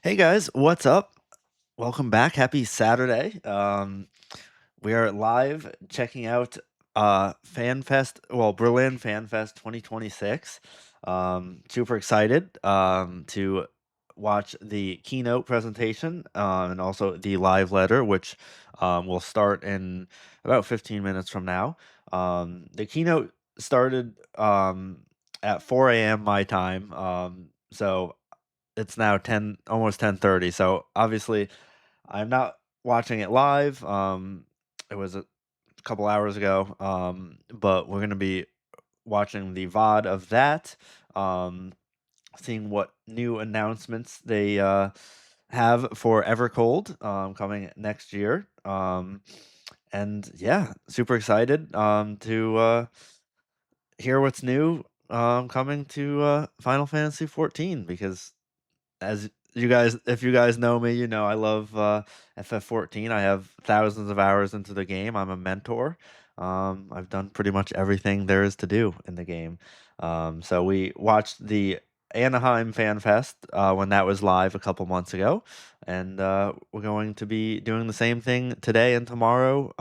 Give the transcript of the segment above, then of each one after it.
Hey guys, what's up? Welcome back. Happy Saturday. We are live checking out FanFest, well, Berlin FanFest 2026. Super excited to watch the keynote presentation and also the live letter, which will start in about 15 minutes from now. The keynote started at 4 a.m. my time. So it's now 10, almost 10:30. So obviously I'm not watching it live. It was a couple hours ago. But we're gonna be watching the VOD of that. Seeing what new announcements they have for Evercold coming next year. And yeah, super excited to hear what's new coming to Final Fantasy 14 because as you guys, if you guys know me, you know I love FF14. I have thousands of hours into the game. I'm a mentor. I've done pretty much everything there is to do in the game. So we watched the Anaheim Fan Fest when that was live a couple months ago, and we're going to be doing the same thing today and tomorrow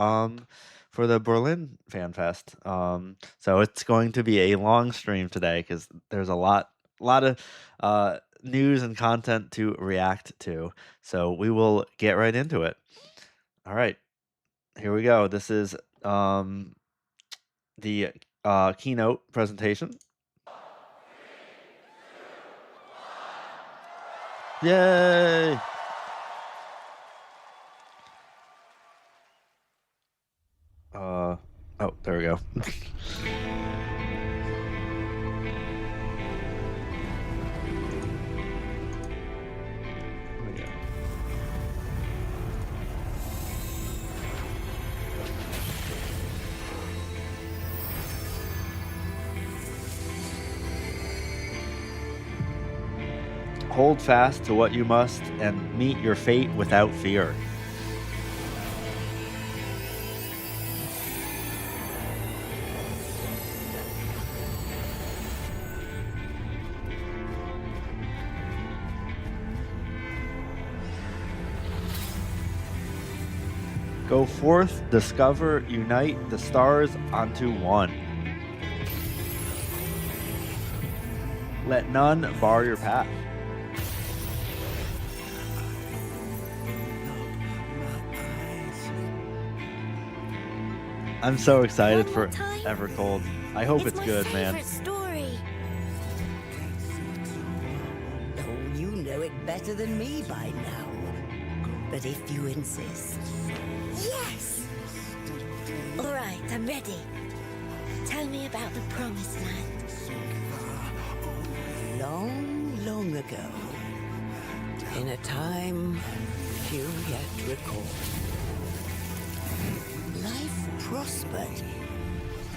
for the Berlin Fan Fest. So it's going to be a long stream today because there's a lot of news and content to react to. So we will get right into it. All right, here we go. This is the keynote presentation. Yay! Oh, there we go. Hold fast to what you must and meet your fate without fear. Go forth, discover, unite the stars onto one. Let none bar your path. I'm so excited for Evercold. I hope it's good, man. Story. Oh, you know it better than me by now. But if you insist. Yes! All right, I'm ready. Tell me about the Promised Land. Long, long ago, in a time few yet recall, life prospered,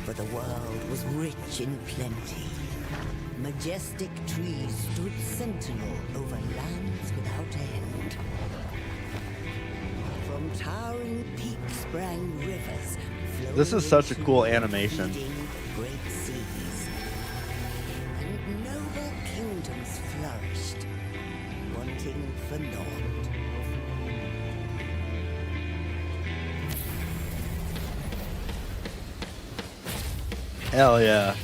for the world was rich in plenty. Majestic trees stood sentinel over lands without end. From towering peaks sprang rivers. This is such a cool animation. Great seas. And noble kingdoms flourished, wanting for naught. Hell yeah.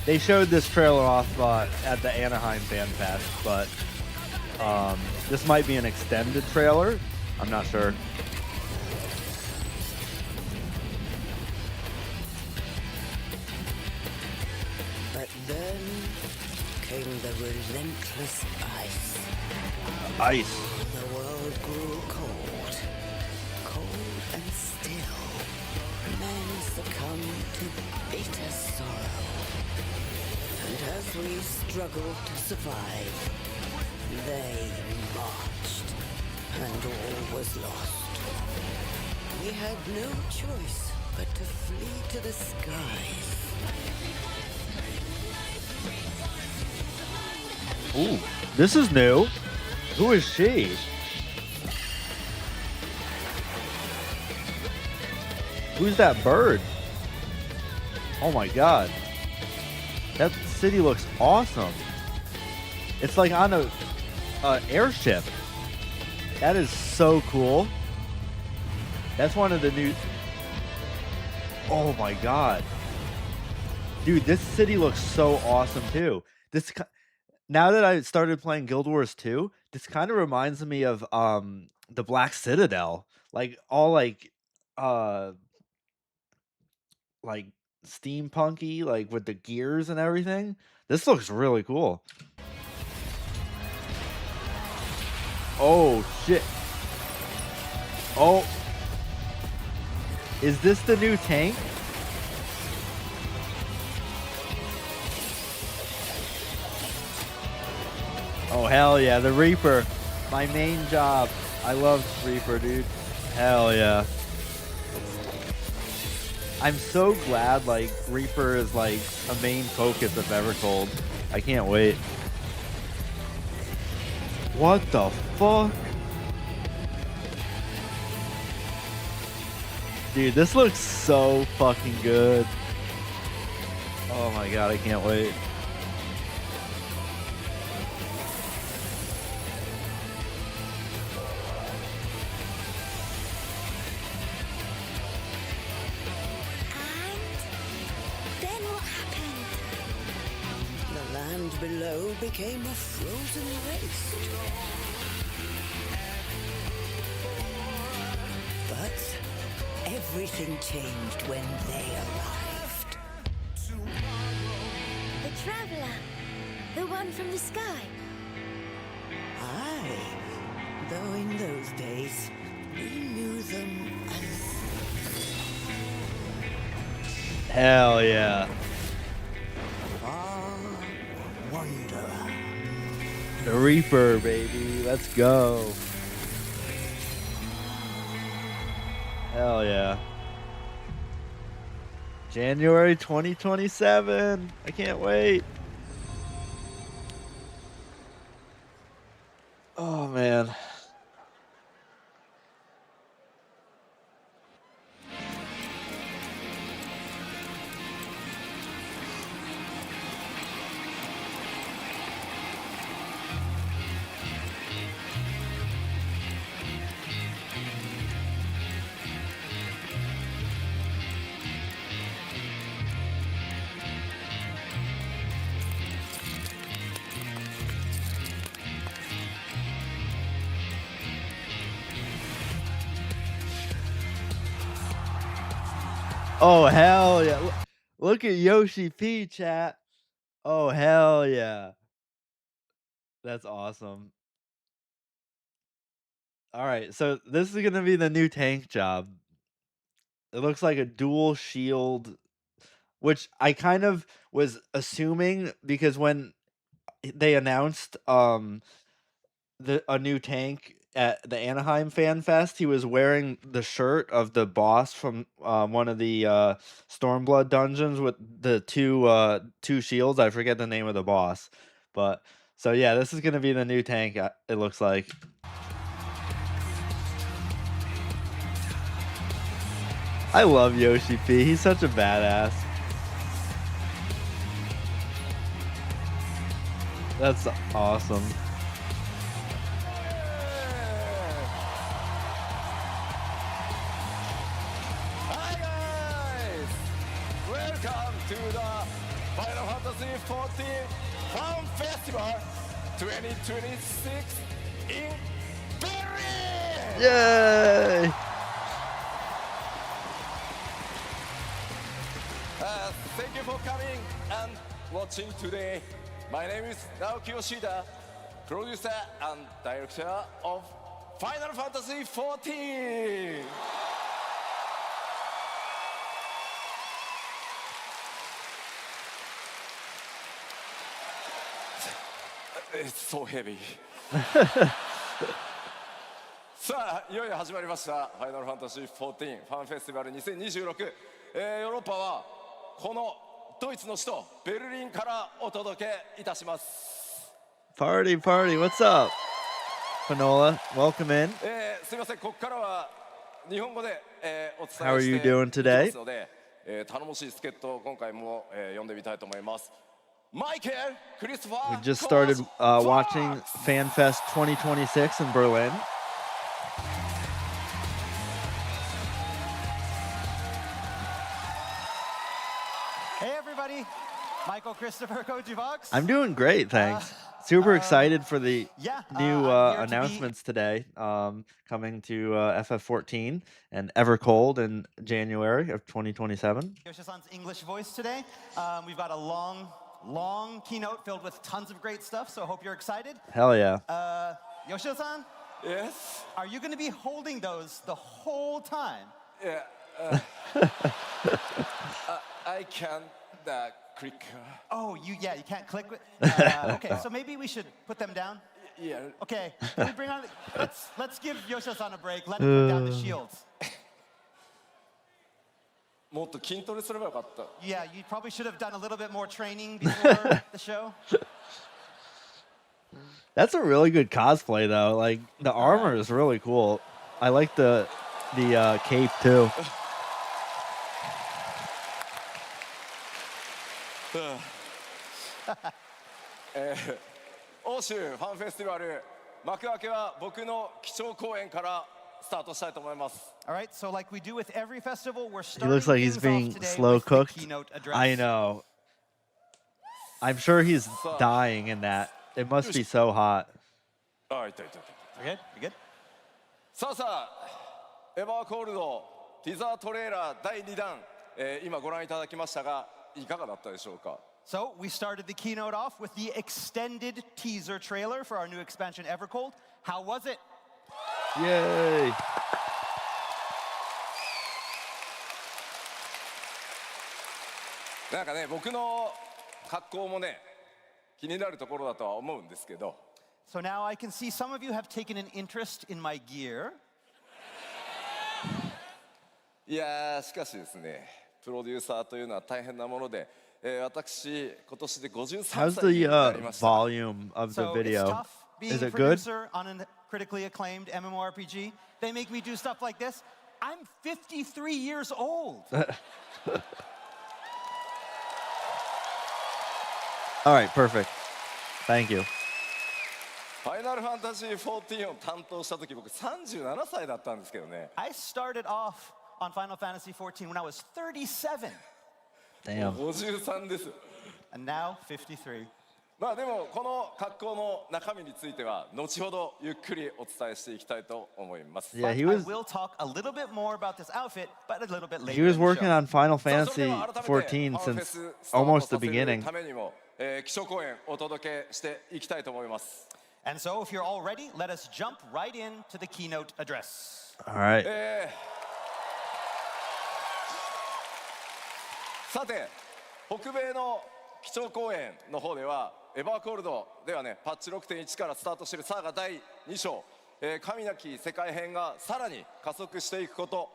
They showed this trailer off at the Anaheim Fan Fest, but this might be an extended trailer. I'm not sure. But then came the relentless ice. Ice. The world grew cold, cold and still. Men succumbed to bitter sorrow. And as we struggled to survive, they marched, and all was lost. We had no choice but to flee to the skies. Ooh, this is new. Who is she? Who's that bird? Oh my god. That city looks awesome. It's like on a airship. That is so cool. That's one of the new. Oh my god, dude! This city looks so awesome too. Now that I started playing Guild Wars 2, this kind of reminds me of the Black Citadel, like all uh like steampunky, like with the gears and everything. This looks really cool. Oh shit. Oh, is this the new tank? Oh hell yeah, the Reaper. My main job. I love Reaper, dude. Hell yeah. I'm so glad like Reaper is like a main focus of Evercold. I can't wait. What the fuck? Dude, this looks so fucking good. Oh my god, I can't wait. And then what happened? The land below became a frozen waste. But everything changed when they arrived. The traveler. The one from the sky. Aye, though in those days we knew them as Hell yeah. far wanderer. The Reaper, baby. Let's go. Hell yeah. January 2027. I can't wait. Oh man. Oh hell yeah. Look at Yoshi P chat. Oh hell yeah. That's awesome. All right, so this is gonna be the new tank job. It looks like a dual shield, which I kind of was assuming because when they announced a new tank at the Anaheim Fan Fest, he was wearing the shirt of the boss from one of the Stormblood dungeons with the two shields. I forget the name of the boss, but so yeah, this is gonna be the new tank. It looks like. I love Yoshi P. He's such a badass. That's awesome. Hi guys! Welcome to the Final Fantasy XIV Fan Festival 2026 in Berlin! Yay! Thank you for coming and watching today. My name is Naoki Yoshida, producer and director of Final Fantasy XIV. It's so heavy. さあいよいよ始まりましたファイナルファンタジー14ファンフェスティバル2026、ヨーロッパはこのドイツの首都ベルリンからお届けいたします。 Party, party. What's up? Panola, welcome in. すみません、ここからは日本語で、お伝えして How are you doing いき today? ますので、頼もしい助っ人を今回も、呼んでみたいと思います。Michael Christopher We just started watching Fox. FanFest 2026 in Berlin. Hey everybody, Michael Christopher, Coach Vox. I'm doing great, thanks. Super excited for the new I'm here to announcements today, coming to FF14 and Evercold in January of 2027. Yoshi-san's English voice today. We've got a long keynote filled with tons of great stuff, so I hope you're excited. Hell yeah. Yoshi-san, Yes. are you going to be holding those the whole time? Yeah. I can click. Oh, you can't click with. Okay, so maybe we should put them down. Yeah. Okay, can we bring on? Let's give Yoshi-san a break. Let him put down the shields. もっと筋トレすればよかった。 Yeah, you probably should have done a little bit more training before the show. That's a really good cosplay, though. Like, the armor is really cool. I like the cape, too. 欧州ファンフェスティバル幕開けは僕の基調講演からスタートしたいと思います。 All right, so like we do with every festival, we're He starting looks like he's things being off today slow with the cooked. keynote address. I know. I'm sure he's dying in that. It must be so hot. あ、いたいたいた。 You good? You good? さあさあ、エバーコールドティザートレーラー第2弾、今ご覧いただきましたが、いかがだったでしょうか。 So we started the keynote off with the extended teaser trailer for our new expansion, Evercold. How was it? Yay. なんかね、僕の格好もね、気になるところだとは思うんですけど。 So now I can see some of you have taken an interest in my gear. いやー、しかしですね、プロデューサーというのは大変なもので、私、今年で53 How's 歳に the なりました。 volume of the So it's video? tough being Is a it good? producer on a critically acclaimed MMORPG. They make me do stuff like this. I'm 53 years old. All right, perfect. Thank you. ファイナルファンタジー14を担当した時僕37歳だったんですけどね。 I started off on Final Fantasy XIV when I was 37, Damn. 53です。 and now 53. まあでもこの格好の中身については後ほどゆっくりお伝えしていきたいと思います。 Yeah, But he I was will talk a little bit more about this outfit, but a little bit later. he was in the working show. on Final さあそれ Fantasy では改めて 14 ファンフェ since ススタート almost さ the せる beginning. ためにも、基礎講演お届けしていきたいと思います。 And so, if you're all ready, let us jump right into the keynote address. All right. さて北米の基調講演の方ではエバーコールドではねパッチ 6.1 からスタートしているサーガ第2章、神なき世界編がさらに加速していくこと、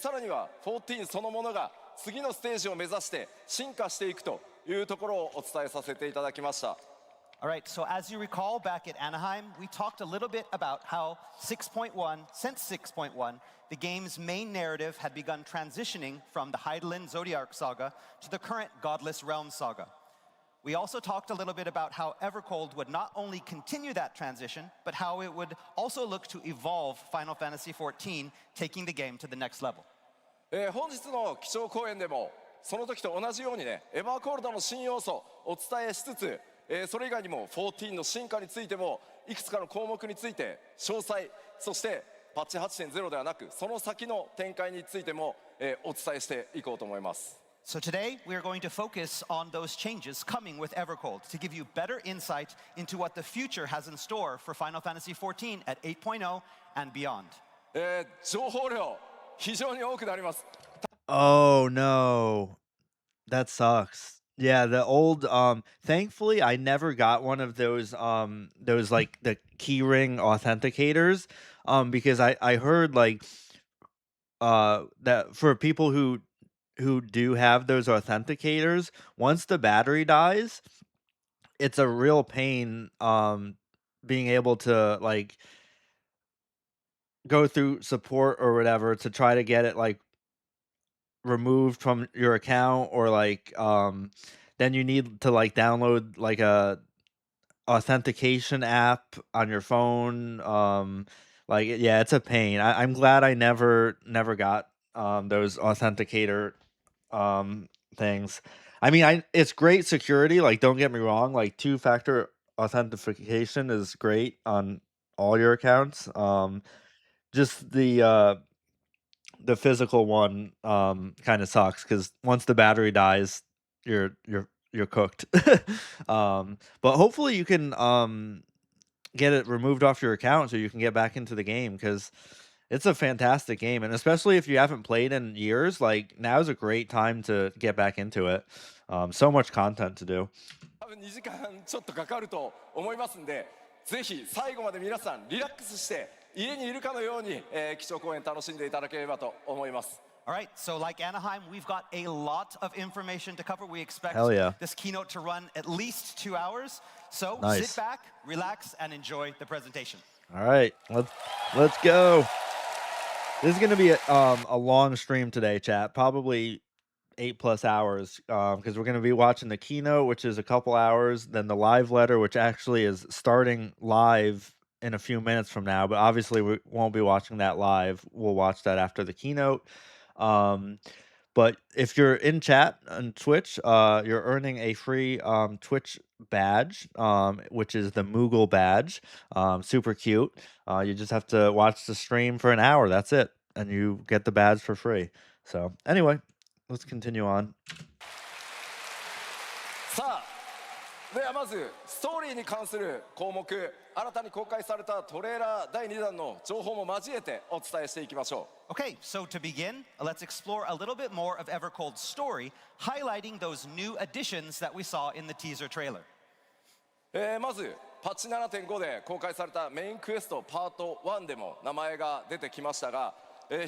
さらには14そのものが次のステージを目指して進化していくというところをお伝えさせていただきました。 All right, so as you recall, back at Anaheim, we talked a little bit about how since 6.1, the game's main narrative had begun transitioning from the Hydaelyn Zodiac saga to the current Godless Realms saga. We also talked a little bit about how Evercold would not only continue that transition, but how it would also look to evolve Final Fantasy XIV, taking the game to the next level. 本日の基調講演でもその時と同じようにねエバーコールドの新要素をお伝えしつつ、それ以外にも14の進化についてもいくつかの項目について詳細そしてパッチ 8.0 ではなくその先の展開についても、お伝えしていこうと思います。 So today, we are going to focus on those changes coming with Evercold to give you better insight into what the future has in store for Final Fantasy XIV at 8.0 and beyond. 情報量非常に多くなります。 Oh no. That sucks. Yeah, the old thankfully I never got one of those like the keyring authenticators because I heard like that for people who do have those authenticators, once the battery dies, it's a real pain being able to like go through support or whatever to try to get it like removed from your account or like then you need to like download like a authentication app on your phone. Like yeah, it's a pain. I'm glad I never got those authenticator um things. I mean, I it's great security, like don't get me wrong, like two-factor authentication is great on all your accounts. Just the physical one kind of sucks because once the battery dies, you're cooked. But hopefully you can get it removed off your account so you can get back into the game because it's a fantastic game, and especially if you haven't played in years, like now is a great time to get back into it. So much content to do. 多分2時間ちょっとかかると思いますんで、ぜひ最後まで皆さんリラックスして家にいるかのように、基調講演楽しんでいただければと思います。All right, so like Anaheim, we've got a lot of information to cover. We expect Hell yeah. this keynote to run at least 2 hours. So Nice. sit back, relax, and enjoy the presentation. All right, let's go. This is gonna be a long stream today, chat. Probably 8+ hours, because we're gonna be watching the keynote, which is a couple hours, then the live letter, which actually is starting live in a few minutes from now. But obviously, we won't be watching that live. We'll watch that after the keynote. Um, but if you're in chat on Twitch, you're earning a free Twitch badge, which is the Moogle badge. Super cute. You just have to watch the stream for an hour. That's it, and you get the badge for free. So anyway, let's continue on. さあ、ではまずストーリーに関する項目、新たに公開されたトレーラー第2弾の情報も交えてお伝えしていきましょう。Okay, so to begin, let's explore a little bit more of Evercold's story, highlighting those new additions that we saw in the teaser trailer. まずパッチ 7.5 で公開されたメインクエストパート1でも名前が出てきましたが、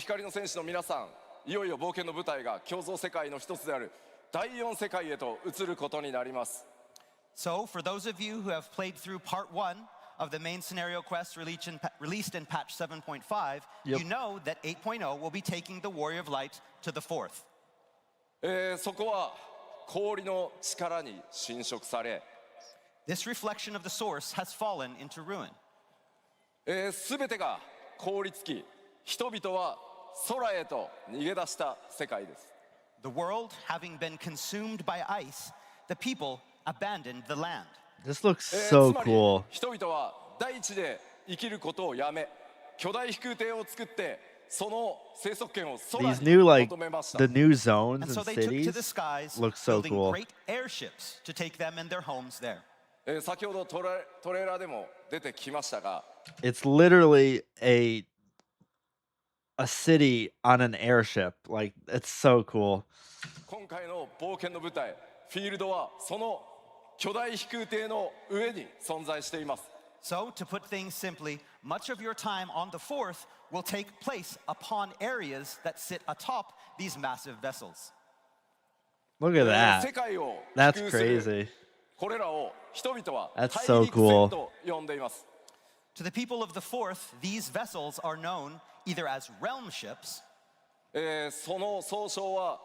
光の戦士の皆さん、いよいよ冒険の舞台が共造世界の一つである第4世界へと移ることになります。 So for those of you who have played through part 1 of the main scenario quest released in patch 7.5, Yep. you know that 8.0 will be taking the Warrior of Light to the 4th. そこは氷の力に侵食され、 This reflection of the source has fallen into ruin. 全てが凍りつき、人々は空へと逃げ出した世界です。 The world having been consumed by ice, the people abandoned the land. This looks so つまり cool. 人々は大地で生きることをやめ、巨大飛空艇を作ってその生息圏を空 These に new like 求めました。 the new zones And and so they took to the cities skies, look so building cool. great airships to take them and their homes there. 先ほどトレーラーでも出てきましたが、 It's literally a city on an airship. Like it's so cool. 今回の冒険の舞台、フィールドはその巨大飛空艇の上に存在しています。 So, to put things simply, much of your time on the 4th will take place upon areas that sit atop these massive vessels. Look at 世 that. 界を飛 That's 空する crazy. これらを人々は That's 大 so 陸 cool. 船と呼んでいます。 To the people of the 4th, these vessels are known either as realm ships, その総称は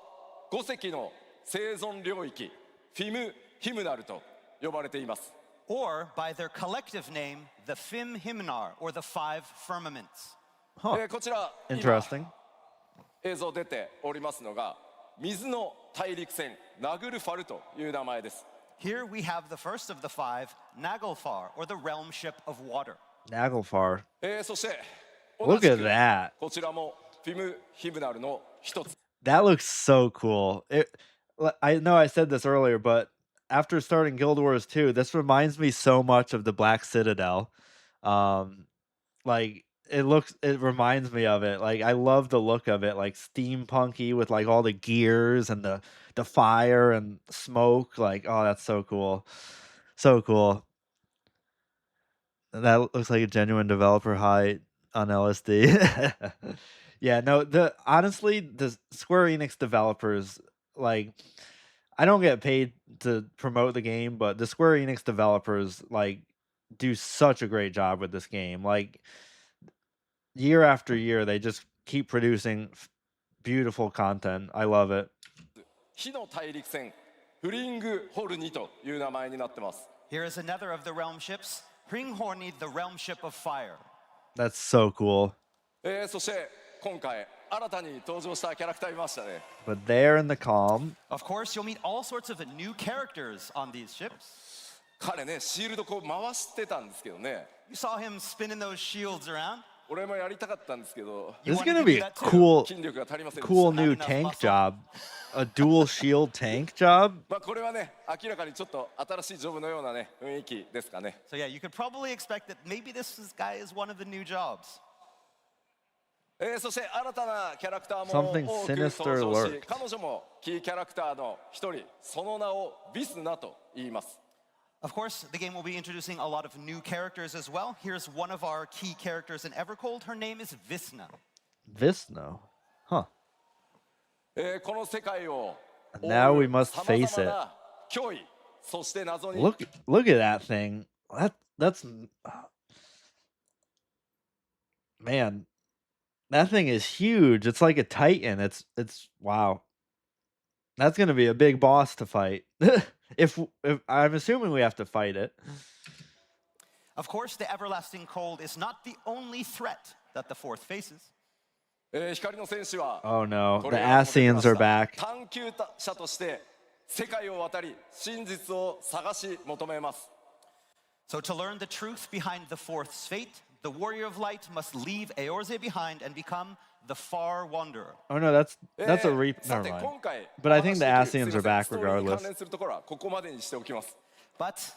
5隻の生存領域フィム・ヒムナルと呼ばれています。 or by their collective name, the Fim Himnar, or the Five Firmaments. Huh. こちら今 Interesting. 映像出ておりますのが水の大陸船ナグルファルという名前です。 Here we have the first of the 5, Naglfar, or the realm ship of water. Naglfar. そして Look 同じ at く that. こちらもフィム・ヒムナルの一つ。 That looks so cool. I know I said this earlier, but after starting Guild Wars 2, this reminds me so much of the Black Citadel. Like it reminds me of it. Like I love the look of it, like steampunky with like all the gears and the fire and smoke. Like, oh, that's so cool. So cool. That looks like a genuine developer high on LSD. Yeah, no, honestly, the Square Enix developers, like, I don't get paid to promote the game, but the Square Enix developers, like, do such a great job with this game. Like, year after year, they just keep producing beautiful content. I love it. 火の大陸船フリングホルニという名前になってます。 Here is another of the realm ships, Hringhorni, the realm ship of fire. That's so cool. そして今回新たに登場したキャラクターいましたね。 But there in the calm, Of course, you'll meet all sorts of new characters on these ships. 彼ね、シールドこう回してたんですけどね。 You saw him spinning those shields around. 俺もやりたかったんですけど、 this is wanted gonna to be do a that too. cool, 筋力が足りませんでした。 cool new enough tank muscle. job. A dual shield tank job. まあこれはね、明らかにちょっと新しいジョブのようなね、雰囲気ですかね。 So yeah, you could probably expect that maybe guy is one of the new jobs. そして新たなキャラクターも Something 多く sinister 登場し、 lurked. 彼女もキーキャラクターの一人、その名をビスナと言います。 Of course, the game will be introducing a lot of new characters as well. Here's one of our key characters in Evercold. Her name is Visna. Visno. Huh. この世界を Now we must 様 face 々 it. な脅威、そして謎に Look at that thing. That's man. That thing is huge. It's like a titan. It's wow. That's gonna be a big boss to fight. if I'm assuming we have to fight it. Of course, the everlasting cold is not the only threat that the fourth faces. 光の戦士は Oh no, こ the れを求めま Asians した are back. 探求者として世界を渡り真実を探し求めます。 So to learn the truth behind the fourth's fate, the warrior of light must leave Eorze behind and become the far wanderer. Oh no, that's a re. さ Never て mind. 今回 But I think the お話しできる Asians すい are ま back せんストーリーに regardless. 関連するところはここまでにしておきます。 But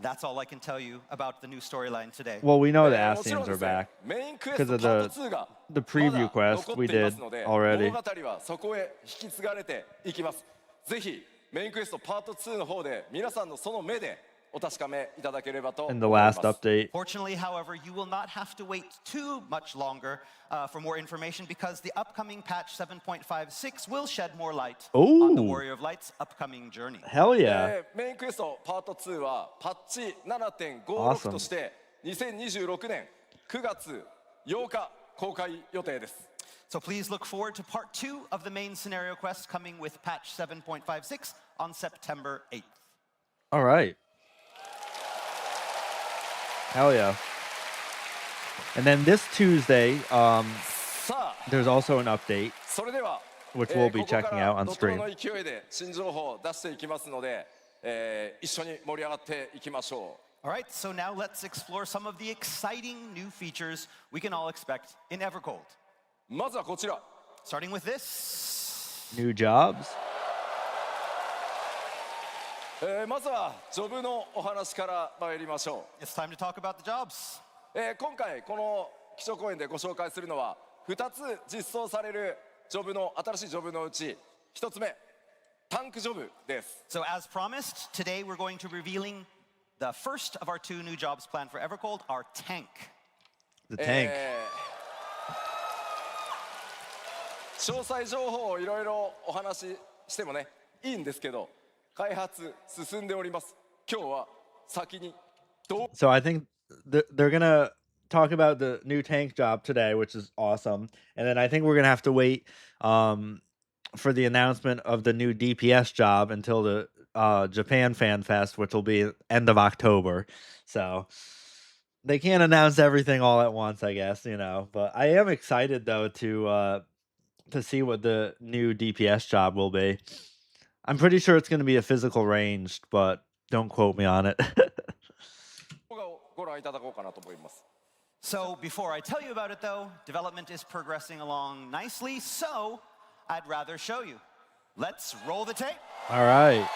that's all I can tell you about the new storyline today. Well, we know the もちろん Asians で are すね back. メインクエ 'cause ス of トパー the- ト2が the preview まだ quest 残 we っていま did すので already. 物語はそこへ引き継がれていきます。ぜひメインクエストパート2の方で皆さんのその目でお確かめいただければと思 In い the ます。 last update. Fortunately, however, you will not have to wait too much longer for more information because the upcoming patch 7.56 will shed more light on the Ooh. Warrior of Light's upcoming journey. Hell yeah. メインクエストパート2はパッチ 7.56 Awesome. として2026年9月8日公開予定です。 So please look forward to part 2 of the main scenario quest coming with patch 7.56 on September 8th. All right. Hell yeah. And then this Tuesday, さあ there's also an update, それでは which we'll be ここか checking ら out on 怒涛 stream. の勢いで新情報を出していきますので、一緒に盛り上がっていきましょう。 All right, so now let's explore some of the exciting new features we can all expect in Evercold. まずはこちら。 Starting with this. New jobs. まずはジョブのお話から参りましょ It's time to talk about the jobs. う。今回この基調講演でご紹介するのは2つ実装されるジョブの新しいジョブのうち1つ目タンクジョブです。 So as promised, today we're going to be revealing the first of our 2 new jobs planned for Evercold, our tank. The tank. 詳細情報をいろいろお話ししてもねいいんですけど開発進んでおります。今日は先にどう So I think they're gonna talk about the new tank job today, which is awesome. And then I think we're gonna have to wait for the announcement of the new DPS job until the Japan FanFest, which will be end of October. So they can't announce everything all at once, I guess, you know. But I am excited though to see what the new DPS job will be. I'm pretty sure it's gonna be a physical ranged, but don't quote me on it. 動画をご覧いただこうかなと思います。 So before I tell you about it though, development is progressing along nicely, so I'd rather show you. Let's roll the tape. All right.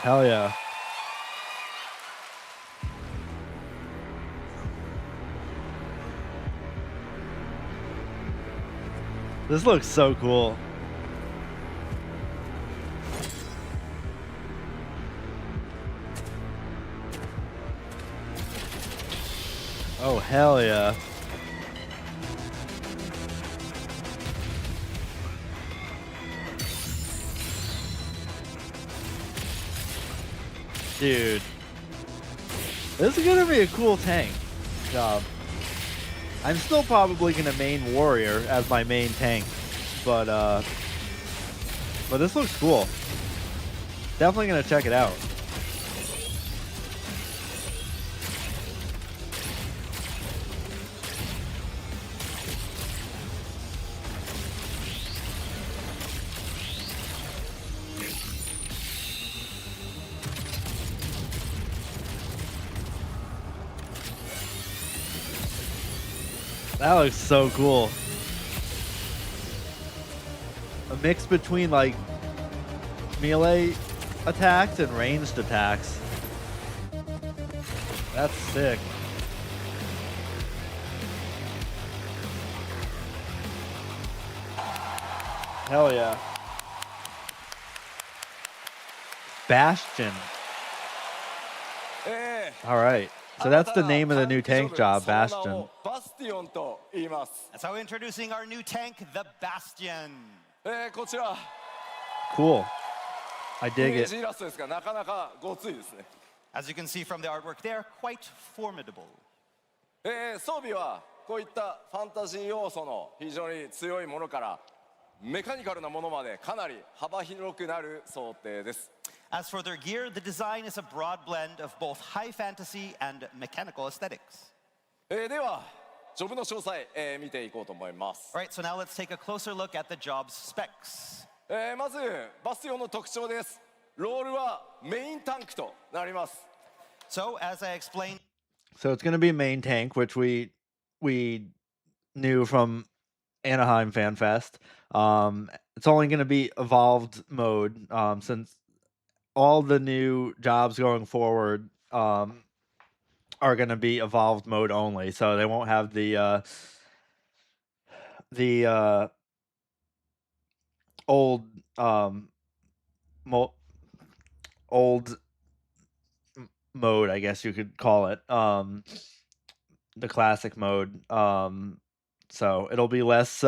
Hell yeah. This looks so cool. Oh, hell yeah. Dude. This is gonna be a cool tank job. I'm still probably gonna main warrior as my main tank, but this looks cool. Definitely gonna check it out. That looks so cool. A mix between like melee attacks and ranged attacks. That's sick. Hell yeah. Bastion. え All right. So 新た that's the な name of the タン new クジョ tank ブ job, その名 Bastion. をバスティオンと言います、 That's how we're introducing our new tank, the Bastion. こちら Cool. I イ dig メー it. ジイラストですがなかなかごついですね、 As you can see from the artwork, they are quite formidable. 装備はこういったファンタジー要素の非常に強いものからメカニカルなものまでかなり幅広くなる想定です。 As for their gear, the design is a broad blend of both high fantasy and mechanical aesthetics. ではジョブの詳細、見ていこうと思います、 All right, so now let's take a closer look at the job's specs. まずバスティオンの特徴です。ロールはメインタンクとなります。 So, as I explained, So it's gonna be main tank, which we knew from Anaheim FanFest. It's only gonna be evolved mode, since all the new jobs going forward are gonna be evolved mode only. So they won't have the old mo- old mode, I guess you could call it. The classic mode. So it'll be less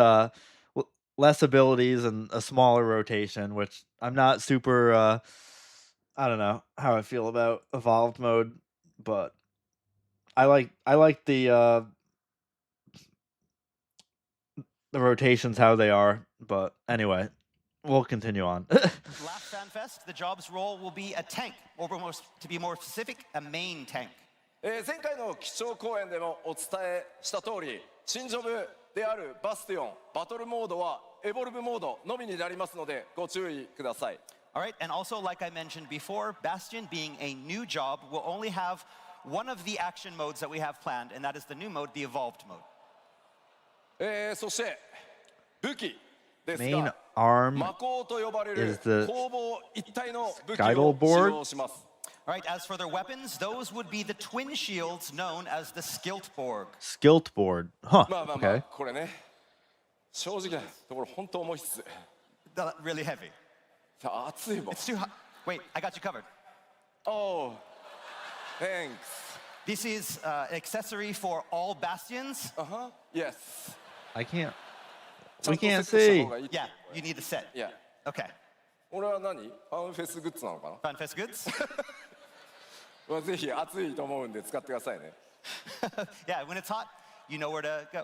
abilities and a smaller rotation, which I'm not super I don't know how I feel about evolved mode, but I like the rotations how they are, but anyway, we'll continue on. last FanFest, the job's role will be a tank, or to be more specific, a main tank. 前回の基調講演でもお伝えした通り、新ジョブであるバスティオンバトルモードはエボルブモードのみになりますのでご注意ください。 All right, and also, like I mentioned before, Bastion being a new job will only have one of the action modes that we have planned, and that is the new mode, the evolved mode. そして武器です Main が arm 魔鋼と呼ばれ is る the 攻防一体の武器 Skydle を使 board? 用します。 All right, as for their weapons, those would be the twin shields known as the Skiltborg. Skilt board. Huh. まあまあまあ、 Okay. これね、正直なところ本当重いっす。 Really heavy. 熱いもん。 It's too hot. Wait, I got you covered. Oh, thanks. This is an accessory for all bastions. Yes. I can't. ちゃん We とセッ can't トした see. 方がいい。 Yeah, you need a set. Yeah. Okay. 俺は何？ファンフェスグッズなのかな？ FanFest goods? まあぜひ熱いと思うんで使ってくださいね。 Yeah, when it's hot, you know where to go.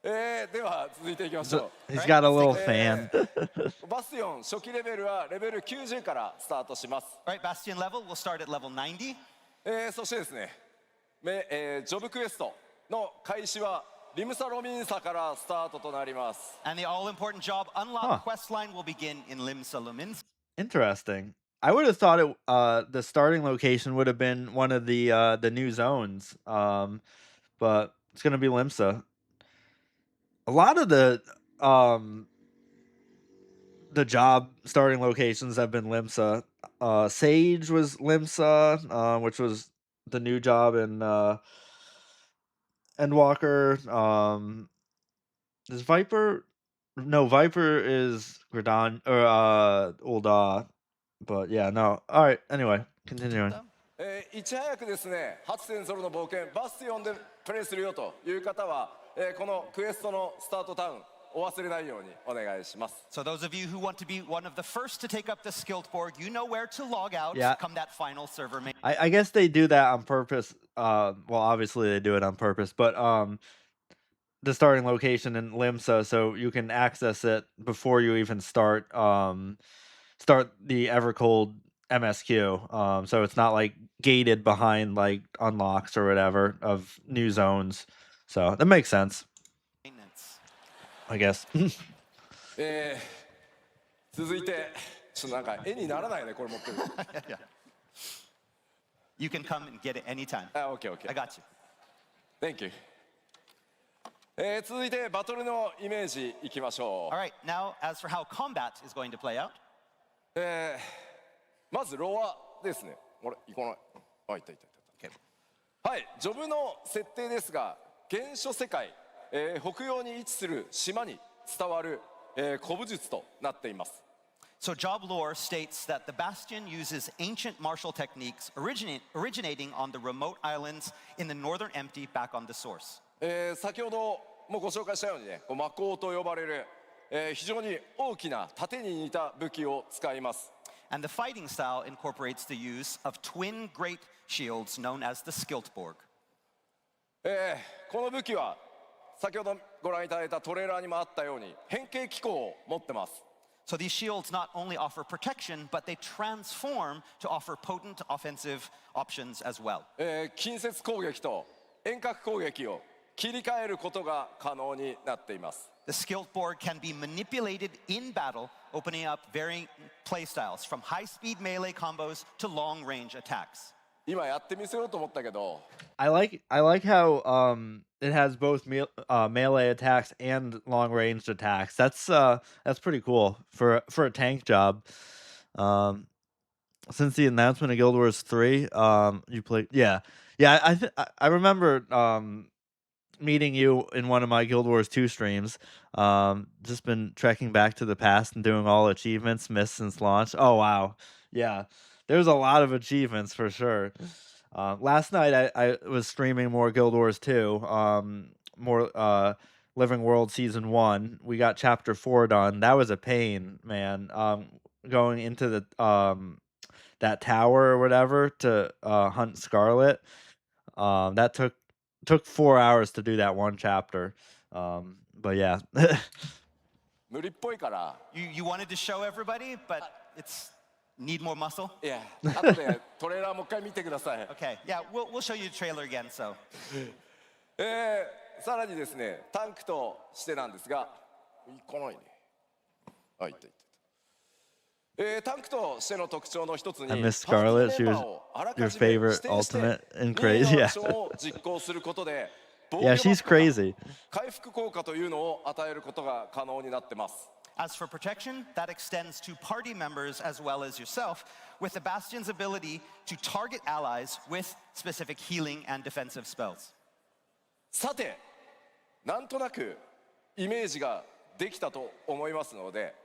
では続いていきましょ He's got a little fan. う。バスティオン初期レベルはレベル90からスタートします。 All right, Bastion level, we'll start at level 90. そしてですね、ジョブクエストの開始はリムサロミンサからスタートとなります。 And the all-important job unlock quest line will begin in Limsa Lumins. Interesting. I would have thought the starting location would have been one of the new zones. But it's gonna be Limsa. A lot of the job starting locations have been Limsa. Sage was Limsa, which was the new job in Endwalker. Is Viper? No, Viper is Gradon or Ulda. But yeah, no. All right. Anyway, continuing. いち早くですね、8戦ソロの冒険バスティオンでプレイするよという方は、このクエストのスタートタウンお忘れないようにお願いします。 So those of you who want to be one of the first to take up the Skiltborg, you know where to log out Yeah. come that final server main. I guess they do that on purpose. Well, obviously they do it on purpose, but the starting location in Limsa, so you can access it before you even start the Evercold MSQ. So it's not like gated behind like unlocks or whatever of new zones. So that makes sense, Maintenance. I guess. 続いてちょっとなんか絵にならないねこれ持ってる Yeah. You can come and get it anytime. あ OKOK I got you. Thank you 続いてバトルのイメージいきましょ All right, now as for how combat is going to play out, うまずロアですねあれ行かないあいたいたいた okay. はいジョブの設定ですが原初世界、北洋に位置する島に伝わる、古武術となっています So job lore states that the Bastion uses ancient martial techniques originating on the remote islands in the northern empty back on the source. 先ほどもご紹介したようにね魔鋼と呼ばれる、非常に大きな盾に似た武器を使います And the fighting style incorporates the use of twin great shields known as the Skiltborg. この武器は先ほどご覧いただいたトレーラーにもあったように変形機構を持ってます So these shields not only offer protection, but they transform to offer potent offensive options as well. 近接攻撃と遠隔攻撃を切り替えることが可能になっています The Skiltborg can be manipulated in battle, opening up varying playstyles from high-speed melee combos to long-range attacks. 今やってみせようと思ったけど I like how it has both melee attacks and long ranged attacks. That's pretty cool for a tank job. Since the announcement of Guild Wars 3, you played I remember meeting you in one of my Guild Wars 2 streams. Just been trekking back to the past and doing all achievements missed since launch. Oh wow. Yeah. There's a lot of achievements for sure. Last night I was streaming more Guild Wars 2, more Living World Season 1. We got Chapter 4 done. That was a pain, man. Going into the that tower or whatever to hunt Scarlet. That took 4 hours to do that one chapter. But yeah. 無理っぽいから You wanted to show everybody, but it's need more muscle? いや後でトレーラーもう一回見てください Okay, yeah, we'll show you the trailer again, so. さらにですねタンクとしてなんですが行かないねあいったいったタンクとしての特徴の一つに I miss Scarlet. She was your favorite ultimate and crazy. Yeah. を実行することで Yeah, she's crazy. 回復効果というのを与えることが可能になってます As for protection, that extends to party members as well as yourself, with the Bastion's ability to target allies with specific healing and defensive spells. さてなんとなくイメージができたと思いますので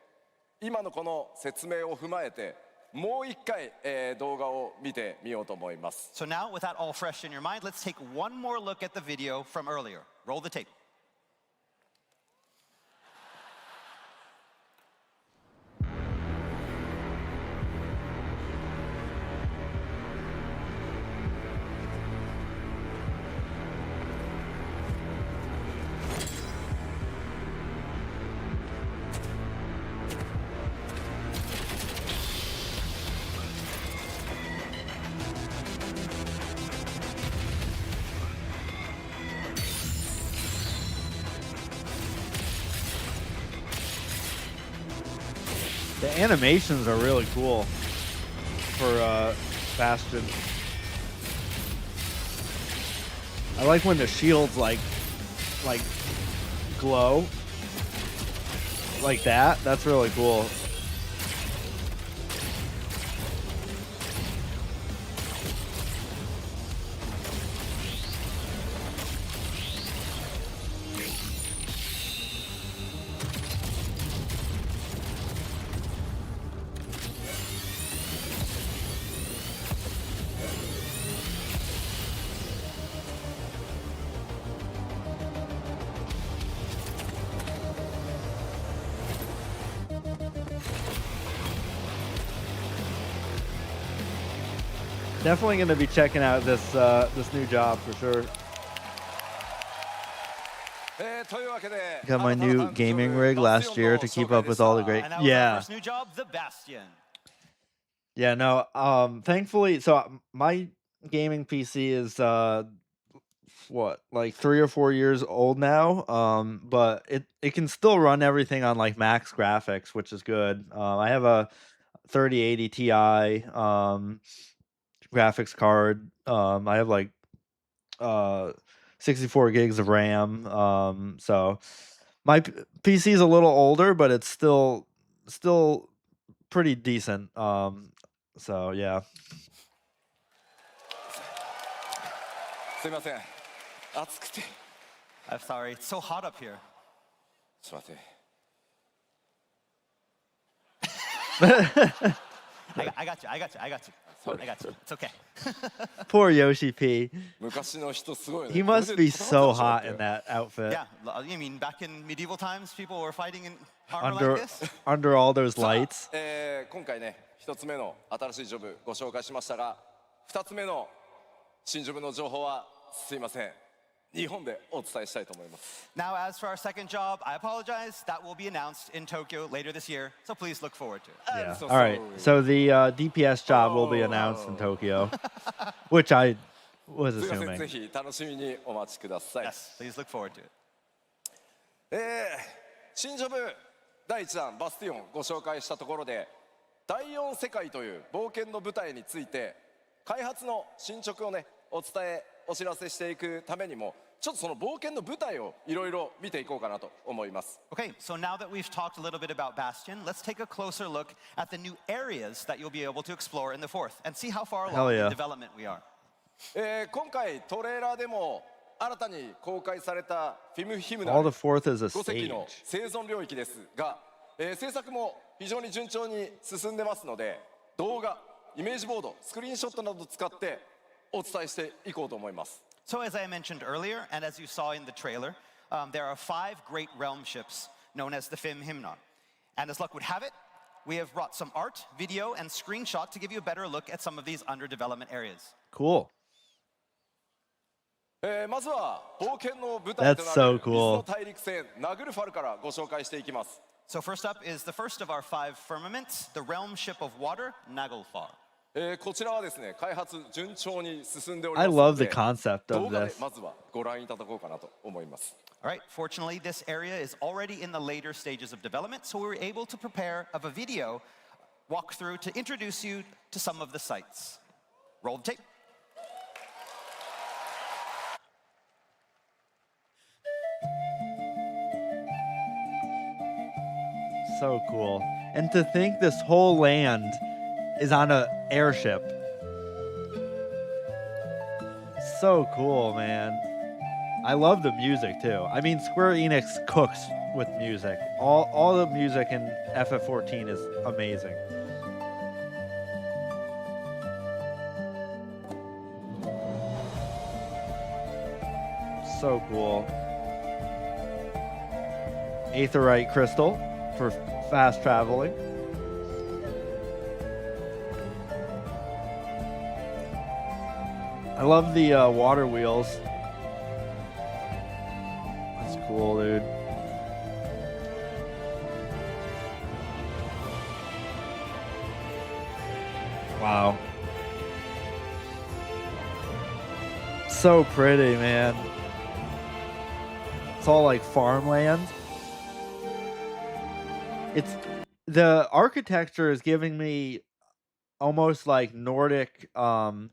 今のこの説明を踏まえてもう一回、動画を見てみようと思います So now, with that all fresh in your mind, let's take one more look at the video from earlier. Roll the tape. The animations are really cool for Bastion. I like when the shields like glow like that. That's really cool. Definitely going to be checking out this new job for sure. というわけで Got my new gaming rig last year to keep up with all the great. And that was our Yeah. first new job, the Bastion. Yeah, no, thankfully, so my gaming PC is what, like 3 or 4 years old now, but it can still run everything on like max graphics, which is good. I have a 3080 Ti graphics card. I have like uh 64 gigs of RAM. So my PC is a little older, but it's still pretty decent. So yeah. すいません暑くて I'm sorry, it's so hot up here. ちょっと待って I got you. It's okay. Poor Yoshi P. 昔の人すごいよね He これ must で be 戦って so ました hot っけ in that outfit. Yeah, you mean back in medieval times, people were fighting in armor Under like this? under all those さあ lights. 今回ね1つ目の新しいジョブご紹介しましたが2つ目の新ジョブの情報はすいません日本でお伝えしたいと思います Now, as for our second job, I apologize. That will be announced in Tokyo later this year, so please look forward to it. Yeah. so All right. sorry. So the DPS job will be announced in Tokyo, which I was すいません assuming. ぜひ楽しみにお待ちください Yes, please look forward to it. 新ジョブ第1弾バスティオンご紹介したところで第4世界という冒険の舞台について開発の進捗をねお伝えお知らせしていくためにもちょっとその冒険の舞台をいろいろ見ていこうかなと思います Okay, so now that we've talked a little bit about Bastion, let's take a closer look at the new areas that you'll be able to explore in the fourth and see how far Hell along yeah. in development we are. 今回トレーラーでも新たに公開されたフィムヒムナ All ル the fourth is a 5隻 stage. の生存領域ですが、制作も非常に順調に進んでますので動画、イメージボード、スクリーンショットなどを使ってお伝えしていこうと思います So, as I mentioned earlier, and as you saw in the trailer, there are 5 great realm ships known as the Fim Himnon. And as luck would have it, we have brought some art, video, and screenshot to give you a better look at some of these under development areas. Cool. まずは冒険の舞台と That's な so る cool. 水の大陸船ナグルファルからご紹介していきます So, first up is the first of our 5 firmaments, the realm ship of water, Naglfar. こちらはですね開発順調に進んでおり I ますの love the で concept 動 of 画で this. まずはご覧いただこうかなと思います All right, fortunately, this area is already in the later stages of development, so we were able to prepare a video walkthrough to introduce you to some of the sites. Roll the tape. So cool. And to think this whole land is on a airship. So cool, man. I love the music too. I mean, Square Enix cooks with music. All the music in FF14 is amazing. So cool. Aetherite crystal for fast traveling. I love the water wheels. That's cool, dude. Wow. So pretty, man. It's all like farmland. It's the architecture is giving me almost like Nordic vibes,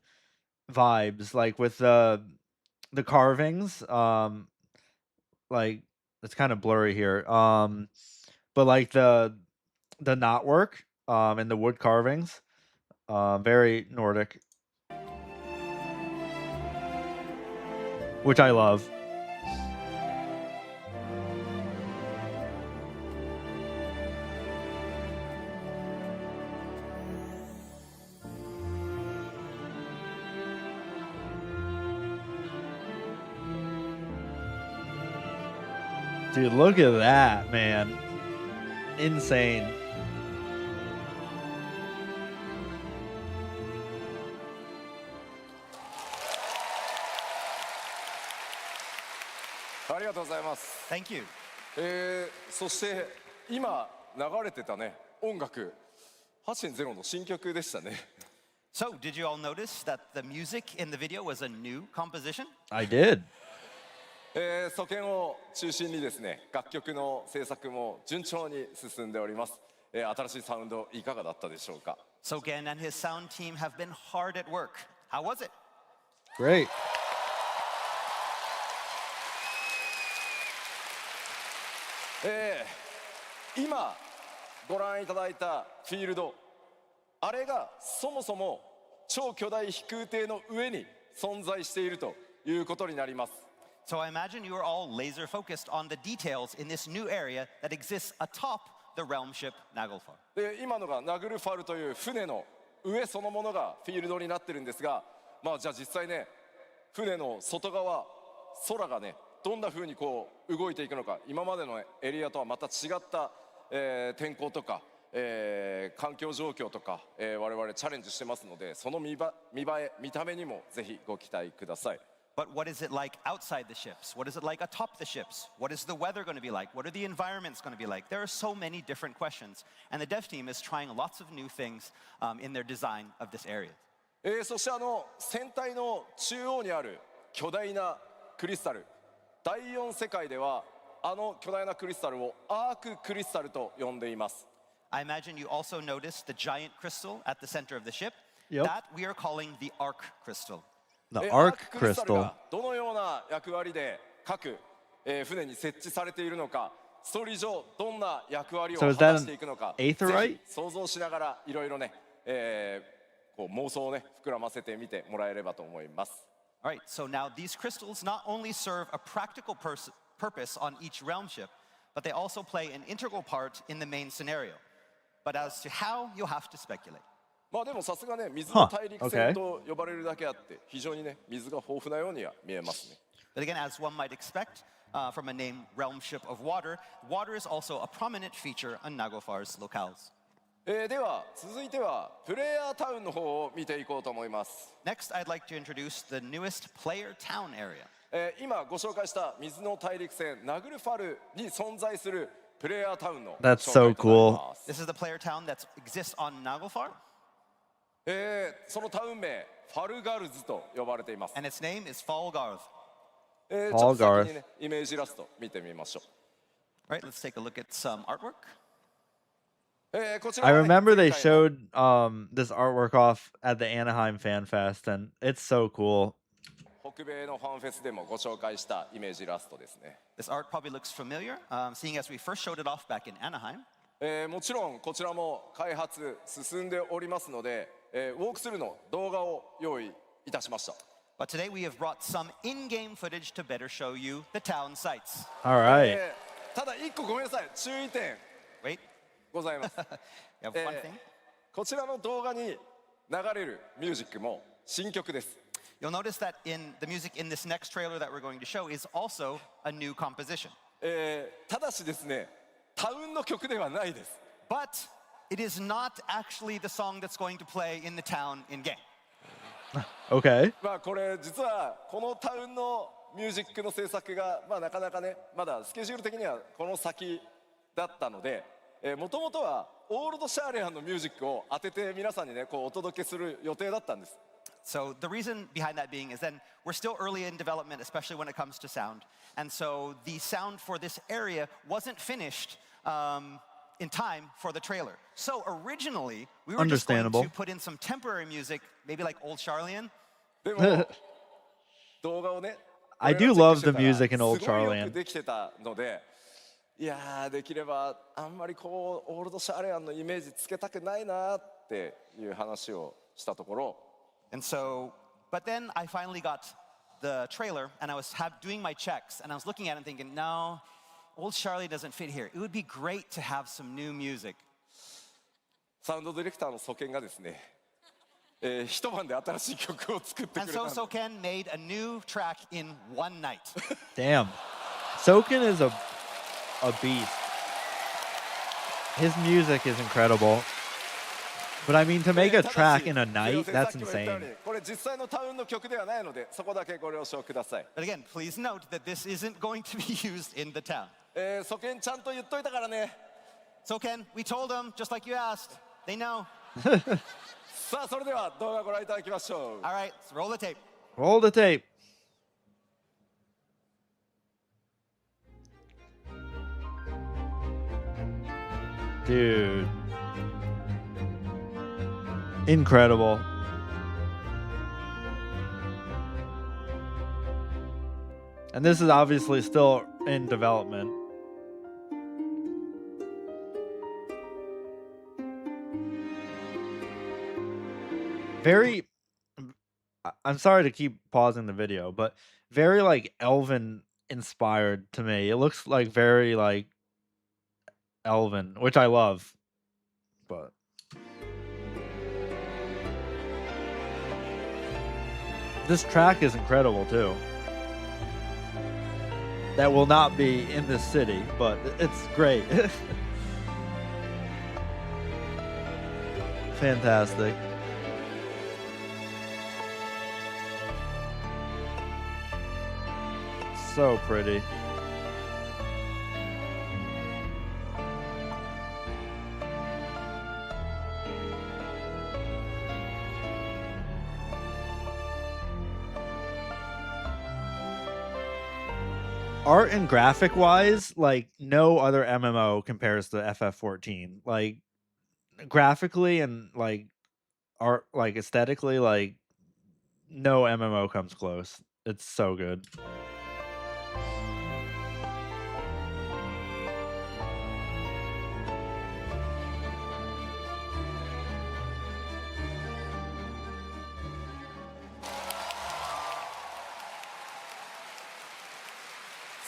like with the carvings. Like it's kind of blurry here. But like the knotwork and the wood carvings, very Nordic, which I love. Dude, look at that, man. Insane. Thank you. そして今流れてたね音楽8.0の新曲でしたね。So, did you all notice that the music in the video was a new composition? I did. 祖堅を中心にですね、楽曲の制作も順調に進んでおります。新しいサウンドいかがだったでしょうか。Soken and his sound team have been hard at work. How was it? Great. 今ご覧いただいたフィールド、あれがそもそも超巨大飛空艇の上に存在しているということになります。So I imagine you are all laser focused on the details in this new area that exists atop the realm ship Naglfar. で、今のがナグルファルという船の上そのものがフィールドになってるんですが、まあじゃあ実際ね、船の外側、空がね、どんな風にこう動いていくのか、今までのエリアとはまた違った、天候とか、環境状況とか、我々チャレンジしてますので、その見栄え、見た目にもぜひご期待ください。But what is it like outside the ships? What is it like atop the ships? What is the weather going to be like? What are the environments going to be like? There are so many different questions, and the dev team is trying lots of new things in their design of this area. そして船体の中央にある巨大なクリスタル、第4世界では巨大なクリスタルをアーククリスタルと呼んでいます。I imagine you also noticed the giant crystal at the center of the ship. Yep. That we are calling the arc crystal. The アー arc ククリスタル crystal. がどのような役割で各、船に設置されているのか、ストーリー上どんな役割を So 果 is た that していくのか、 an ぜ aetheryte? ひ想像しながらいろいろね、こう妄想をね膨らませてみてもらえればと思います。All right, so now these crystals not only serve a practical purpose on each realm ship, but they also play an integral part in the main scenario. But as to how, you'll have to speculate. まあでもさすがね、水の大陸船と呼ばれるだけあって、非常にね、水が豊富なようには見えますね。But again, as one might expect from a name realm ship of water, water is also a prominent feature on Naglfar's locales. では続いてはプレイヤータウンの方を見ていこうと思います。Next, I'd like to introduce the newest player town area. 今ご紹介した水の大陸船ナグルファルに存在するプレイヤータウンの That's 紹介 so となります。 This is the player town that exists on Naglfar, そのタウン名ファルガルズと呼ばれています。 and its name is Falgarth. ちょっと先にねイメージイラスト見てみましょう。 All right, let's take a look at some artwork. こちら I はね remember they 前回の showed this artwork off at the Anaheim Fan Fest, and it's so cool. 北米のファンフェスでもご紹介したイメージイラストですね。 This art probably looks familiar, seeing as we first showed it off back in Anaheim. もちろんこちらも開発進んでおりますので、ウォークスルーの動画を用意いたしました。 But today we have brought some in-game footage to better show you the town sites. All right. ただ一個ごめんなさい、注意点 Wait, ございます。 you have one thing. こちらの動画に流れるミュージックも新曲です。 You'll notice that in the music in this next trailer that we're going to show is also a new composition. ただしですね、タウンの曲ではないです。 But it is not actually the song that's going to play in the town in-game. Okay. まあこれ実はこのタウンのミュージックの制作がまあなかなかねまだスケジュール的にはこの先だったので、もともとはオールドシャーレアンのミュージックを当てて皆さんにねこうお届けする予定だったんです。 So the reason behind that being is then we're still early in development, especially when it comes to sound. And so the sound for this area wasn't finished in time for the trailer. So originally, we were just going Understandable. to put in some temporary music, maybe like Old Charlian. でも動画をね I これ do が love チェッ the クして music in たら Old すごいよ Charlian. くできてたので、いやーできればあんまりこうオールドシャーレアンのイメージつけたくないなっていう話をしたところ、 And so, but then I finally got the trailer and I was doing my checks and I was looking at it and thinking, no, Old Charlie doesn't fit here. It would be great to have some new music. サウンドディレクターの祖堅がですね、一晩で新しい曲を作ってく And れた so んで Soken made a new track in one night. Damn. Soken is a beast. His music is incredible. But I mean, to make a ただし track in a すい night, ません that's さっきも言ったよう insane. にこれ実際のタウンの曲ではないのでそこだけご了承ください。 But again, please note that this isn't going to be used in the town. 祖堅ちゃんと言っといたからね。 Soken, we told him, just like you asked. They know. さあそれでは動画ご覧いただきましょう。 All right, let's roll the tape. Roll the tape. Dude. Incredible. And this is obviously still in development. Very, I'm sorry to keep pausing the video, but very like elven inspired to me. It looks like very like elven, which I love. But this track is incredible too. That will not be in this city, but it's great. Fantastic. So pretty. Art and graphic wise, like no other MMO compares to FF14. Like graphically and like art, like aesthetically, like no MMO comes close. It's so good.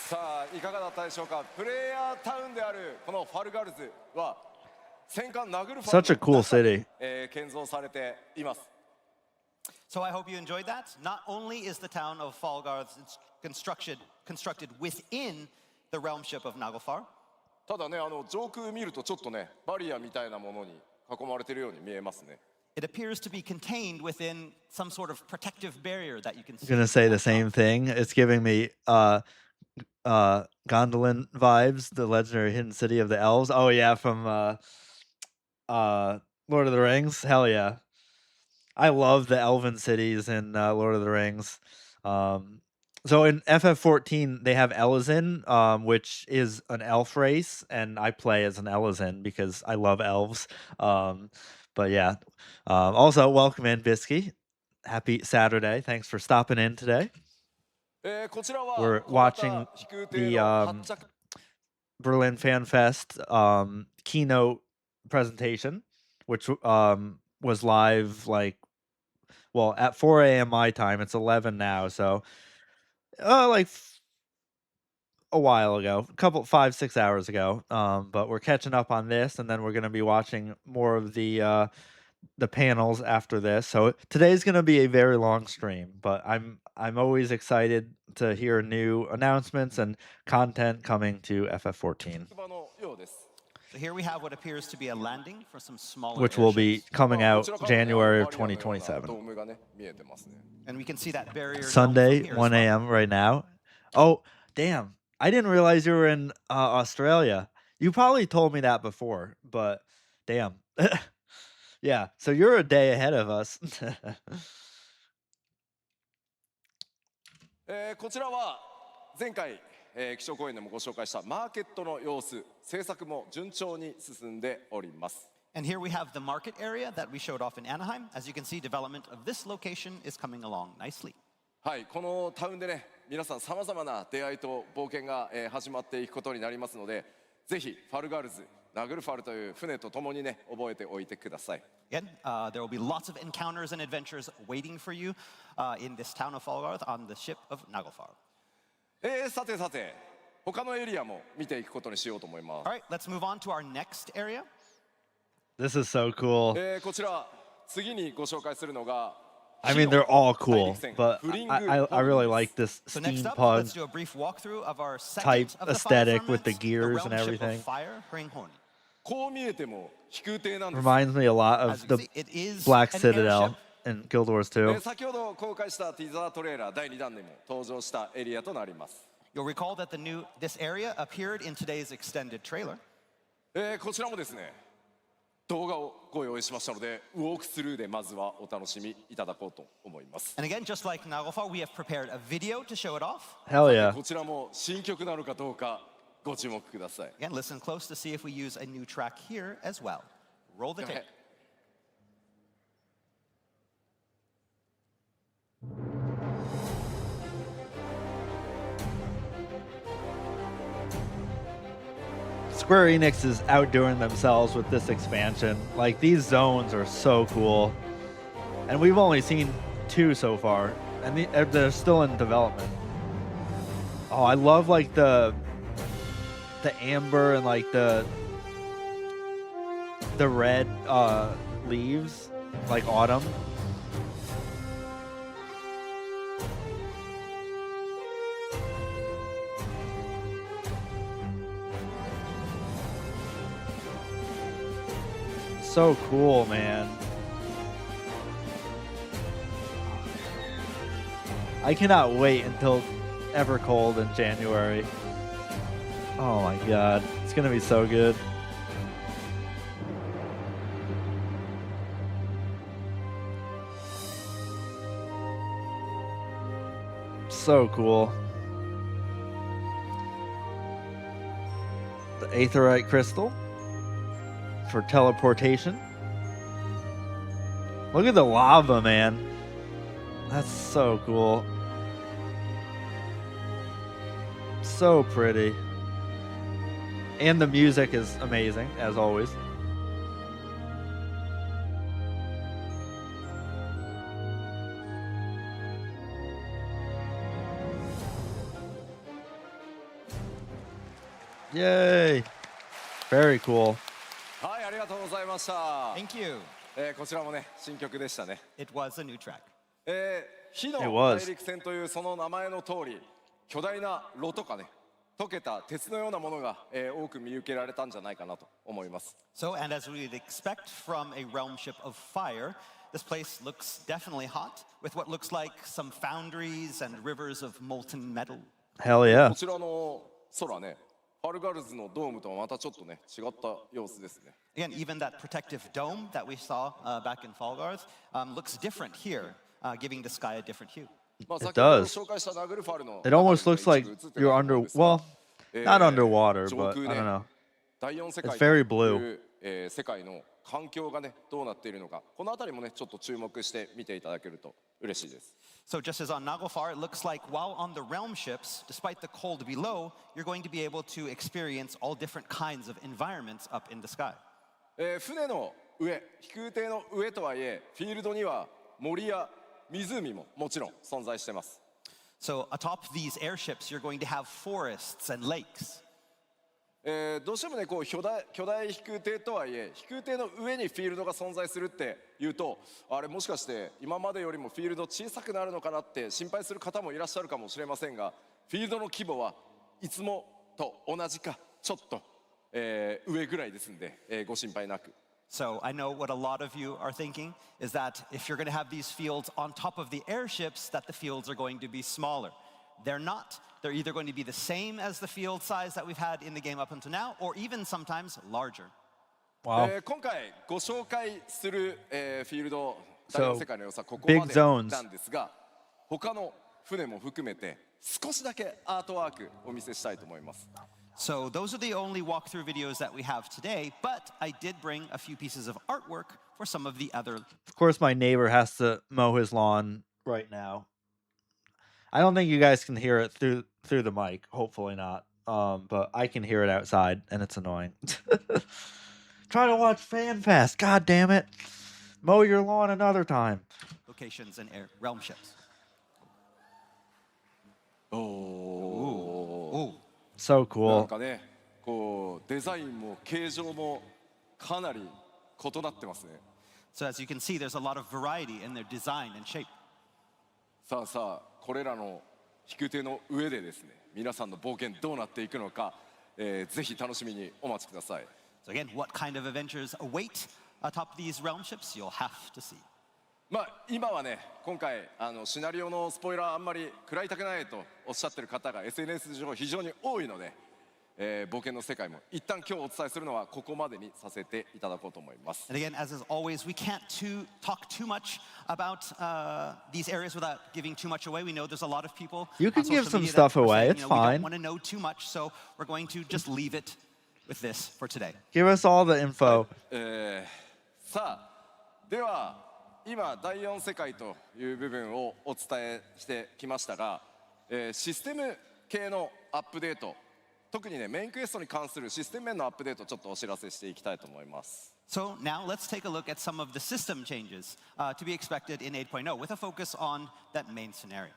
Sa さあいかがだったでしょうか。プレイヤータウンであるこのファルガルズは戦艦ナグルファル Such a cool city. 建造されています。 So I hope you enjoyed that. Not only is the town of Falgarth constructed within the realmship of Naglfar, ただね、上空見るとちょっとね、バリアみたいなものに囲まれているように見えますね。 it appears to be contained within some sort of protective barrier that you can see. I'm gonna say the same thing. It's giving me Gondolin vibes, the legendary hidden city of the elves. Oh yeah, from Lord of the Rings. Hell yeah. I love the elven cities in Lord of the Rings. So in FF14 they have Elizin, which is an elf race, and I play as an Elizin because I love elves. But yeah. Also welcome in Bisky. Happy Saturday. Thanks for stopping in today. こちらは We're 小型 watching 飛空艇 the の発着 Berlin FanFest keynote presentation, which was live like, well, at 4 a.m. my time. It's 11 now, so like a while ago, 5-6 hours ago. But we're catching up on this, and then we're gonna be watching more of the panels after this. So today's gonna be a very long stream, but I'm always excited to hear new announcements and content coming to FF14, 場のようです。 So here we have what appears to be a landing for some smaller which will be airships. coming こ out ちらからね January of バリアのようなド 2027. ームがね見えてますね。 And we can see that barrier dome Sunday, from here as 1 well. a.m. right now. Oh, damn. I didn't realize you were in Australia. You probably told me that before, but damn. Yeah, so you're a day ahead of us. こちらは前回、基調講演でもご紹介したマーケットの様子、制作も順調に進んでおります。 And here we have the market area that we showed off in Anaheim. As you can see, development of this location is coming along nicely. はい、このタウンでね、皆さんさまざまな出会いと冒険が、始まっていくことになりますので、ぜひファルガルズ、ナグルファルという船とともにね、覚えておいてください。 Again, there will be lots of encounters and adventures waiting for you in this town of Falgarth on the ship of Naglfar. さてさて、他のエリアも見ていくことにしようと思います All。right, let's move on to our next area. This is so cool. こちら次にご紹介するのが I mean, they're all cool, 大陸船 but フリング I really like this So next up, let's steampunk do a brief walkthrough of our type second of the aesthetic fire with the firmaments, gears and realm ship of everything. Fire, Hringhorni. こう見えても飛空艇なんです。 Reminds me a lot As of you the can see, it is Black an Citadel airship. in Guild Wars 2. 先ほど公開したティザートレーラー第2弾でも登場したエリアとなります。 You'll recall that this area appeared in today's extended trailer. こちらもですね、動画をご用意しましたので、ウォークスルーでまずはお楽しみいただこうと思います。 And again, just like Naglfar, we have prepared a video to show it off. Hell yeah. こちらも新曲なのかどうかご注目ください。 Again, listen close to see if we use a new track here as well. Roll the tape. Square Enix is outdoing themselves with this expansion. Like, these zones are so cool. And we've only seen 2 so far, and they're still in development. Oh, I love like the amber and like the red leaves, like autumn. So cool, man. I cannot wait until Evercold in January. Oh my god, it's gonna be so good. So cool. The Aetherite crystal for teleportation. Look at the lava, man. That's so cool. So pretty. And the music is amazing, as always. Yay! Very cool. はい、ありがとうございました。 Thank you. こちらもね、新曲でしたね。 It was a new track. 火 It の was. 大陸船というその名前の通り、巨大な炉とかね、溶けた鉄のようなものが、多く見受けられたんじゃないかなと思います。 So, and as we would expect from a realm ship of fire, this place looks definitely hot, with what looks like some foundries and rivers of molten metal. Hell こ yeah. ちらの空ね、ファルガルズのドームとはまたちょっとね、違った様子ですね。 Again, even that protective dome that we saw back in Falgarth looks different here, giving the sky a different hue. まあ、 It 先ほど does. 紹介したナグルファルの It almost looks 中 like にも一部映ってた you're と思 under, うんですが、 well, not underwater, 上 but 空 I ね don't know. 第4世界 It's と very い blue. う、世界の環境がねどうなっているのか、このあたりもねちょっと注目して見ていただけると嬉しいです。 So just as on Naglfar, it looks like while on the realm ships, despite the cold below, you're going to be able to experience all different kinds of environments up in the sky. 船の上、飛空艇の上とはいえ、フィールドには森や湖ももちろん存在しています。 So atop these airships, you're going to have forests and lakes. どうしてもねこう巨大飛空艇とはいえ、飛空艇の上にフィールドが存在するっていうと、あれもしかして今までよりもフィールド小さくなるのかなって心配する方もいらっしゃるかもしれませんが、フィールドの規模はいつもと同じかちょっと、上ぐらいですんで、ご心配なく。 So I know what a lot of you are thinking is that if you're going to have these fields on top of the airships, that the fields are going to be smaller. They're not. They're either going to be the same as the field size that we've had in the game up until now, or even sometimes larger. Wow. 今回ご紹介する、フィールド、 So, 第4世界の良さここ big まで zones. なんですが、他の船も含めて少しだけアートワークお見せしたいと思います。 So those are the only walkthrough videos that we have today, but I did bring a few pieces of artwork for some of the other. Of course, my neighbor has to mow his lawn right now. I don't think you guys can hear it through the mic. Hopefully not. But I can hear it outside, and it's annoying. Try to watch FanFest. God damn it! Mow your lawn another time. Locations and realm ships. おお。 So なん cool. かね、こうデザインも形状もかなり異なってますね。 So as you can see, there's a lot of variety in their design and shape. さあさあ、これらの飛空艇の上でですね、皆さんの冒険どうなっていくのか、ぜひ楽しみにお待ちください。 So again, what kind of adventures await atop these realm ships? You'll have to see. まあ今はね、今回シナリオのスポイラーあんまり食らいたくないとおっしゃってる方が SNS 上非常に多いので、冒険の世界も一旦今日お伝えするのはここまでにさせていただこうと思います。 And again, as is always, we can't talk too much about these areas without giving too much away. We know there's a lot of people You on can social give some media stuff that are away, saying, it's we fine. don't want to know too much, so we're going to just leave it with this for today. Give us all the info. さあでは今第4世界という部分をお伝えしてきましたが、システム系のアップデート、特にねメインクエストに関するシステム面のアップデートをちょっとお知らせしていきたいと思います。 So now let's take a look at some of the system changes to be expected in 8.0 with a focus on that main scenario.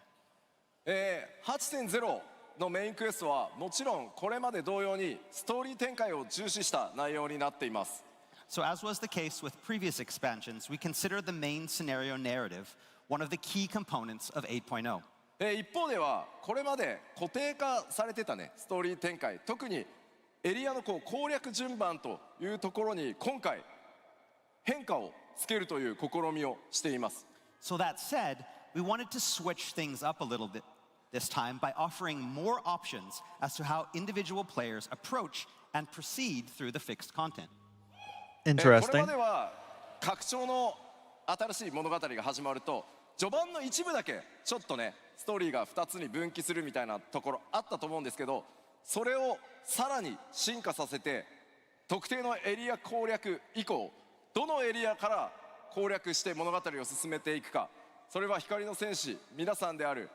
8.0 のメインクエストはもちろんこれまで同様にストーリー展開を重視した内容になっています。 So as was the case with previous expansions, we consider the main scenario narrative one of the key components of 8.0. 一方ではこれまで固定化されてたねストーリー展開、特にエリアの攻略順番というところに今回変化をつけるという試みをしています。 So that said, we wanted to switch things up a little bit this time by offering more options as to how individual players approach and proceed through the fixed content. これ Interesting. までは拡張の新しい物語が始まると序盤の一部だけちょっとねストーリーが2つに分岐するみたいなところあったと思うんですけど、それをさらに進化させて特定のエリア攻略以降どのエリアから攻略して物語を進めていくか、それは光の戦士皆さんである、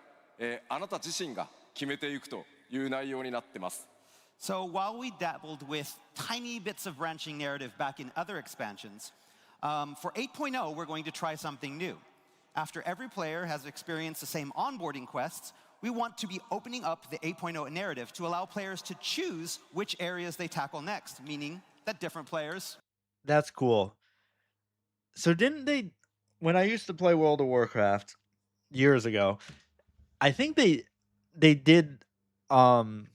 あなた自身が決めていくという内容になってます。 So while we dabbled with tiny bits of branching narrative back in other expansions, for 8.0 we're going to try something new. After every player has experienced the same onboarding quests, we want to be opening up the 8.0 narrative to allow players to choose which areas they tackle next, meaning that different players... That's cool. So didn't they, when I used to play World of Warcraft years ago, I think they did some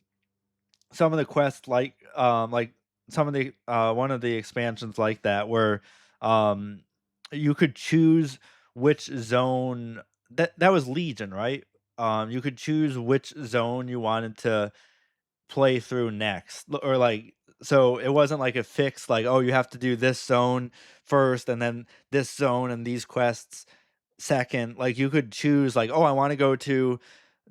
of the quests like some of the one of the expansions like that where you could choose which zone that was Legion, right? You could choose which zone you wanted to play through next, or like, so it wasn't like a fixed like, oh, you have to do this zone first and then this zone and these quests second. Like you could choose like, oh, I want to go to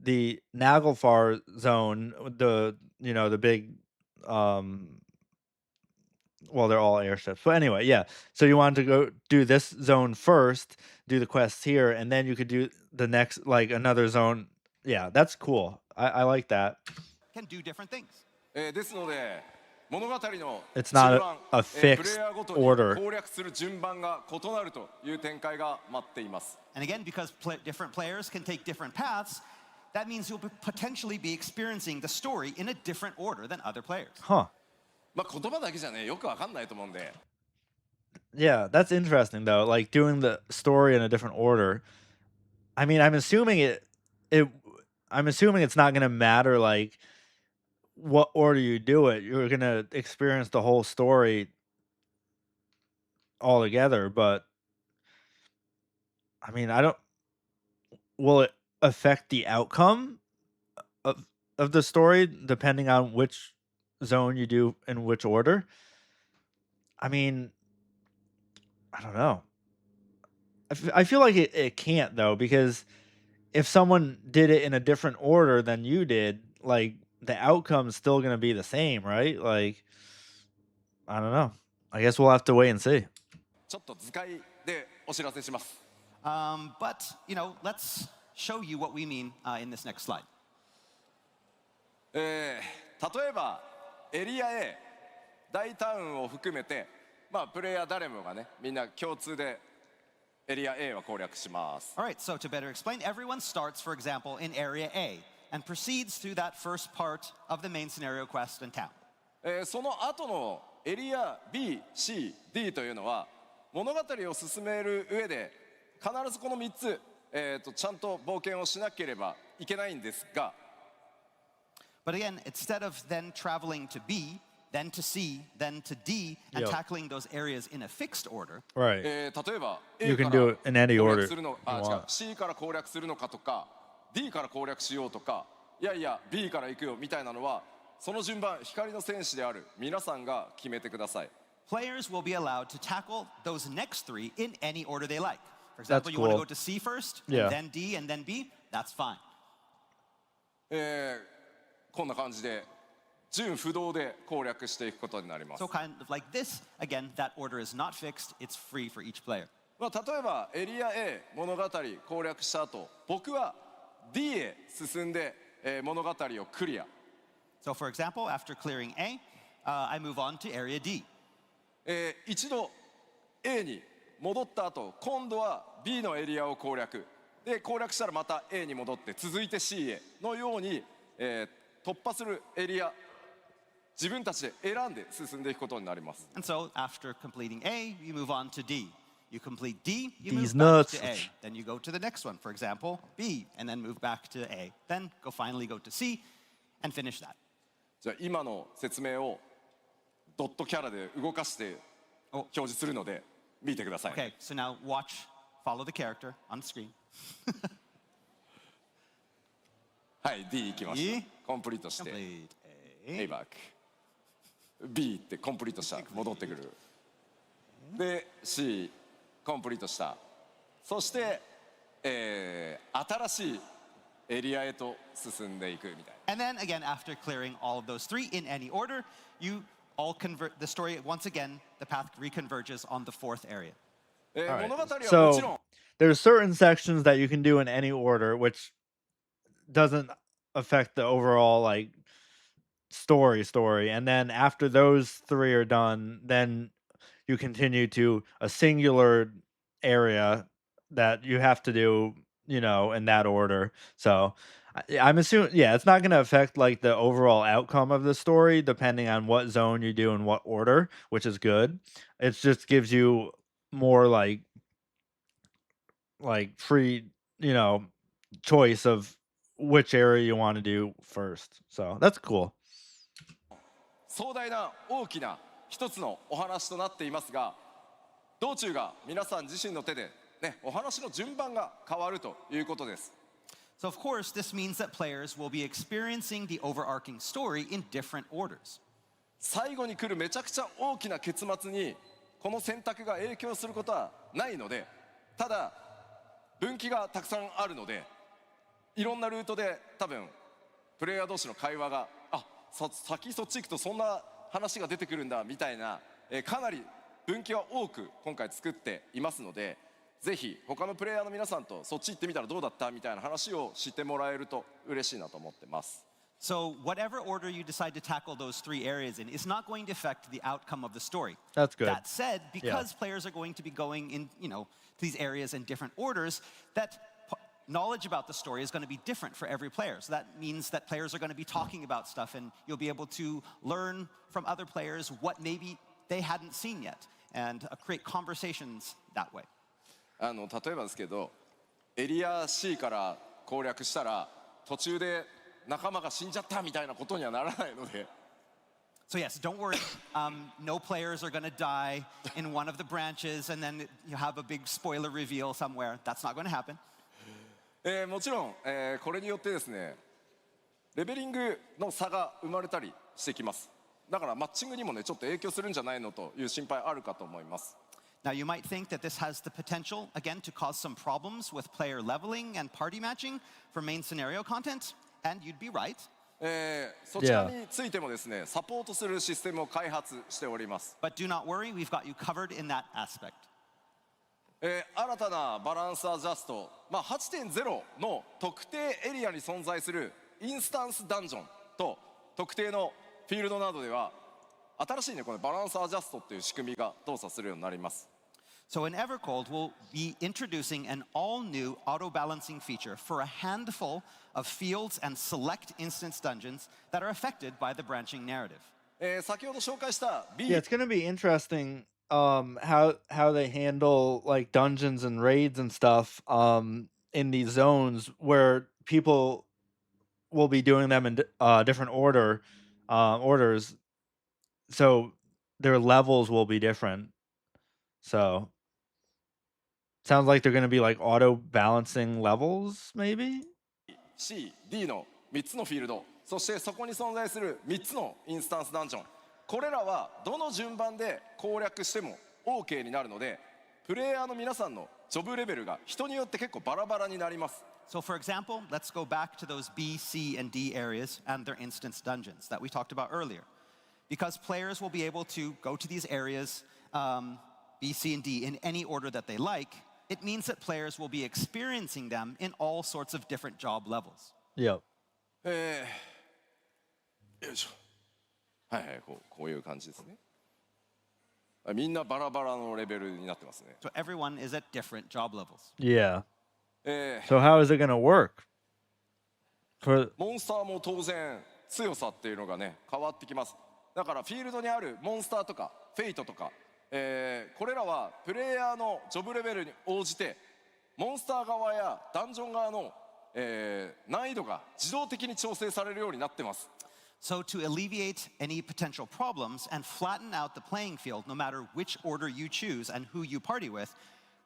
the Naglfar zone, the the big well, they're all airships. But anyway, yeah. So you wanted to go do this zone first, do the quests here, and then you could do the next like another zone. Yeah, that's cool. I like that. can do different things. ですので物語の It's 中 not 盤 a プレイ fixed ヤーごとに order. 攻略する順番が異なるという展開が待っています。 And again, because different players can take different paths, that means you'll potentially be experiencing the story in a different order than other players. Huh. まあ言葉だけじゃねよくわかんないと思うんで。 Yeah, that's interesting though. Like doing the story in a different order. I mean, I'm assuming it's not gonna matter like what order you do it. You're gonna experience the whole story all together, but I mean, will it affect the outcome of the story depending on which zone you do in which order? I mean, I don't know. I feel like it can't though, because if someone did it in a different order than you did, like the outcome's still gonna be the same, right? Like, I don't know. I guess we'll have to wait and see. ちょっと図解でお知らせします。 But, let's show you what we mean in this next slide. 例えばエリア A 大タウンを含めて、まあプレイヤー誰もがねみんな共通でエリア A は攻略します。 All right, so to better explain, everyone starts, for example, in Area A and proceeds through that first part of the main scenario quest in town. その後のエリア B、C、D というのは物語を進める上で必ずこの3つ、ちゃんと冒険をしなければいけないんですが、 But again, instead of then traveling to B, then to C, then to D, and Yo. tackling those areas in a fixed order, Right. 例えば You A か can ら do it in any 攻 order 略するの you 違う want. C から攻略するのかとか D から攻略しようとかいやいや B から行くよみたいなのはその順番光の戦士である皆さんが決めてください。 Players will be allowed to tackle those next three in any order they like. For example, That's you want to cool. go to C first, Yeah. and then D, and then B, that's fine. こんな感じで順不動で攻略していくことになります。 So kind of like this, again, that order is not fixed, it's free for each player. まあ、例えばエリア A 物語攻略した後、僕は D へ進んで、物語をクリア。 So for example, after clearing A, I move on to area D. 一度 A に戻った後、今度は B のエリアを攻略で、攻略したらまた A に戻って続いて C へのように、突破するエリア自分たちで選んで進んでいくことになります。 And so after completing A, you move on to D. You complete D, you These move back nuts. to A. Then you go to the next one, for example, B, and then move back to A. Then finally go to C and finish that. じゃあ今の説明をドットキャラで動かして表示するので見てください。 Okay, so now follow the character on the screen. はい、D 行きました。 E コンプリートして Complete A A. バック B ってコンプリートした戻ってくるで C コンプリートしたそして、新しいエリアへと進んでいくみたいな。 And then again, after clearing all of those three in any order, you all convert the story once again, the path reconverges on the fourth area. All 物語 right. はもち So ろん there's certain sections that you can do in any order, which doesn't affect the overall like story. And then after those three are done, then you continue to a singular area that you have to do, in that order. So I'm assuming, yeah, it's not going to affect like the overall outcome of the story depending on what zone you do in what order, which is good. It just gives you more like free, choice of which area you want to do first. So that's cool. 壮大な大きな一つのお話となっていますが、道中が皆さん自身の手で、ね、お話の順番が変わるということです。 So of course, this means that players will be experiencing the overarching story in different orders. 最後に来るめちゃくちゃ大きな結末にこの選択が影響することはないので、ただ分岐がたくさんあるので、いろんなルートで多分プレイヤー同士の会話が先そっち行くとそんな話が出てくるんだみたいな、かなり分岐は多く今回作っていますので、ぜひ他のプレイヤーの皆さんとそっち行ってみたらどうだったみたいな話をしてもらえると嬉しいなと思ってます。 So whatever order you decide to tackle those three areas in is not going to affect the outcome of the story. That's good. That said, because players are going to be going in, these areas in different orders, that knowledge about the story is going to be different for every player. So that means that players are going to be talking about stuff and you'll be able to learn from other players what maybe they hadn't seen yet and create conversations that way. 例えばですけど、エリア C から攻略したら途中で仲間が死んじゃったみたいなことにはならないので。 So yes, don't worry. No players are going to die in one of the branches and then you have a big spoiler reveal somewhere. That's not going to happen. もちろん、これによってですね、レベリングの差が生まれたりしてきます。だからマッチングにもね、ちょっと影響するんじゃないのという心配あるかと思います。 Now you might think that this has the potential, again, to cause some problems with player leveling and party matching for main scenario content, and you'd be right. そちらについてもですね、サポートするシステムを開発しております。 But do not worry, we've got you covered in that aspect. 新たなバランスアジャスト、8.0 の特定エリアに存在するインスタンスダンジョンと特定のフィールドなどでは新しいね、このバランスアジャストっていう仕組みが動作するようになります。 So in Evercold, we'll be introducing an all-new auto-balancing feature for a handful of fields and select instance dungeons that are affected by the branching narrative. 先ほど紹介した B Yeah, it's gonna be interesting how they handle like dungeons and raids and stuff in these zones where people will be doing them in different orders, so their levels will be different. So sounds like they're gonna be like auto balancing levels, maybe. C、D の3つのフィールドそしてそこに存在する3つのインスタンスダンジョン、これらはどの順番で攻略しても OK になるので、プレイヤーの皆さんのジョブレベルが人によって結構バラバラになります。 So for example, let's go back to those B, C, and D areas and their instance dungeons that we talked about earlier. Because players will be able to go to these areas, B, C, and D, in any order that they like, it means that players will be experiencing them in all sorts of different job levels. Yep. よいしょ。はいはい、こういう感じですね。みんなバラバラのレベルになってますね。 So everyone is at different job levels. Yeah. So how is it gonna work? For モンスターも当然強さっていうのがね変わってきます。だからフィールドにあるモンスターとかフェイトとか、これらはプレイヤーのジョブレベルに応じてモンスター側やダンジョン側の、難易度が自動的に調整されるようになってます。 So to alleviate any potential problems and flatten out the playing field, no matter which order you choose and who you party with,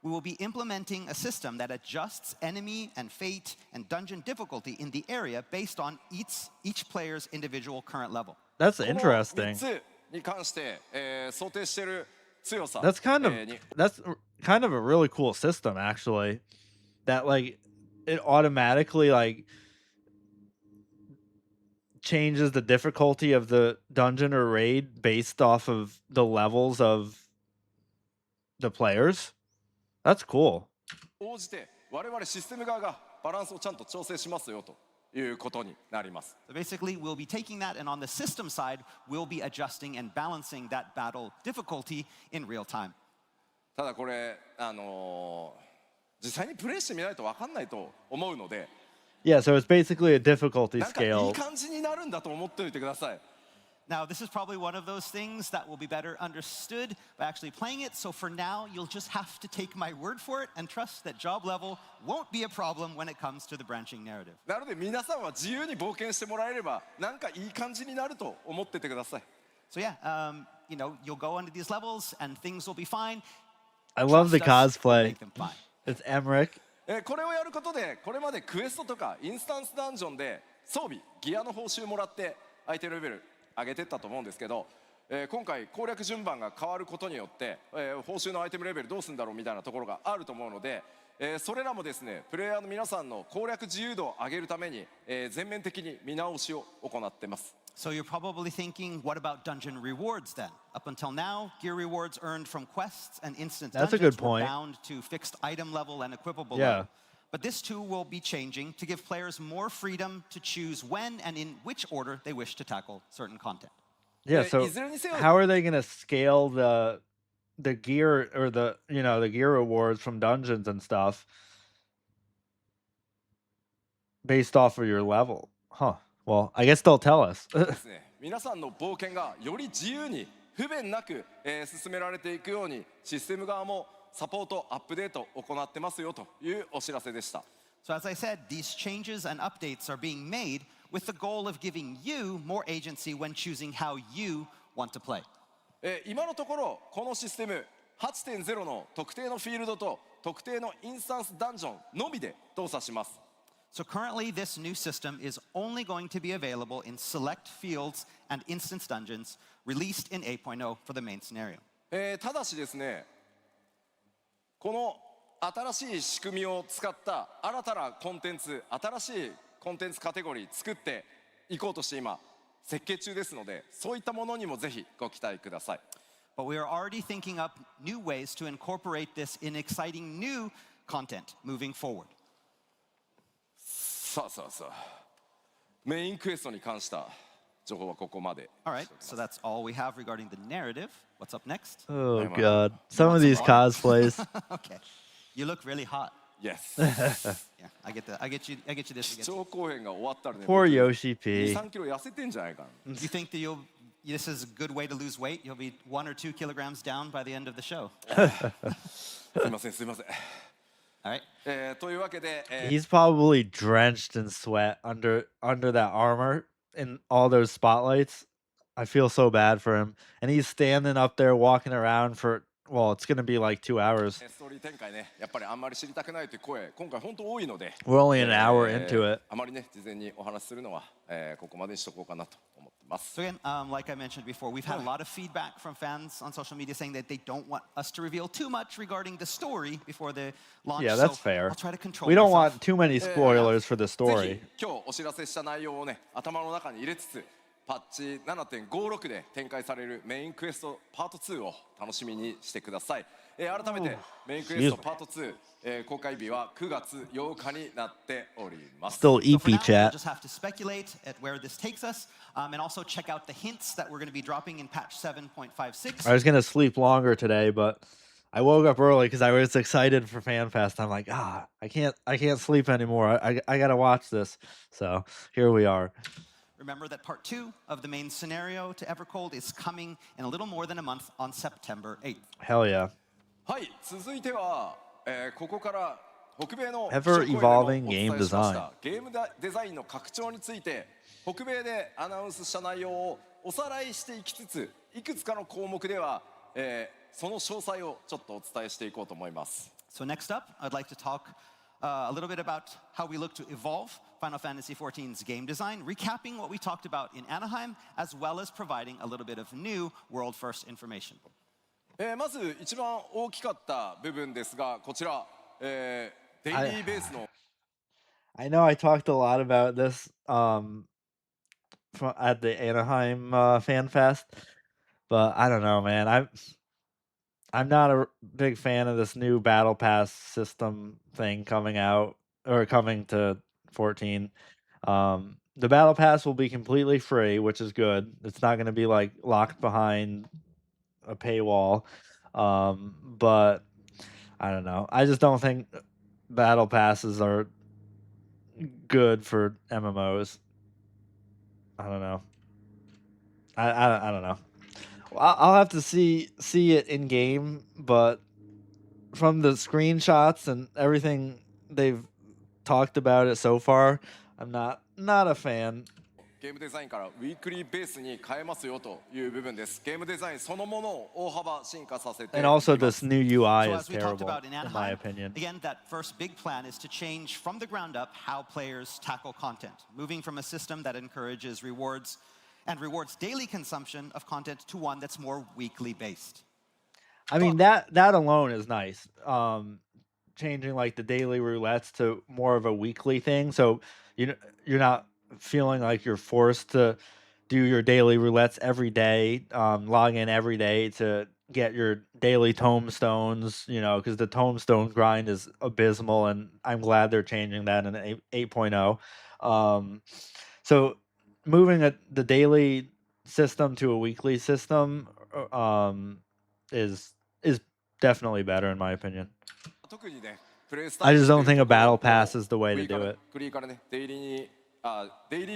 we will be implementing a system that adjusts enemy and fate and dungeon difficulty in the area based on each player's individual current level. that's この interesting. 3つに関して、想定している強さ That's kind of に that's kind of a really cool system actually. That like it automatically like changes the difficulty of the dungeon or raid based off of the levels of the players. That's cool. 応じて我々システム側がバランスをちゃんと調整しますよということになります。 So basically, we'll be taking that, and on the system side, we'll be adjusting and balancing that battle difficulty in real time. ただこれ実際にプレイしてみないと分かんないと思うので、 Yeah, so it's basically a difficulty なんかいい scale. 感じになるんだと思っておいてください。 Now, this is probably one of those things that will be better understood by actually playing it. So for now, you'll just have to take my word for it and trust that job level won't be a problem when it comes to the branching narrative. なので皆さんは自由に冒険してもらえればなんかいい感じになると思っててください。 So yeah, you'll go into these levels and things will be fine. I love the Trust us, we'll cosplay. make them fine. It's Emmerich. これをやることでこれまでクエストとかインスタンスダンジョンで装備ギアの報酬もらって相手のレベル上げてったと思うんですけど、今回攻略順番が変わることによって、報酬のアイテムレベルどうするんだろうみたいなところがあると思うので、それらもですねプレイヤーの皆さんの攻略自由度を上げるために、全面的に見直しを行っています。 So you're probably thinking, what about dungeon rewards then? Up until now, gear rewards earned from quests and instant That's a dungeons good were point. bound to fixed item level and equipable Yeah. level. But this too will be changing to give players more freedom to choose when and in which order they wish to tackle certain content. Yeah, so いずれにせよ how are they gonna scale the gear or the gear rewards from dungeons and stuff based off of your level? Huh. Well, I guess they'll tell us. ですね、皆さんの冒険がより自由に不便なく、進められていくようにシステム側もサポートアップデートを行ってますよというお知らせでした。 So as I said, these changes and updates are being made with the goal of giving you more agency when choosing how you want to play. 今のところこのシステム 8.0 の特定のフィールドと特定のインスタンスダンジョンのみで動作します。 So currently, this new system is only going to be available in select fields and instance dungeons released in 8.0 for the main scenario. ただしですね、この新しい仕組みを使った新たなコンテンツ、新しいコンテンツカテゴリー作っていこうとして今設計中ですので、そういったものにもぜひご期待ください。 But we are already thinking up new ways to incorporate this in exciting new content moving forward. さあ、メインクエストに関した情報はここまで。 All right, so that's all we have regarding the narrative. What's up next? Oh god. Some of these cosplays. Okay, you look really hot. Yes. Yeah, I get you this. 基調講演が終わったらね、 Poor Yoshi 2、 P. 3キロ痩せてんじゃないかな。 You think that this is a good way to lose weight? You'll be 1 or 2 kilograms down by the end of the show. すいません。 All right. というわけで、He's probably drenched in sweat under that armor and all those spotlights. I feel so bad for him. And he's standing up there walking around for well, it's gonna be like 2 hours. ストーリー展開ね、やっぱりあんまり知りたくないという声、今回本当多いので、We're only an hour into it. あまりね、事前にお話しするのは、ここまでにしとこうかなと思ってます。So again, like I mentioned before, we've had a lot of feedback from fans on social media saying that they don't want us to reveal too much regarding the story before the launch. Yeah, that's so fair. I'll try to control We don't myself. want too many spoilers for the ぜ story. ひ今日お知らせした内容をね、頭の中に入れつつ、パッチ 7.56 で展開されるメインクエストパート2を楽しみにしてください。改めてメインクエストパート2、公開日は9月8日になっております。Still So for EP now, we'll chat. just have to speculate at where this takes us, and also check out the hints that we're going to be dropping in patch 7.56. I was gonna sleep longer today, but I woke up early because I was excited for FanFest. I'm like, I can't sleep anymore. I gotta watch this. So here we are. Remember that part 2 of the main scenario to Evercold is coming in a little more than a month on September 8th. Hell yeah. はい、続いては、ここから北米の Ever ショーコイ evolving でもお game 伝えしまし design. たゲームデザインの拡張について北米でアナウンスした内容をおさらいしていきつつ、いくつかの項目では、その詳細をちょっとお伝えしていこうと思います。So next up, I'd like to talk a little bit about how we look to evolve Final Fantasy XIV's game design, recapping what we talked about in Anaheim, as well as providing a little bit of new world-first information. まず一番大きかった部分ですが、こちら、デイリーベースの I know I talked a lot about this at the Anaheim FanFest, but I don't know, man. I'm not a big fan of this new battle pass system thing coming out or coming to 14. The battle pass will be completely free, which is good. It's not going to be like locked behind a paywall. But I don't know. I just don't think battle passes are good for MMOs. I don't know. I don't know. I'll have to see it in game, but from the screenshots and everything they've talked about it so far, I'm not a fan. ゲームデザインからウィークリーベースに変えますよという部分です。ゲームデザインそのものを大幅進化させてい And ま also す。 this new UI So is as we talked terrible, about in in my Anaheim, opinion. again, that first big plan is to change from the ground up how players tackle content, moving from a system that encourages rewards daily consumption of content to one that's more weekly based. I mean that alone is nice. Changing like the daily roulettes to more of a weekly thing, so you're not feeling like you're forced to do your daily roulettes every day, log in every day to get your daily tomestones, because the tomestone grind is abysmal, and I'm glad they're changing that in 8.0. So moving the daily system to a weekly system is definitely better in my opinion. 特にね、プレイス I タイル just と don't いう think と a ころ battle を pass is the way ウ to ィー do から it. クリーからね、デイリ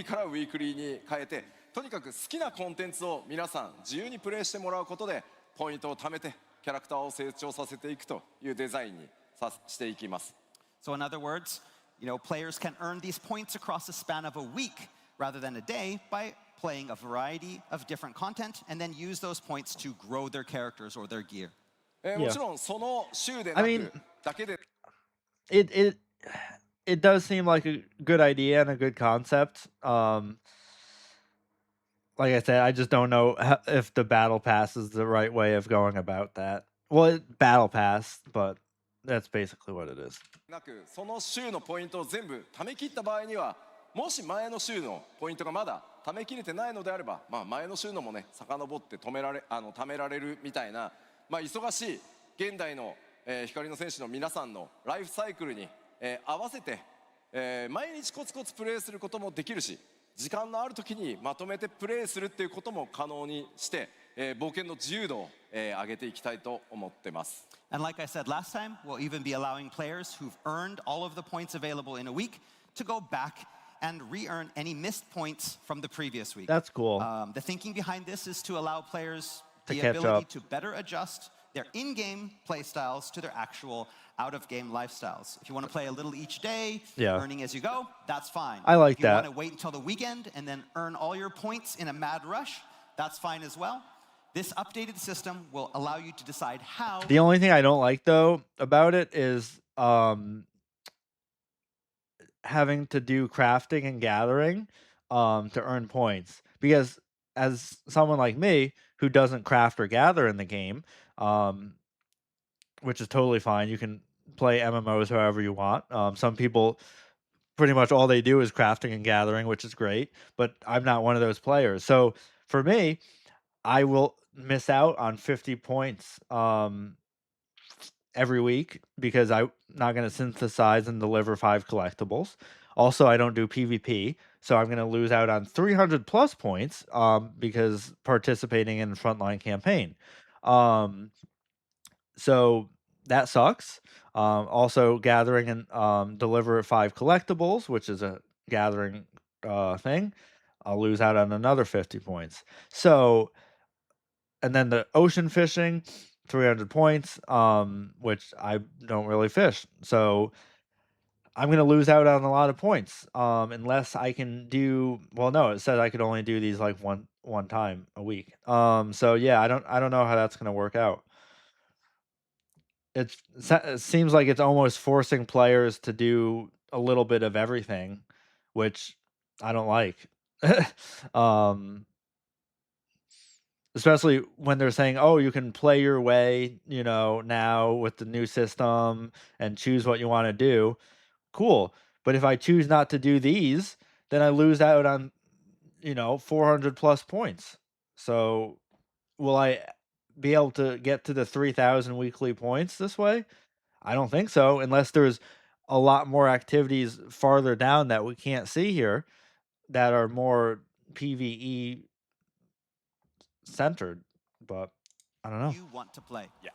ーからウィークリーに変えて、とにかく好きなコンテンツを皆さん自由にプレイしてもらうことでポイントを貯めてキャラクターを成長させていくというデザインにしていきます。So in other words, players can earn these points across the span of a week rather than a day by playing a variety of different content and then use those points to grow their characters or their gear. もちろんその週でな I く mean- だけで It does seem like a good idea and a good concept. Like I said, I just don't know if the battle pass is the right way of going about that. Well, battle pass, but that's basically what it is. なくその週のポイントを全部貯め切った場合には、もし前の週のポイントがまだ貯め切れてないのであれば、前の週のもね遡って貯められるみたいな、忙しい現代の、光の戦士の皆さんのライフサイクルに、合わせて、毎日コツコツプレイすることもできるし、時間のある時にまとめてプレイするっていうことも可能にして、冒険の自由度を、上げていきたいと思ってます。And like I said last time, we'll even be allowing players who've earned all of the points available in a week to go back and re-earn any missed points from the previous week. That's cool. The thinking behind this is to allow players To the catch ability up. to better adjust their in-game play styles to their actual out-of-game lifestyles. If you want to play a little each day, Yeah. earning as you go, that's fine. I like if you that. want to wait until the weekend and then earn all your points in a mad rush, that's fine as well. This updated system will allow you to decide how. The only thing I don't like though about it is having to do crafting and gathering to earn points, because as someone like me who doesn't craft or gather in the game, um which is totally fine. You can play MMOs however you want. Some people pretty much all they do is crafting and gathering, which is great, but I'm not one of those players. So for me, I will miss out on 50 points every week because I'm not going to synthesize and deliver 5 collectibles. Also, I don't do PvP, so I'm going to lose out on 300 plus points because participating in a frontline campaign. Um, so that sucks. Also, gathering and deliver 5 collectibles, which is a gathering thing, I'll lose out on another 50 points. So, and then the ocean fishing, 300 points, which I don't really fish. So I'm gonna lose out on a lot of points, unless I can do. Well, no, it said I could only do these like one time a week. So yeah, I don't know how that's gonna work out. It seems like it's almost forcing players to do a little bit of everything, which I don't like. um, Especially when they're saying, "Oh, you can play your way, now with the new system and choose what you want to do." Cool, but if I choose not to do these, then I lose out on 400 plus points. So will I be able to get to the 3,000 weekly points this way? I don't think so, unless there's a lot more activities farther down that we can't see here that are more PvE centered. But I don't know. You want to play. Yeah.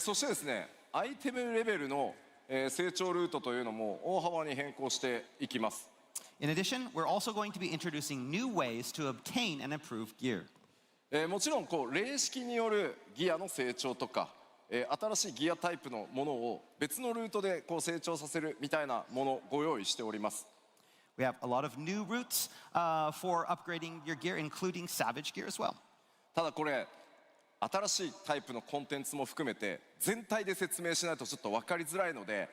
そしてですね、アイテムレベルの、成長ルートというのも大幅に変更していきます。In addition, we're also going to be introducing new ways to obtain and improve gear. もちろん霊式によるギアの成長とか、新しいギアタイプのものを別のルートで成長させるみたいなものをご用意しております。We have a lot of new routes for upgrading your gear, including Savage gear as well. ただこれ新しいタイプのコンテンツも含めて全体で説明しないとちょっと分かりづらいので、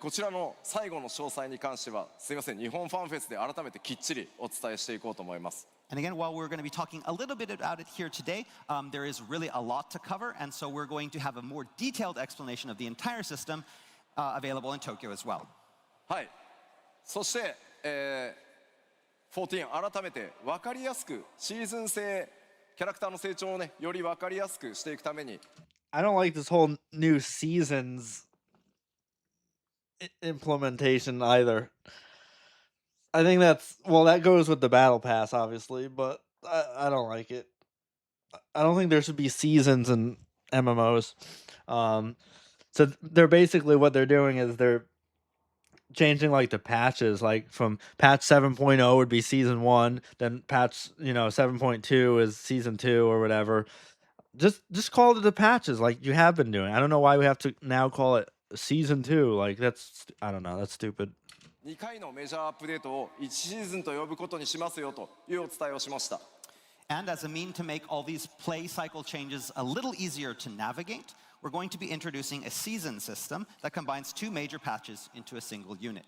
こちらの最後の詳細に関してはすいません、日本ファンフェスで改めてきっちりお伝えしていこうと思います。And again, while we're going to be talking a little bit about it here today, there is really a lot to cover, and so we're going to have a more detailed explanation of the entire system available in Tokyo as well. はい。そして、14改めて分かりやすくシーズン制キャラクターの成長をねより分かりやすくしていくために I don't like this whole new seasons implementation either. I think that goes with the battle pass, obviously, but I don't like it. I don't think there should be seasons in MMOs. So they're basically what they're doing is they're changing like the patches, like from patch 7.0 would be season 1, then patch 7.2 is season 2 or whatever. Just call it the patches like you have been doing. I don't know why we have to now call it season 2. Like I don't know, that's stupid. 2回のメジャーアップデートを1シーズンと呼ぶことにしますよというお伝えをしました。 And as a mean to make all these play cycle changes a little easier to navigate, we're going to be introducing a season system that combines 2 major patches into a single unit.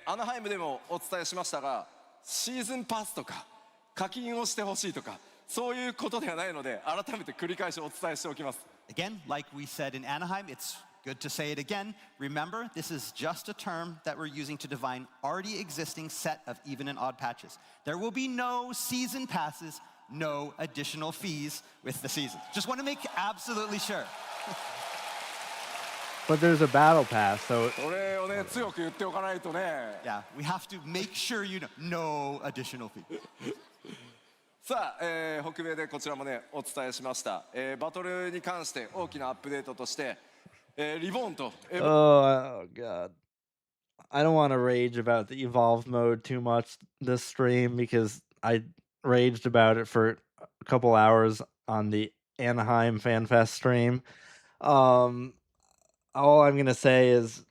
アナハイムでもお伝えしましたが、シーズンパスとか課金をしてほしいとかそういうことではないので改めて繰り返しお伝えしておきます。 Again, like we said in Anaheim, it's good to say it again. Remember, this is just a term that we're using to define already existing set of even and odd patches. There will be no season passes, no additional fees with the season. Just want to make absolutely sure. But there's a battle pass, so それをね強く言っておかないとね。 Yeah, we have to make sure you know, no additional fee. さあ、北米でこちらもねお伝えしました、バトルに関して大きなアップデートとして、リボーンと、oh god. I don't want to rage about the evolved mode too much this stream because I raged about it for a couple hours on the Anaheim FanFest stream. All I'm gonna say is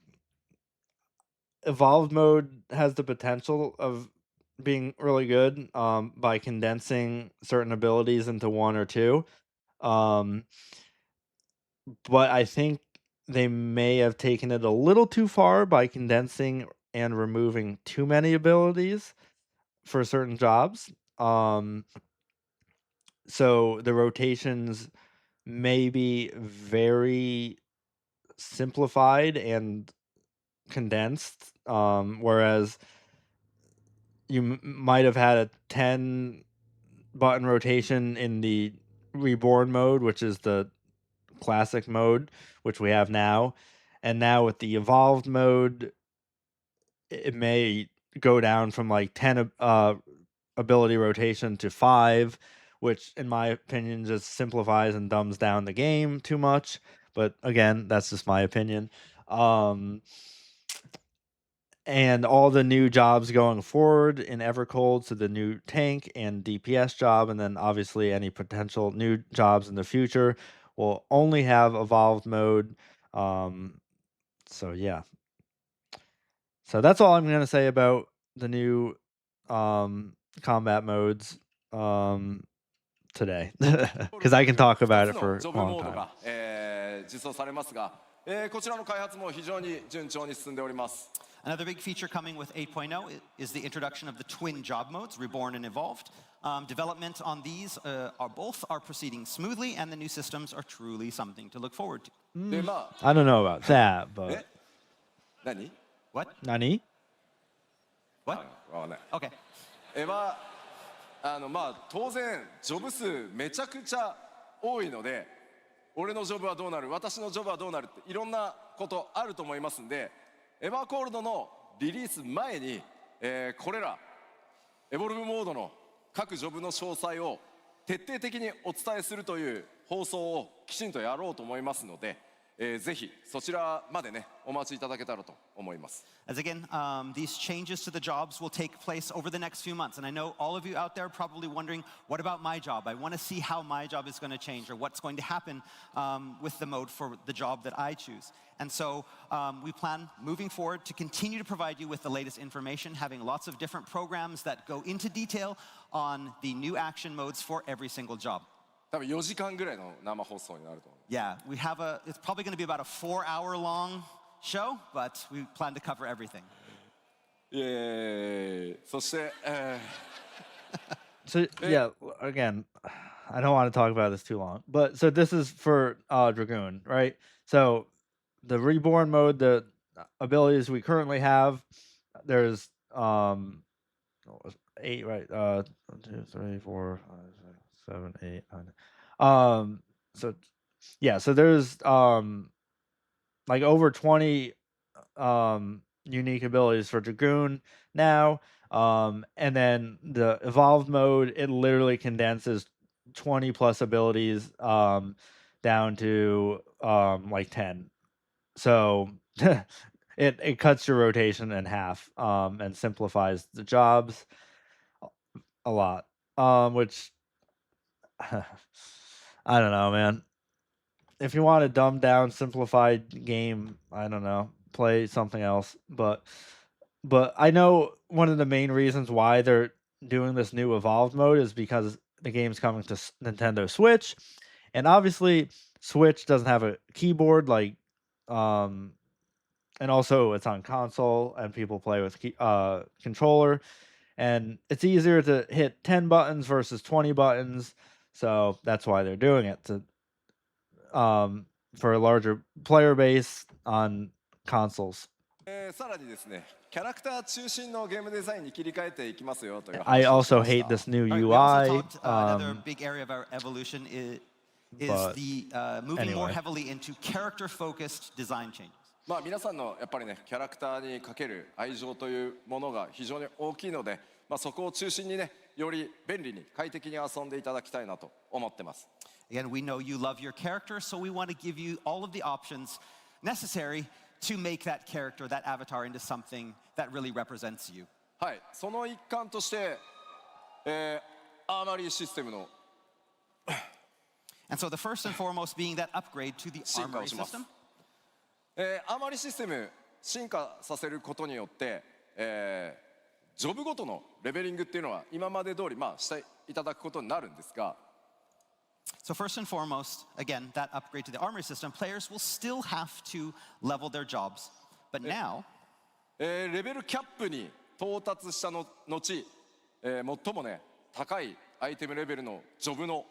evolved mode has the potential of being really good by condensing certain abilities into one or two. Um, but I think they may have taken it a little too far by condensing and removing too many abilities for certain jobs. So the rotations may be very simplified and condensed, whereas you might have had a 10 button rotation in the reborn mode, which is the classic mode, which we have now. And now with the evolved mode, it may go down from like 10 ability rotation to 5, which in my opinion just simplifies and dumbs down the game too much. But again, that's just my opinion. And all the new jobs going forward in Evercold, so the new tank and DPS job, and then obviously any potential new jobs in the future will only have evolved mode. So yeah. So that's all I'm gonna say about the new combat modes today. Because I can talk about it for ジ a ョブ long モード time. が、実装されますが、こちらの開発も非常に順調に進んでおります。 Another big feature coming with 8.0 is the introduction of the twin job modes, Reborn and Evolved. Development on these are proceeding smoothly, and the new systems are truly something to look forward to. でまあ I don't know about that, but え何 What? Nani? What? わかんない。 Okay. まあ当然ジョブ数めちゃくちゃ多いので、俺のジョブはどうなる、私のジョブはどうなるっていろんなことあると思いますんで、エバーコールドのリリース前に、これらエボルブモードの各ジョブの詳細を徹底的にお伝えするという放送をきちんとやろうと思いますので、ぜひそちらまでねお待ちいただけたらと思います。 As again, these changes to the jobs will take place over the next few months. And I know all of you out there are probably wondering, what about my job? I want to see how my job is going to change or what's going to happen with the mode for the job that I choose. And so we plan moving forward to continue to provide you with the latest information, having lots of different programs that go into detail on the new action modes for every single job. 多分4時間ぐらいの生放送になると思う。 Yeah, it's probably going to be about a 4-hour long show, but we plan to cover everything. イエーイ。そして、So yeah, again, I don't want to talk about this too long, but so this is for Dragoon, right? So the reborn mode, the abilities we currently have, there's 8, right? 1, 2, 3, 4, 5, 6, 7, 8, 9. So yeah, so there's like over 20 unique abilities for Dragoon now. And then the evolved mode, it literally condenses 20 plus abilities down to like 10. So it cuts your rotation in half and simplifies the jobs a lot. Which I don't know, man. If you want a dumbed down, simplified game, I don't know, play something else. But I know one of the main reasons why they're doing this new evolved mode is because the game's coming to Nintendo Switch, and obviously Switch doesn't have a keyboard like, and also it's on console and people play with controller, and it's easier to hit 10 buttons versus 20 buttons, so that's why they're doing it to for a larger player base on consoles. さらにですね、キャラクター中心のゲームデザインに切り替えていきますよという I 話をし also まし hate た。 this new All right, we also UI. talked, another big area of our evolution is but the moving more anyway. heavily into character-focused design changes. まあ皆さんのやっぱりねキャラクターにかける愛情というものが非常に大きいので、まあそこを中心にねより便利に快適に遊んでいただきたいなと思ってます。 Again, we know you love your character, so we want to give you all of the options necessary to make that character, that avatar, into something that really represents you. はい、その一環として、アーマリーシステムの And so the first and foremost being that upgrade to the 進化を armory します。 system. アーマリーシステム進化させることによって、ジョブごとのレベリングっていうのは今まで通りしていただくことになるんですが、So first and foremost, again, that upgrade to the armory system, players will still have to level their jobs. But now, レベルキャップに到達したの後、最もね高いアイテムレベルのジョブの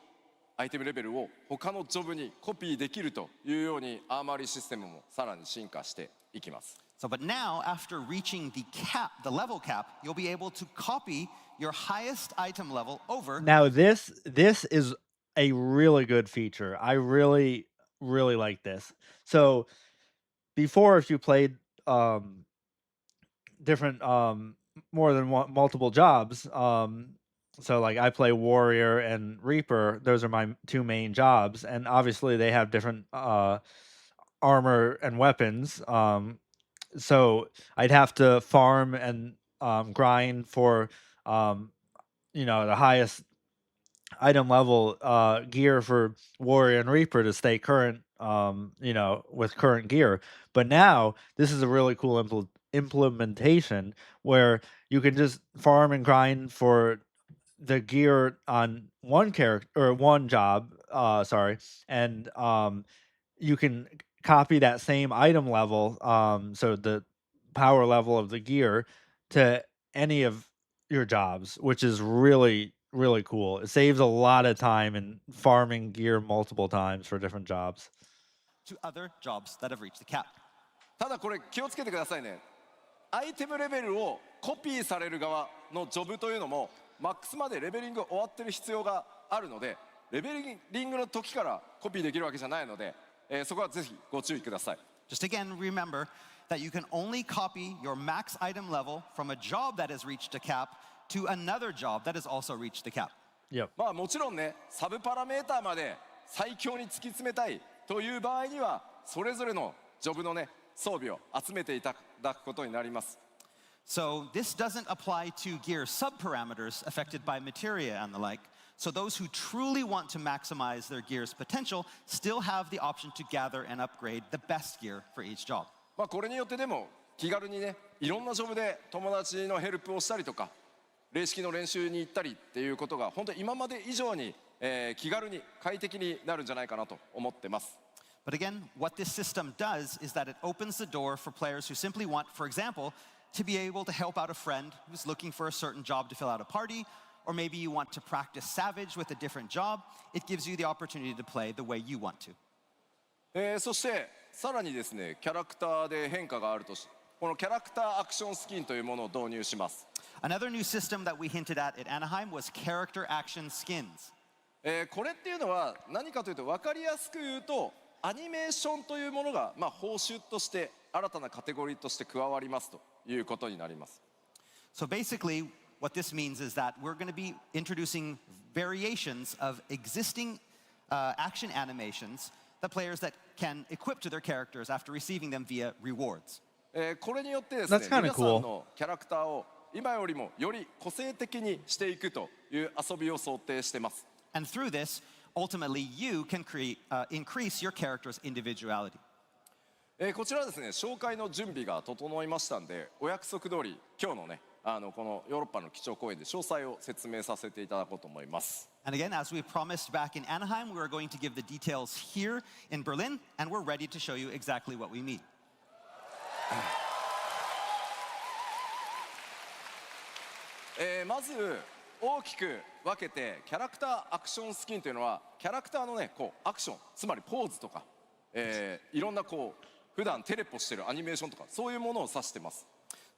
アイテムレベルを他のジョブにコピーできるというようにアーマーリーシステムもさらに進化していきます。but now, after reaching the cap, the level cap, you'll be able to copy your highest item level over. Now this is a really good feature. I really like this. So before, if you played different more than one, multiple jobs, so like I play warrior and reaper, those are my two main jobs, and obviously they have different armor and weapons. So I'd have to farm and grind for the highest item level gear for warrior and reaper to stay current, with current gear. But now this is a really cool implementation where you can just farm and grind for the gear on one character or one job, and you can copy that same item level, so the power level of the gear, to any of your jobs, which is really cool. It saves a lot of time in farming gear multiple times for different jobs. To other jobs that have reached the cap. ただこれ気をつけてくださいね。アイテムレベルをコピーされる側のジョブというのもマックスまでレベリング終わってる必要があるので、レベリングの時からコピーできるわけじゃないので、そこはぜひご注意ください。Just again, remember that you can only copy your max item level from a job that has reached a cap to another job that has also reached the cap. Yep. もちろんね、サブパラメーターまで最強に突き詰めたいという場合には、それぞれのジョブのね、装備を集めていただくことになります。So this doesn't apply to gear subparameters affected by materia and the like. So those who truly want to maximize their gear's potential still have the option to gather and upgrade the best gear for each job. これによってでも気軽にね、いろんなジョブで友達のヘルプをしたりとか、霊式の練習に行ったりっていうことが本当に今まで以上に、気軽に快適になるんじゃないかなと思ってます。But again, what this system does is that it opens the door for players who simply want, for example, to be able to help out a friend who's looking for a certain job to fill out a party, or maybe you want to practice Savage with a different job. It gives you the opportunity to play the way you want to. そしてさらにですね、キャラクターで変化があるとし、このキャラクターアクションスキンというものを導入します。Another new system that we hinted at Anaheim was character action skins. これっていうのは何かというと、分かりやすく言うとアニメーションというものが、報酬として新たなカテゴリーとして加わりますということになります。So basically, what this means is that we're going to be introducing variations of existing action animations that players that can equip to their characters after receiving them via rewards. これによってですね、 That's kinda 皆さん cool. のキャラクターを今よりもより個性的にしていくという遊びを想定してます。And through this, ultimately, you can increase your character's individuality. こちらはですね、紹介の準備が整いましたんで、お約束通り今日のね、このヨーロッパの基調講演で詳細を説明させていただこうと思います。And again, as we promised back in Anaheim, we're going to give the details here in Berlin, and we're ready to show you exactly what we mean. まず大きく分けて、キャラクターアクションスキンというのはキャラクターのね、こうアクション、つまりポーズとか、いろんなこう普段テレポしてるアニメーションとか、そういうものを指してます。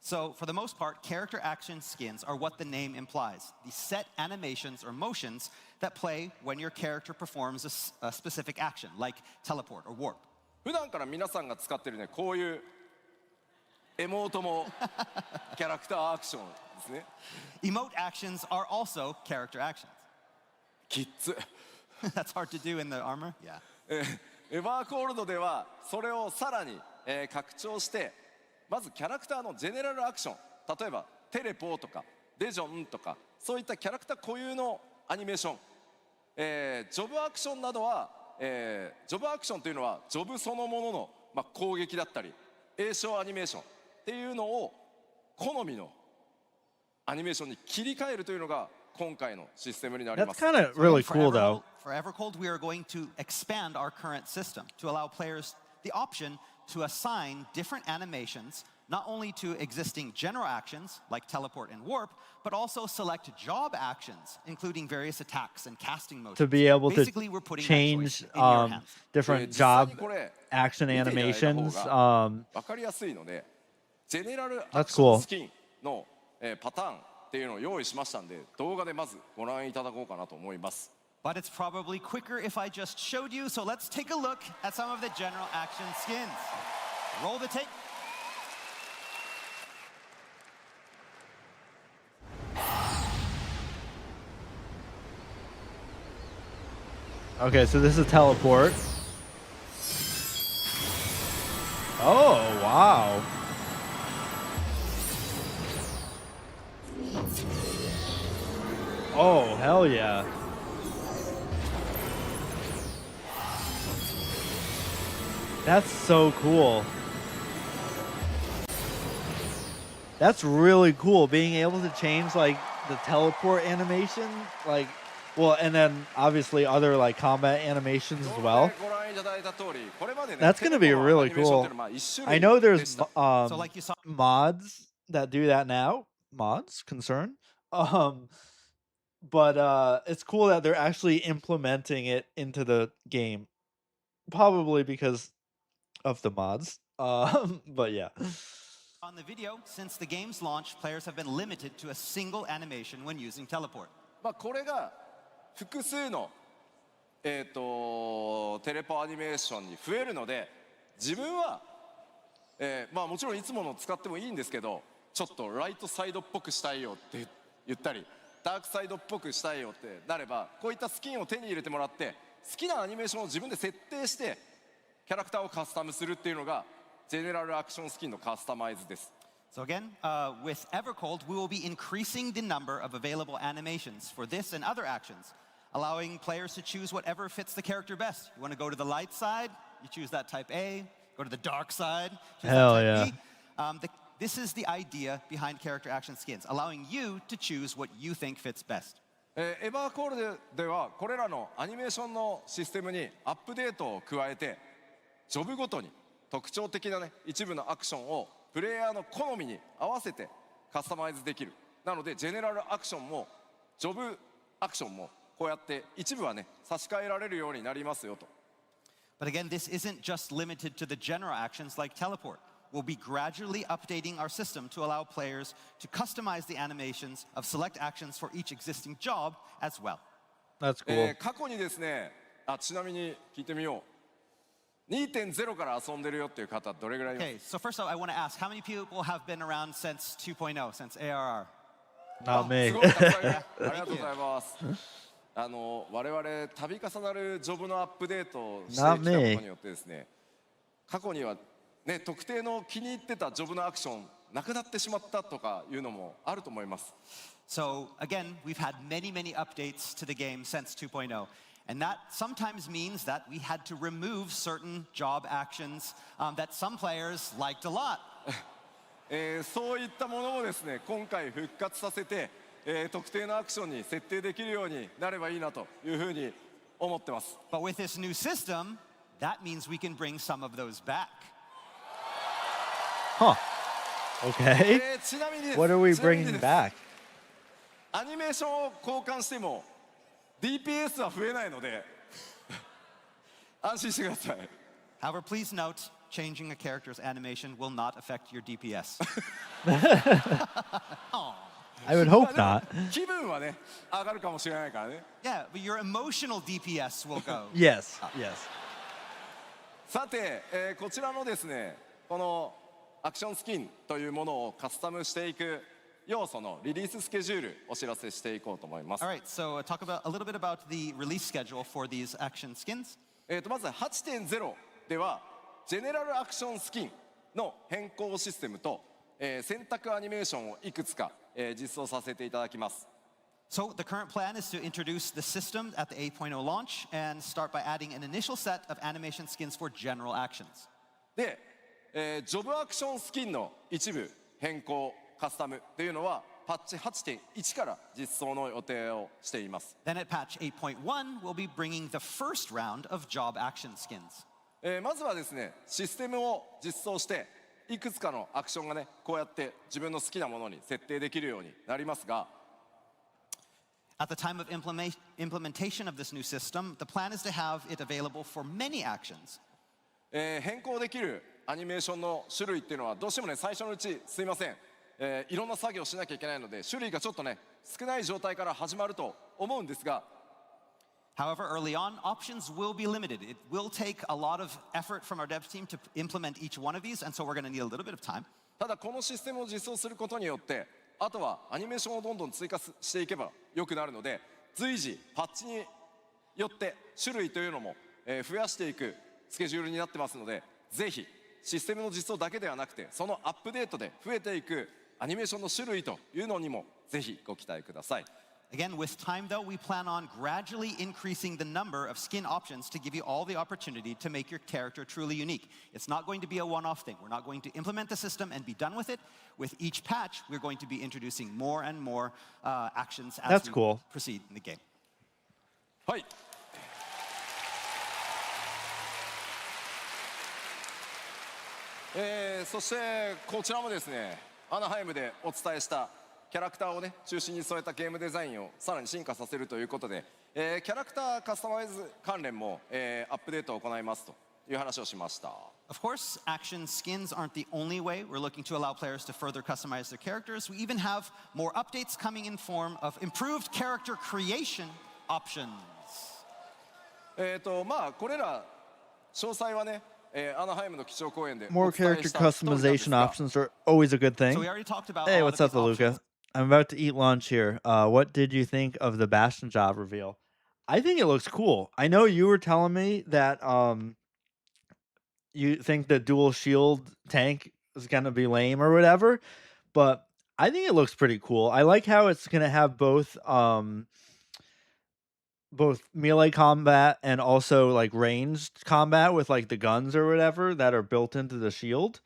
So, for the most part, character action skins are what the name implies. The set animations or motions that play when your character performs a specific action, like teleport or warp. 普段から皆さんが使ってるね、こういうエモートもキャラクターアクションですね。Emote actions are also character actions. キッズ。That's hard to do in the armor? Yeah. エバーコールドではそれをさらに、拡張して、まずキャラクターのジェネラルアクション、例えばテレポとかデジョンとか、そういったキャラクター固有のアニメーション、ジョブアクションなどは、ジョブアクションというのはジョブそのものの、攻撃だったり映像アニメーションっていうのを好みのアニメーションに切り替えるというのが今回のシステムになりま That's す。 kind of really For cool, though. For Evercold, we are going to expand our current system to allow players the option to assign different animations, not only to existing general actions like teleport and warp, but also select job actions, including various attacks and casting motions. To be able to Basically, we're putting that choice change in your hands. different 実際 job にこれ action 見ていただいた方 animations. が分かりやすいので、ジェネラルア That's クション cool. スキンのパターンっていうのを用意しましたんで、動画でまずご覧いただこうかなと思います。 But it's probably quicker if I just showed you, so let's take a look at some of the general action skins. Roll the tape. Okay, so this is teleport. Oh, wow. Oh, hell yeah. That's so cool. That's really cool, being able to change like the teleport animation, like, well, and then obviously other like combat animations as well. ご覧いただいた通り、これまでね、 That's gonna be テレビの really アニメーションっ cool. ていうのはまあ一種 I 類 know で there's した。 So like you saw, mods that do that now. Mods concern. But it's cool that they're actually implementing it into the game. Probably because of the mods. But yeah. on the video, since the game's launch, players have been limited to a single animation when using teleport. まあこれが複数のテレポアニメーションに増えるので、自分はまあもちろんいつもの使ってもいいんですけど、ちょっとライトサイドっぽくしたいよって言ったり、ダークサイドっぽくしたいよってなれば、こういったスキンを手に入れてもらって、好きなアニメーションを自分で設定してキャラクターをカスタムするっていうのがジェネラルアクションスキンのカスタマイズです。 So again, with Evercold, we will be increasing the number of available animations for this and other actions, allowing players to choose whatever fits the character best. You want to go to the light side, you choose that type A. Go to the dark side, choose Hell that type yeah. B. This is the idea behind character action skins, allowing you to choose what you think fits best. エバーコールではこれらのアニメーションのシステムにアップデートを加えて、ジョブごとに特徴的なね一部のアクションをプレイヤーの好みに合わせてカスタマイズできる。なのでジェネラルアクションもジョブアクションもこうやって一部はね差し替えられるようになりますよと。 But again, this isn't just limited to the general actions like teleport. We'll be gradually updating our system to allow players to customize the animations of select actions for each existing job as well. That's cool. 過去にですね、ちなみに聞いてみよう。2.0 から遊んでるよっていう方どれぐらいいます Okay, so first off, I want to ask, how many people have been around since 2.0, since ARR? Not me. すごいたくさんいるありがとうございます。我々度重なるジョブのアップデートをしてきたことによってですね、過去にはね特定の気に入ってたジョブのアクションなくなってしまったとかいうのもあると思います。 So again, we've had many updates to the game since 2.0. And that sometimes means that we had to remove certain job actions that some players liked a lot. そういったものもですね、今回復活させて、特定のアクションに設定できるようになればいいなというふうに思ってます。 But with this new system, that means we can bring some of those back. Huh. Okay. ちなみにです What are we ちなみに bringing です back? アニメーションを交換しても DPS は増えないので安心してください。 However, please note, changing a character's animation will not affect your DPS. I would hope not. 気分はね上がるかもしれないからね。 Yeah, but your emotional DPS will go. Yes. Yes. さて、こちらのですねこのアクションスキンというものをカスタムしていく要素のリリーススケジュールお知らせしていこうと思います。 All right, so talk about a little bit about the release schedule for these action skins. まず 8.0 ではジェネラルアクションスキンの変更システムと、選択アニメーションをいくつか、実装させていただきます。 So the current plan is to introduce the system at the 8.0 launch and start by adding an initial set of animation skins for general actions. で、ジョブアクションスキンの一部変更カスタムっていうのはパッチ8.1から実装の予定をしています。 Then at patch 8.1, we'll be bringing the first round of job action skins. まずはですねシステムを実装していくつかのアクションがねこうやって自分の好きなものに設定できるようになりますが、 At the time of implementation of this new system, the plan is to have it available for many actions. 変更できるアニメーションの種類っていうのはどうしてもね最初のうちすいません、いろんな作業しなきゃいけないので種類がちょっとね少ない状態から始まると思うんですが、 However, early on, options will be limited. It will take a lot of effort from our dev team to implement each one of these, and so we're going to need a little bit of time. ただこのシステムを実装することによってあとはアニメーションをどんどん追加していけば良くなるので、随時パッチによって種類というのも増やしていくスケジュールになってますので、ぜひシステムの実装だけではなくてそのアップデートで増えていくアニメーションの種類というのにもぜひご期待ください。 Again, with time though, we plan on gradually increasing the number of skin options to give you all the opportunity to make your character truly unique. It's not going to be a one-off thing. We're not going to implement the system and be done with it. With each patch, we're going to be introducing more and more actions as That's we cool. proceed in the game. はい、そしてこちらもですねアナハイムでお伝えしたキャラクターをね中心に添えたゲームデザインをさらに進化させるということで、キャラクターカスタマイズ関連も、アップデートを行いますという話をしました。 Of course, action skins aren't the only way we're looking to allow players to further customize their characters. We even have more updates coming in form of improved character creation options. まあこれら詳細はね、アナハイムの基調講演でお More 伝え character した通りなんです customization が、 options are always a good So thing. we already talked about Hey, a lot what's of up, these options. DeLuca? I'm about to eat lunch here. What did you think of the Bastion job reveal? I think it looks cool. I know you were telling me that you think the dual shield tank is gonna be lame or whatever, but I think it looks pretty cool. I like how it's gonna have both melee combat and also like ranged combat with like the guns or whatever that are built into the shield.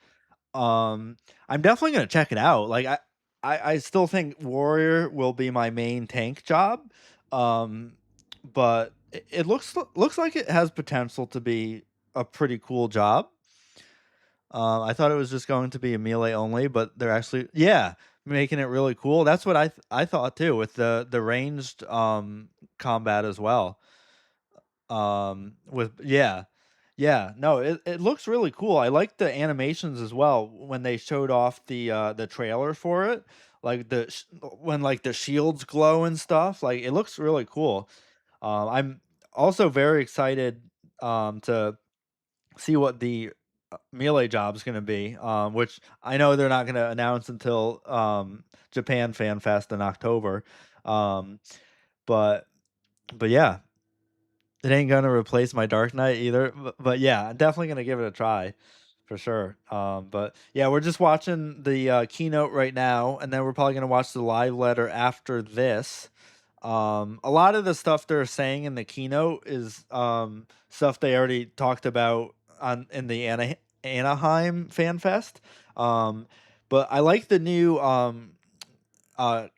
I'm definitely gonna check it out. Like I still think warrior will be my main tank job. But it looks like it has potential to be a pretty cool job. I thought it was just going to be a melee only, but they're actually making it really cool. That's what I thought too with the ranged combat as well. With no, it looks really cool. I like the animations as well when they showed off the trailer for it, like when like the shields glow and stuff. Like it looks really cool. I'm also very excited to see what the melee job's gonna be, which I know they're not gonna announce until Japan Fan Fest in October. Um, but yeah, it ain't gonna replace my Dark Knight either. But yeah, I'm definitely gonna give it a try for sure. But yeah, we're just watching the keynote right now, and then we're probably gonna watch the live letter after this. A lot of the stuff they're saying in the keynote is stuff they already talked about in the Anaheim Fan Fest. But I like the new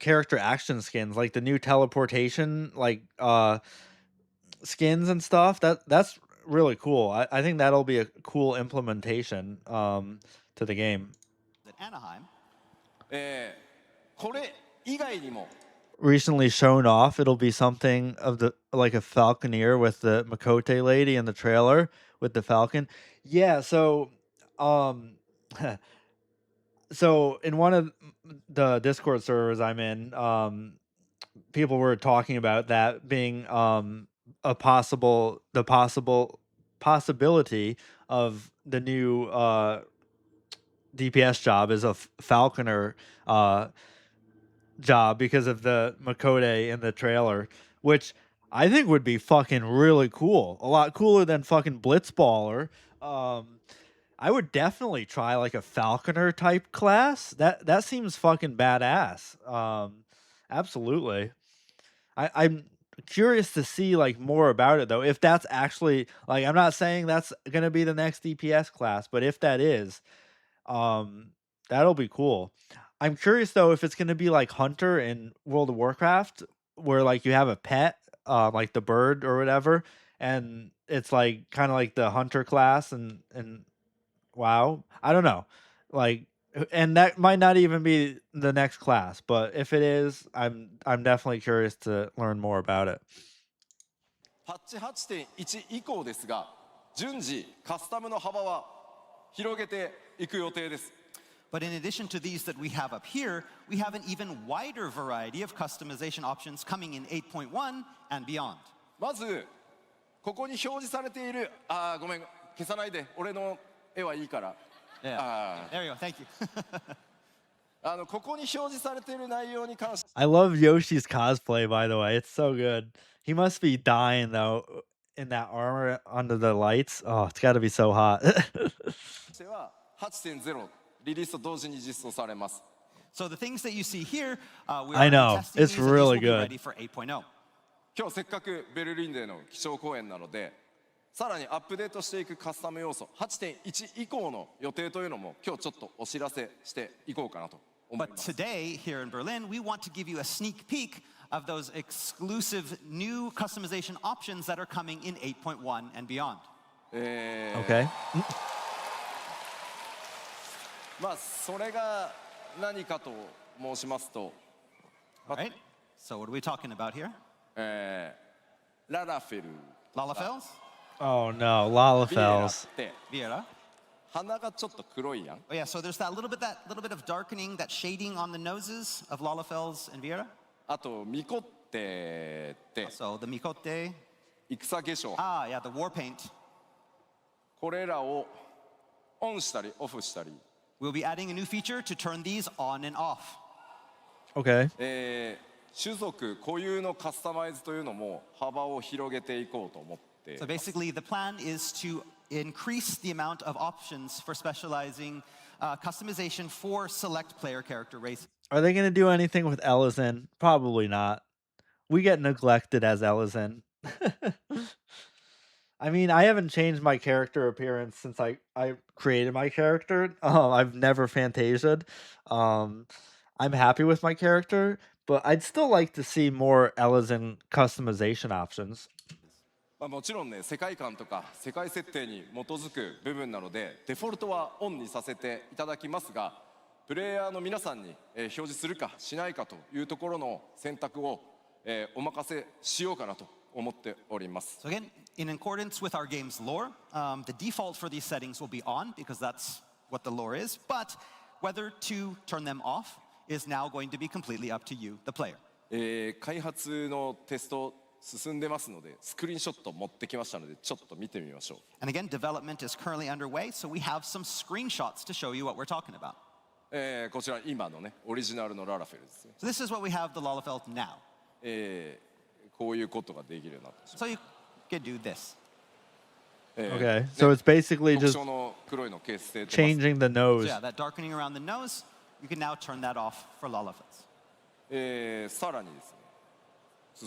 character action skins, like the new teleportation skins and stuff. That's really cool. I think that'll be a cool implementation to the game. At Anaheim, これ以外にも Recently shown off, it'll be something of the like a falconeer with the Makote lady in the trailer with the falcon. Yeah, so so in one of the Discord servers I'm in, people were talking about that being the possibility of the new DPS job is a falconer job because of the Makote in the trailer, which I think would be fucking really cool. A lot cooler than fucking Blitzballer. I would definitely try like a falconer type class. That seems fucking badass. Absolutely. curious to see like more about it though. If that's actually like, I'm not saying that's gonna be the next DPS class, but if that is, um, that'll be cool. I'm curious though if it's gonna be like Hunter in World of Warcraft, where like you have a pet, like the bird or whatever, and it's like kind of like the Hunter class and WoW. I don't know, like, and that might not even be the next class, but if it is, I'm definitely curious to learn more about it. パッチ8.1以降ですが、順次カスタムの幅は広げていく予定です。But in addition to these that we have up here, we have an even wider variety of customization options coming in 8.1 and beyond. まずここに表示されている、ごめん、消さないで、俺の絵はいいから。Yeah. There you go. Thank you. ここに表示されている内容に関して I love Yoshi's cosplay, by the way. It's so good. He must be dying though in that armor under the lights. Oh, it's got to be so hot. は8.0リリースと同時に実装されます。 So the things that you see here, we I are know. testing It's these, and these really will be good. ready for 8.0. 今日せっかくベルリンでの基調講演なので、さらにアップデートしていくカスタム要素 8.1 以降の予定というのも今日ちょっとお知らせしていこうかなと思い But ます。 today, here in Berlin, we want to give you a sneak peek of those exclusive new customization options that are coming in 8.1 and beyond. Okay. まあそれが何かと申しますと、 All right? So what are we talking about here? ララフェル Lalafels? Oh no, ビエラっ Lalafels. て Viera? 鼻がちょっと黒いやん。 Oh yeah, so there's that little bit of darkening, that shading on the noses of Lalafels and Viera. あとミコッテって So the Mikote. 戦化粧、 Ah, yeah, the war paint. これらをオンしたりオフしたり、 We'll be adding a new feature to turn these on and off. Okay. 種族固有のカスタマイズというのも幅を広げていこうと思って So basically, the plan is to increase the amount of options for specializing customization for select player character races. Are they going to do anything with Ellison? Probably not. We get neglected as Ellison. I mean, I haven't changed my character appearance since I created my character. I've never fantasied. I'm happy with my character, but I'd still like to see more Ellison customization options. まあもちろんね、世界観とか世界設定に基づく部分なのでデフォルトはオンにさせていただきますが、プレイヤーの皆さんに表示するかしないかというところの選択をお任せしようかなと思っております。 So again, in accordance with our game's lore, the default for these settings will be on because that's what the lore is. But whether to turn them off is now going to be completely up to you, the player. 開発のテスト進んでますので、スクリーンショット持ってきましたので、ちょっと見てみましょう。 And again, development is currently underway, so we have some screenshots to show you what we're talking about. こちら今のね、オリジナルのララフェルですね。 So this is what we have the Lalafeld now. こういうことができるようになってしま So you can do this. Okay, so it's basically う。特 just 徴の黒いの消してます changing the So nose. yeah, that darkening around the nose, you can now turn that off for Lalafels. さらにですね、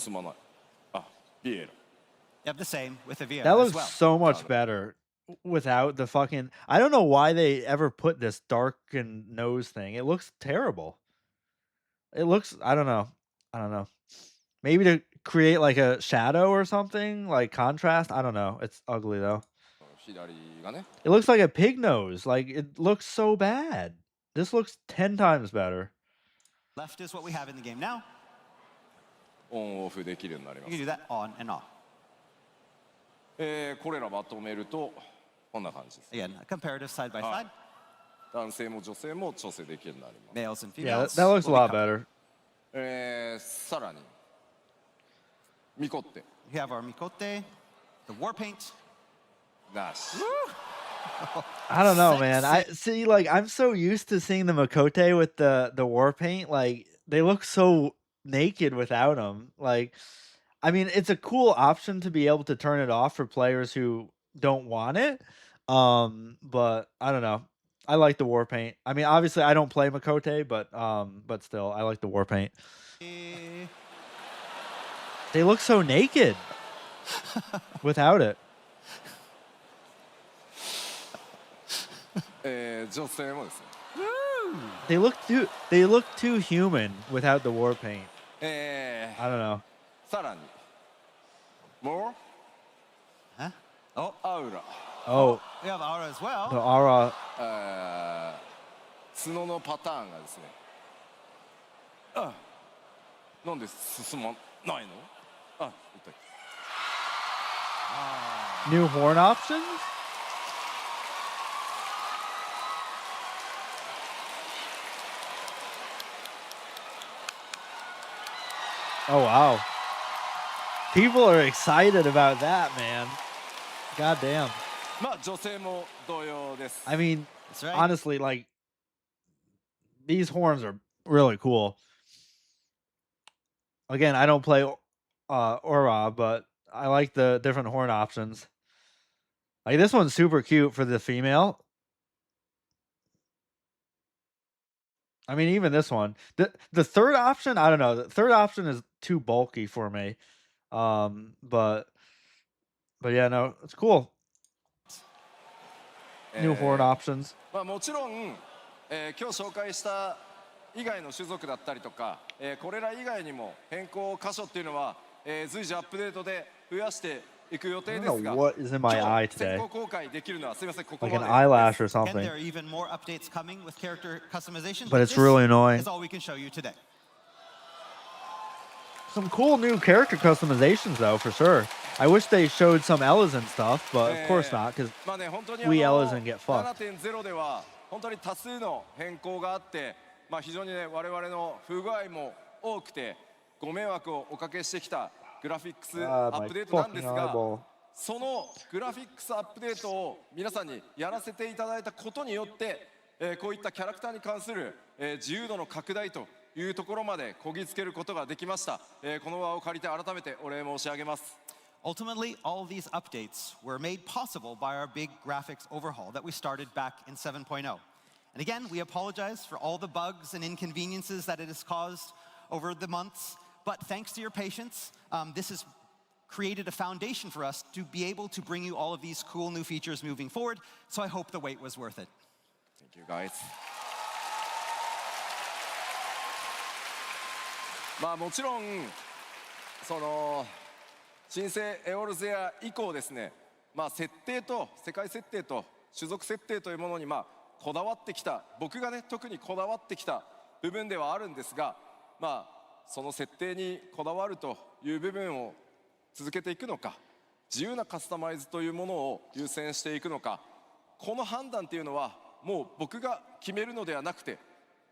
進まない。あ、ビエラ。 You have the same with Avia That as looks well. so much better without the fucking. I don't know why they ever put this darkened nose thing. It looks terrible. It looks. I don't know. I don't know. Maybe to create like a shadow or something, like contrast. I don't know. It's ugly though. 左がね、 It looks like a pig nose. Like it looks so bad. This looks 10 times better. Left is what we have in the game now. オンオフできるようになりま You can す。 do that on and off. これらまとめるとこんな感じです。 Again, a comparative side by side. 男性も女性も調整できるようになります。 Males and Yeah, females. that looks a will be lot covered. better. さらにミコって We have our Mikote, the war paint. なし。 I don't know, man. I see. Like I'm so used to seeing the Makote with the war paint. Like they look so naked without them. Like, I mean, it's a cool option to be able to turn it off for players who don't want it. But I don't know. I like the war paint. I mean, obviously, I don't play Makote, but still, I like the war paint. They look so naked without it. 女性もですね、 They look too human without the war paint. え I don't know. さらに more Huh? Oh, アウラ、 Oh, we have Aura as well. the aura. 角のパターンがですね、なんで進まないの？痛い。 New horn options? Oh, wow. People are excited about that, man. God damn. まあ女性も同様です。 I mean, That's right. honestly, like, these horns are really cool. Again, I don't play Aura, but I like the different horn options. Like, this one's super cute for the female. I mean, even this one. The third option, I don't know. The third option is too bulky for me. But yeah, no, it's cool. New horn options. まあもちろん、今日紹介した以外の種族だったりとか、これら以外にも変更箇所っていうのは、随時アップデートで増やしていく予定 I で don't す know が、 what is in my 今 eye 日先 today. 行公開できるのはすみません、ここ Like ま an で。 eyelash or Again, something. there are even more updates coming with character customization. But it's this really annoying. is all we can show you today. Some cool new character customizations, though, for sure. I wish they showed some Elezen stuff, but of course not, because まあね、本当に we Elezen get fucked. 7.0 では本当に多数の変更があって、まあ非常にね我々の不具合も多くてご迷惑をおかけしてきたグラフィックスア God, ッ my プデートなんです fucking が、 eyeball. そのグラフィックスアップデートを皆さんにやらせていただいたことによって、こういったキャラクターに関する、自由度の拡大というところまでこぎつけることができました。この場を借りて改めてお礼申し上げます。 Ultimately, all of these updates were made possible by our big graphics overhaul that we started back in 7.0. And again, we apologize for all the bugs and inconveniences that it has caused over the months. But thanks to your patience, this has created a foundation for us to be able to bring you all of these cool new features moving forward. So I hope the wait was worth it. Thank you guys. まあもちろんその新生エオルゼア以降ですね、まあ設定と世界設定と種族設定というものにまあこだわってきた、僕がね特にこだわってきた部分ではあるんですが、まあその設定にこだわるという部分を続けていくのか、自由なカスタマイズというものを優先していくのか、この判断っていうのはもう僕が決めるのではなくて、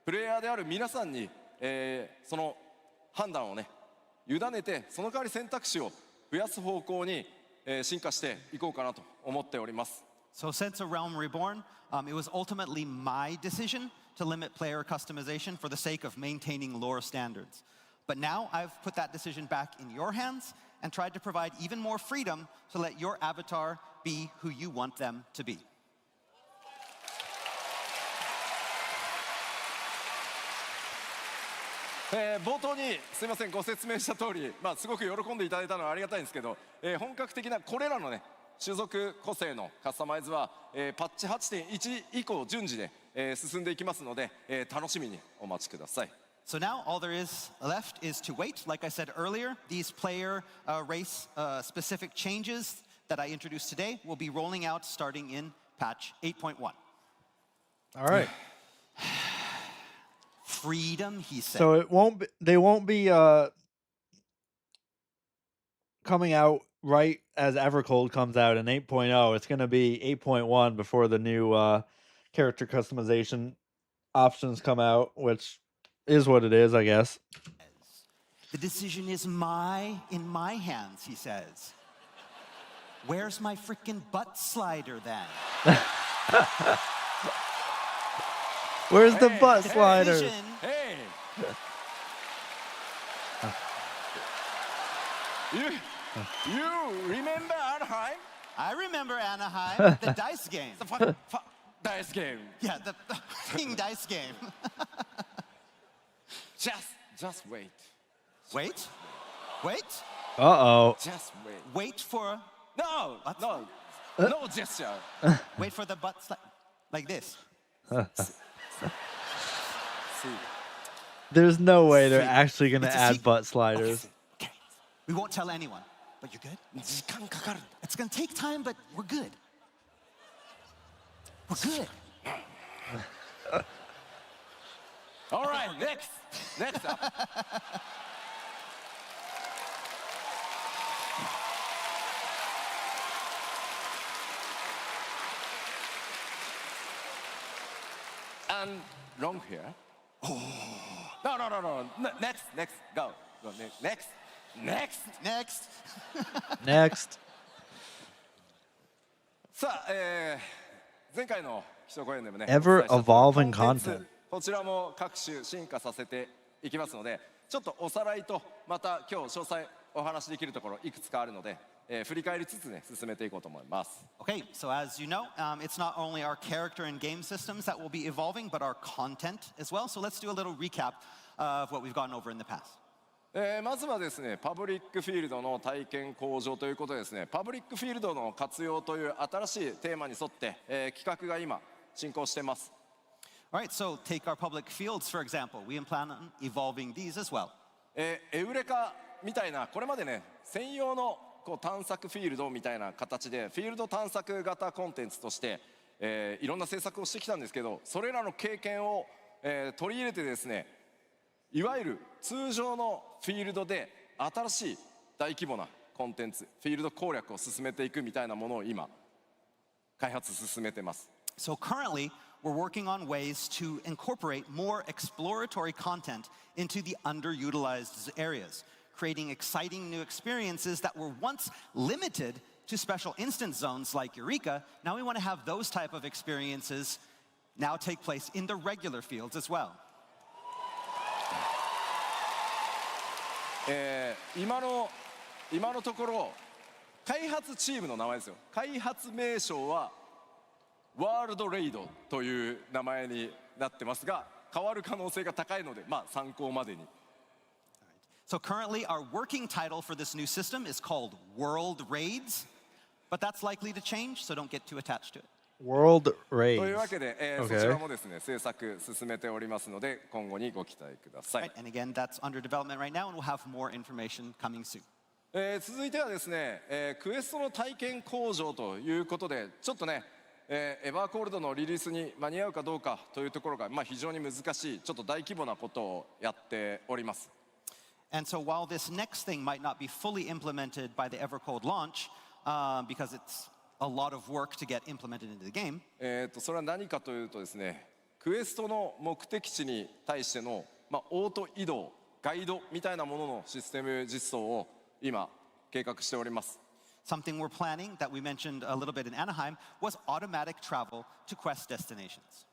プレイヤーである皆さんに、その判断をね委ねて、その代わり選択肢を増やす方向に、進化していこうかなと思っております。 So since A Realm Reborn, it was ultimately my decision to limit player customization for the sake of maintaining lore standards. But now I've put that decision back in your hands and tried to provide even more freedom to let your avatar be who you want them to be. 冒頭にすみませんご説明した通り、まあすごく喜んでいただいたのはありがたいんですけど、本格的なこれらのね種族個性のカスタマイズは、パッチ 8.1 以降順次で、進んでいきますので、楽しみにお待ちください。 So now all there is left is to wait. Like I said earlier, these player race specific changes that I introduced today will be rolling out starting in patch 8.1. All right. Freedom, he said. So they won't be coming out right as Evercold comes out in 8.0. It's going to be 8.1 before the new character customization options come out, which is what it is, I guess. The decision is in my hands, he says. Where's my freaking butt slider then? Where's the butt slider? Vision. Hey! You remember Anaheim? I remember Anaheim, the dice game. The dice game. Yeah, the fucking dice game. Just wait. Wait? Wait? Uh-oh. Just wait. Wait for No, What? no, no gesture. the butt like this. See. There's no way they're See, actually going to it's a add secret. butt sliders. Okay. We won't tell anyone. But you're good? 時間かかる。 It's gonna take time, but we're good. We're good. All right, next. Next up. And long hair. Oh. No, no, no, no. Next, next. Go. Go. Next. Next. Next. Next. さあ、前回の基礎講演でもね、 Ever お伝えした evolving コンテンツ content. こちらも各種進化させていきますので、ちょっとおさらいとまた今日詳細お話しできるところいくつかあるので、振り返りつつね進めていこうと思います。 Okay, so as you know, it's not only our character and game systems that will be evolving, but our content as well. So let's do a little recap of what we've gone over in the past. まずはですね、パブリックフィールドの体験向上ということでですね、パブリックフィールドの活用という新しいテーマに沿って、企画が今進行しています。 All right, so take our public fields, for example. We plan on evolving these as well. エウレカみたいなこれまでね専用のこう探索フィールドみたいな形でフィールド探索型コンテンツとして、いろんな制作をしてきたんですけど、それらの経験を、取り入れてですね、いわゆる通常のフィールドで新しい大規模なコンテンツフィールド攻略を進めていくみたいなものを今開発進めてます。 So currently, we're working on ways to incorporate more exploratory content into the underutilized areas, creating exciting new experiences that were once limited to special instance zones like Eureka. Now we want to have those type of experiences now take place in the regular fields as well. 今のところ開発チームの名前ですよ。開発名称はワールドレイドという名前になってますが、変わる可能性が高いので、まあ参考までに。 So currently, our working title for this new system is called World Raids, but that's likely to change, so don't get too attached to it. World と raids. いうわけで、そ Okay. ちらもですね制作進めておりますので、今後にご期待ください。 Right? And again, that's under development right now, and we'll have more information coming soon. 続いてはですね、クエストの体験向上ということで、ちょっとね、エバーコールドのリリースに間に合うかどうかというところが、まあ、非常に難しい、ちょっと大規模なことをやっております。 And so while this next thing might not be fully implemented by the EverCode launch, because it's a lot of work to get implemented into the game, それは何かというとですね、クエストの目的地に対しての、まあ、オート移動、ガイドみたいなもののシステム実装を今計画しております。 something we're planning that we mentioned a little bit in Anaheim was automatic travel to quest destinations.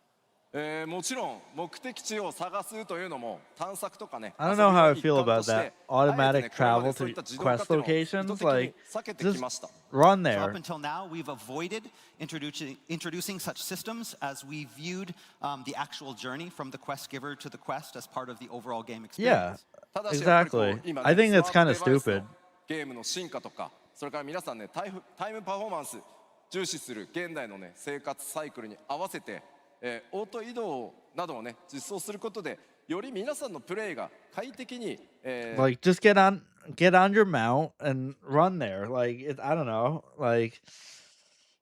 もちろん目的地を探すというのも探索とかね。 I don't know how I 遊び feel の一環 about として that. Automatic あえてねこれまで travel そうい to った自動化 quest っていうのを locations. 意図的に Like, 避けて just きました。 run So up there. until now, we've avoided introducing such systems as we viewed the actual journey from the quest giver to the quest as part of the overall game Yeah, experience. ただしやっぱりこう exactly. 今ね I think that's スマー kind ト of デバイスの stupid. ゲームの進化とか、それから皆さんねタイムパフォーマンス重視する現代のね生活サイクルに合わせて、オート移動などをね実装することで、より皆さんのプレイが快適に、Like, just get on your mount and run there. Like, I don't know. Like,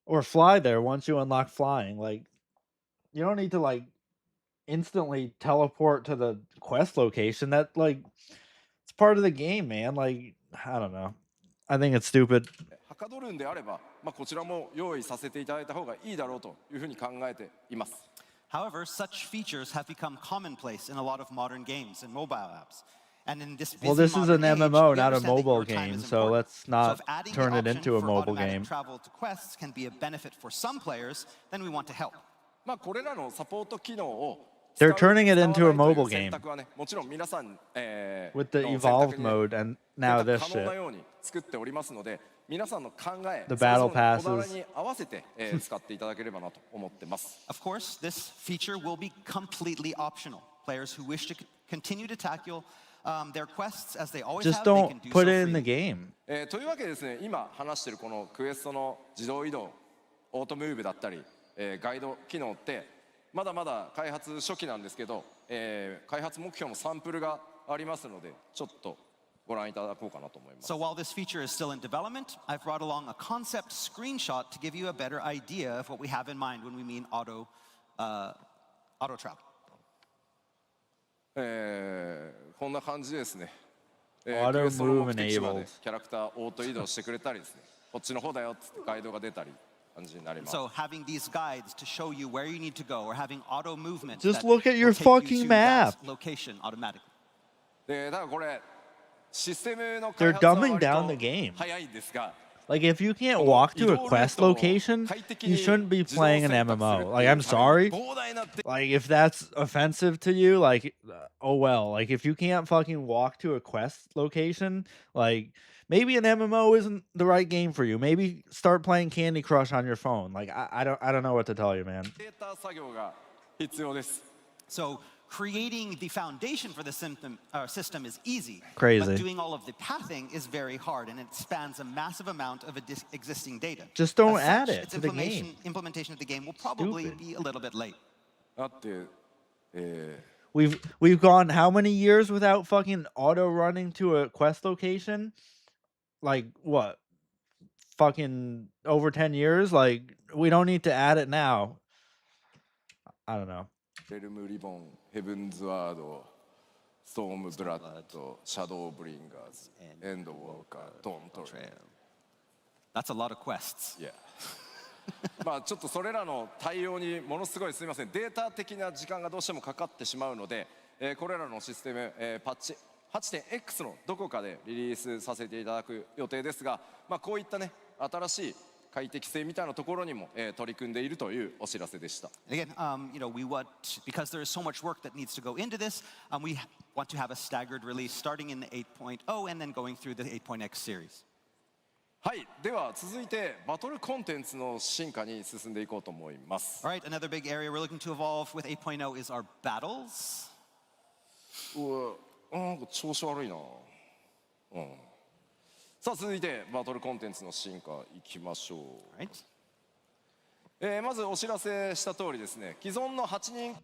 or fly there once you unlock flying. Like, you don't need to like instantly teleport to the quest location. That like, it's part of the game, man. Like, I don't know. I think it's stupid. はかどるんであれば、まあ、こちらも用意させていただいた方がいいだろうというふうに考えています。 However, such features have become commonplace in a lot of modern games and mobile apps. And in this Well, busy this is an modern age, MMO, we not a understand that mobile your time game, is so important. let's not if adding turn the it into a option for mobile automatic game. travel to quests can be a benefit for some players, then we want to help. まあこれらのサポート機能を They're 使う turning it 使わ into ない a という mobile 選 game 択はね、もちろん皆さん、with the の選 evolved 択にね mode and now 選 this 択可能な shit. ように作っておりますので、皆さんの考え、 The それぞれ battle のこだわり passes. に合わせて、使っていただければなと思ってます。 Of course, this feature will be completely optional. Players who wish to continue to tackle Their quests, as they always Just have, they can don't do put so it in the freely. game. というわけでですね、今話しているこのクエストの自動移動、オートムーブだったり、ガイド機能ってまだまだ開発初期なんですけど、開発目標のサンプルがありますので、ちょっとご覧いただこうかなと思います。 So while this feature is still in development, I've brought along a concept screenshot to give you a better idea of what we have in mind when we mean auto travel. こんな感じですね。 Auto クエストの move 目的地まで enabled. キャラクターオート移動してくれたりですね、こっちの方だよっつってガイドが出たり感じになります。 So having these guides to show you where you need to go, or having auto movement Just that look at your will take you fucking to that map. location automatically. でだからこれシステムの They're 開発は dumbing 割 down と the game. 早いんですが、 Like, if you can't walk to a quest location, you shouldn't be playing an MMO. Like, I'm sorry. 膨大な Like, if that's offensive to you, like, oh well. Like, if you can't fucking walk to a quest location, like, maybe an MMO isn't the right game for you. Maybe start playing Candy Crush on your phone. Like, I don't know what to tell you, man. データ作業が必要です。 So creating the foundation for the system is easy. Crazy. But doing all of the pathing is very hard, and it spans a massive amount of existing data. Just don't As add such, it its to the game. implementation of the game will probably Stupid. be a little bit late. だって、We've gone how many years without fucking auto running to a quest location? Like what? Fucking over 10 years? Like, we don't need to add it now. I don't know. レルムリボン、ヘブンズワード、ストームブラッド、シャドウブリンガーズ、エンドウォーカー、ドントレイ That's a lot of quests. いやまあちょっとそれらの対応にものすごいすみません、データ的な時間がどうしてもかかってしまうので、これらのシステム、パッチ 8.X のどこかでリリースさせていただく予定ですが、まあ、こういったね新しい快適性みたいなところにも、取り組んでいるというお知らせでした。 Again, we want, because there is so much work that needs to go into this, we want to have a staggered release starting in the 8.0 and then going through the 8.x series. はい、では続いてバトルコンテンツの進化に進んでいこうと思います。 All right, another big area we're looking to evolve with 8.0 is our battles. なんか調子悪いな。さあ続いてバトルコンテンツの進化いきましょう。 Right? まずお知らせした通りですね、既存の8人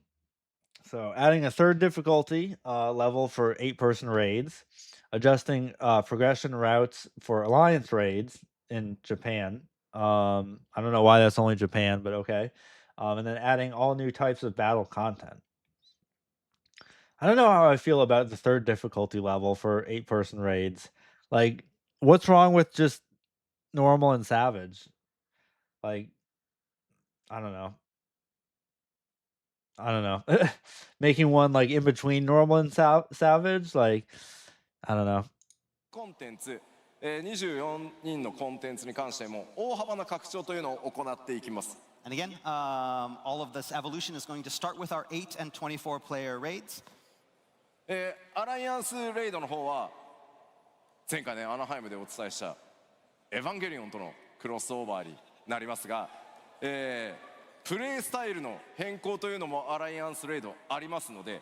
So, adding a third difficulty level for 8-person raids, adjusting progression routes for alliance raids in Japan. I don't know why that's only Japan, but okay. And then adding all new types of battle content. I don't know how I feel about the third difficulty level for 8-person raids. Like, what's wrong with just normal and savage? Like, I don't know. Making one like in between normal and savage, like, I don't know. コンテンツ、24人のコンテンツに関しても大幅な拡張というのを行っていきます。 And again, all of this evolution is going to start with our 8 and 24 player raids. アライアンスレイドの方は前回ねアナハイムでお伝えしたエヴァンゲリオンとのクロスオーバーになりますが、プレイスタイルの変更というのもアライアンスレイドありますので、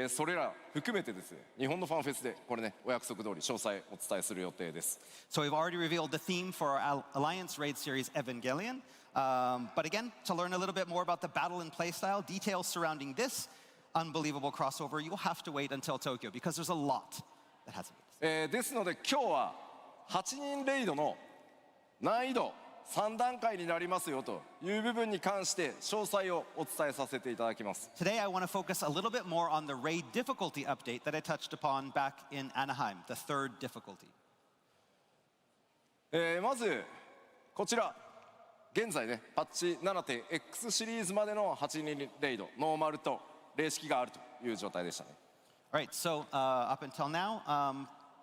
それら含めてですね、日本のファンフェスでこれねお約束通り詳細お伝えする予定です。 So we've already revealed the theme for our Alliance raid series, Evangelion. But again, to learn a little bit more about the battle and playstyle, details surrounding this unbelievable crossover, you'll have to wait until Tokyo because there's a lot that hasn't been. ですので今日は8人レイドの難易度3段階になりますよという部分に関して詳細をお伝えさせていただきます。 Today, I want to focus a little bit more on the raid difficulty update that I touched upon back in Anaheim, the third difficulty. まずこちら現在ねパッチ 7.X シリーズまでの8人レイドノーマルと例式があるという状態でしたね。 All right, so up until now,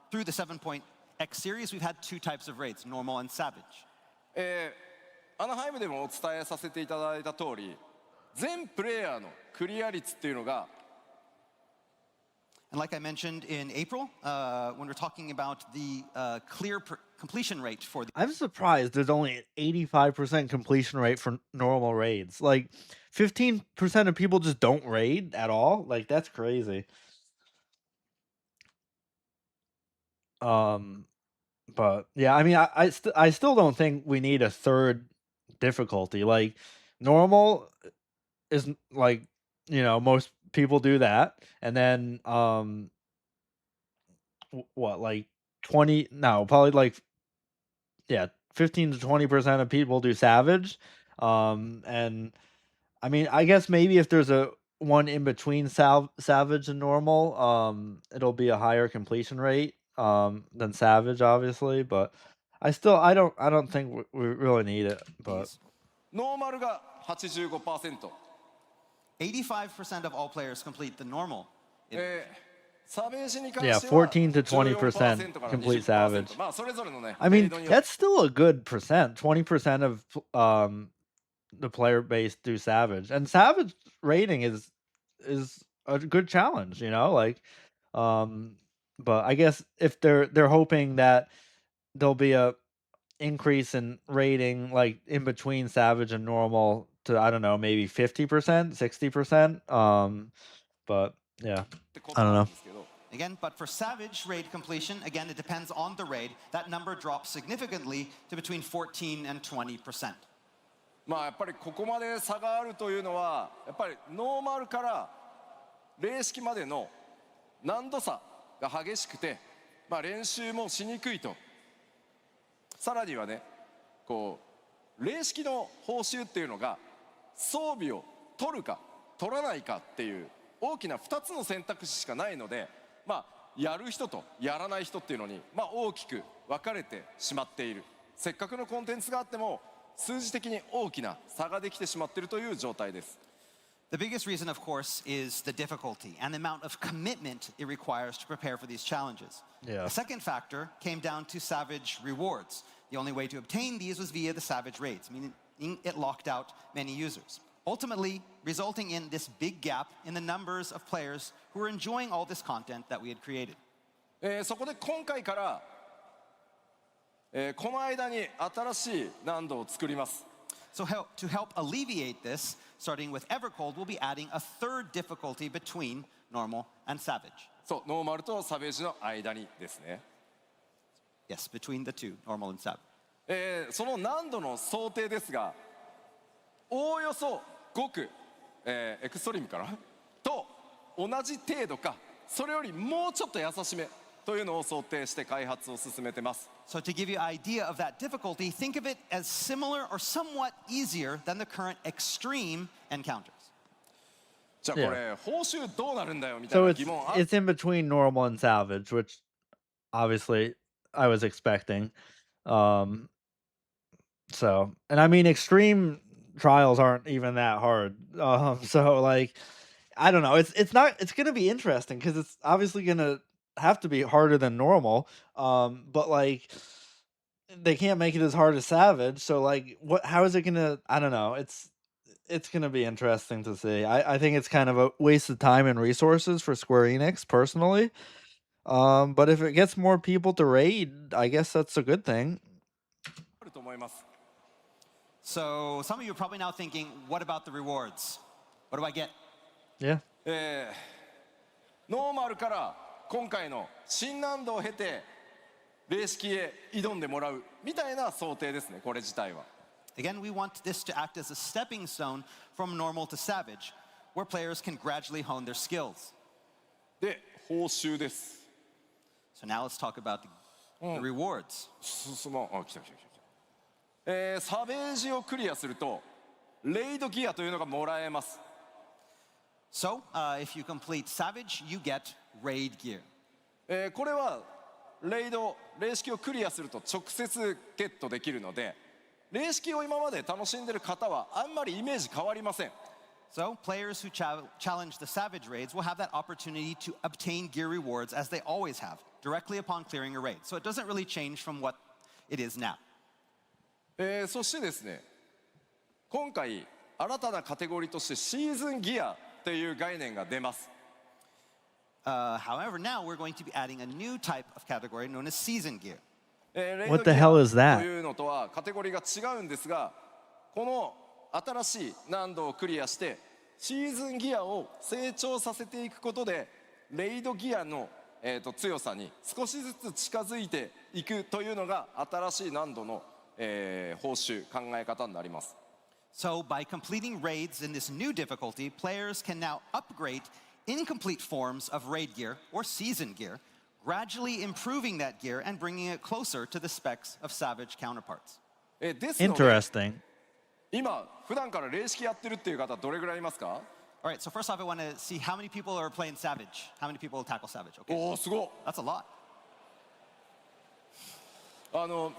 through the 7.x series, we've had two types of raids, normal and savage. アナハイムでもお伝えさせていただいた通り全プレイヤーのクリア率っていうのが And like I mentioned in April, when we're talking about the clear completion rate for the I'm surprised there's only an 85% completion rate for normal raids. Like, 15% of people just don't raid at all. Like, that's crazy. But yeah, I mean, I still don't think we need a third difficulty. Like normal is like most people do that, and then what like 20 no probably like yeah 15 to 20% of people do savage, and I mean I guess maybe if there's a one in between savage and normal, it'll be a higher completion rate than savage obviously, but I don't think we really need it, but These. ノーマルが85%、85% of all players complete the normal. サベージに関 yeah しては14 to 20% 14%から complete savage. 20%、まあそれぞれのね I レイ mean ドによって that's still a good percent. 20% of the player base do savage, and savage rating is a good challenge, like um but I guess if they're hoping that there'll be a increase in rating like in between savage and normal to I don't know, maybe 50%, 60%, but yeah, ってこ I と don't なん know. ですけど、 Again, but for Savage raid completion, again, it depends on the raid. That number drops significantly to between 14 and 20%. まあやっぱりここまで差があるというのはやっぱりノーマルから零式までの難度差が激しくて、まあ、練習もしにくいと。さらにはねこう零式の報酬っていうのが装備を取るか取らないかっていう大きな2つの選択肢しかないので、まあやる人とやらない人っていうのに、まあ、大きく分かれてしまっている。せっかくのコンテンツがあっても数字的に大きな差ができてしまっているという状態です。The biggest reason, of course, is the difficulty and the amount of commitment it requires to prepare for these challenges. Yeah. The second factor came down to Savage rewards. The only way to obtain these was via the Savage raids, meaning it locked out many users, ultimately resulting in this big gap in the numbers of players who were enjoying all this content that we had created. そこで今回から、この間に新しい難度を作ります。So to help alleviate this, starting with Evercold, we'll be adding a third difficulty between normal and savage. そう、ノーマルとサベージの間にですね。Yes, between the two, normal and savage. その難度の想定ですが、おおよそ5区、エクストリームかなと同じ程度か、それよりもうちょっと優しめというのを想定して開発を進めてます。So to give you an idea of that difficulty, think of it as similar or somewhat easier than the current extreme encounters. じゃあこれ、報酬どうなるんだよみたい So な it's 疑問あ it's in between normal and savage, which obviously I was expecting. So, and I mean, extreme trials aren't even that hard. So like, I don't know. It's gonna be interesting because it's obviously gonna have to be harder than normal. But like, they can't make it as hard as savage. So like, how is it gonna? I don't know. It's gonna be interesting to see. I think it's kind of a waste of time and resources for Square Enix personally. But if it gets more people to raid, I guess that's a good thing. ると思います。 So some of you are probably now thinking, what about the rewards? What do I get? Yeah. ノーマルから今回の新難度を経て零式へ挑んでもらうみたいな想定ですね、これ自体は。 Again, we want this to act as a stepping stone from normal to savage, where players can gradually hone their skills. で、報酬です。 So now let's talk about the rewards. 来た。サベージをクリアするとレイドギアというのがもらえます。 So if you complete savage, you get raid gear. これは零式をクリアすると直接ゲットできるので、零式を今まで楽しんでる方はあんまりイメージ変わりません。 So players who challenge the savage raids will have that opportunity to obtain gear rewards as they always have, directly upon clearing a raid. So it doesn't really change from what it is now. そしてですね、今回新たなカテゴリーとしてシーズンギアっていう概念が出ます。 However, now we're going to be adding a new type of category known as season gear. What the hell is that? というのとはカテゴリーが違うんですが、この新しい難度をクリアしてシーズンギアを成長させていくことでレイドギアの、強さに少しずつ近づいていくというのが新しい難度の、報酬考え方になります。So by completing raids in this new difficulty, players can now upgrade incomplete forms of raid gear or season gear, gradually improving that gear and bringing it closer to the specs of Savage counterparts. ですので Interesting. 今普段から霊式やってるっていう方どれぐらいいますか？ All right, so first off, I want to see how many people are playing Savage. How many people tackle Savage? Okay, おおすごっ。 that's a lot.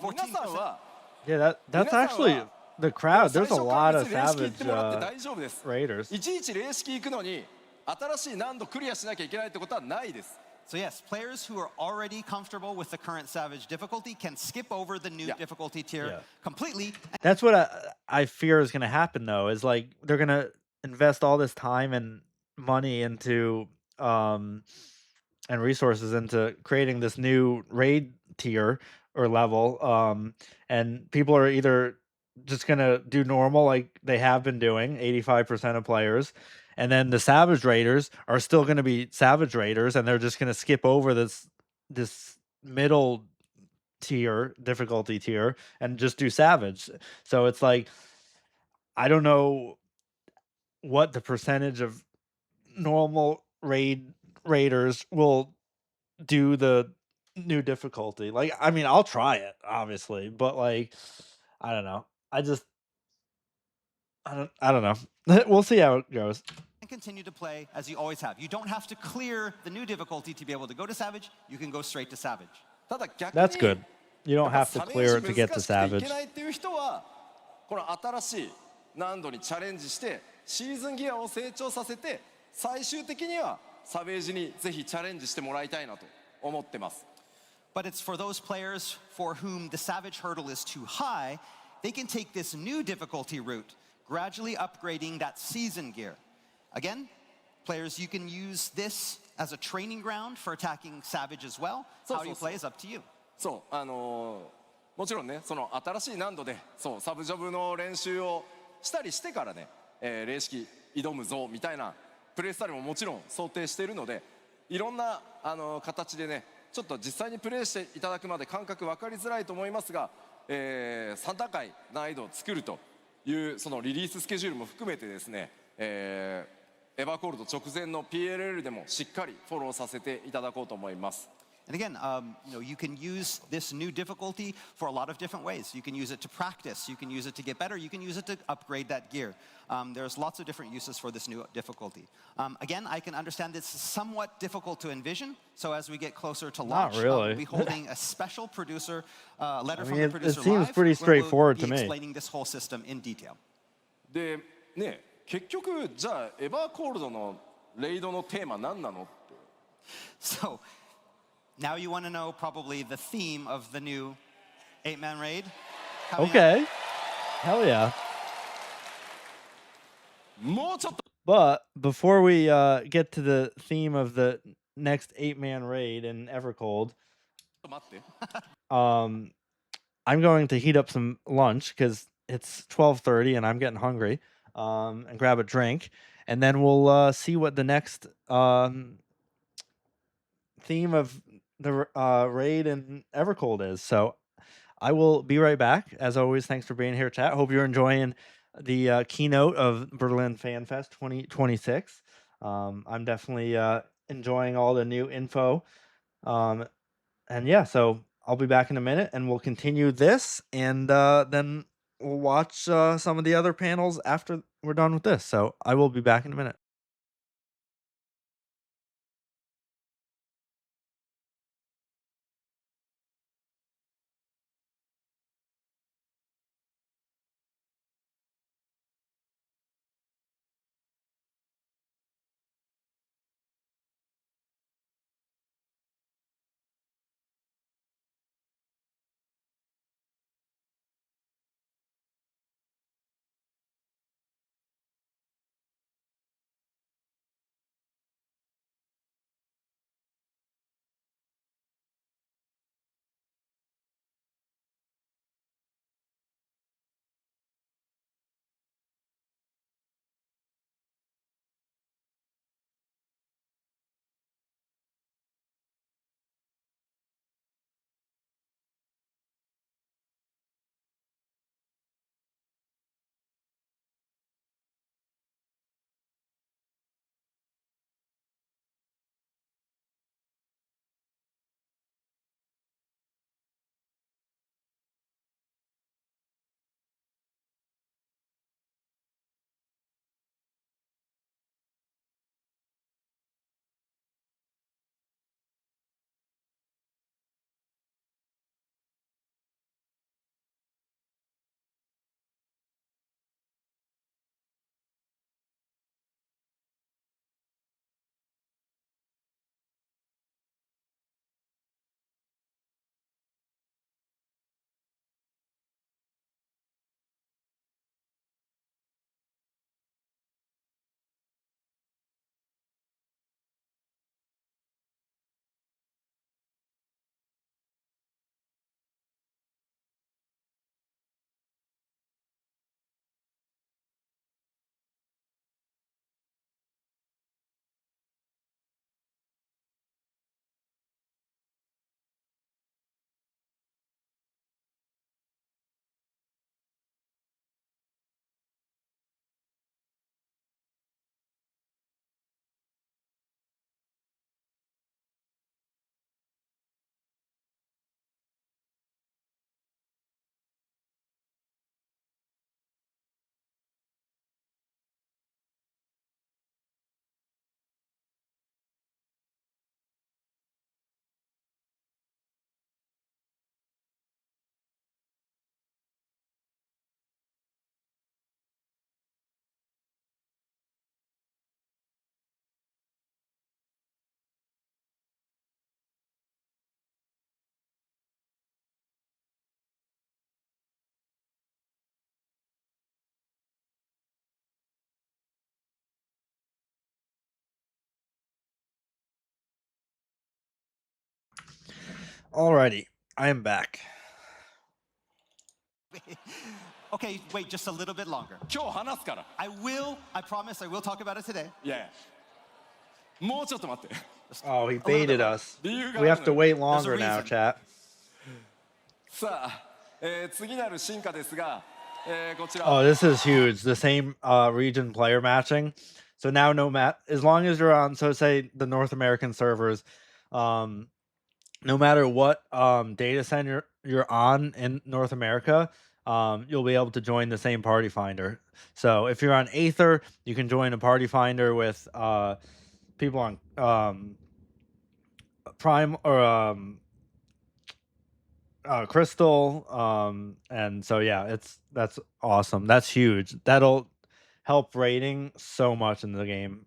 皆さんは Yeah, that's actually the crowd. There's a lot of Savage 大丈夫です。 Raiders. いちいち霊式行くのに新しい難度クリアしなきゃいけないってことはないです。 So yes, players who are already comfortable with the current Savage difficulty can skip over the new Yeah. difficulty tier Yeah. completely. That's what I fear is going to happen, though, is like they're going to invest all this time and money into and resources into creating this new raid tier or level, and people are either just going to do normal like they have been doing, 85% of players, and then the Savage Raiders are still going to be Savage Raiders, and they're just going to skip over this middle tier difficulty tier and just do Savage. So it's like I don't know what the percentage of normal raiders will do the new difficulty. Like, I mean, I'll try it, obviously, but like, I don't know. I don't know. We'll see how it goes. And continue to play as you always have. You don't have to clear the new difficulty to be able to go to Savage. You can go straight to Savage. ただ逆に That's good. You don't have to サベー clear ジ it to get 難 to しくてい Savage. けないっていう人はこの新しい難度にチャレンジしてシーズンギアを成長させて最終的にはサベージにぜひチャレンジしてもらいたいなと思ってます。 But it's for those players for whom the Savage hurdle is too high, they can take this new difficulty route, gradually upgrading that season gear. Again, players, you can use this as a training ground for attacking Savage as well. How you play is up to you. そうもちろんねその新しい難度でそうサブジョブの練習をしたりしてからね、霊式挑むぞみたいなプレースタイルももちろん想定しているのでいろんな形でねちょっと実際にプレーしていただくまで感覚分かりづらいと思いますが、3段階難易度を作るというそのリリーススケジュールも含めてですね、エヴァコールド直前の PLL でもしっかりフォローさせていただこうと思います。 And again, you can use this new difficulty for a lot of different ways. You can use it to practice. You can use it to get better. You can use it to upgrade that gear. There's lots of different uses for this new difficulty. Again, I can understand this is somewhat difficult to envision. So as we get closer to launch, really. we'll be holding a special producer letter from mean, the it producer seems live, pretty where we'll straightforward be to me. explaining this whole system in detail. でね結局じゃあエヴァーコールドのレイドのテーマ何なのって So now you want to know probably the theme of the new 8-man raid. coming up. Okay. Hell yeah. もうちょっと But before we get to the theme of the next 8-man raid in Evercold, 待って I'm going to heat up some lunch because it's 12:30 and I'm getting hungry, and grab a drink, and then we'll see what the next theme of the raid in Evercold is. So I will be right back. As always, thanks for being here, chat. Hope you're enjoying the keynote of Berlin FanFest 2026. I'm definitely enjoying all the new info. And yeah, so I'll be back in a minute and we'll continue this and then we'll watch some of the other panels after we're done with this. So I will be back in a minute. Alrighty, I am back. Okay, wait just a little bit longer. 今日話すから。 I promise I will talk about it today. いやいや。もうちょっと待って。 Oh, he baited us. 理由が We あ have る to のよ。 wait longer There's a now, reason. chat. さあ、次なる進化ですが、こちら。 Oh, this is huge. The same region player matching. So now as long as you're on, so say the North American servers, no matter what data center you're on in North America, you'll be able to join the same party finder. So if you're on Aether, you can join a party finder with people on Prime or Crystal, and so yeah, that's awesome. That's huge. That'll help rating so much in the game.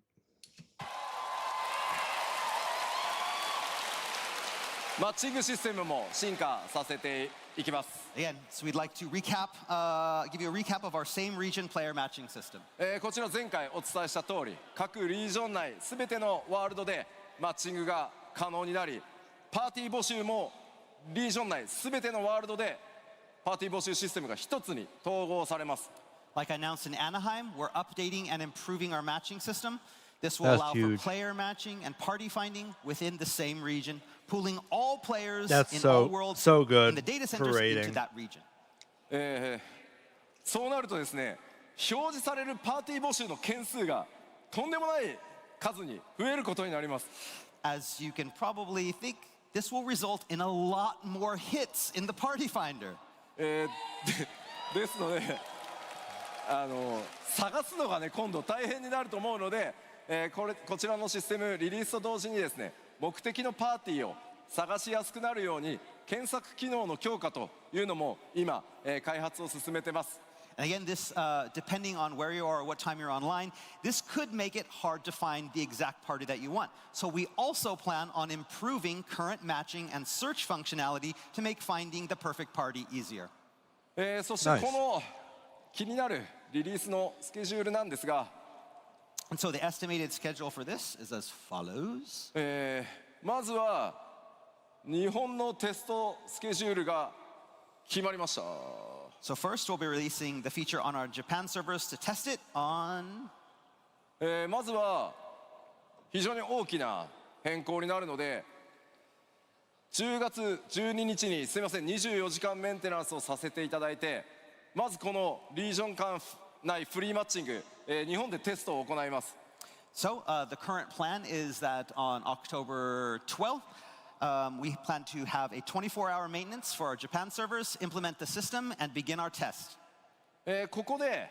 マッチングシステムも進化させていきます。 Again, so we'd like to give you a recap of our same region player matching system. こちら前回お伝えした通り、各リージョン内すべてのワールドでマッチングが可能になり、パーティー募集もリージョン内すべてのワールドでパーティー募集システムが一つに統合されます。 Like I announced in Anaheim, we're updating and improving our matching system. This will That's allow huge. for player matching and party finding within the same region, pooling all players That's in so- all worlds so good in the data for centers rating. into that region. そうなるとですね、表示されるパーティー募集の件数がとんでもない数に増えることになります。 As you can probably think, this will result in a lot more hits in the party finder. ですので、探すのがね今度大変になると思うので、こちらのシステムリリースと同時にですね、目的のパーティーを探しやすくなるように検索機能の強化というのも今、開発を進めてます。 And again, this, depending on where you are or what time you're online, this could make it hard to find the exact party that you want. So we also plan on improving current matching and search functionality to make finding the perfect party easier. そしてこの気になるリリースのスケジュールなんですが、 And so the estimated schedule for this is as follows. まずは日本のテストスケジュールが決まりました。 So first, we'll be releasing the feature on our Japan servers to test it on... まずは非常に大きな変更になるので、10月12日にすみません24時間メンテナンスをさせていただいて、まずこのリージョン間内フリーマッチング、日本でテストを行います。 So the current plan is that on October 12th, we plan to have a 24-hour maintenance for our Japan servers, implement the system, and begin our test. ここで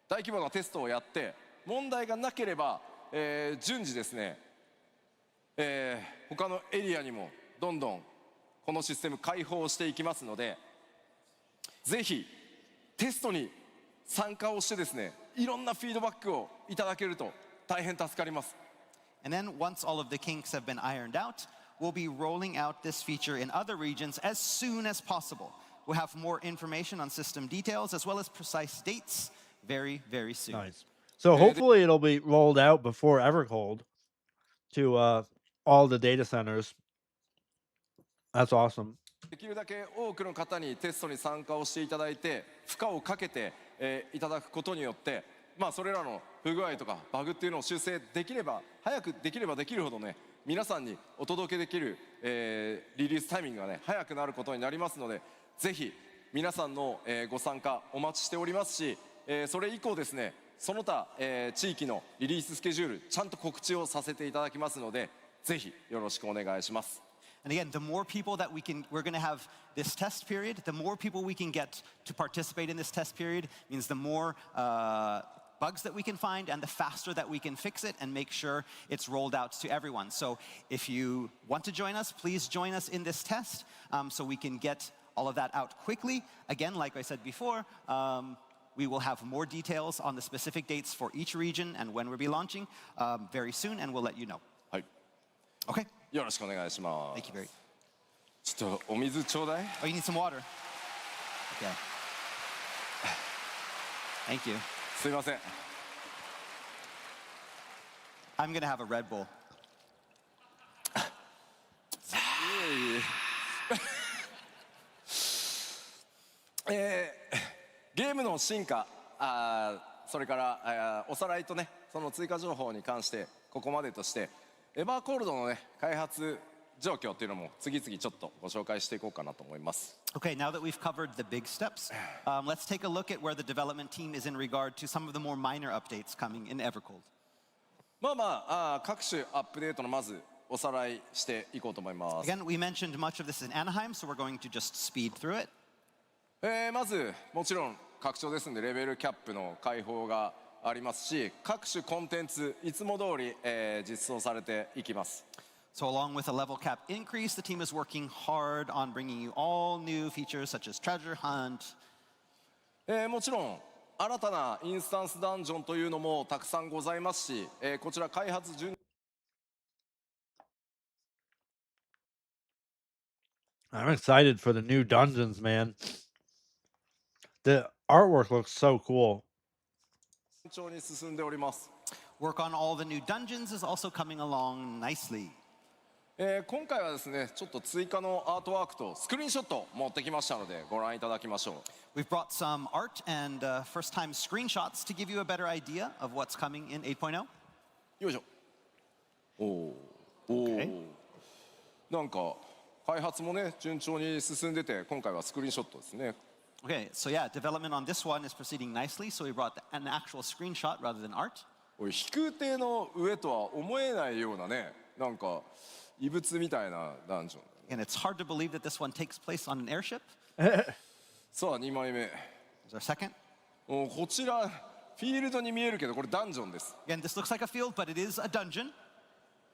大規模なテストをやって問題がなければ、順次ですね、他のエリアにもどんどんこのシステム開放していきますので、ぜひテストに参加をしてですね、いろんなフィードバックをいただけると大変助かります。 And then once all of the kinks have been ironed out, we'll be rolling out this feature in other regions as soon as possible. We'll have more information on system details as well as precise dates very, very soon. Nice. So hopefully it'll be rolled out before Evercold to all the data centers. That's awesome. できるだけ多くの方にテストに参加をしていただいて負荷をかけて、いただくことによって、それらの不具合とかバグっていうのを修正できれば早くできればできるほどね、皆さんにお届けできる、リリースタイミングがね早くなることになりますので、ぜひ皆さんの、ご参加お待ちしておりますし、それ以降ですね、その他、地域のリリーススケジュールちゃんと告知をさせていただきますので、ぜひよろしくお願いします。 And again, the more people that we're going to have this test period, the more people we can get to participate in this test period means the more bugs that we can find and the faster that we can fix it and make sure it's rolled out to everyone. So if you want to join us, please join us in this test so we can get all of that out quickly. Again, like I said before, we will have more details on the specific dates for each region and when we'll be launching very soon, and we'll let you know. はい、 Okay, よろしくお願いします。 thank you very much. ちょっとお水ちょうだい。 Oh, you need some water? Okay. Thank you. すいません。 I'm going to have a Red Bull. の進化それからおさらいとねその追加情報に関してここまでとしてエバーコールドのね開発状況っていうのも次々ちょっとご紹介していこうかなと思います。 Okay, now that we've covered the big steps, let's take a look at where the development team is in regard to some of the more minor updates coming in Evercold. まあ各種アップデートのまずおさらいしていこうと思います。 Again, we mentioned much of this in Anaheim, so we're going to just speed through it. まずもちろん拡張ですんでレベルキャップの開放がありますし各種コンテンツいつも通り、実装されていきます。 So along with a level cap increase, the team is working hard on bringing you all new features such as treasure hunt. もちろん新たなインスタンスダンジョンというのもたくさんございますし、こちら開発順 I'm excited for the new dungeons, man. The artwork looks so cool. 調に進んでおります。 Work on all the new dungeons is also coming along nicely. 今回はですねちょっと追加のアートワークとスクリーンショット持ってきましたのでご覧いただきましょう。 We've brought some art and first-time screenshots to give you a better idea of what's coming in 8.0. よいしょ。おお、なんか開発もね順調に進んでて今回はスクリーンショットですね。 Okay, so yeah, development on this one is proceeding nicely, so we brought an actual screenshot rather than art. おい飛空艇の上とは思えないようなねなんか異物みたいなダンジョン。 And it's hard to believe that this one takes place on an airship. さあ2枚目。 There's our second. こちらフィールドに見えるけどこれダンジョンです。 Again, this looks like a field, but it is a dungeon.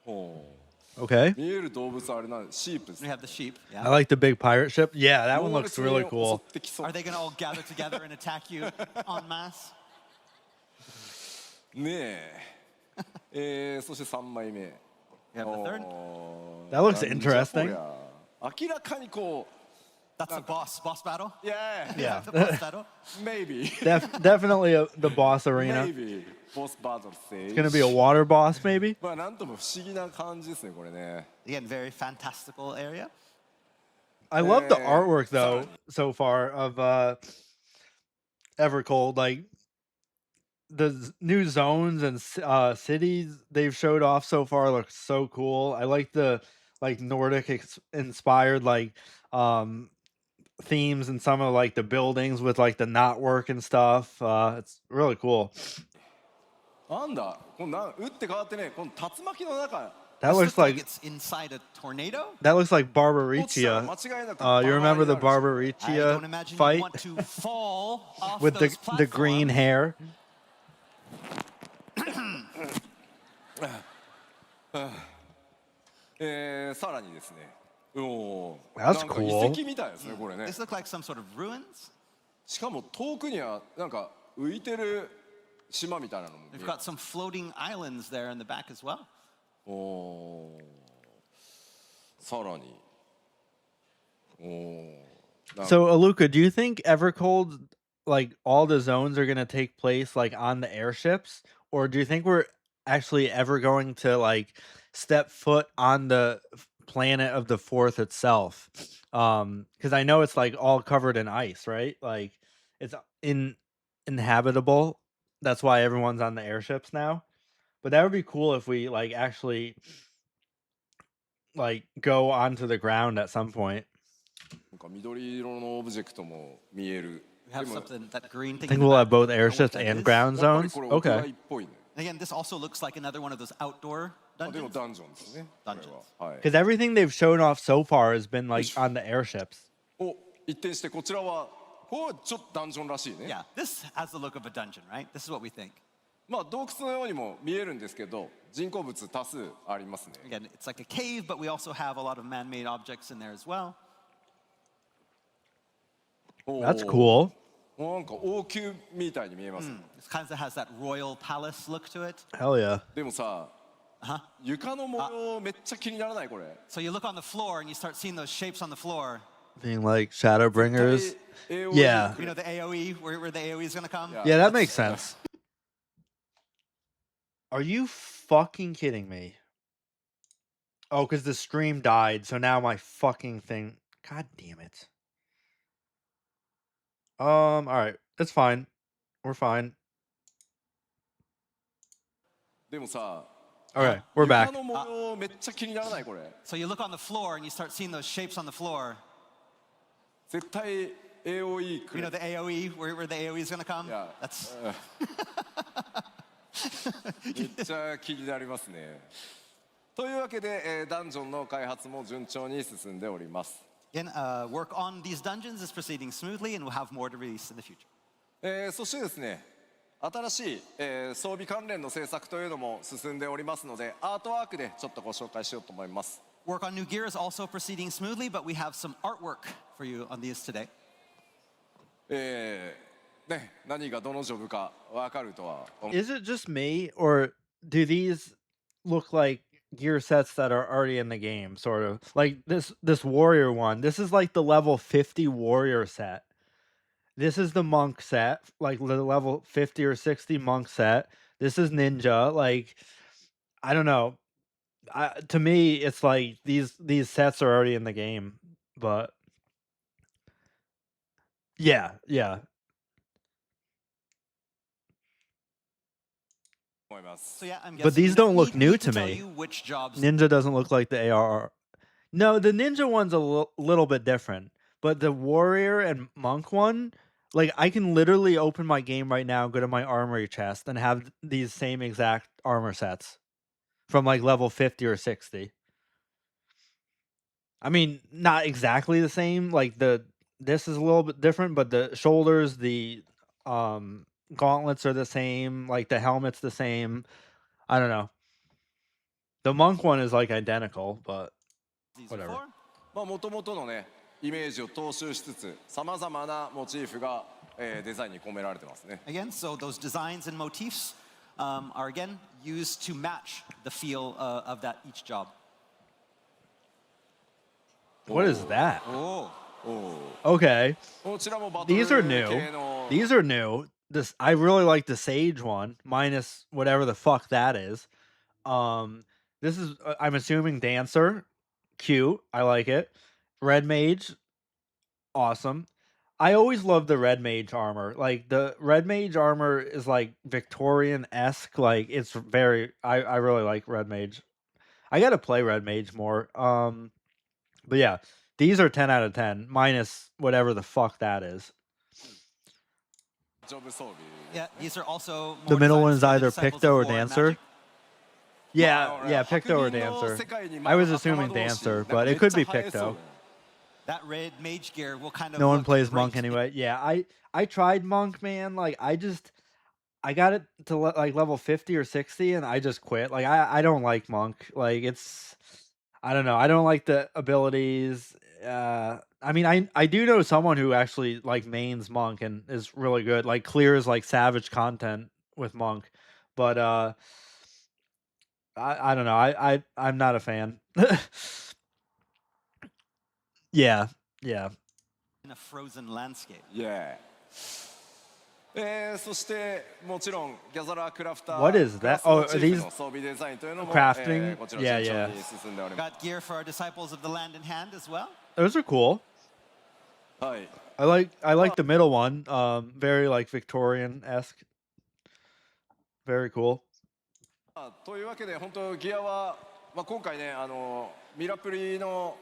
ほう Okay. 見える動物あれなんシープです We。have the sheep. I Yeah. like the big pirate ship. Yeah, that one looks really 猛 cool. 烈に襲ってきそう Are they going to all gather together and attack you en masse? ねえ。そして3枚目。 We have the third. That looks なんじゃこ interesting. りゃ明らかにこ That's the boss battle. う、yeah, Yeah. The boss battle. maybe, Definitely the boss arena. maybe, boss battle stage. It's gonna be a water boss, maybe. まあなんとも不思議な感じですねこれね。 Again, very fantastical area. I love the Eh, artwork though so far of Evercold. Like the new zones and cities they've showed off so far look so cool. I like the Nordic inspired themes and some of like the buildings with like the knotwork and stuff. It's really cool. なんだ、この打って変わってね、この竜巻の中。 That This looks looks like like it's inside a tornado. Barbaricia. 間違いなく You remember the ババアになるでしょ I Barbaricia don't imagine you fight want to fall off with those the green platforms. hair? さらにですね。お That's なんか cool. 遺跡みたいですねこれね。 This looks like some sort of ruins. しかも遠くにはなんか浮いてる島みたいなのも見え We've る。 got some floating islands there in the back as well. おさらに。なんか So, Aluka, do you think Evercold, like all the zones are gonna take place like on the airships, or do you think we're actually ever going to like step foot on the planet of the fourth itself? Because I know it's like all covered in ice, right? Like it's inhabitable. That's why everyone's on the airships now. But that would be cool if we like actually like go onto the ground at some point. なんか緑色のオブジェクトも見える。 We have でも something, that green thing. I think in the we'll have back. both I don't know what airships that and is. ground やっぱり zones. これ屋 Okay. 外っぽいね。 Again, this also looks like another one of those outdoor あでも dungeons. ダンジョンですね。これははい。 Because everything they've shown off so far has been like on the airships. お一転してこちらはこうちょっとダンジョンらしいね。 Yeah, this has the look of a dungeon, right? This is what we think. まあ洞窟のようにも見えるんですけど人工物多数ありますね。 Again, it's like a cave, but we also have a lot of man-made objects in there as well. That's cool. なんか王宮みたいに見えます。 This kind of has that royal palace look to it. Hell yeah. でもさ、 Uh-huh. 床の模様めっちゃ気にならないこれ。 So you look on the floor and you start seeing those shapes on the floor. Being like Shadowbringers. AOE Yeah. You know the AoE, where the AoE is going to come? Yeah. Yeah, that makes sense. Are you fucking kidding me? Oh, because the stream died, so now my fucking thing. God damn it. All right, it's fine. We're fine. でもさ、 Okay, we're 床 back. の模様めっちゃ気にならないこれ。 So you look on the floor and you start seeing those shapes on the floor. 絶対 AOE 来 You る know the AOE, where the AOE is going to come? Yeah. That's めっちゃ気になりますね。というわけで、ダンジョンの開発も順調に進んでおります。 Again, work on these dungeons is proceeding smoothly, and we'll have more to release in the future. そしてですね、新しい、装備関連の制作というのも進んでおりますので、アートワークでちょっとご紹介しようと思います。 Work on new gear is also proceeding smoothly, but we have some artwork for you on these today. ね、何がどのジョブか分かるとは思う。 Is it just me, or do these look like gear sets that are already in the game? Sort of like this warrior one. This is like the level 50 warrior set. This is the monk set, like the level 50 or 60 monk set. This is ninja. Like, I don't know. To me, it's like these sets are already in the game, but yeah. 思います。 So yeah, I'm But guessing these we don't don't look need new to to tell me. you which jobs. Ninja doesn't look like the ARR. No, the ninja one's a little bit different, but the warrior and monk one, like I can literally open my game right now, go to my armory chest, and have these same exact armor sets from like level 50 or 60. I mean, not exactly the same. Like this is a little bit different, but the shoulders, the gauntlets are the same. Like the helmet's the same. I don't know. The monk one is like identical, but These whatever. before. まあ元々のねイメージを踏襲しつつ、さまざまなモチーフが、デザインに込められてますね。 Again, so those designs and motifs are again used to match the feel of that each job. What is that? Oh, Okay, こちらもバトル these are 系 new. の These are new. This I really like the sage one, minus whatever the fuck that is. This is I'm assuming dancer, cute. I like it. Red mage, awesome. I always love the red mage armor. Like the red mage armor is like Victorian esque. Like it's very. I really like red mage. I gotta play red mage more. But yeah, these are 10 out of 10 minus whatever the fuck that is. ジョブ装備。 yeah, these are also The more middle one designs is for the either disciples Picto of or war and dancer. magic. Yeah, 白 Picto or 人の dancer. 世界に I was 頭 assuming 同士 dancer, なんか but め it っ could ちゃ be 映えそうだ Picto. ね。 That red mage gear will kind of. No one look plays great. monk anyway. Yeah, I tried monk, man. Like I got it to like level 50 or 60 and I just quit. Like I don't like monk. Like it's I don't know. I don't like the abilities. I mean I do know someone who actually like mains monk and is really good. Like clears like savage content with monk. But I don't know. I'm not a fan. Yeah. In a frozen landscape. イエーイ。そしてもちろんギャザラークラフター What is that? クラスモ Oh, チ are ーフ these の装備デザインというのも、 crafting? こちら Yeah, 順調 yeah. に進んでおります Got gear for our disciples of the land in hand as well. Those are cool. はい I like the middle one. Very like Victorian esque. Very cool. というわけで本当ギアは、今回ねミラプリの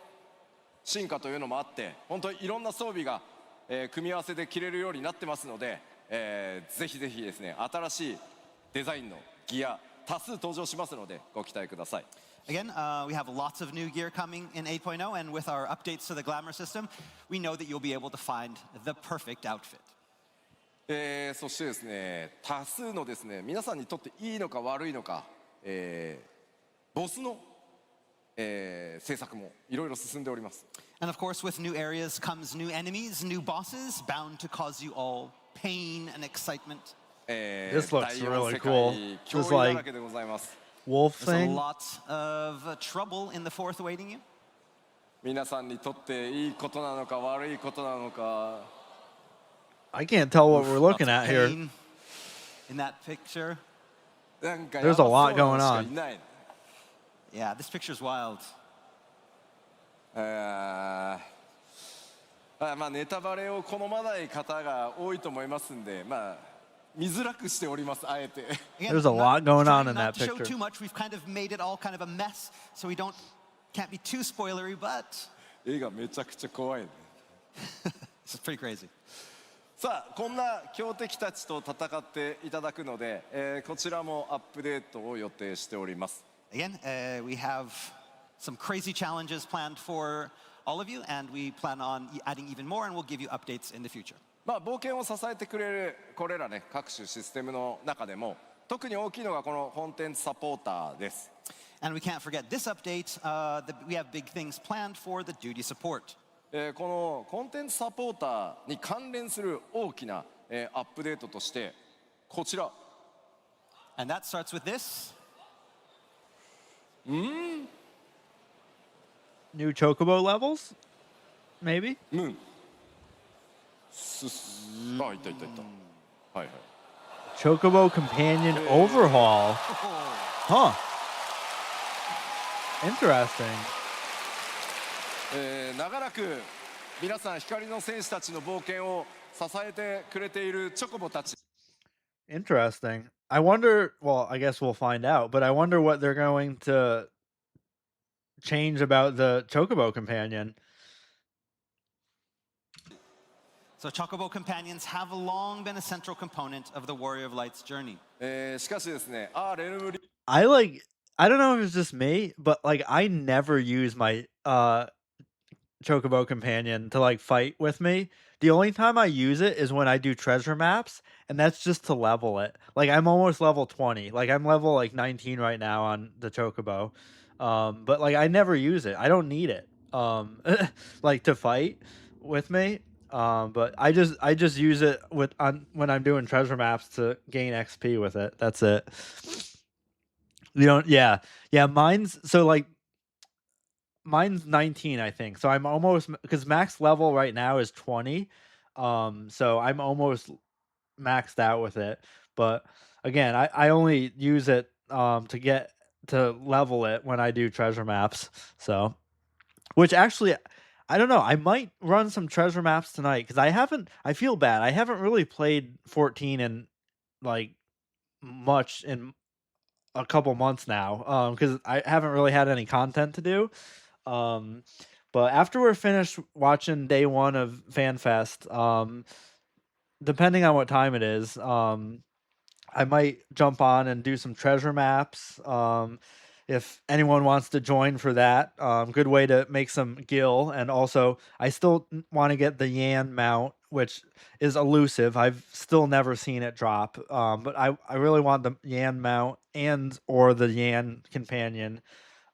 進化というのもあって本当いろんな装備が、組み合わせで着れるようになってますので、ぜひぜひですね新しいデザインのギア多数登場しますのでご期待ください。 Again, we have lots of new gear coming in 8.0, and with our updates to the glamour system, we know that you'll be able to find the perfect outfit. そしてですね多数のですね皆さんにとっていいのか悪いのか、ボスの、制作もいろいろ進んでおります。 And of course, with new areas comes new enemies, new bosses, bound to cause you all pain and excitement. This looks 第四 really 世界 cool. 脅 Just 威だ like らけでございます。 wolf There's a thing. lot of trouble in the fourth awaiting you. 皆さんにとっていいことなのか悪いことなのか I can't tell what we're looking Lots at of here. pain in that picture. なんか There's a lot やばそうな going のしか on. いない。 Yeah, this picture's wild. ネタバレを好まない方が多いと思いますんで、見づらくしております、あえて。Again, There's a lot going on trying in not that to show picture. too much. We've kind of made it all kind of a mess, so we can't be too spoilery, but 絵がめちゃくちゃ怖いね。this is pretty crazy. さあこんな強敵たちと戦っていただくので、こちらもアップデートを予定しております。 Again, we have some crazy challenges planned for all of you, and we plan on adding even more, and we'll give you updates in the future. まあ冒険を支えてくれるこれらね各種システムの中でも特に大きいのがこのコンテンツサポーターです。 And we can't forget this update. We have big things planned for the duty support. このコンテンツサポーターに関連する大きな、アップデートとしてこちら。 And that starts with this. New Chocobo levels? Maybe? ムーン。あ、いたいたいた。はいはい。 Chocobo Companion Overhaul. Huh. Interesting. 長らく皆さん光の戦士たちの冒険を支えてくれているチョコボたち。 Interesting. I wonder, well, I guess we'll find out, but I wonder what they're going to change about the Chocobo Companion. So Chocobo companions have long been a central component of the Warrior of Light's journey. しかしですね、レルムリ I don't know if it's just me, but like I never use my Chocobo Companion to like fight with me. The only time I use it is when I do treasure maps, and that's just to level it. Like I'm almost level 20. Like I'm level like 19 right now on the Chocobo. But like I never use it. I don't need it. Like to fight with me. But I just use it when I'm doing treasure maps to gain XP with it. That's it. You don't, yeah. Mine's 19, I think. So I'm almost, because max level right now is 20. So I'm almost maxed out with it. But again, I only use it to level it when I do treasure maps. So, which actually, I don't know. I might run some treasure maps tonight because I feel bad. I haven't really played 14 in like much in a couple months now because I haven't really had any content to do. But after we're finished watching day 1 of FanFest, depending on what time it is, I might jump on and do some treasure maps. If anyone wants to join for that, good way to make some gil. And also, I still want to get the Yan mount, which is elusive. I've still never seen it drop. But I really want the Yan mount or the Yan companion.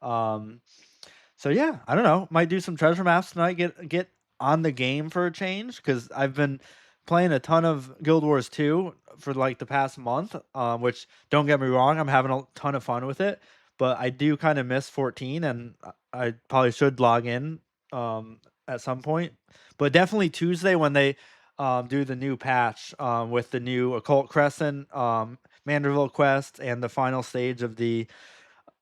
So yeah, I don't know. Might do some treasure maps tonight. Get on the game for a change because I've been playing a ton of Guild Wars 2 for like the past month. Which don't get me wrong, I'm having a ton of fun with it. But I do kind of miss 14, and I probably should log in at some point. But definitely Tuesday when they do the new patch with the new Occult Crescent, Manderville quest, and the final stage of the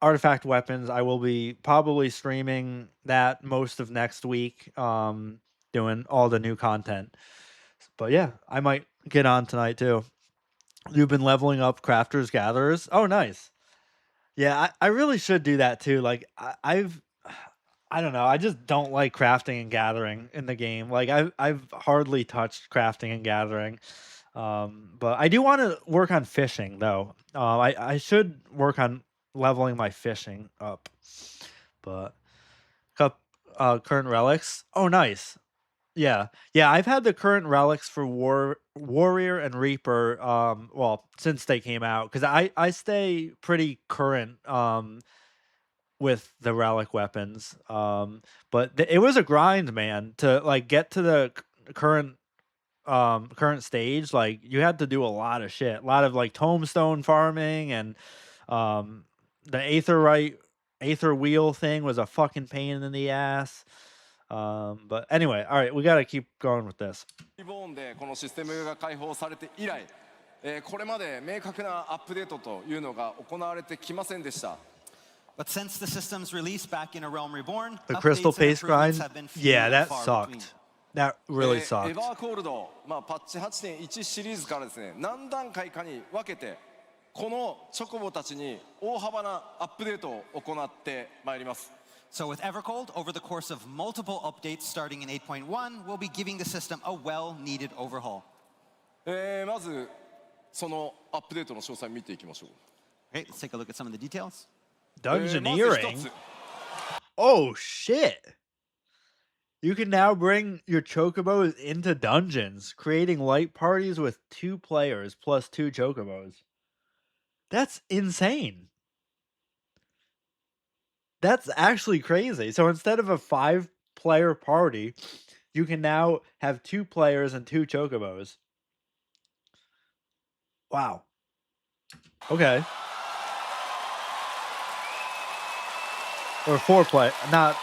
artifact weapons, I will be probably streaming that most of next week, doing all the new content. But yeah, I might get on tonight too. You've been leveling up Crafters Gatherers. Oh, nice. Yeah, I really should do that too. Like I don't know. I just don't like crafting and gathering in the game. Like I've hardly touched crafting and gathering. But I do want to work on fishing though. I should work on leveling my fishing up. But current relics. Oh, nice. Yeah. I've had the current relics for Warrior and Reaper. Well, since they came out, because I stay pretty current with the relic weapons. But it was a grind, man, to like get to the current stage. Like you had to do a lot of shit, a lot of like tombstone farming, and the Aether wheel thing was a fucking pain in the ass. But anyway, all right, we gotta keep going with this. リボーンでこのシステムが開放されて以来、これまで明確なアップデートというのが行われてきませんでした。 But since the system's release back in A Realm Reborn, The Crystal updates and Paste grind, improvements have been few yeah, and that far sucked. between. That really エ sucks. バーコールド、パッチ8.1 シリーズからですね、何段階かに分けてこのチョコボたちに大幅なアップデートを行ってまいります。 So with Evercold, over the course of multiple updates starting in 8.1, we'll be giving the system a well-needed overhaul. まずそのアップデートの詳細を見ていきましょう。 Okay, let's take a look at some of the details. まず一 Dungeoneering. つ Oh shit! You can now bring your chocobos into dungeons, creating light parties with 2 players plus 2 chocobos. That's insane. That's actually crazy. So instead of a 5-player party, you can now have 2 players and 2 chocobos. Wow. Okay. Or 4-player, not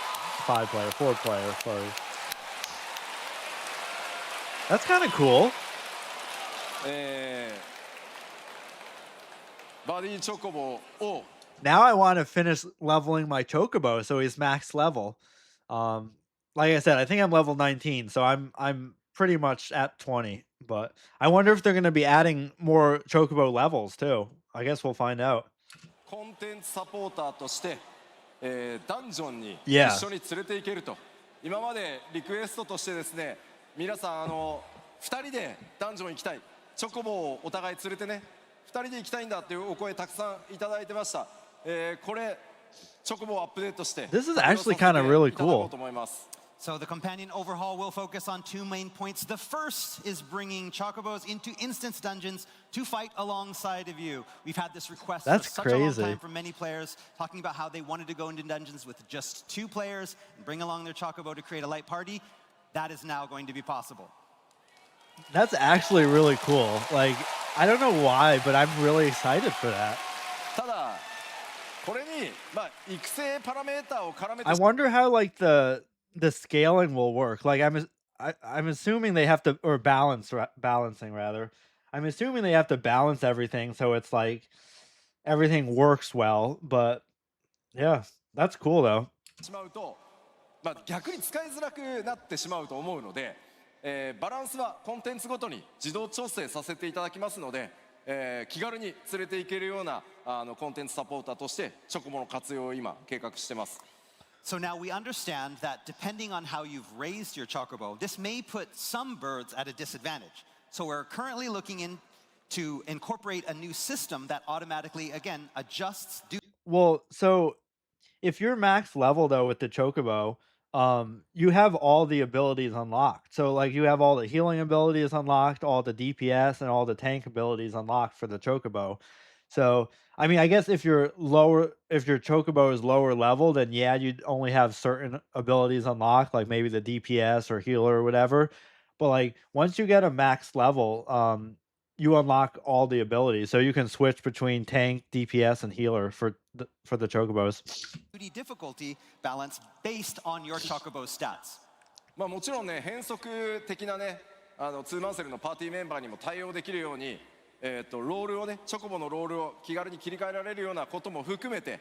5-player, 4-player, sorry. That's kind of cool. バディチョコボを Now I want to finish leveling my chocobo so he's max level. Like I said, I think I'm level 19, so I'm pretty much at 20. But I wonder if they're going to be adding more chocobo levels too. I guess we'll find out. コンテンツサポーターとして、ダンジョンに Yeah. 一緒に連れて行けると。今までリクエストとしてですね、皆さん2人でダンジョン行きたい、チョコボをお互い連れてね、2人で行きたいんだっていうお声たくさんいただいてました。これチョコボをアップデートして This is actually kind of really いただこ cool. うと思います。 So the companion overhaul will focus on 2 main points. The first is bringing chocobos into instance dungeons to fight alongside of you. We've had this request That's for such a long crazy. time from many players, talking about how they wanted to go into dungeons with just 2 players and bring along their chocobo to create a light party. That is now going to be possible. That's actually really cool. Like, I don't know why, but I'm really excited for that. ただこれに育成パラメーターを絡めて I wonder how like the scaling will work. Like I'm assuming they have to, or balancing rather. I'm assuming they have to balance everything so it's like everything works well. But yeah, that's cool though. しまうと、逆に使いづらくなってしまうと思うので、バランスはコンテンツごとに自動調整させていただきますので、気軽に連れて行けるようなコンテンツサポーターとしてチョコボの活用を今計画してます。 So now we understand that depending on how you've raised your chocobo, this may put some birds at a disadvantage. So we're currently looking to incorporate a new system that automatically, again, adjusts. Well, so if you're max level though with the chocobo, you have all the abilities unlocked. So like you have all the healing abilities unlocked, all the DPS and all the tank abilities unlocked for the chocobo. So I mean, I guess if your chocobo is lower level, then yeah, you'd only have certain abilities unlocked, like maybe the DPS or healer or whatever. But like once you get a max level, you unlock all the abilities, so you can switch between tank, DPS, and healer for the chocobos. Duty difficulty balance based on your chocobo stats. もちろんね、変則的なね、ツーマンセルのパーティーメンバーにも対応できるように、ロールをね、チョコボのロールを気軽に切り替えられるようなことも含めて、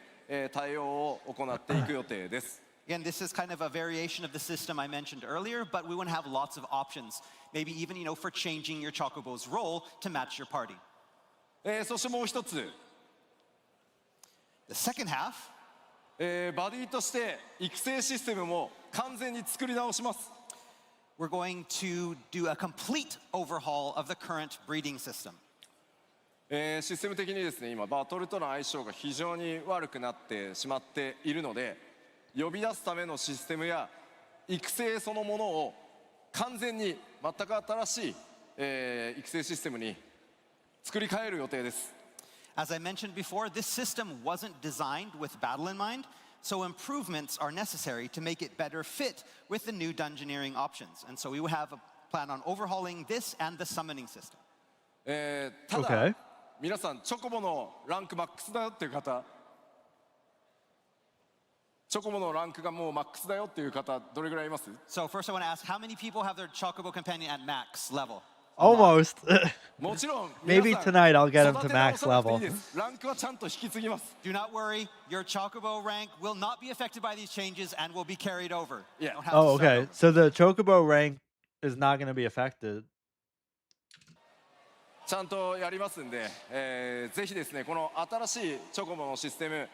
対応を行っていく予定です。 Again, this is kind of a variation of the system I mentioned earlier, but we want to have lots of options. Maybe even, for changing your chocobo's role to match your party. そしてもう一つ、 The second half, バディとして育成システムも完全に作り直します。 we're going to do a complete overhaul of the current breeding system. システム的にですね、今バトルとの相性が非常に悪くなってしまっているので、呼び出すためのシステムや育成そのものを完全に全く新しい、育成システムに作り変える予定です。 As I mentioned before, this system wasn't designed with battle in mind, so improvements are necessary to make it better fit with the new dungeoneering options. And so we will have a plan on overhauling this and the summoning system. ただ、 Okay. 皆さんチョコボのランクマックスだよっていう方、チョコボのランクがもうマックスだよっていう方、どれぐらいいます？ So first I want to ask, how many people have their chocobo companion at max level? Almost. もちろん Maybe 皆さん tonight I'll get him 育 to て max 直さなくてい level. いです。ランクはちゃんと引き継ぎます。 Do not worry, your chocobo rank will not be affected by these changes and will be carried over. Yeah. You don't have Oh, to start okay. over. So the chocobo rank is not going to be affected. ちゃんとやりますんで、ぜひですね、この新しいチョコボのシステム、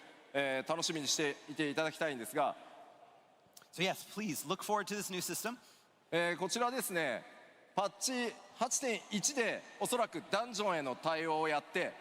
楽しみにしていていただきたいんですが、So yes, please look forward to this new system. こちらですね、パッチ 8.1 でおそらくダンジョンへの対応をやって、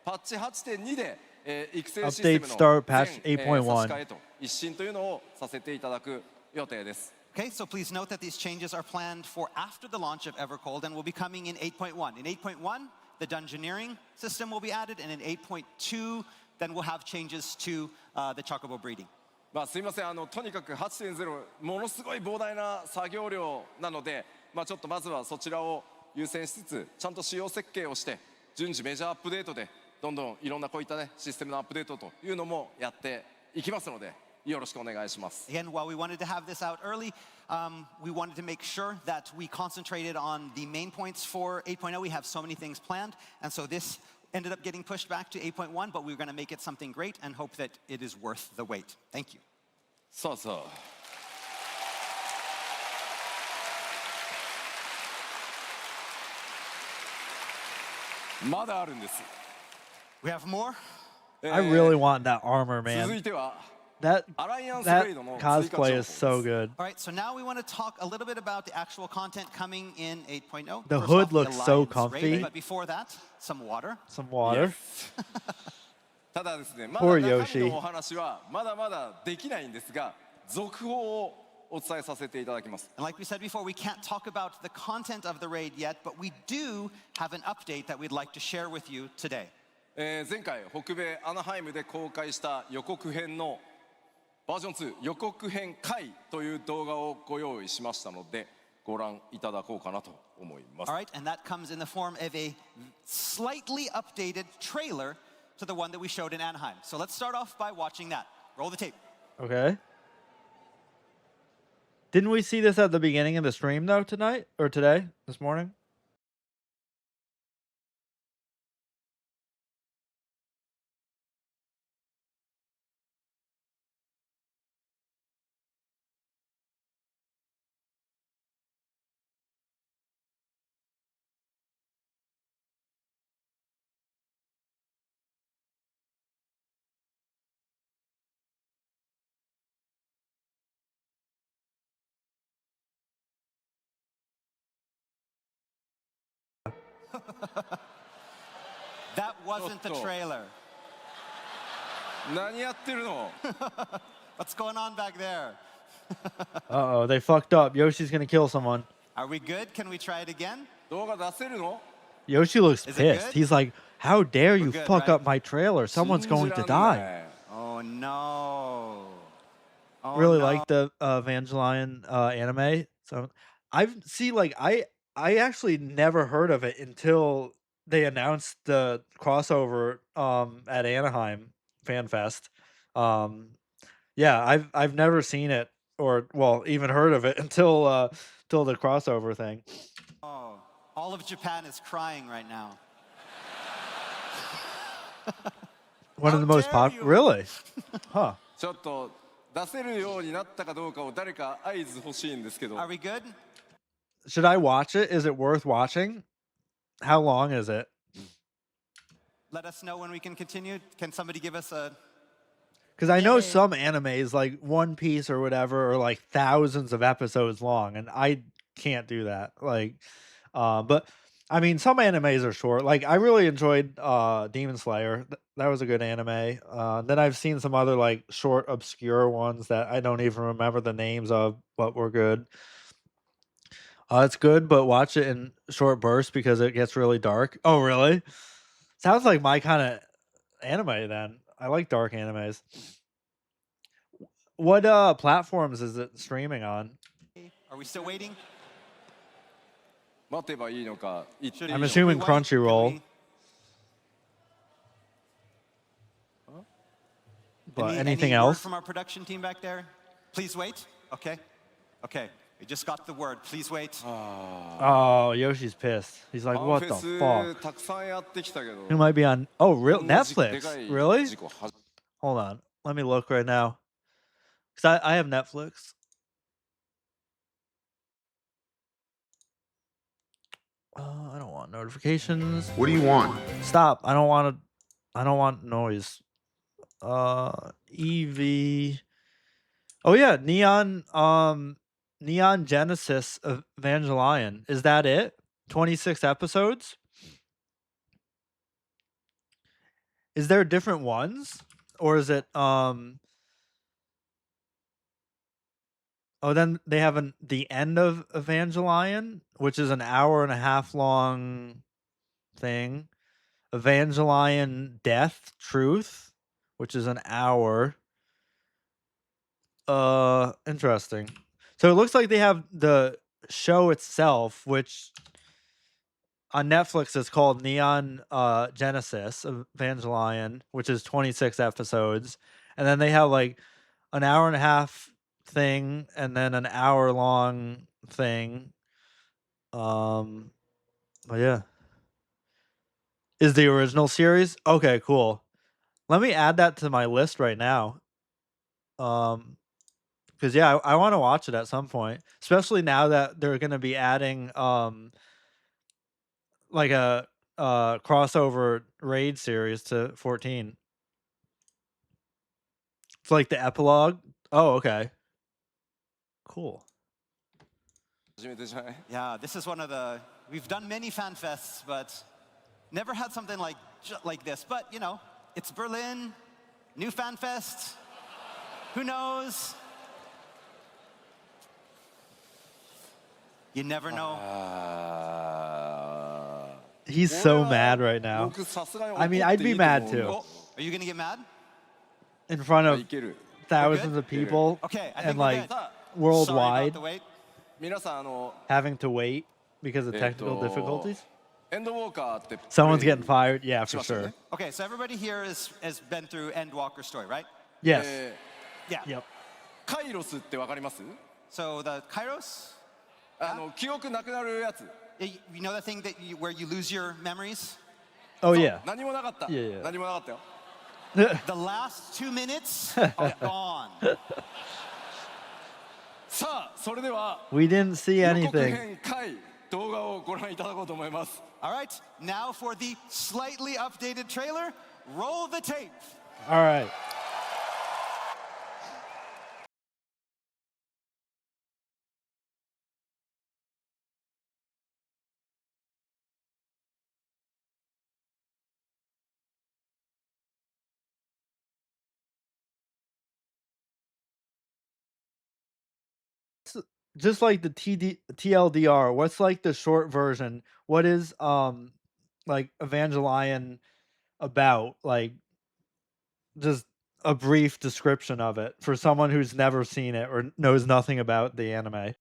パッチ 8.2 で、育成システムの Update start patch 全、差し 8.1 替えと一新というのをさせていただく予定です。Okay, so please note that these changes are planned for after the launch of Evercold and will be coming in 8.1. In 8.1, the dungeoneering system will be added, and in 8.2, then we'll have changes to the chocobo breeding. まあすいません、とにかく 8.0 ものすごい膨大な作業量なので、まあ、ちょっとまずはそちらを優先しつつ、ちゃんと仕様設計をして順次メジャーアップデートでどんどんいろんなこういったねシステムのアップデートというのもやっていきますので、よろしくお願いします。 Again, while we wanted to have this out early, we wanted to make sure that we concentrated on the main points for 8.0. We have so many things planned, and so this ended up getting pushed back to 8.1, but we were going to make it something great and hope that it is worth the wait. Thank you. そうそう。まだあるんです。 We have more. I really want that armor, 続 man. いては That アライアンスグレ that ードの追加情報 cosplay で is す。 so good. All right, so now we want to talk a little bit about the actual content coming in 8.0. The First hood off, looks so Alliance comfy. Raid, but before that, some water. Some water. ただですね、まだ Poor 中身 Yoshi. のお話はまだまだできないんですが、続報をお伝えさせていただきます。 And like we said before, we can't talk about the content of the raid yet, but we do have an update that we'd like to share with you today. 前回北米アナハイムで公開した予告編のバージョン2予告編回という動画をご用意しましたので、ご覧いただこうかなと思います。 All right, and that comes in the form of a slightly updated trailer to the one that we showed in Anaheim. So let's start off by watching that. Roll the tape. Okay. Didn't we see this at the beginning of the stream though tonight or today, this morning? That wasn't the Otto. trailer. 何やってるの？ What's going on back there? Uh-oh, they fucked up. Yoshi's gonna kill someone. Are we good? Can we try it again? 動画出せるの？ Yoshi looks Is it pissed. good? He's like, how dare you good, fuck right? up my trailer? Someone's 信 going じ to らん die. ない。 Oh no. Oh, Really no. like the Evangelion anime. So I actually never heard of it until they announced the crossover at Anaheim FanFest. Yeah, I've never seen it or well even heard of it until till the crossover thing. Oh, all of Japan is crying right now. One of How the most dare popular. you. Really? Huh. ちょっと出せるようになったかどうかを誰か合図欲しいんですけど。 Are we good? Should I watch it? Is it worth watching? How long is it? Let us know when we can continue. Can somebody give us a... Because I know Yay. some animes like One Piece or whatever are like thousands of episodes long, and I can't do that. Like, but I mean, some animes are short. Like, I really enjoyed Demon Slayer. That was a good anime. Then I've seen some other like short, obscure ones that I don't even remember the names of, but were good. It's good, but watch it in short bursts because it gets really dark. Oh, really? Sounds like my kind of anime then. I like dark animes. What platforms is it streaming on? Are we still waiting? 待てばいいのか言っていい I'm のか assuming We wait? Can Crunchyroll. we- But any anything word else? from our production team back there? Please wait. Okay. Okay. We just got the word. Please wait. Oh, Yoshi's pissed. He's like, ファン what フ the ェ fuck? スたくさんやってきたけど Who might be on? Oh, real こんなでか Netflix? い Really? 事故は Hold on. Let me look right now. Because I have Netflix. I don't want notifications. What do you want? Stop. I don't want noise. EV. Oh yeah, Neon Genesis Evangelion. Is that it? 26 episodes? Is there different ones? Or is it oh, then they have the end of Evangelion, which is an hour and a half long thing. Evangelion Death Truth, which is an hour. Interesting. So it looks like they have the show itself, which on Netflix is called Neon Genesis Evangelion, which is 26 episodes. And then they have like an hour and a half thing and then an hour long thing. But yeah. Is the original series? Okay, cool. Let me add that to my list right now. Because yeah, I want to watch it at some point, especially now that they're going to be adding like a crossover raid series to 14. It's like the epilogue. Oh, okay. Cool. Yeah, this is one of the. We've done many fan fests, but never had something like this. But you know, it's Berlin, new fan fest. Who knows? You never know. He's so mad right now. I mean, I'd be mad too. Are you gonna get mad? In front of thousands good? of people Okay, I think and we're like good. worldwide Sorry about the wait. having to wait because of technical えーと difficulties. エンドウォーカーって Someone's getting fired. Yeah, for しましたよ sure. ね Okay, so everybody here has been through Endwalker's story, right? Yes. え Yeah. Yep. カイロスってわかります So the Kairos, 記憶なくなるやつ you know that thing where you lose your memories? Oh yeah. 何もなかった Yeah, yeah. 何もなかったよ The last 2 minutes are gone. さあそれでは We didn't see 予告 anything. 編回動画をご覧いただこうと思います All right, now for the slightly updated trailer. Roll the tape. All right. Just like the TLDR, what's like the short version? What is like Evangelion about? Like just a brief description of it for someone who's never seen it or knows nothing about the anime.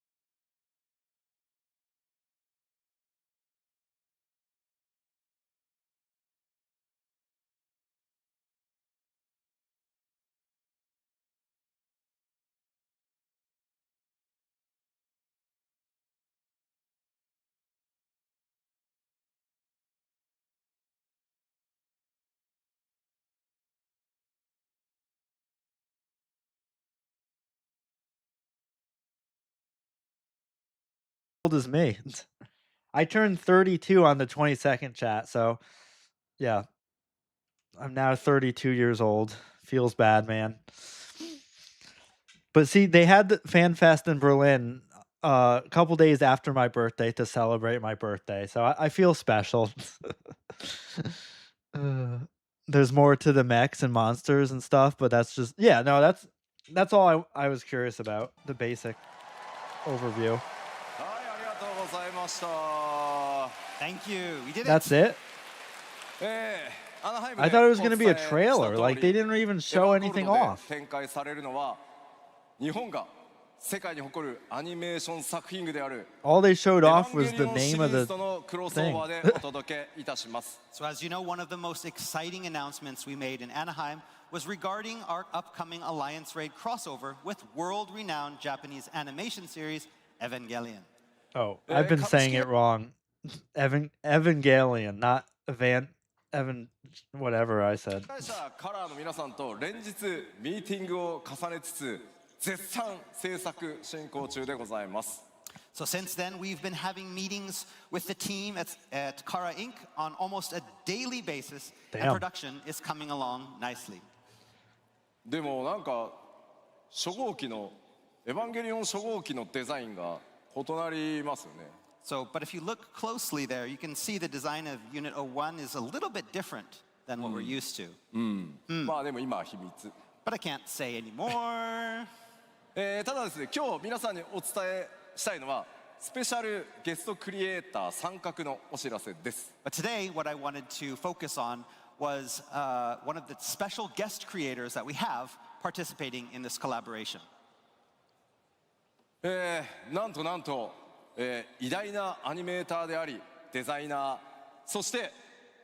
Old as me. I turned 32 on the 22nd chat, so yeah. I'm now 32 years old. Feels bad, man. But see, they had the FanFest in Berlin a couple days after my birthday to celebrate my birthday, so I feel special. There's more to the mechs and monsters and stuff, but that's just yeah, no, that's all I was curious about, the basic overview. はいありがとうございました Thank you. We did it. That's it? アナハイム I で thought it お was 伝 going to be a えした通 trailer. り Like they didn't even エヴ show ァンゴール anything ドで off. 展開されるのは日本が世界に誇るアニメーション作品群である All they showed エヴァ off ンゲ was リ the オンシ name リ of ーズ the とのクロスオーバーでお届けいたします So as you know, one of the most exciting announcements we made in Anaheim was regarding our upcoming Alliance Raid crossover with world-renowned Japanese animation series Evangelion. Oh, I've been saying it wrong. Evangelion, not Evan whatever I said. 司会者カラーの皆さんと連日ミーティングを重ねつつ絶賛制作進行中でございます So since then, we've been having meetings with the team at Kara Inc. on almost a daily basis, and Damn. production is coming along nicely. でもなんか初号機のエヴァンゲリオン初号機のデザインが異なりますよね。 So, but if you look closely there, you can see the design of Unit 01 is a little bit different than what we're used to. まあでも今は秘密。 But I can't say anymore. ただですね、今日皆さんにお伝えしたいのはスペシャルゲストクリエイター参画のお知らせです。 But today, what I wanted to focus on was one of the special guest creators that we have participating in this collaboration. なんと、偉大なアニメーターでありデザイナー、そして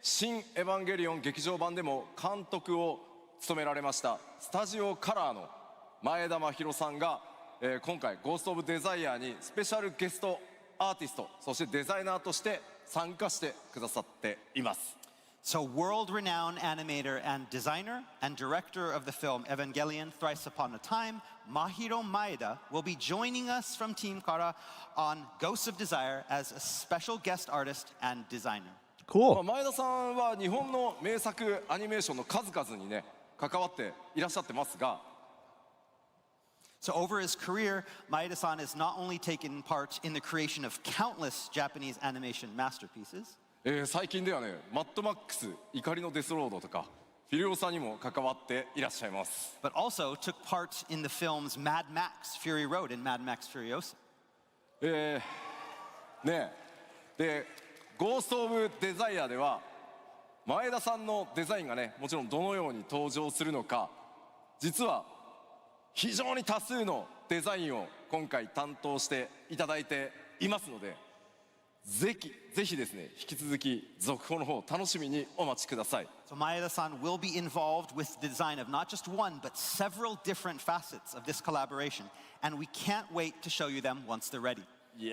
新エヴァンゲリオン劇場版でも監督を務められましたスタジオカラーの前田真宏さんが、今回ゴースト・オブ・デザイアにスペシャルゲストアーティスト、そしてデザイナーとして参加してくださっています。 So world-renowned animator and designer and director of the film Evangelion Thrice Upon a Time, Mahiro Maeda, will be joining us from Team Kara on Ghosts of Desire as a special guest artist and designer. Cool. 前田さんは日本の名作アニメーションの数々にね関わっていらっしゃってますが、 So over his career, Maeda-san has not only taken part in the creation of countless Japanese animation masterpieces, 最近ではねマッドマックス怒りのデスロードとかフィリオさんにも関わっていらっしゃいます。 but also took part in the films Mad Max Fury Road and Mad Max Furiosa. ねでゴースト・オブ・デザイアでは前田さんのデザインがねもちろんどのように登場するのか、実は非常に多数のデザインを今回担当していただいていますので、ぜひですね引き続き続報の方楽しみにお待ちください。 So Maeda-san will be involved with the design of not just one, but several different facets of this collaboration, and we can't wait to show you them once they're ready. い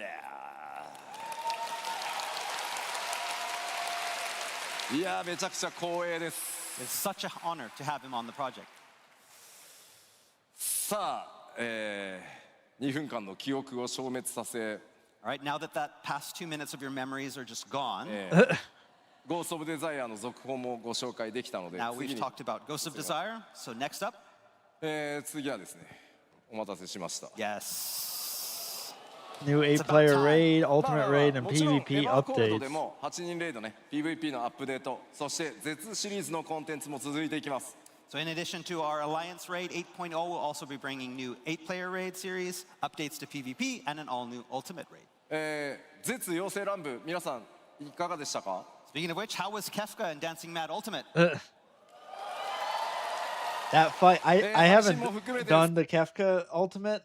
やめちゃくちゃ光栄です。 It's such an honor to have him on the project. さあ、2分間の記憶を消滅させ、 All right, now that past 2 minutes of your memories are just gone, ゴースト・オブ・デザイアの続報もご紹介できたので、 now 次 we've に talked about Ghosts of Desire. So next up, 次はですねお待たせしました。 yes. New It's about 8-player time. raid, ultimate raid, and もちろん PvP エヴァーコード updates. でも8人レイドね PVP のアップデート、そして絶シリーズのコンテンツも続いていきます。 So in addition to our Alliance Raid 8.0, we'll also be bringing new 8-player raid series, updates to PvP, and an all-new Ultimate Raid. 絶妖精乱舞皆さんいかがでしたか？ Speaking of which, how was Kefka and Dancing Mad Ultimate? That fight, I haven't 配信も含めて done the Kefka ultimate,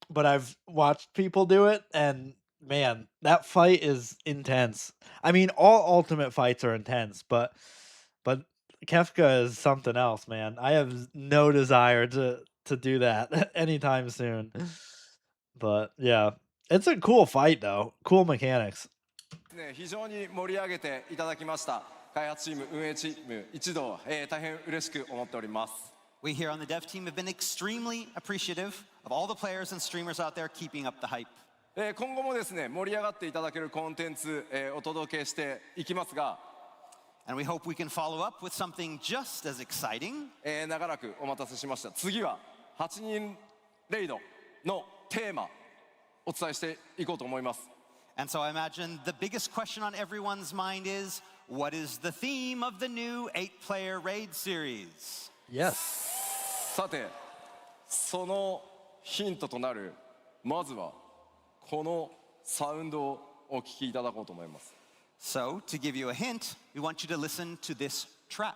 but I've watched people do it, and man, that fight is intense. I mean, all ultimate fights are intense, but Kefka is something else, man. I have no desire to do that anytime soon. But yeah, it's a cool fight though. Cool mechanics. ね、非常に盛り上げていただきました。開発チーム、運営チーム一同、大変嬉しく思っております。 We here on the dev team have been extremely appreciative of all the players and streamers out there keeping up the hype. 今後もですね盛り上がっていただけるコンテンツ、お届けしていきますが、 And we hope we can follow up with something just as exciting. 長らくお待たせしました。次は8人レイドのテーマお伝えしていこうと思います。 And so I imagine the biggest question on everyone's mind is, what is the theme of the new 8-player raid series? Yes. さてそのヒントとなるまずはこのサウンドをお聞きいただこうと思います。 So, to give you a hint, we want you to listen to this track.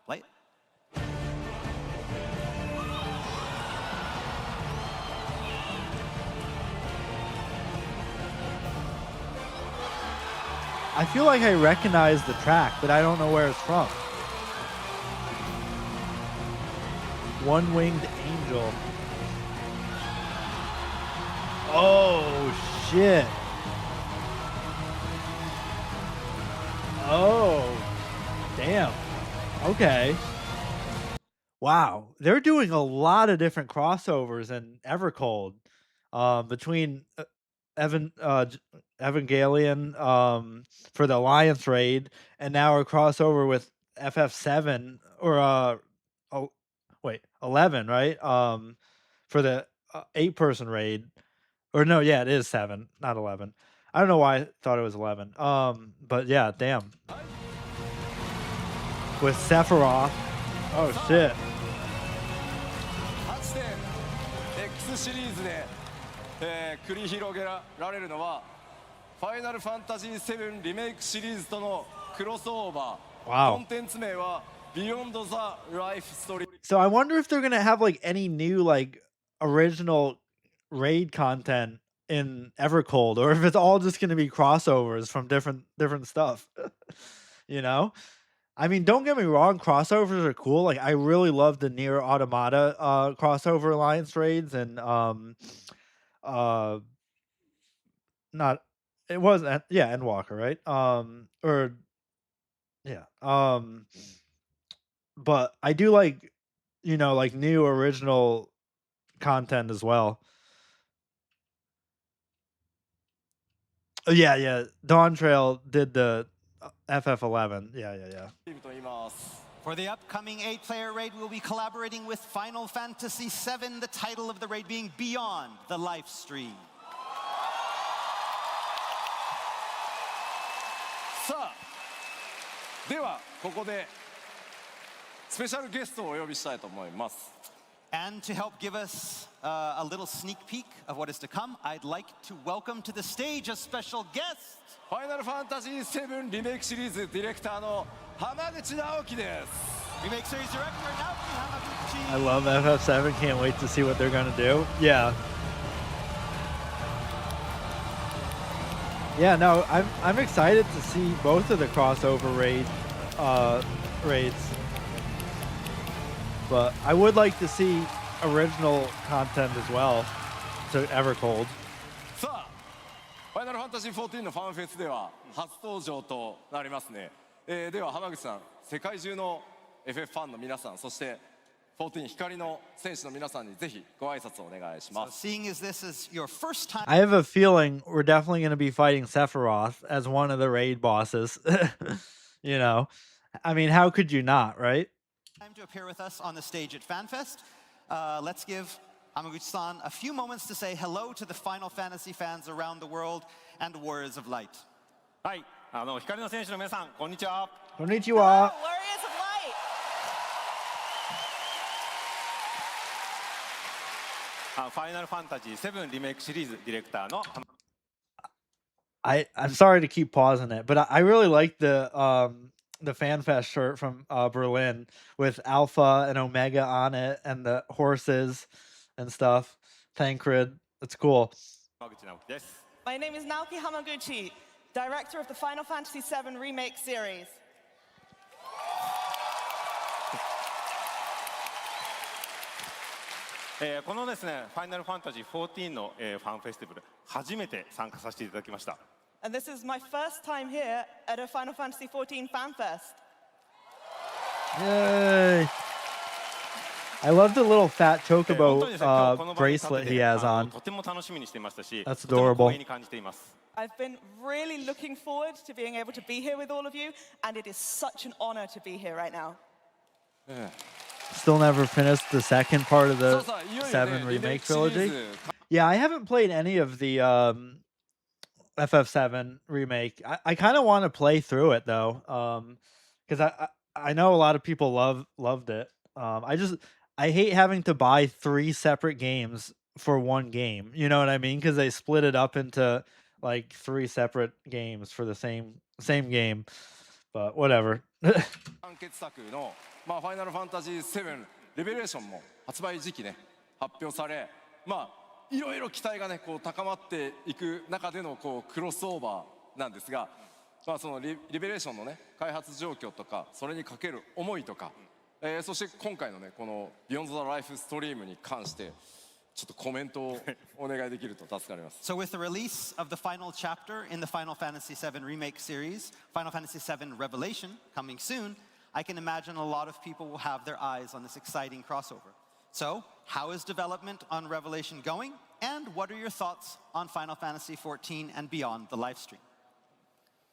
Play it. I feel like I recognize the track, but I don't know where it's from. One-winged angel. Oh, shit. Oh, damn. Okay. Wow. They're doing a lot of different crossovers in Evercold between Evangelion for the Alliance raid, and now a crossover with FF7 or oh, wait, 11, right? For the 8-person raid. Or no, yeah, it is 7, not 11. I don't know why I thought it was 11. But yeah, damn. With Sephiroth. Oh shit. かつて X シリーズで、繰り広げられるのはファイナルファンタジー7リメイクシリーズとのクロスオーバー。Wow. コンテンツ名は Beyond the Life Story。 So I wonder if they're gonna have like any new like original raid content in Evercold, or if it's all just gonna be crossovers from different stuff. You know? I mean, don't get me wrong, crossovers are cool. Like I really love the Near Automata crossover alliance raids, and uh not it was yeah, Endwalker, right? Or yeah. But I do like, like new original content as well. Oh, yeah, yeah. Dawn Trail did the FF11. Yeah, yeah, yeah. チームと言います。 For the upcoming 8-player raid, we'll be collaborating with Final Fantasy VII, the title of the raid being Beyond the Life Stream. さあではここでスペシャルゲストをお呼びしたいと思います。 And to help give us a little sneak peek of what is to come, I'd like to welcome to the stage a special guest. ファイナルファンタジー7リメイクシリーズディレクターの浜口直樹です。 Remake series director Naoki I Hamaguchi. love FF7. Can't wait to see what they're gonna do. Yeah. Yeah, no, I'm excited to see both of the crossover raids. But I would like to see original content as well to Evercold. さあファイナルファンタジー14のファンフェスでは初登場となりますね。では浜口さん、世界中の FF ファンの皆さん、そして14光の選手の皆さんにぜひご挨拶をお願いし So ます。 seeing as this is your first time I have a feeling we're definitely going to be fighting Sephiroth as one of the raid bosses. I mean, how could you not, right? to appear with us on the stage at FanFest, let's give Hamaguchi-san a few moments to say hello to the Final Fantasy fans around the world and Warriors of Light. はい、光の選手の皆さん、こんにちは。Konnichiwa. Warriors of Light! ファイナルファンタジー7リメイクシリーズディレクターの I'm sorry to keep pausing it, but I really like the FanFest shirt from Berlin with Alpha and Omega on it and the horses and stuff. Tancred. It's cool. 浜口直樹です。 My name is Naoki Hamaguchi, director of the Final Fantasy VII Remake series. このですね、ファイナルファンタジー14の、ファンフェスティバル、初めて参加させていただきました。 And this is my first time here at a Final Fantasy XIV FanFest. Yay. I love the little fat 本当 chocobo にですね、今日この場に立って bracelet て he has on. とても楽しみにしていましたし、 That's とても adorable. 光栄に感じています。 I've been really looking forward to being able to be here with all of you, and it is such an honor to be here right now. Still never finished the second part of さあ the さあいよいよね 7リメイ remake クシリー trilogy. ズ Yeah, I haven't played any of the FF7 remake. I kind of want to play through it though, because I know a lot of people loved it. I hate having to buy 3 separate games for one game. You know what I mean? Because they split it up into like 3 separate games for the same game. But whatever. 完結作の、ファイナルファンタジー7レベレーションも発売時期ね発表され、いろいろ期待がねこう高まっていく中でのこうクロスオーバーなんですが、そのリベレーションのね開発状況とかそれにかける思いとか、そして今回のねこの「Beyond the Life Stream」に関してちょっとコメントをお願いできると助かります。 So with the release of the final chapter in the Final Fantasy VII Remake series, Final Fantasy VII Revelation, coming soon, I can imagine a lot of people will have their eyes on this exciting crossover. So, how is development on Revelation going? And And what are your thoughts on Final Fantasy XIV and beyond the live stream?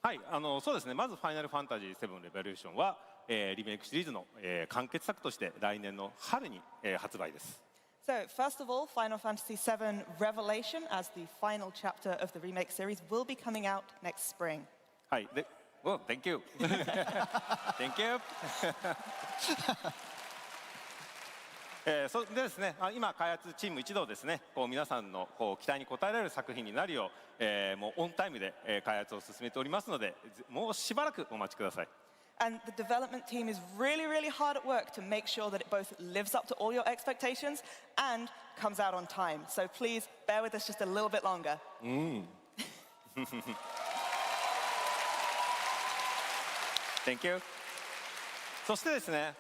はい、そうですね。まずファイナルファンタジー7レボリューションは、リメイクシリーズの、完結作として来年の春に、発売です。So, first of all, Final Fantasy VII Revelation, as the final chapter of the remake series, will be coming out next spring. はい、で、well, thank you. Thank you. それでですね、今開発チーム一同ですね、こう皆さんのこう期待に応えられる作品になるよう、もうオンタイムで、開発を進めておりますので、もうしばらくお待ちください。And the development team is really, really hard at work to make sure that it both lives up to all your expectations and comes out on time. So please bear with us just a little bit longer. Thank you. そしてですね、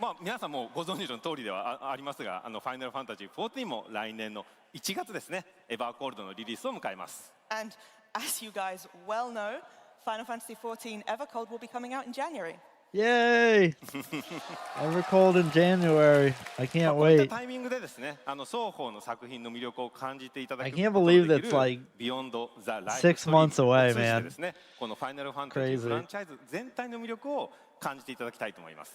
まあ皆さんもご存知の通りではありますが、ファイナルファンタジー14も来年の1月ですね、エバーコールドのリリースを迎えます。And as you guys well know, Final Fantasy XIV Evercold will be coming out in January. Yay! Evercold in January. I can't こういった wait. タイミングでですね、双方の作品の魅力を感じていただく I こと can't が believe でき that's る like Beyond the Live 6 months away, を通じて man. ですね、このファイナルファンタジー Crazy. フランチャイズ全体の魅力を感じていただきたいと思います。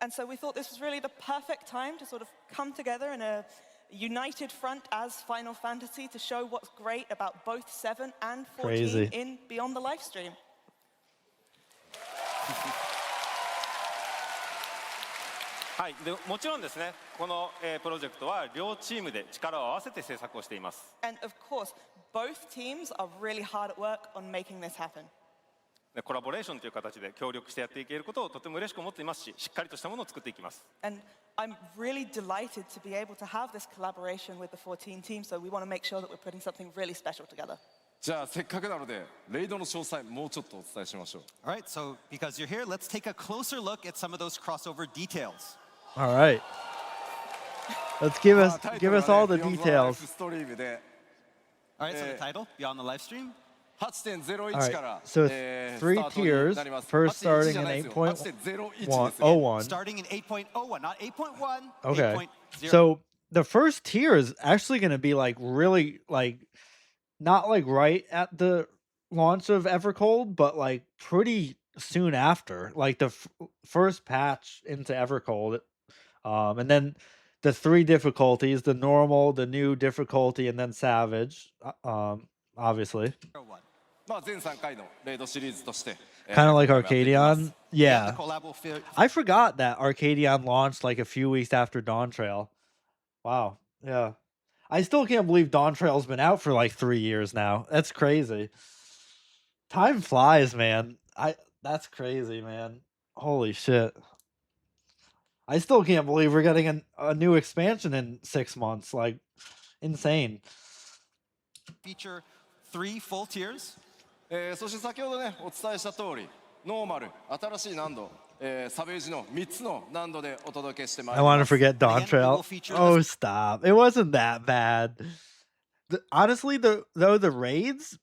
And so we thought this was really the perfect time to sort of come together in a united front as Final Fantasy to show what's great about both 7 and 14 Crazy. in Beyond the Livestream. はい、でもちろんですね、この、プロジェクトは両チームで力を合わせて制作をしています。And of course, both teams are really hard at work on making this happen. でコラボレーションという形で協力してやっていけることをとても嬉しく思っていますし、しっかりとしたものを作っていきます。And I'm really delighted to be able to have this collaboration with the 14 team, so we want to make sure that we're putting something really special together. じゃあせっかくなのでレイドの詳細もうちょっとお伝えしましょう。 All right, so because you're here, let's take a closer look at some of those crossover details. All right. Let's give ま us あタイト give ル us は all ね the Beyond the Live details. Stream で All right, so the title, Beyond the Livestream. 8.01 All right. から So ス three タートに tiers. なります。 First 8.1 starting じゃ in ないですよ。 8.1. 8.01 ですね。 01. Starting in 8.01, not 8.1, Okay. 8.0. So the first tier is actually going to be like really like not like right at the launch of Evercold, but like pretty soon after, like the first patch into Evercold. And then the 3 difficulties, the normal, the new difficulty, and then Savage, obviously. まあ全3回のレイドシリーズとして Kind of like 今回もやっていきます Arcadion. The Yeah. collab will feel I forgot that Arcadion launched like a few weeks after Dawn Trail. Wow. Yeah. I still can't believe Dawn Trail's been out for like 3 years now. That's crazy. Time flies, man. That's crazy, man. Holy shit. I still can't believe we're getting a new expansion in 6 months. Like insane. feature 3 full tiers. そして先ほどねお伝えした通りノーマル新しい難度、サベージの3つの難度でお届けしてまい I り want ま to す forget Dawn Again, we will Trail. feature Oh, this- stop. It wasn't that bad. Honestly, the raids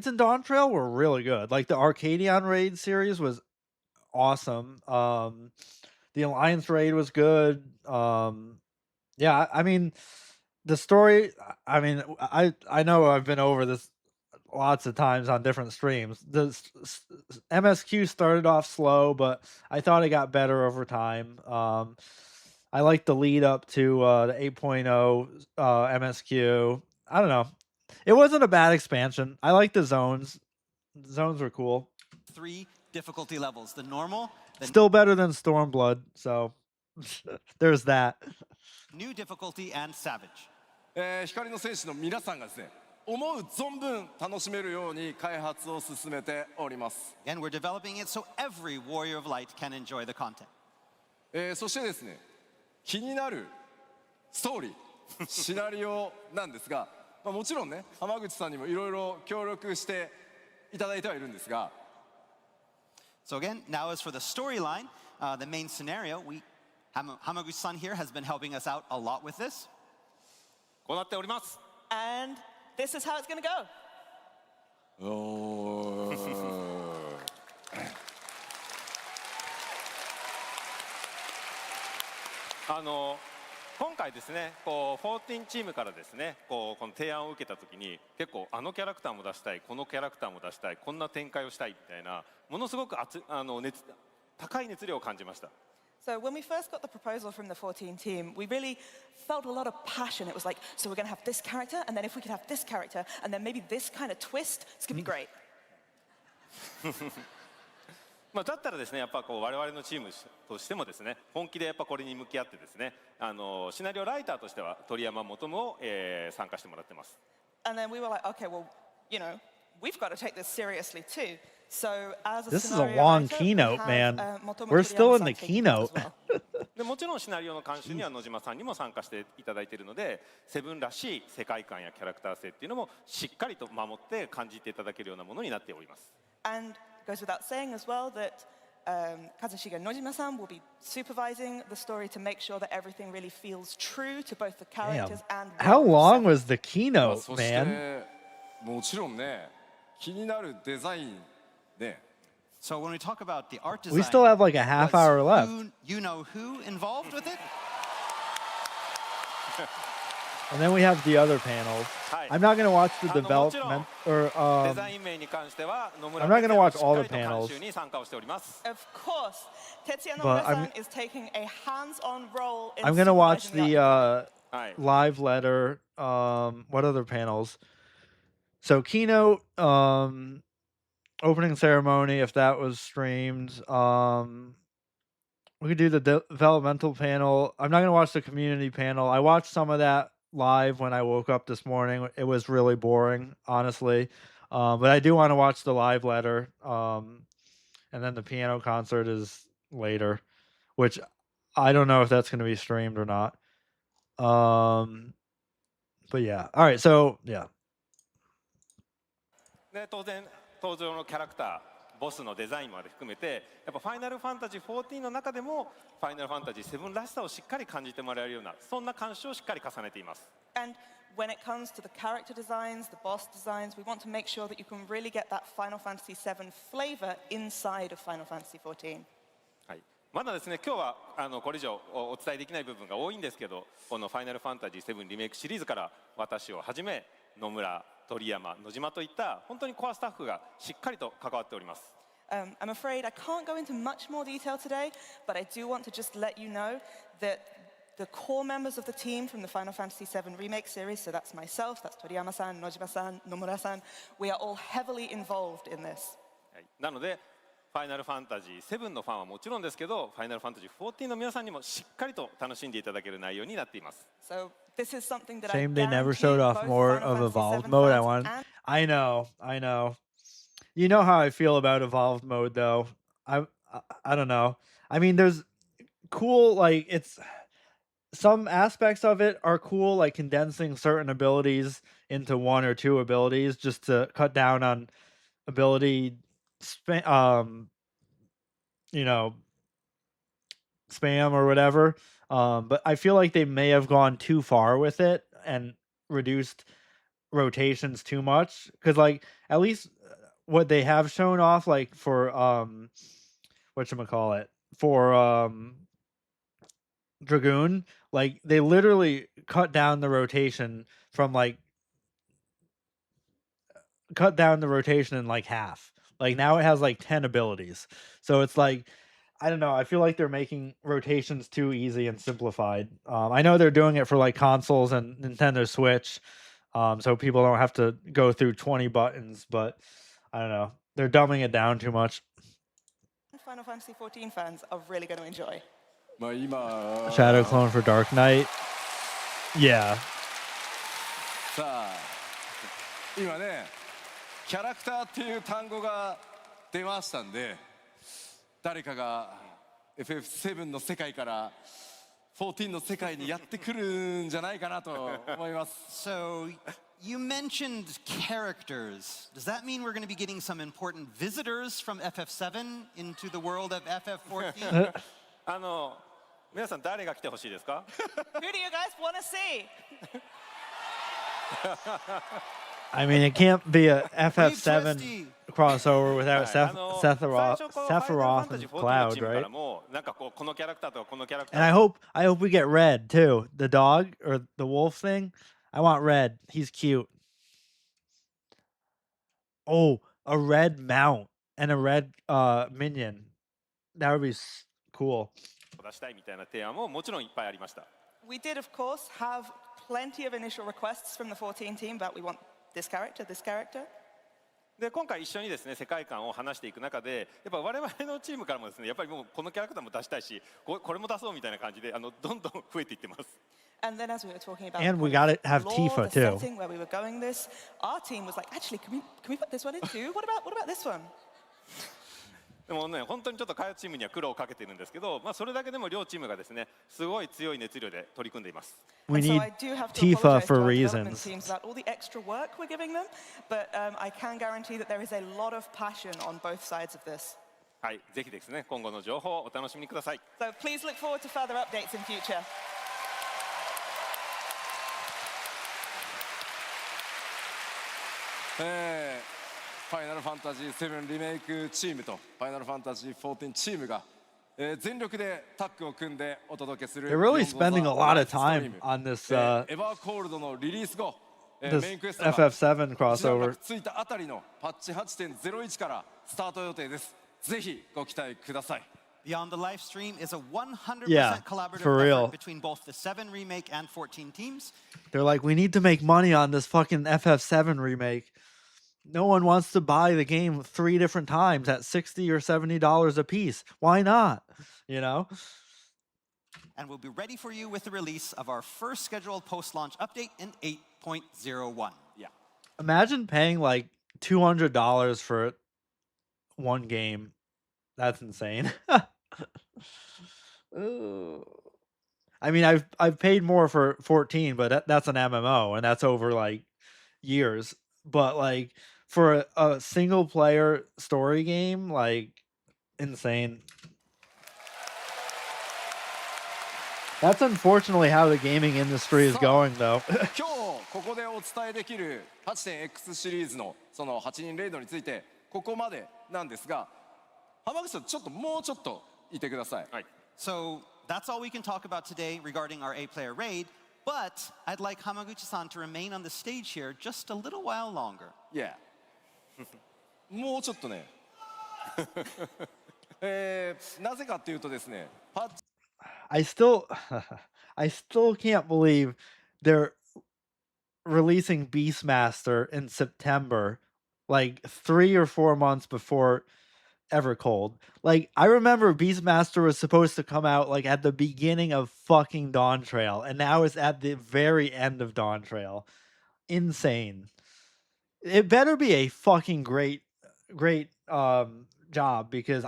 in Dawn Trail were really good. Like the Arcadion raid series was awesome. The Alliance raid was good. Yeah, I mean, the story. I mean, I know I've been over this lots of times on different streams. The MSQ started off slow, but I thought it got better over time. I like the lead up to the 8.0 MSQ. I don't know. It wasn't a bad expansion. I like the zones. The zones were cool. 3 difficulty levels. The normal, the Still better than Stormblood. So there's that. new difficulty, and savage. 光の戦士の皆さんがですね思う存分楽しめるように開発を進めております、 And we're developing it so every warrior of light can enjoy the content. そしてですね気になるストーリーシナリオなんですが、まあ、もちろんね浜口さんにもいろいろ協力していただいてはいるんですが So again, now as for the storyline, the main scenario, Hamaguchi-san here has been helping us out a lot with this. こうなっております。 And this is how it's going to go. おー今回ですね、こう14チームからですね、この提案を受けたときに、結構あのキャラクターも出したい、このキャラクターも出したい、こんな展開をしたいみたいな、ものすごく高い熱量を感じました。So when we first got the proposal from the 14 team, we really felt a lot of passion. It was like, so we're going to have this character, and then if we could have this character, and then maybe this kind of twist, it's going to be great. まあだったらですね、やっぱこう我々のチームとしてもですね、本気でやっぱこれに向き合ってですね、シナリオライターとしては鳥山求を、参加してもらってます。And then we were like, okay, well, you know, we've got to take this seriously too. So as a This is a scenario long writer, keynote, we man. have, Motomo We're still in the Toriyama-san taking part as keynote. well. でもちろんシナリオの監修には野島さんにも参加していただいているので、セブンらしい世界観やキャラクター性っていうのもしっかりと守って感じていただけるようなものになっております。And it goes without saying as well that Kazushige Nojima-san will be supervising the story to make sure that everything really feels true to both the characters and How long was the まあ keynote, そし man? てもちろんね、気になるデザインね。So when we talk about the art design, We still have like a half was hour left. You know who involved with it? And then we have the other panels. はい I'm not going to watch the もちろん development or デザイン面に関しては野 I'm 村 not 先 gonna 生 watch もしっ all か the りと監 panels. 修に参加をしております。 Of course, Tetsuya But I'm- Nomura-san is taking a hands-on role in I'm going to watch supervising the art. はい。 live letter. What other panels? So keynote, opening ceremony, if that was streamed. We could do the developmental panel. I'm not going to watch the community panel. I watched some of that live when I woke up this morning. It was really boring, honestly. But I do want to watch the live letter. And then the piano concert is later, which I don't know if that's going to be streamed or not. But yeah. All right. So yeah. で当然登場のキャラクター、ボスのデザインまで含めて、やっぱファイナルファンタジー14の中でもファイナルファンタジー7らしさをしっかり感じてもらえるような、そんな監修をしっかり重ねています。 And when it comes to the character designs, the boss designs, we want to make sure that you can really get that Final Fantasy VII flavor inside of Final Fantasy XIV. はい、まだですね、今日はこれ以上お伝えできない部分が多いんですけど、このファイナルファンタジー7リメイクシリーズから私をはじめ野村、鳥山、野島といった本当にコアスタッフがしっかりと関わっております。 I'm afraid I can't go into much more detail today, but I do want to just let you know that the core members of the team from the Final Fantasy VII Remake series, so that's myself, that's Toriyama-san, Nojima-san, Nomura-san, we are all heavily involved in this. はい、なのでファイナルファンタジー7のファンはもちろんですけど、ファイナルファンタジー14の皆さんにもしっかりと楽しんでいただける内容になっています。 So this is something that Shame I they never guarantee showed off both more Final of Fantasy evolved VII mode. fans and I know. You know how I feel about evolved mode, though. I don't know. I mean, there's cool, like it's some aspects of it are cool, like condensing certain abilities into one or two abilities just to cut down on ability, spam or whatever. But I feel like they may have gone too far with it and reduced rotations too much, because like at least what they have shown off, like for whatchamacallit, for Dragoon, like they literally cut down the rotation from in like half. Like now it has like 10 abilities. So it's like, I don't know, I feel like they're making rotations too easy and simplified. I know they're doing it for like consoles and Nintendo Switch, so people don't have to go through 20 buttons, but I don't know. They're dumbing it down too much. Final Fantasy XIV fans are really going to enjoy. まあ今 Shadow Clone for Dark Knight. Yeah. さあ今ねキャラクターっていう単語が出ましたんで、誰かが FF7 の世界から14の世界にやってくるんじゃないかなと思います。 So you mentioned characters. Does that mean we're going to be getting some important visitors from FF7 into the world of FF14? 皆さん誰が来てほしいですか？ Who do you guys want to see? I mean, it can't be a Leave FF7 Twisty. crossover は without い、最初このファイナルファ Sephiroth ンタジ and ー14のチ Cloud, ームか right? らもなんかこのキャラクターとこのキャラクタ And I ー hope we get Red too. The dog or the wolf thing. I want Red. He's cute. Oh, a red mount and a red minion. That would be cool. を出したいみたいな提案ももちろんいっぱいありました。 We did, of course, have plenty of initial requests from the 14 team about we want this character, this character. で今回一緒にですね世界観を話していく中でやっぱ我々のチームからもですねやっぱりもうこのキャラクターも出したいしこれも出そうみたいな感じでどんどん増えていってます。 And then as we were talking about And the we kind gotta of have lore, Tifa, the too. setting where we were going this, our team was like, actually, can we put this one in too? What about this one? でもね本当にちょっと開発チームには苦労をかけてるんですけど、まあそれだけでも両チームがですねすごい強い熱量で取り組んでいます。 We And so need I do have to Tifa apologize to for our development reasons. teams about all the extra work we're giving them, but I can guarantee that there is a lot of passion on both sides of this. はいぜひですね今後の情報をお楽しみにください。 So please look forward to further updates in future. ファイナルファンタジー7リメイクチームとファイナルファンタジー14チームが、全力でタッグを組んでお届けする They're really Beyond the spending a lot of Live time Stream on this エヴァーコールドのリリース後、メ this インクエストが FF7 一段 crossover. 落ついたあたりのパッチ 8.01 からスタート予定です。ぜひご期待ください。 Beyond the live stream is a 100% Yeah, collaborative for real. effort between both the 7 remake and 14 teams. They're like, we need to make money on this fucking FF7 remake. No one wants to buy the game 3 different times at $60 or $70 a piece. Why not? You know? And we'll be ready for you with the release of our first scheduled post-launch update in 8.01. Yeah. Imagine paying like $200 for one game. That's insane. Ooh. I mean, I've paid more for 14, but that's an MMO, and that's over like years. But like for a single player story game, like insane. That's unfortunately how the gaming industry is going, though. 今日ここでお伝えできる 8.X シリーズのその8人レイドについてここまでなんですが、浜口さんちょっともうちょっといてください。はい。 So that's all we can talk about today regarding our A-player raid, but I'd like Hamaguchi-san to remain on the stage here just a little while longer. Yeah. もうちょっとね。なぜかっていうとですね、パッチ I still can't believe they're releasing Beastmaster in September, like 3 or 4 months before Evercold. Like, I remember Beastmaster was supposed to come out like at the beginning of fucking Dawn Trail, and now it's at the very end of Dawn Trail. Insane. It better be a fucking great job, because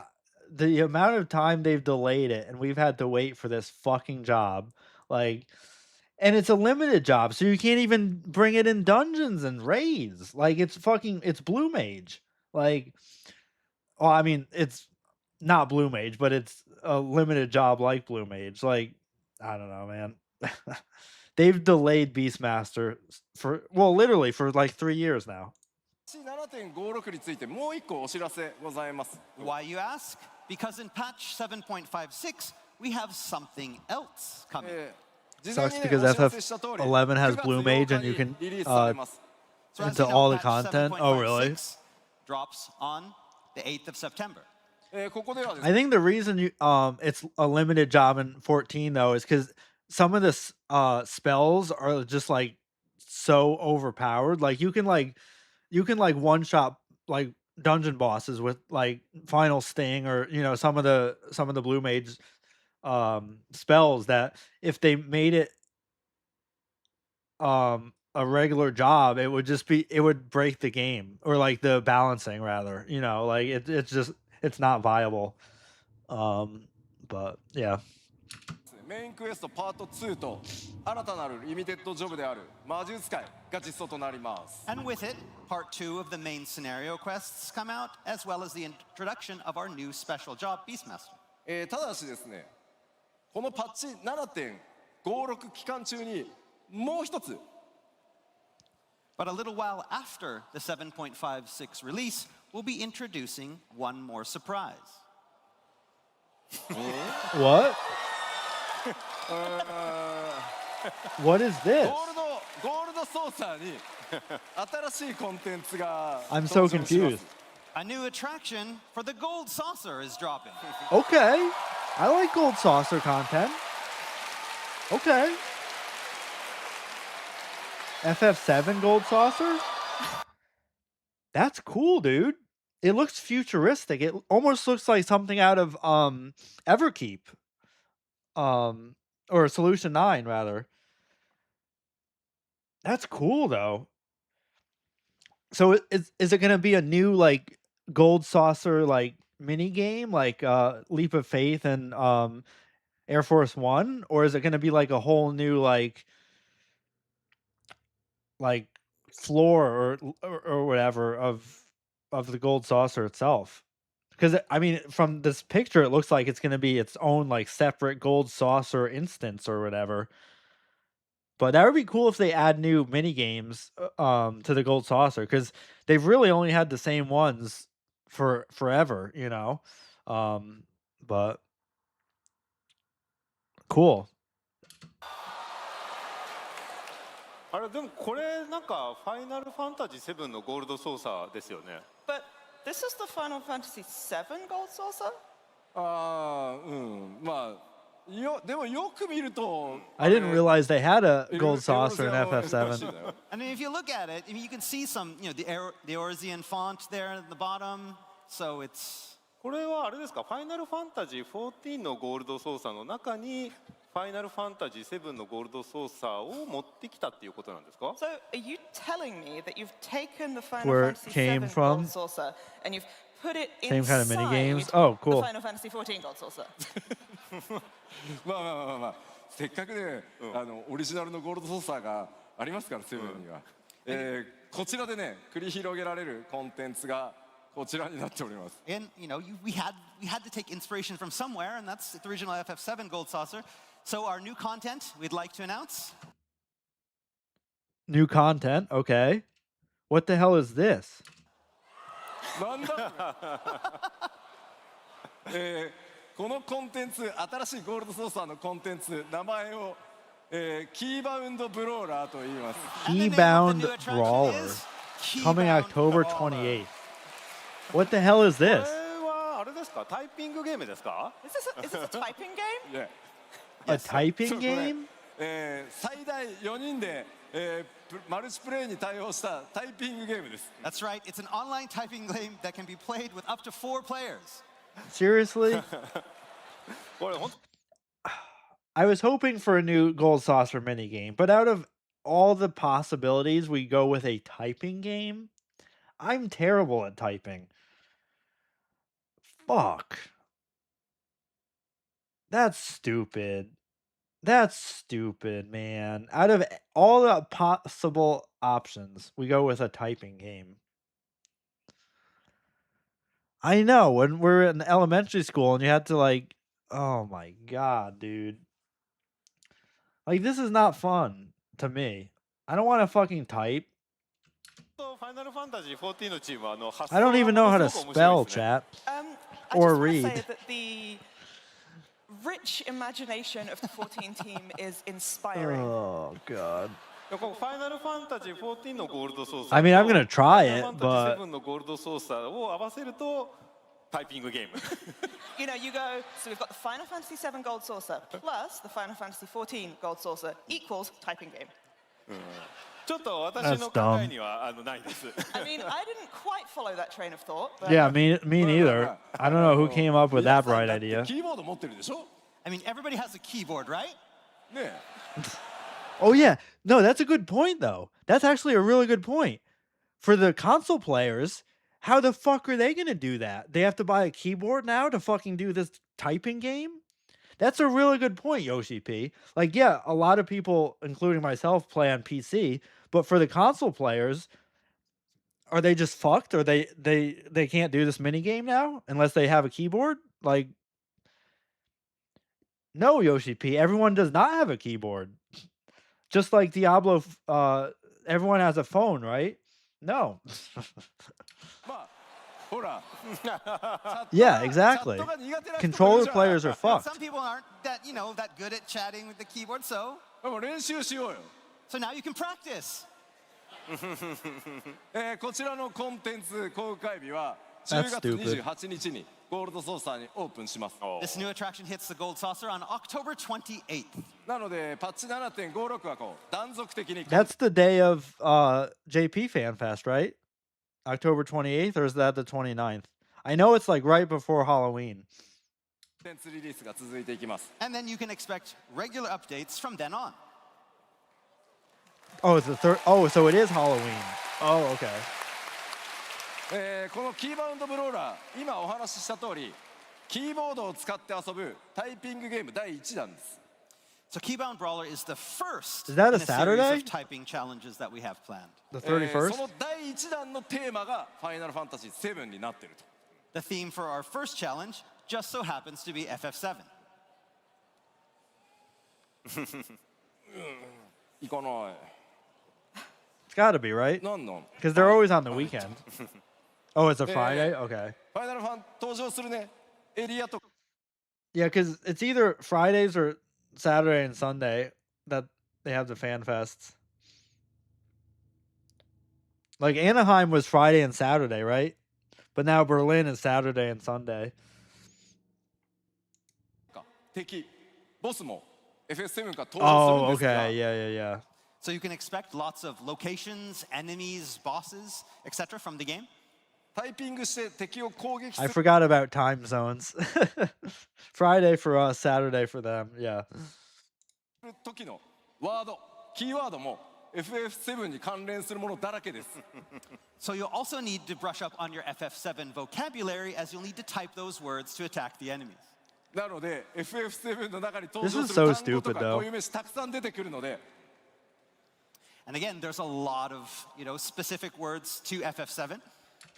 the amount of time they've delayed it and we've had to wait for this fucking job, like, and it's a limited job, so you can't even bring it in dungeons and raids. Like, it's Blue Mage. Like, well, I mean, it's not Blue Mage, but it's a limited job like Blue Mage. Like, I don't know, man. They've delayed Beastmaster literally for like 3 years now. 7.56 についてもう一個お知らせございます。 Why, you ask? Because in patch 7.56, we have something else coming. 事前に Sucks ね because お知らせした通り FF11 has 9月 Blue 8日 Mage and you に can リリースされます。 So as into you know, all the patch content. Oh, really? 7.56 drops on the 8th of September. ここではです I ね、 think the reason it's a limited job in 14 though is because some of the spells are just like so overpowered. Like you can one shot like dungeon bosses with like Final Sting, or some of the Blue Mage spells that if they made it a regular job, it would break the game, or like the balancing rather. Like it's not viable. But yeah. メインクエストパート2と新たなるリミテッドジョブである魔術使いが実装となります。 And with it, part 2 of the main scenario quests come out, as well as the introduction of our new special job, Beastmaster. ただしですね、このパッチ 7.56 期間中にもう一つ But a little while after the 7.56 release, we'll be introducing one more surprise. What? What is this? ゴールドソーサーに新しいコンテンツが I'm so 登場します confused. A new attraction for the gold saucer is dropping. Okay. I like gold saucer content. Okay. FF7 gold saucer? That's cool, dude. It looks futuristic. It almost looks like something out of Everkeep. Or Solution 9 rather. That's cool though. So is it going to be a new like gold saucer like mini game like Leap of Faith and Air Force 1, or is it going to be like a whole new like floor or whatever of the gold saucer itself? Because I mean, from this picture, it looks like it's going to be its own like separate gold saucer instance or whatever. But that would be cool if they add new mini games to the gold saucer, because they've really only had the same ones for forever, you know. But cool. あれでもこれなんかファイナルファンタジー7のゴールドソーサーですよね。 But this is the Final Fantasy VII Gold Saucer? ああうんまあでもよく見ると I didn't realize they had a gold エ saucer in エロゼ FF7. だよ I mean, if you look at it, I mean, you can see some, the Eorzean font there at the bottom. So it's これはあれですか、ファイナルファンタジー14のゴールドソーサーの中にファイナルファンタジー7のゴールドソーサーを持ってきたっていうことなんですか？ So are you telling me that you've taken the Final Where it Fantasy came VII from? Gold Saucer and you've put it Same kind of mini games? inside Oh, cool. the Final Fantasy XIV Gold Saucer? まあせっかくね、オリジナルのゴールドソーサーがありますからセブンには、こちらでね繰り広げられるコンテンツがこちらになっております。 and we had to take inspiration from somewhere, and that's the original FF7 Gold Saucer. So our new content we'd like to announce. New content, okay. What the hell is this? なんだこのコンテンツ、新しいゴールドソーサーのコンテンツ、名前を、キーバウンドブローラーと言います。 And the name of the Keybound new attraction Brawler. is Coming Keybound October Brawler. 28th. What the hell is これ this? はあれですか、タイピングゲームですか？ Is this a typing game? いや A typing そうこれ game? 最大4人で、マルチプレイに対応したタイピングゲームです。 That's right. It's an online typing game that can be played with up to 4 players. Seriously? これ本 I was hoping for a new gold saucer minigame, but out of all the possibilities, we go with a typing game? I'm terrible at typing. Fuck. That's stupid. That's stupid, man. Out of all the possible options, we go with a typing game. I know, when we're in elementary school and you had to like, oh my god, dude. Like, this is not fun to me. I don't want to fucking type. 当ファイナルファンタジー14のチームは発想 I don't が even know how も to のすごく面白い spell, ですね。 chat. I Or just want to say read. that the rich imagination of the 14 team is inspiring. Oh god. このファイナルファンタジー14のゴールドソーサー I mean, I'm gonna try ファイナル it, ファンタジ but ー7のゴールドソーサーを合わせるとタイピングゲーム。 You go, so we've got the Final Fantasy VII Gold Saucer plus the Final Fantasy XIV Gold Saucer equals typing game. ちょっと私の考えにはないです。 I mean, I didn't quite follow that train of thought, but yeah, me neither. I don't know who came up with that 皆さん bright だって idea. キーボード持ってるでしょ I mean, everybody has a keyboard, right? ね Oh yeah, no, that's a good point though. That's actually a really good point. For the console players, how the fuck are they gonna do that? They have to buy a keyboard now to fucking do this typing game? That's a really good point, Yoshi P. Like, yeah, a lot of people, including myself, play on PC, but for the console players, are they just fucked? Or they can't do this mini game now unless they have a keyboard? Like, no, Yoshi P. Everyone does not have a keyboard. Just like Diablo everyone has a phone, right? No. まあほら Yeah, exactly. チャットが苦手な人もいる Controller じゃん players are Well, fucked. some people aren't that, that good at chatting with the keyboard, so でも練習しようよ now you can practice. こちらのコンテンツ公開日は That's 10月 stupid. 28日にゴールドソーサーにオープンします This new attraction hits the Gold Saucer on October 28th. なのでパッチ 7.56 はこう断続的に That's the day of JP FanFest, right? October 28th, or is that the 29th? I know it's like right before Halloween. コンテンツリリースが続いていきます And then you can expect regular updates from then on. Oh, it's the third. Oh, so it is Halloween. Oh, okay. このキーバウンドブローラー今お話しした通りキーボードを使って遊ぶタイピングゲーム第1弾です So Keybound Brawler is the first Is that a in a series Saturday? of typing challenges that we have planned. The そ 31st? の第1弾のテーマがファイナルファンタジー7になっていると The theme for our first challenge just so happens to be FF7. 行かない It's got to be, right? なんなん Because they're always on the weekend. Oh, it's a Friday? Okay. ファイナルファン登場するねエリアと Yeah, because it's either Fridays or Saturday and Sunday that they have the fan fests. Like Anaheim was Friday and Saturday, right? But now Berlin is Saturday and Sunday. か敵ボスも FF7 から登場するん Oh, ですが okay. Yeah, yeah, yeah. So you can expect lots of locations, enemies, bosses, etc. from the game. タイピングして敵を攻撃す I る forgot about time zones. Friday for us, Saturday for them. Yeah. 時のワードキーワードも FF7 に関連するものだらけです So you'll also need to brush up on your FF7 vocabulary as you'll need to type those words to attack the enemies. なので FF7 の中に登 This 場 is する so 単語と stupid, か though. 固有名詞たくさん出てくるので And again, there's a lot of, specific words to FF7.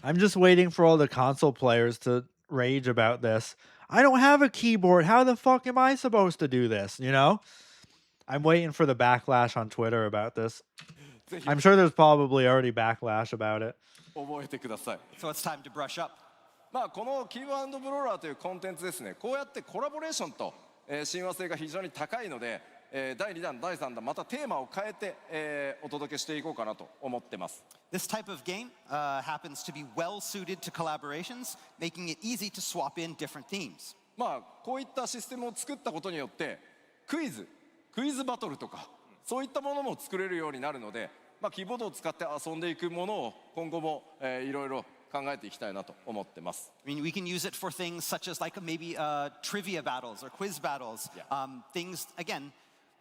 I'm just waiting for all the console players to rage about this. I don't have a keyboard. How the fuck am I supposed to do this? You know? I'm waiting for the backlash on Twitter about this. ぜひ I'm sure there's probably already backlash about it. 覚えてください So it's time to brush up. まあこのキーワードブローラーというコンテンツですねこうやってコラボレーションと、親和性が非常に高いので、第2弾第3弾またテーマを変えて、お届けしていこうかなと思ってます This type of game happens to be well suited to collaborations, making it easy to swap in different themes. まあこういったシステムを作ったことによってクイズバトルとかそういったものも作れるようになるので、まあ、キーボードを使って遊んでいくものを今後も、いろいろ考えていきたいなと思ってます I mean, we can use it for things such as like maybe trivia battles or quiz battles. Things, again,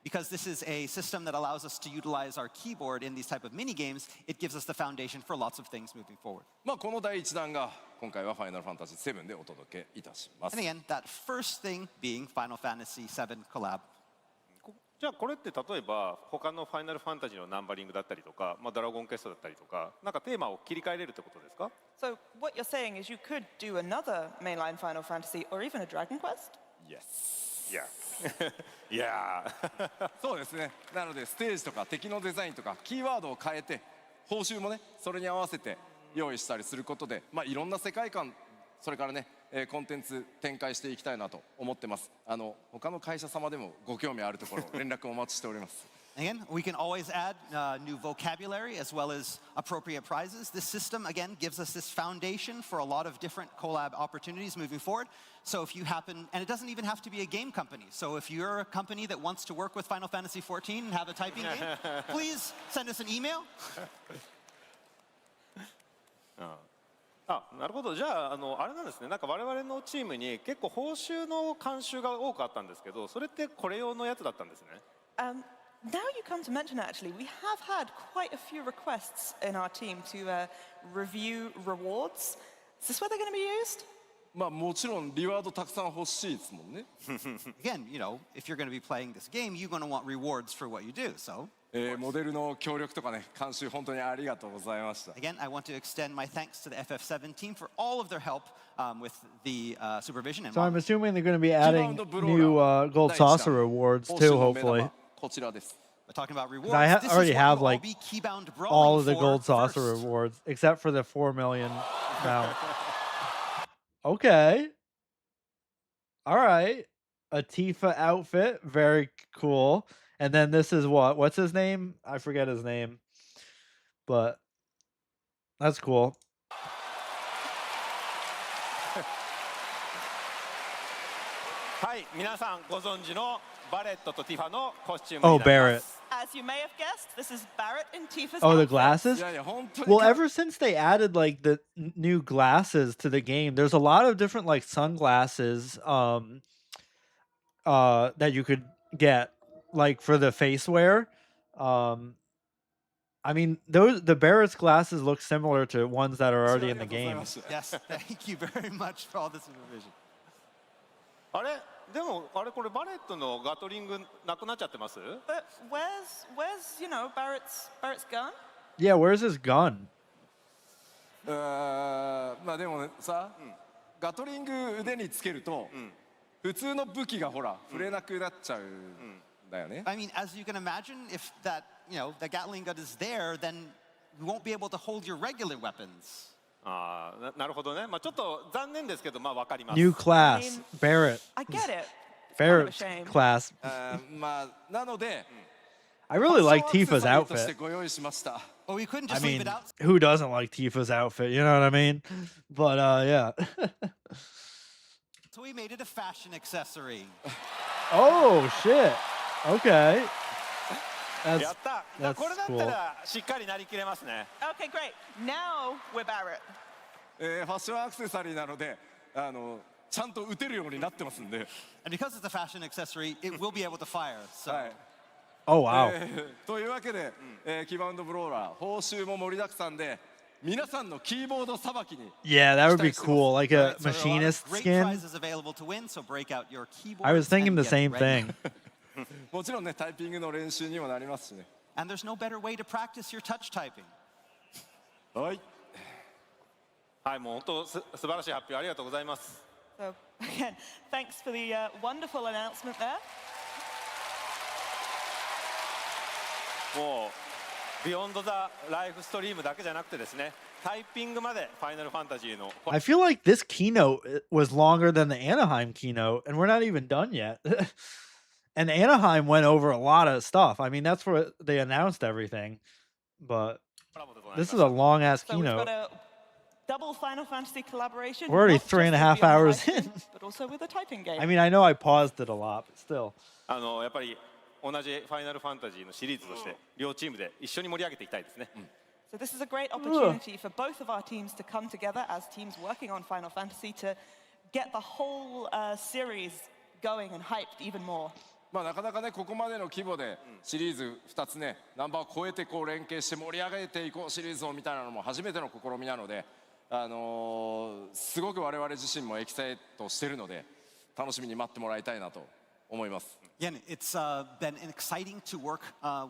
because this is a system that allows us to utilize our keyboard in these type of mini games, it gives us the foundation for lots of things moving forward. まあこの第1弾が今回はファイナルファンタジー7でお届けいたします And again, that first thing being Final Fantasy VII collab. じゃあこれって例えば他のファイナルファンタジーのナンバリングだったりとか、ドラゴンクエストだったりとかなんかテーマを切り替えれるってことですか So what you're saying is you could do another mainline Final Fantasy or even a Dragon Quest? Yes いやいやそうですねなのでステージとか敵のデザインとかキーワードを変えて報酬もねそれに合わせて用意したりすることで、いろんな世界観それからね、コンテンツ展開していきたいなと思ってます他の会社様でもご興味あるところ連絡お待ちしております Again, we can always add new vocabulary as well as appropriate prizes. This system, again, gives us this foundation for a lot of different collab opportunities moving forward. So if you happen, and it doesn't even have to be a game company. So if you're a company that wants to work with Final Fantasy XIV and have a typing game, please send us an email. なるほどじゃああれなんですねなんか我々のチームに結構報酬の慣習が多くあったんですけどそれってこれ用のやつだったんですね Now you come to mention it, actually, we have had quite a few requests in our team to review rewards. Is this where they're going to be used? まあもちろんリワードたくさん欲しいですもんね Again, if you're going to be playing this game, you're going to want rewards for what you do. So モデルの協力とかね監修本当にありがとうございました again, I want to extend my thanks to the FF7 team for all of their help with the supervision and So I'm monitoring. assuming they're going to be adding Keybound new Brawler Gold 第一弾 Saucer rewards 報 too, 酬の目 hopefully. 玉こちらです We're talking about rewards. I This is already what have you'll all like be keybound brawling all of the for gold saucer first. rewards except for the 4 million mount. Okay. All right. A Tifa outfit, very cool. And then this is what? What's his name? I forget his name. But that's cool. はい、皆さんご存知のバレットとティファのコスチュームに Oh, なりま Barrett. す。 As you may have guessed, this is Barrett in Tifa's Oh, the outfit. glasses? いやいや本当に Well, ever since they added like the new glasses to the game, there's a lot of different like sunglasses that you could get like for the face wear. I mean, the Barrett's glasses look similar to ones that are already in the ありがとうござい game. ます Yes, thank you very much for all this information. あれでもあれこれバレットのガトリングなくなっちゃってます？ But where's Barrett's gun? Yeah, where's his gun? まあでもさ、ガトリング腕につけると、普通の武器がほら触れなくなっちゃうんだよね。 I mean, as you can imagine, if that, the Gatling gun is there, then you won't be able to hold your regular weapons. ああ、なるほどね。まあちょっと残念ですけど、まあわかります。 New class, Barrett. I get it. It's kind of a Barrett's shame. class. まあなので、 I really like ファッション Tifa's アクセサリーとして outfit. ご用意しました。 But we couldn't I just leave mean, it out. who doesn't like Tifa's outfit? You know what I mean? But yeah. So we made it a fashion accessory. Oh shit. Okay. や That's った。 that's これだった cool. らしっかりなりきれますね。 Okay, great. Now we're Barrett. ファッションアクセサリーなので、ちゃんと撃てるようになってますんで。 And because it's a fashion accessory, it will be able to fire. So はい。 Oh wow. というわけで、キーバウンドブローラー報酬も盛りだくさんで皆さんのキーボードさばきに Yeah, that would be cool. Like a Right, so there are a lot of machinist great skin. prizes available to win, so break out your keyboards I was thinking and the get same ready. thing. もちろんねタイピングの練習にもなりますしね。 And there's no better way to practice your touch typing. はい。はい、もう本当素晴らしい発表ありがとうございます。 So again, thanks for the wonderful announcement there. もうビヨンドザライフストリームだけじゃなくてですね、タイピングまでファイナルファンタジーの I feel like this keynote was longer than the Anaheim keynote, and we're not even done yet. And Anaheim went over a lot of stuff. I mean, that's where they announced everything. But コラボでございま this す is a long ass So we've got keynote. a double Final Fantasy collaboration. We're already not just 3.5 with the hours online in. game, But also with a typing game. I mean, I know I paused it a lot, but still. やっぱり同じファイナルファンタジーのシリーズとして両チームで一緒に盛り上げていきたいですね。 So this is a great opportunity for both of our teams to come together as teams working on Final Fantasy to get the whole series going and hyped even more. まあなかなかねここまでの規模でシリーズ2つねナンバーを超えてこう連携して盛り上げていこうシリーズをみたいなのも初めての試みなので、すごく我々自身もエキサイトしてるので楽しみに待ってもらいたいなと思います。 Again, it's been exciting to work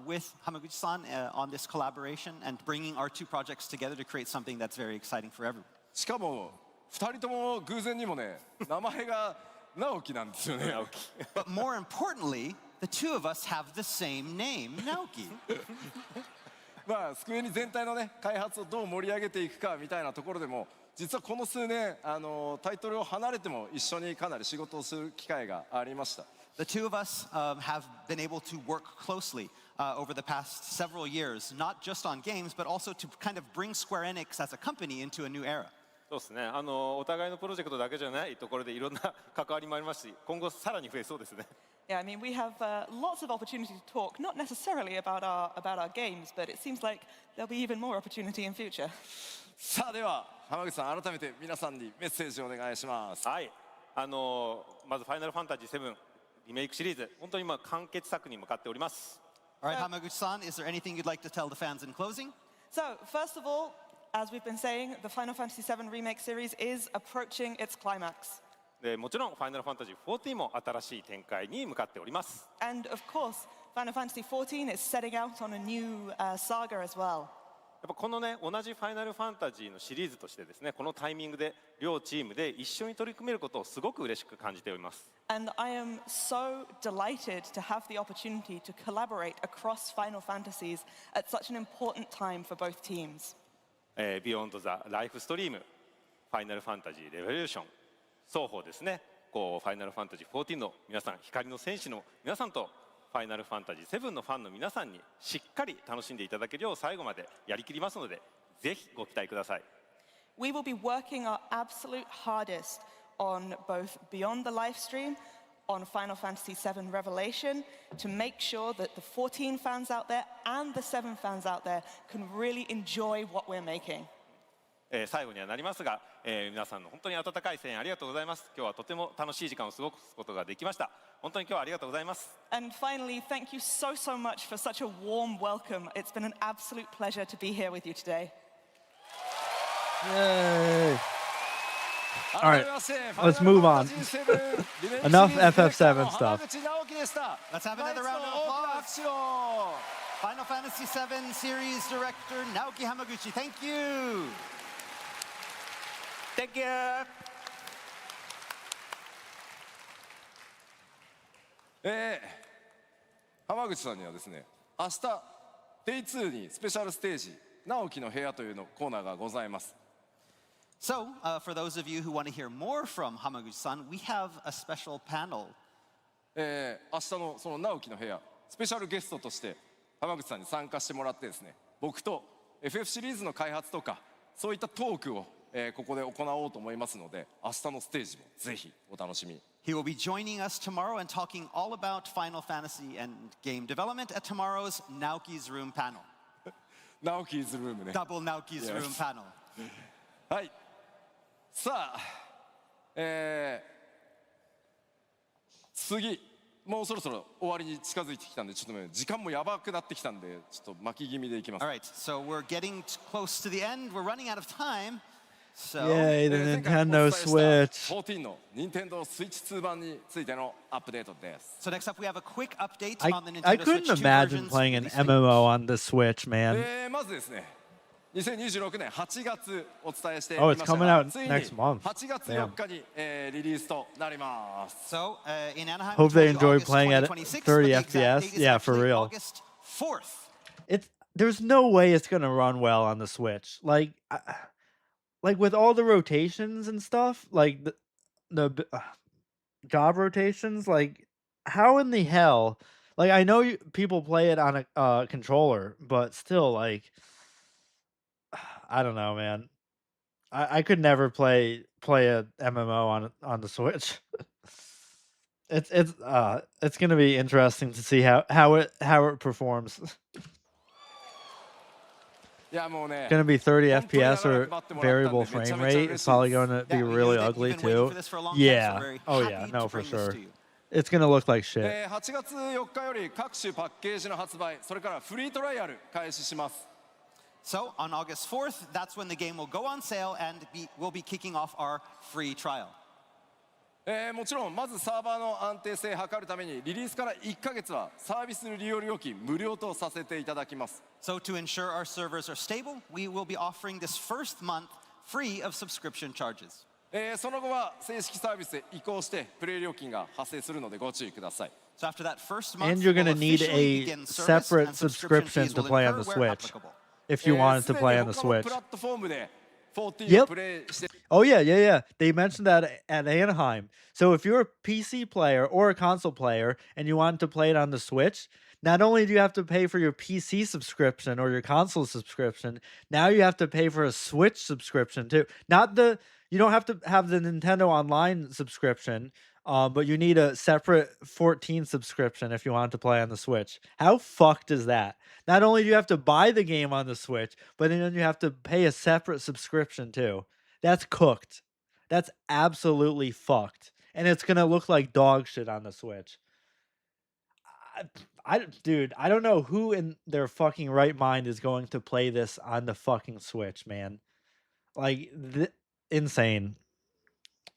with Hamaguchi-san on this collaboration and bringing our two projects together to create something that's very exciting for everyone. しかも2人とも偶然にもね名前が直樹なんですよね。 But more importantly, the two of us have the same name, Naoki. まあスクエニ全体のね開発をどう盛り上げていくかみたいなところでも実はこの数年タイトルを離れても一緒にかなり仕事をする機会がありました。 The two of us have been able to work closely over the past several years, not just on games, but also to kind of bring Square Enix as a company into a new era. そうですね。お互いのプロジェクトだけじゃないところでいろんな関わりもありますし、今後さらに増えそうですね。 Yeah, I mean, we have lots of opportunity to talk, not necessarily about our games, but it seems like there'll be even more opportunity in future. さあでは浜口さん改めて皆さんにメッセージをお願いします。はい。まずファイナルファンタジー7リメイクシリーズ、本当に今完結作に向かっております。 All right, Hamaguchi-san, is there anything you'd like to tell the fans in closing? So, first of all, as we've been saying, the Final Fantasy VII Remake series is approaching its climax. でもちろんファイナルファンタジー14も新しい展開に向かっております。 And of course, Final Fantasy XIV is setting out on a new saga as well. やっぱこのね、同じファイナルファンタジーのシリーズとしてですね、このタイミングで両チームで一緒に取り組めることをすごく嬉しく感じております。And I am so delighted to have the opportunity to collaborate across Final Fantasies at such an important time for both teams. ビヨンド・ザ・ライフストリーム、ファイナルファンタジー・レボリューション、双方ですね、こうファイナルファンタジー14の皆さん、光の戦士の皆さんと、ファイナルファンタジー7のファンの皆さんにしっかり楽しんでいただけるよう最後までやりきりますので、ぜひご期待ください。We will be working our absolute hardest on both Beyond the Livestream, on Final Fantasy VII Revelation, to make sure that the 14 fans out there and the 7 fans out there can really enjoy what we're making. 最後にはなりますが、皆さんの本当に温かい声援ありがとうございます。今日はとても楽しい時間を過ごすことができました。本当に今日はありがとうございます。And finally, thank you so much for such a warm welcome. It's been an absolute pleasure to be here with you today. Yay! All right, let's move on. Enough FF7 stuff. Let's have another round of applause. Final Fantasy VII Series Director Naoki Hamaguchi, thank you. Thank you. 浜口さんにはですね、明日 Day2 にスペシャルステージ直樹の部屋というのコーナーがございます。 So, for those of you who want to hear more from Hamaguchi-san, we have a special panel. 明日のその直樹の部屋スペシャルゲストとして浜口さんに参加してもらってですね、僕と FF シリーズの開発とかそういったトークを、ここで行おうと思いますので、明日のステージもぜひお楽しみに。 He will be joining us tomorrow and talking all about Final Fantasy and game development at tomorrow's Naoki's Room panel. 直樹ズルームね。 Double Naoki's Yes. Room panel. はい。さあ、次もうそろそろ終わりに近づいてきたんで、ちょっとね時間もやばくなってきたんで、ちょっと巻き気味でいきます。 All right, so we're getting close to the end. We're running out of time. So, Yay, the 前回お Nintendo 伝えした Switch. 14の任天堂スイッチ2版についてのアップデートです。 so next up, we have a quick update I, on the Nintendo I Switch couldn't 2 imagine versions playing an releasing. MMO on the Switch, man. まずですね、2026年8月お伝えしてい Oh, ま it's した coming が、 out ついに next month. 8月4日に、リリースとなります。 So, in Anaheim, Hope we they told you enjoyed August playing at 2026, 30 but the exact FPS. date is Yeah, for actually real. August 4th. There's no way it's gonna run well on the Switch. Like with all the rotations and stuff, like the job rotations, like how in the hell? Like I know people play it on a controller, but still, like I don't know, man. I could never play a MMO on the Switch. It's gonna be interesting to see how it performs. いやもうね、 Gonna be 30 本当に FPS 長 or く待ってもらったんで、 variable めちゃ frame めちゃ rate. 嬉 It's しい probably です。 gonna be Yeah, we really knew that ugly you've been waiting too. for this for a long time, so Yeah. we're Oh happy yeah. to No, for bring this sure. to you. It's gonna look like shit. 8月4日より各種パッケージの発売、それからフリートライアル開始します。 So, on August 4th, that's when the game will go on sale and we'll be kicking off our free trial. もちろんまずサーバーの安定性を図るためにリリースから1ヶ月はサービス利用料金無料とさせていただきます。 So, to ensure our servers are stable, we will be offering this first month free of subscription charges. その後は正式サービスへ移行してプレイ料金が発生するのでご注意ください。 So, after that first month, And you're we'll gonna need officially a begin service separate and subscription subscription fees to will play on incur the where Switch applicable. if you wanted to すでに play on the 他の Switch. プラットフォームで14 Yep. をプレイして Oh yeah. They mentioned that at Anaheim. So if you're a PC player or a console player and you want to play it on the Switch, not only do you have to pay for your PC subscription or your console subscription, now you have to pay for a Switch subscription too. You don't have to have the Nintendo Online subscription, but you need a separate 14 subscription if you want to play on the Switch. How fucked is that? Not only do you have to buy the game on the Switch, but then you have to pay a separate subscription too. That's cooked. That's absolutely fucked. And it's gonna look like dog shit on the Switch. Dude, I don't know who in their fucking right mind is going to play this on the fucking Switch, man. Like, insane.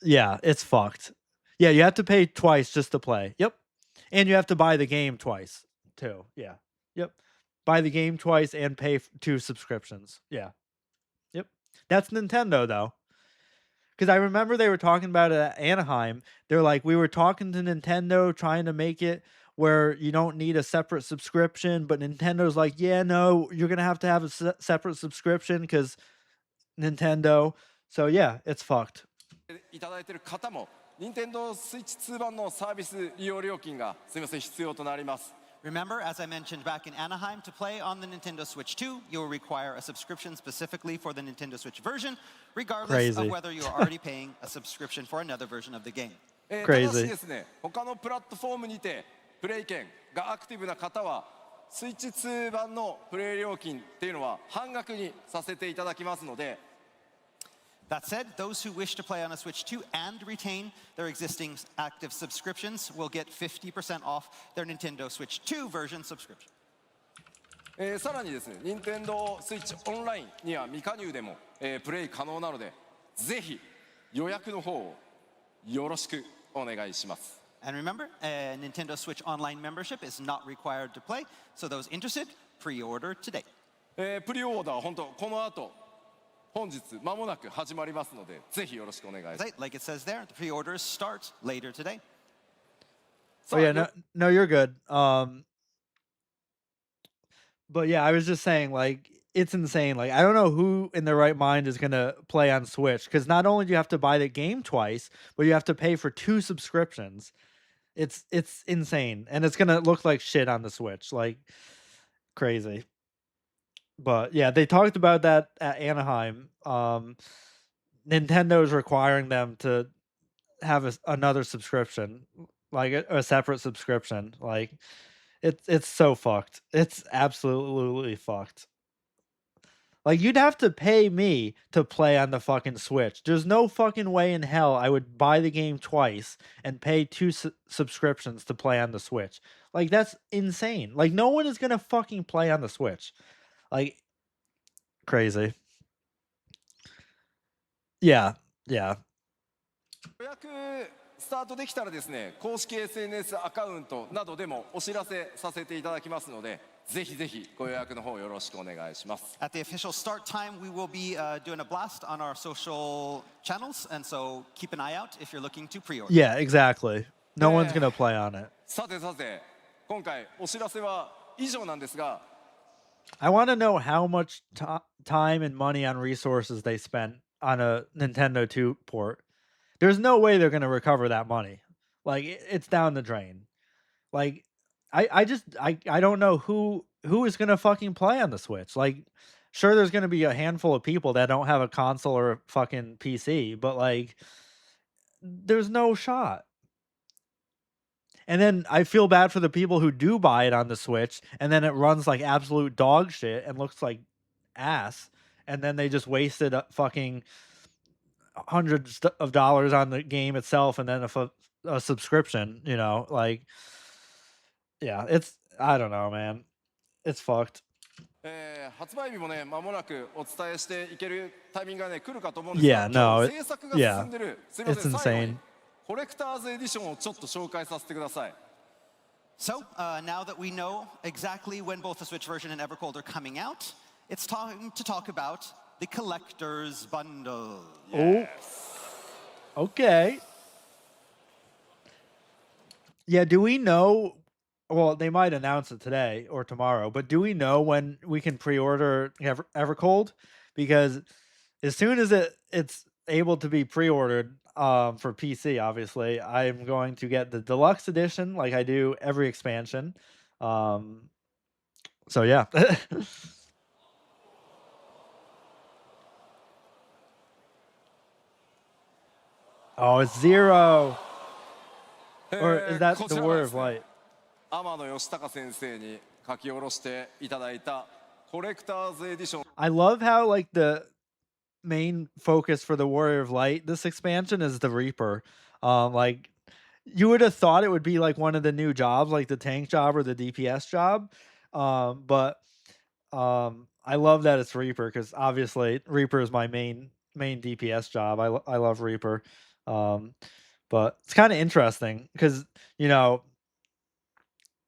Yeah, it's fucked. Yeah, you have to pay twice just to play. Yep. And you have to buy the game twice, too. Yeah. Yep. buy the game twice and pay 2 subscriptions. Yeah. Yep. That's Nintendo though. Because I remember they were talking about it at Anaheim. They're like, we were talking to Nintendo, trying to make it where you don't need a separate subscription, but Nintendo's like, yeah, no, you're gonna have to have a separate subscription because Nintendo. So yeah, it's fucked. いただいている方も、任天堂スイッチ2版のサービス利用料金がすみません必要となります。Remember, as I mentioned back in Anaheim, to play on the Nintendo Switch 2, you will require a subscription specifically for the Nintendo Switch version, regardless Crazy. of whether you're already paying a subscription for another version of the game. ただ Crazy. しですね、他のプラットフォームにてプレイ券がアクティブな方は、スイッチ2版のプレイ料金っていうのは半額にさせていただきますので。That said, those who wish to play on a Switch 2 and retain their existing active subscriptions will get 50% off their Nintendo Switch 2 version subscription. さらにですね、任天堂スイッチオンラインには未加入でも、プレイ可能なので、ぜひ予約の方をよろしくお願いします。And remember, Nintendo Switch Online membership is not required to play, so those interested, pre-order today. プリオーダー本当この後本日間もなく始まりますので、ぜひよろしくお願いします。Like it says there, the pre-orders start later today. Oh yeah, no, you're good. But yeah, I was just saying, like, it's insane. Like, I don't know who in their right mind is gonna play on Switch because not only do you have to buy the game twice, but you have to pay for 2 subscriptions. It's insane, and it's gonna look like shit on the Switch, like crazy. But yeah, they talked about that at Anaheim. Nintendo's requiring them to have another subscription, like a separate subscription. Like it's so fucked. It's absolutely fucked. Like you'd have to pay me to play on the fucking Switch. There's no fucking way in hell I would buy the game twice and pay 2 subscriptions to play on the Switch. Like that's insane. Like no one is gonna fucking play on the Switch. Like crazy. Yeah, yeah. 予約スタートできたらですね、公式 SNS アカウントなどでもお知らせさせていただきますので、ぜひぜひご予約の方よろしくお願いします。At the official start time, we will be doing a blast on our social channels, and so keep an eye out if you're looking to pre-order. Yeah, exactly. No one's gonna play on it. さてさて、今回お知らせは以上なんですが、I want to know how much time and money on resources they spent on a Nintendo 2 port. There's no way they're gonna recover that money. Like it's down the drain. Like I don't know who is gonna fucking play on the Switch. Like sure there's gonna be a handful of people that don't have a console or a fucking PC, but like there's no shot. And then I feel bad for the people who do buy it on the Switch, and then it runs like absolute dog shit and looks like ass, and then they just wasted fucking hundreds of dollars on the game itself, and then a subscription. You know, like yeah, it's I don't know, man, it's fucked. 発売日もね、間もなくお伝えしていけるタイミングがね来るかと思うんですが、Yeah, no, 制作が進んでる。すみません、 it's 最後 insane. にコレクターズエディションをちょっと紹介させてください。So now that we know exactly when both the Switch version and Evercold are coming out, it's time to talk about the collector's bundle. Oh, okay. Yeah, do we know? Well, they might announce it today or tomorrow, but do we know when we can pre-order Evercold? Because as soon as it's able to be pre-ordered for PC, obviously, I'm going to get the deluxe edition like I do every expansion. So yeah. Oh, it's 0. Or is that こち the らは Word で of すね、 Light? 天野義孝先生に書き下ろしていただいたコレクターズエディション。 I love how like the main focus for the Warrior of Light this expansion is the Reaper. Like you would have thought it would be like one of the new jobs, like the tank job or the DPS job. But I love that it's Reaper because obviously Reaper is my main DPS job. I love Reaper. But it's kind of interesting because you know,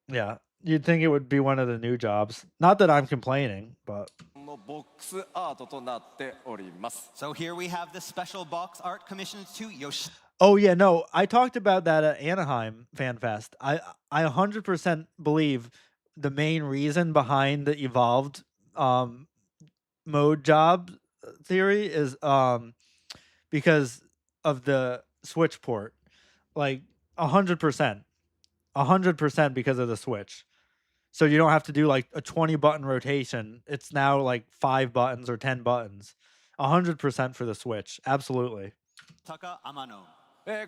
yeah, You'd think it would be one of the new jobs. Not that I'm complaining, but のボックスアートとなっております。 So here we have the special box art commissioned to Yoshi. oh yeah, no, I talked about that at Anaheim Fan Fest. I 100% believe the main reason behind the evolved mode job theory is because of the Switch port. Like 100%. 100% because of the Switch. So you don't have to do like a 20 button rotation. It's now like 5 buttons or 10 buttons. 100% for the Switch. Absolutely. Taka Amano.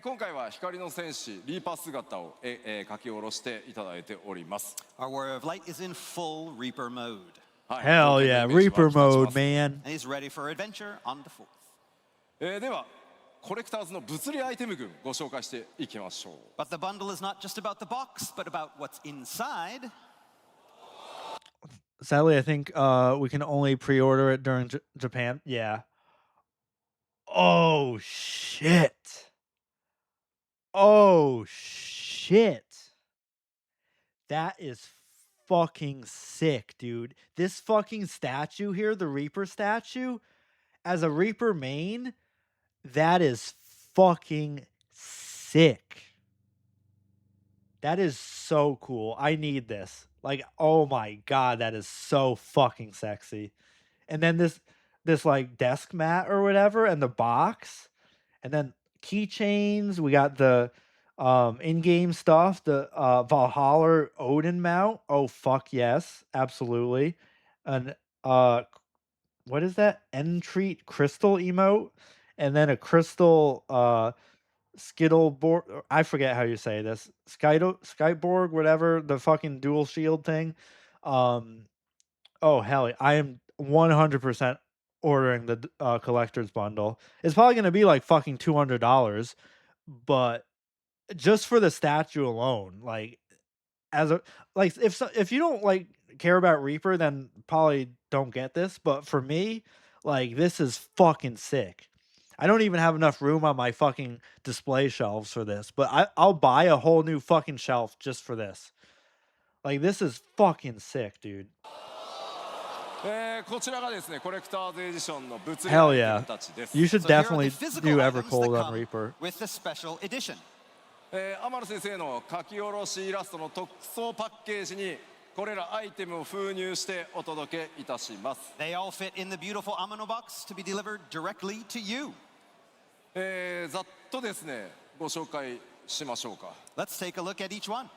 今回は光の戦士リーパー姿を、書き下ろしていただいております。 Our Warrior of Light is in full Reaper mode. はい、 Hell yeah, 条件のイメージ Reaper は期待し mode, ます。 man. And he's ready for adventure on the 4th. ではコレクターズの物理アイテム群ご紹介していきましょう。 But the bundle is not just about the box, but about what's inside. Sadly, I think we can only pre-order it during Japan. Yeah. Oh shit. Oh shit. That is fucking sick, dude. This fucking statue here, the Reaper statue, as a Reaper main, that is fucking sick. That is so cool. I need this. Like, oh my god, that is so fucking sexy. And then this like desk mat or whatever, and the box, and then keychains. We got the in-game stuff, the Valhalla Odin mount. Oh fuck yes, absolutely. And what is that? Entreat crystal emote, and then a crystal Skittleborg. I forget how you say this. Skyborg, whatever, the fucking dual shield thing. Oh hell, I am 100% ordering the collector's bundle. It's probably gonna be like fucking $200, but just for the statue alone, like as a like if you don't like care about Reaper, then probably don't get this. But for me, like this is fucking sick. I don't even have enough room on my fucking display shelves for this, but I'll buy a whole new fucking shelf just for this. Like this is fucking sick, dude. こちらがですねコレクターズエディションの物理 Hell アイテ yeah. ムたちです。 You should So here are definitely the physical do items that Evercold on come Reaper. with the special edition. 天野先生の書き下ろしイラストの特装パッケージにこれらアイテムを封入してお届けいたします。 They all fit in the beautiful Amano box to be delivered directly to you. ざっとですねご紹介しましょうか。 Let's take a look at each one.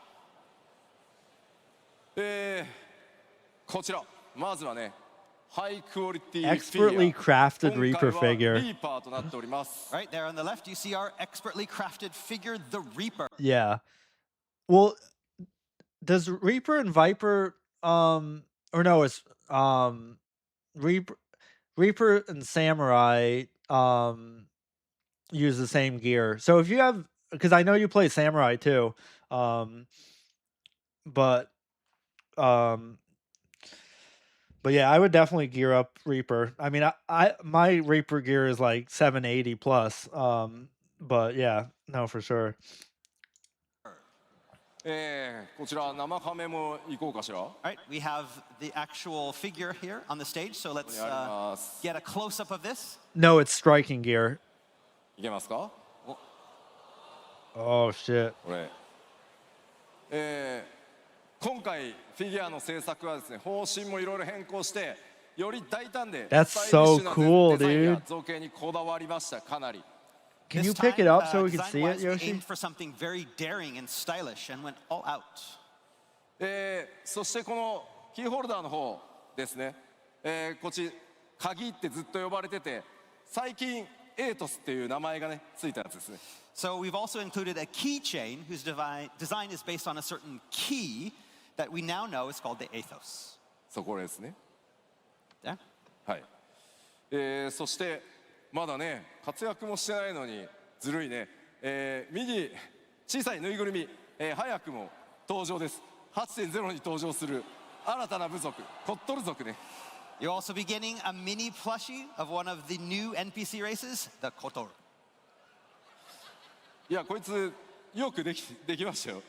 こちらまずはねハイクオリティ Expertly crafted Reaper 今回は figure. リーパーとなっております。 Right there on the left, you see our expertly crafted figure, the Reaper. Yeah. Well, does Reaper and Viper or no, it's Reaper and Samurai use the same gear. So if you have, because I know you play Samurai too, but yeah, I would definitely gear up Reaper. I mean, I my Reaper gear is like 780 plus. But yeah, no, for sure. こちら生カメも行こうかしら。 All right, we have the actual figure here on the stage, so let's ここにあります。 get a close-up of this. No, it's striking gear. いけますか？ Oh shit. これ。今回フィギュアの制作はですね方針もいろいろ変更してより大胆で That's スタイリッシュな so cool, デザインや dude. 造形にこだわりましたかなり。 Can This you pick it time, up so we can see it, design-wise, we Yoshi? aimed for something very daring and stylish and went all out. そしてこのキーホルダーの方ですね、こっち鍵ってずっと呼ばれてて最近エイトスっていう名前がねついたやつですね。 So we've also included a keychain whose design is based on a certain key that we now know is called the Athos. そこですね。 Yeah? はい。そしてまだね活躍もしてないのにずるいね。右小さいぬいぐるみ、早くも登場です。8.0 に登場する新たな部族コットル族ね。 You'll also be getting a mini plushie of one of the new NPC races, the Kotor. いやこいつよくできましたよ。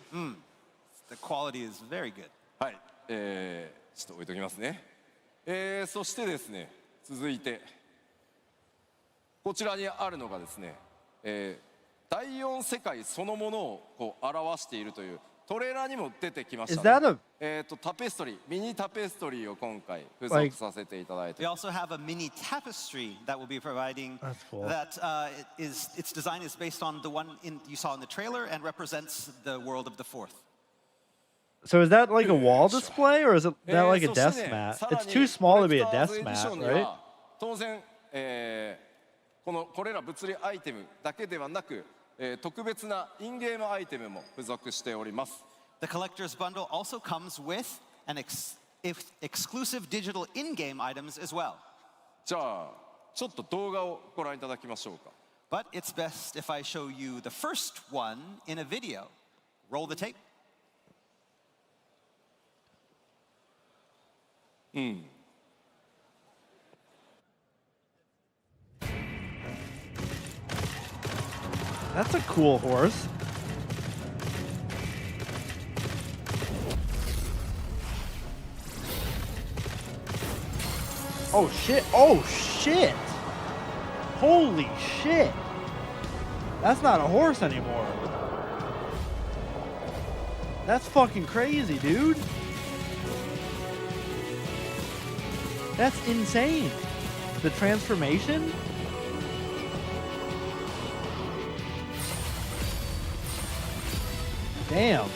The quality is very good. はい、ちょっと置いときますね。そしてですね、続いてこちらにあるのがですね、第4世界そのものをこう表しているというトレーラーにも出てきまし Is た that ね。 a タペストリー、ミニタペストリーを今回付属させていただいて We also have a mini tapestry that we'll be providing. That's cool. That its design is based on the one you saw in the trailer and represents the world of the fourth. so is that like a wall display or is it that like a そして desk ね mat? さら It's に too small to コ be レ a クターズ desk エディショ mat, ンに right? は当然、これら物理アイテムだけではなく、特別なインゲームアイテムも付属しております。 The collector's bundle also comes with an exclusive digital in-game items as well. じゃあちょっと動画をご覧いただきましょうか。 But it's best if I show you the first one in a video. Roll the tape. That's a cool horse. Oh shit. Oh shit. Holy shit. That's not a horse anymore. That's fucking crazy, dude. That's insane. The transformation? Damn.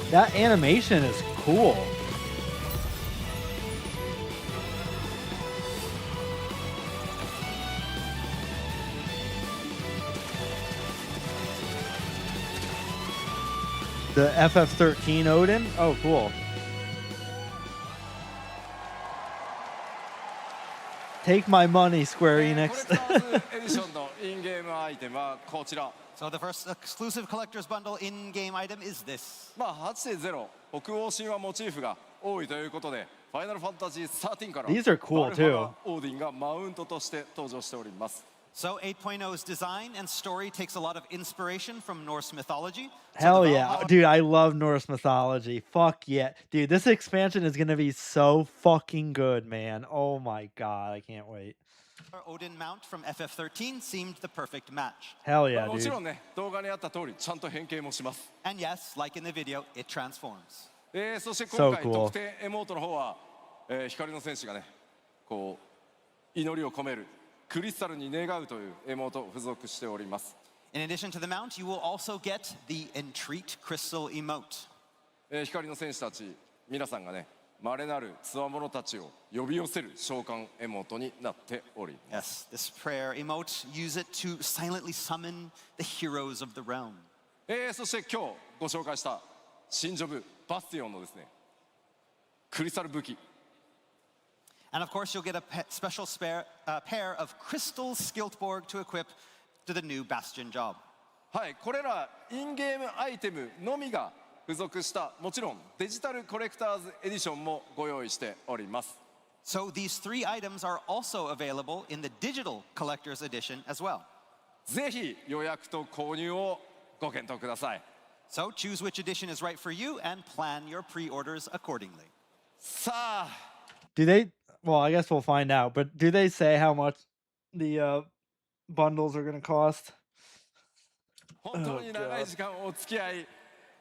That animation is cool. The FF13 Odin? Oh, cool. Take my money, Square コレ Enix. クターズエディションのインゲームアイテムはこちら。 So the first exclusive collector's bundle in-game item is this. 8.0 北欧神話モチーフが多いということで、ファイナルファンタジー13から These are cool バルファラオーディンがマウントとして登場しております。 So 8.0's design and story takes a lot of inspiration from Norse mythology. So Hell the yeah. Valhalla Dude, I love Norse mythology. Fuck yeah. Dude, this expansion is going to be so fucking good, man. Oh my god, I can't wait. Odin mount from FF13 seemed the perfect match. Hell yeah, もち dude. ろんね、動画にあった通りちゃんと変形もします。 And yes, like in the video, it transforms. そして今 So 回 cool. 特典エモートの方は、光の戦士がね、こう祈りを込めるクリスタルに願うというエモートを付属しております。 In addition to the mount, you will also get the Entreat Crystal emote. 光の戦士たち皆さんがね、稀なる強者たちを呼び寄せる召喚エモートになっております。 Yes, this prayer emote, use it to silently summon the heroes of the realm. そして今日ご紹介した新ジョブバスティオンのですね、クリスタル武器。 And of course, you'll get a special pair of crystal Skiltborg to equip to the new Bastion job. はい、これらインゲームアイテムのみが付属したもちろんデジタルコレクターズエディションもご用意しております。 So these three items are also available in the digital collector's edition as well. ぜひ予約と購入をご検討ください。 So choose which edition is right for you and plan your pre-orders accordingly. さあ、 Do they? Well, I guess we'll find out. But do they say how much the bundles are going to cost? 本当に長い時間お付き合い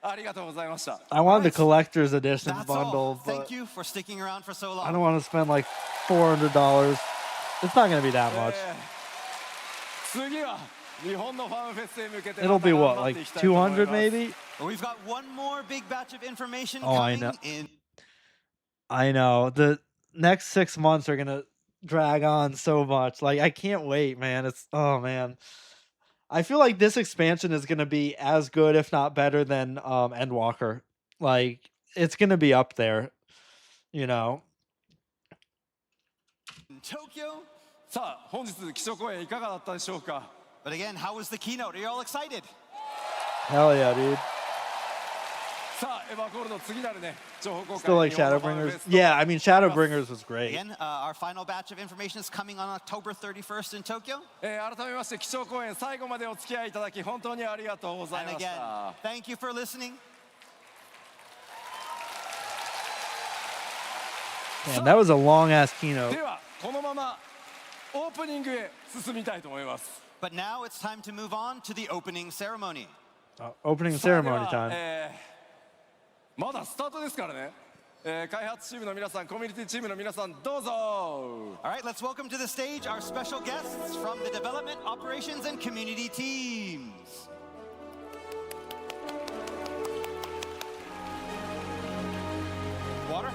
ありがとうございました。 I want the collector's edition That's bundle, all. Thank but you for sticking around for so I long. don't want to spend like $400. It's not going to be that much. 次は日本のファンフェスへ向けて It'll be ま what, た頑張っ like ていきたいと思います 200 maybe? But we've got one more big batch of information Oh, I coming know. in. I know. The next 6 months are going to drag on so much. Like, I can't wait, man. Oh, man. I feel like this expansion is going to be as good, if not better, than Endwalker. Like, it's going to be up there, you know? In Tokyo. さあ本日基礎講演いかがだったでしょうか。 But again, how was the keynote? Are you all excited? Hell yeah, dude. さあエヴァコールの次なるね情報公開 Still like 日本のファンフェ Shadowbringers. スと Yeah, I mean, Shadowbringers was great. Again, our final batch of information is coming on October 31st in Tokyo. 改めまして基礎講演最後までお付き合いいただき本当にありがとうござい And まし again, た。 thank you for listening. Man, that was a long ass keynote. ではこのままオープニングへ進みたいと思います。 But now it's time to move on to the opening ceremony. Opening さあで ceremony は time. まだスタートですからね。開発チームの皆さん、コミュニティチームの皆さん、どうぞ。 All right, let's welcome to the stage our special guests from the development, operations, and community teams. Water?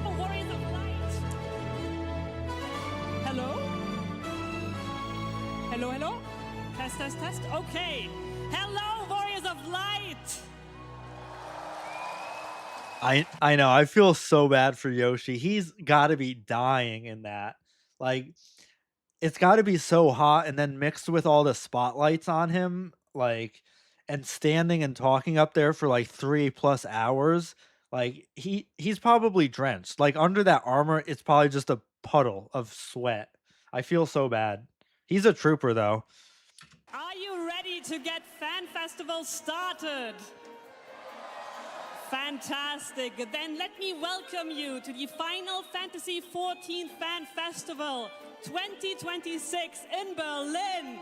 Oh, Warriors of Light. Hello? Hello, hello? Test, test, test. Okay. Hello, Warriors of Light. I know. I feel so bad for Yoshi. He's got to be dying in that. Like, it's got to be so hot, and then mixed with all the spotlights on him, like, and standing and talking up there for like 3+ hours. Like, he's probably drenched. Like, under that armor, it's probably just a puddle of sweat. I feel so bad. He's a trooper, though. Are you ready to get Fan Festival started? Fantastic. Then let me welcome you to the Final Fantasy XIV Fan Festival 2026 in Berlin.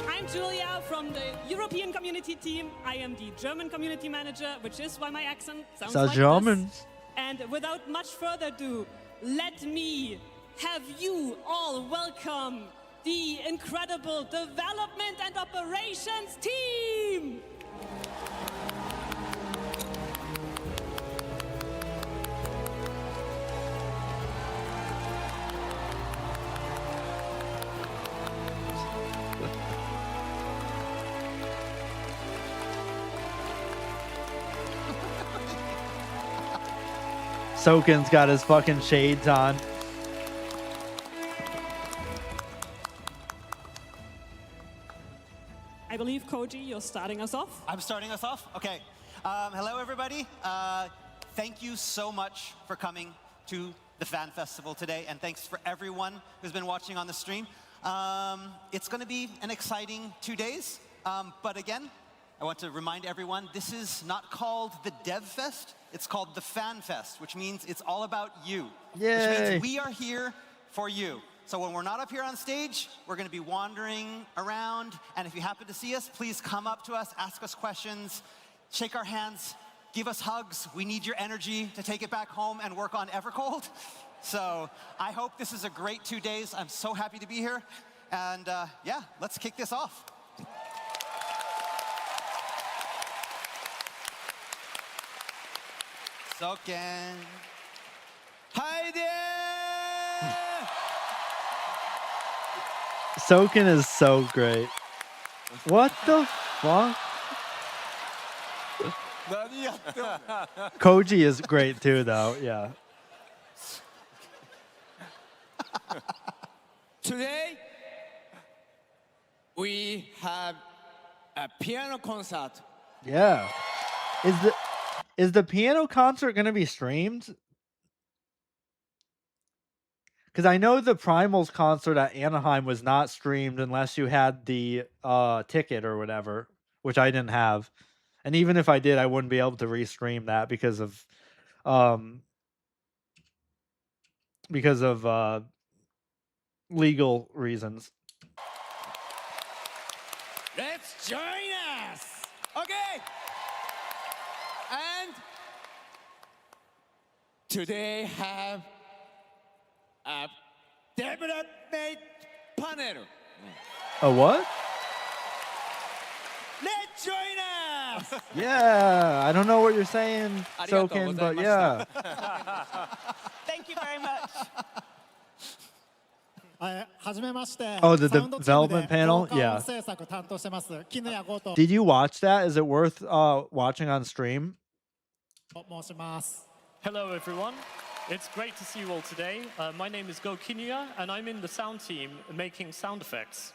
I'm Julia from the European community team. I am the German community manager, which is why my accent sounds So like German. this. And without much further ado, let me have you all welcome the incredible development and operations team. Soken's got his fucking shades on. I believe, Koji, you're starting us off. I'm starting us off? Okay. Hello, everybody. Thank you so much for coming to the Fan Festival today, and thanks for everyone who's been watching on the stream. It's going to be an exciting 2 days, but again, I want to remind everyone, this is not called the Dev Fest, it's called the Fan Fest, which means it's all about you. Yay. Which means we are here for you. So when we're not up here on stage, we're going to be wandering around, and if you happen to see us, please come up to us, ask us questions, shake our hands, give us hugs. We need your energy to take it back home and work on Evercold. So I hope this is a great 2 days. I'm so happy to be here. And yeah, let's kick this off. Soken. Hi there! Soken is so great. What the fuck? 何やってんの Koji is great too, though. Yeah. Today, we have a piano concert. Yeah. Is the piano concert gonna be streamed? Because I know the Primals concert at Anaheim was not streamed unless you had the ticket or whatever, which I didn't have. And even if I did, I wouldn't be able to restream that because of legal reasons. Let's join us. Okay. And today have a development panel. A what? Let's join us. Yeah, I don't know what you're saying, Soken, but yeah. Thank you very much. Oh, the development panel? Yeah. Did you watch that? Is it worth watching on stream? Hello, everyone. It's great to see you all today. My name is Go Kinuya, and I'm in the sound team making sound effects.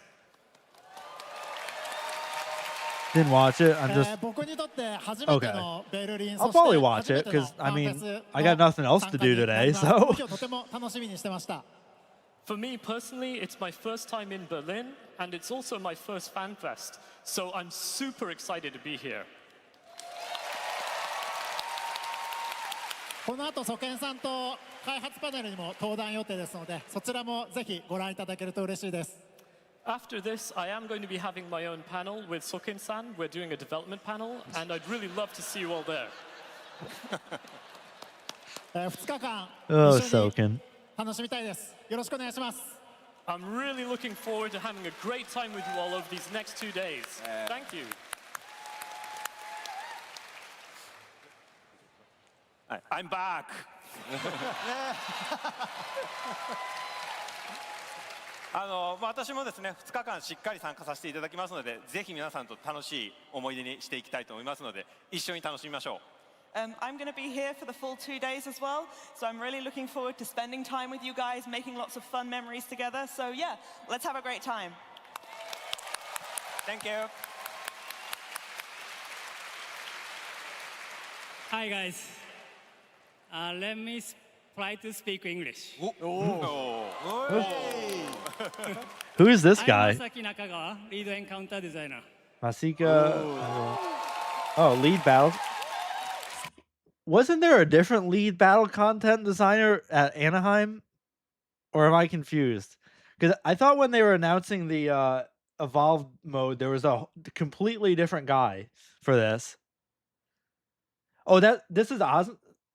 Didn't watch it. I'm just okay. I'll probably watch it because I mean I got nothing else to do today. So For me personally, it's my first time in Berlin, and it's also my first FanFest. So I'm super excited to be here. この後、ソケンさんと開発パネルにも登壇予定ですので、そちらもぜひご覧いただけると嬉しいです。After this, I am going to be having my own panel with Soken-san. We're doing a development panel, and I'd really love to see you all there. 2日間、 Oh, 一緒に Soken. 楽しみたいです。よろしくお願いします。I'm really looking forward to having a great time with you all over these next 2 days. Thank you. I'm back! 私もですね、2日間しっかり参加させていただきますので、ぜひ皆さんと楽しい思い出にしていきたいと思いますので、一緒に楽しみましょう。I'm going to be here for the full 2 days as well, so I'm really looking forward to spending time with you guys, making lots of fun memories together. So yeah, let's have a great time. Thank you! Hi guys. Let me try to speak English. Who is this I'm guy? Masaki Nakagawa, lead encounter designer. Masika. Oh, lead battle. Wasn't there a different lead battle content designer at Anaheim? Or am I confused? Because I thought when they were announcing the evolved mode, there was a completely different guy for this. Oh, this is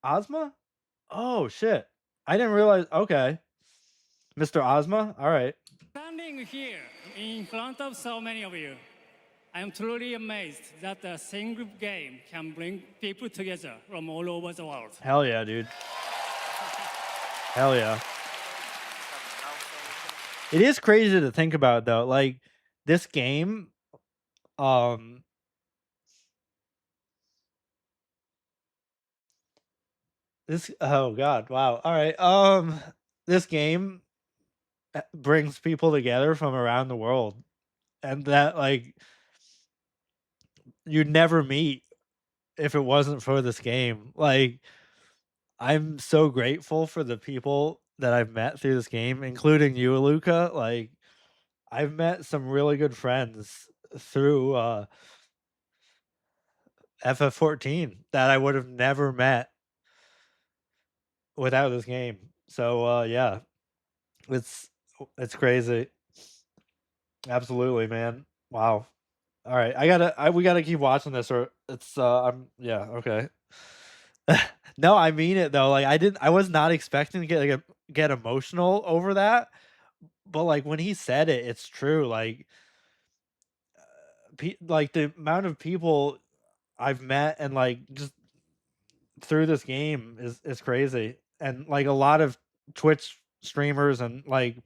Ozma? Oh, shit. I didn't realize. Okay. Mr. Ozma? All right. Standing here in front of so many of you, I am truly amazed that a single game can bring people together from all over the world. Hell yeah, dude. Hell yeah. It is crazy to think about, though. Like, this game, oh god, wow. All right. This game brings people together from around the world, and that, like, you'd never meet if it wasn't for this game. Like, I'm so grateful for the people that I've met through this game, including you, Luca. Like, I've met some really good friends through FF14 that I would have never met without this game. So yeah, it's crazy. Absolutely, man. Wow. All right, we gotta keep watching this, or it's yeah, okay. No, I mean it though. Like, I was not expecting to get emotional over that, but like when he said it, it's true. Like, like the amount of people I've met and like just through this game is crazy, and like a lot of Twitch streamers and like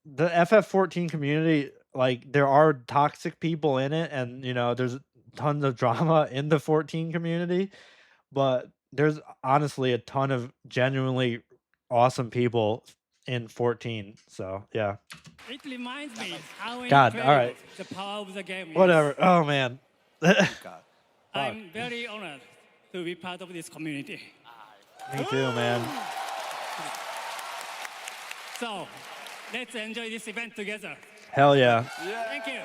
the FF14 community, like there are toxic people in it, and there's tons of drama in the 14 community, but there's honestly a ton of genuinely awesome people in 14. So yeah. It reminds me how God, incredible all right. the power of the game is. Whatever. Oh man. I'm very honored to be part of this community. Me too, man. So, let's enjoy this event together. Hell yeah. Thank you.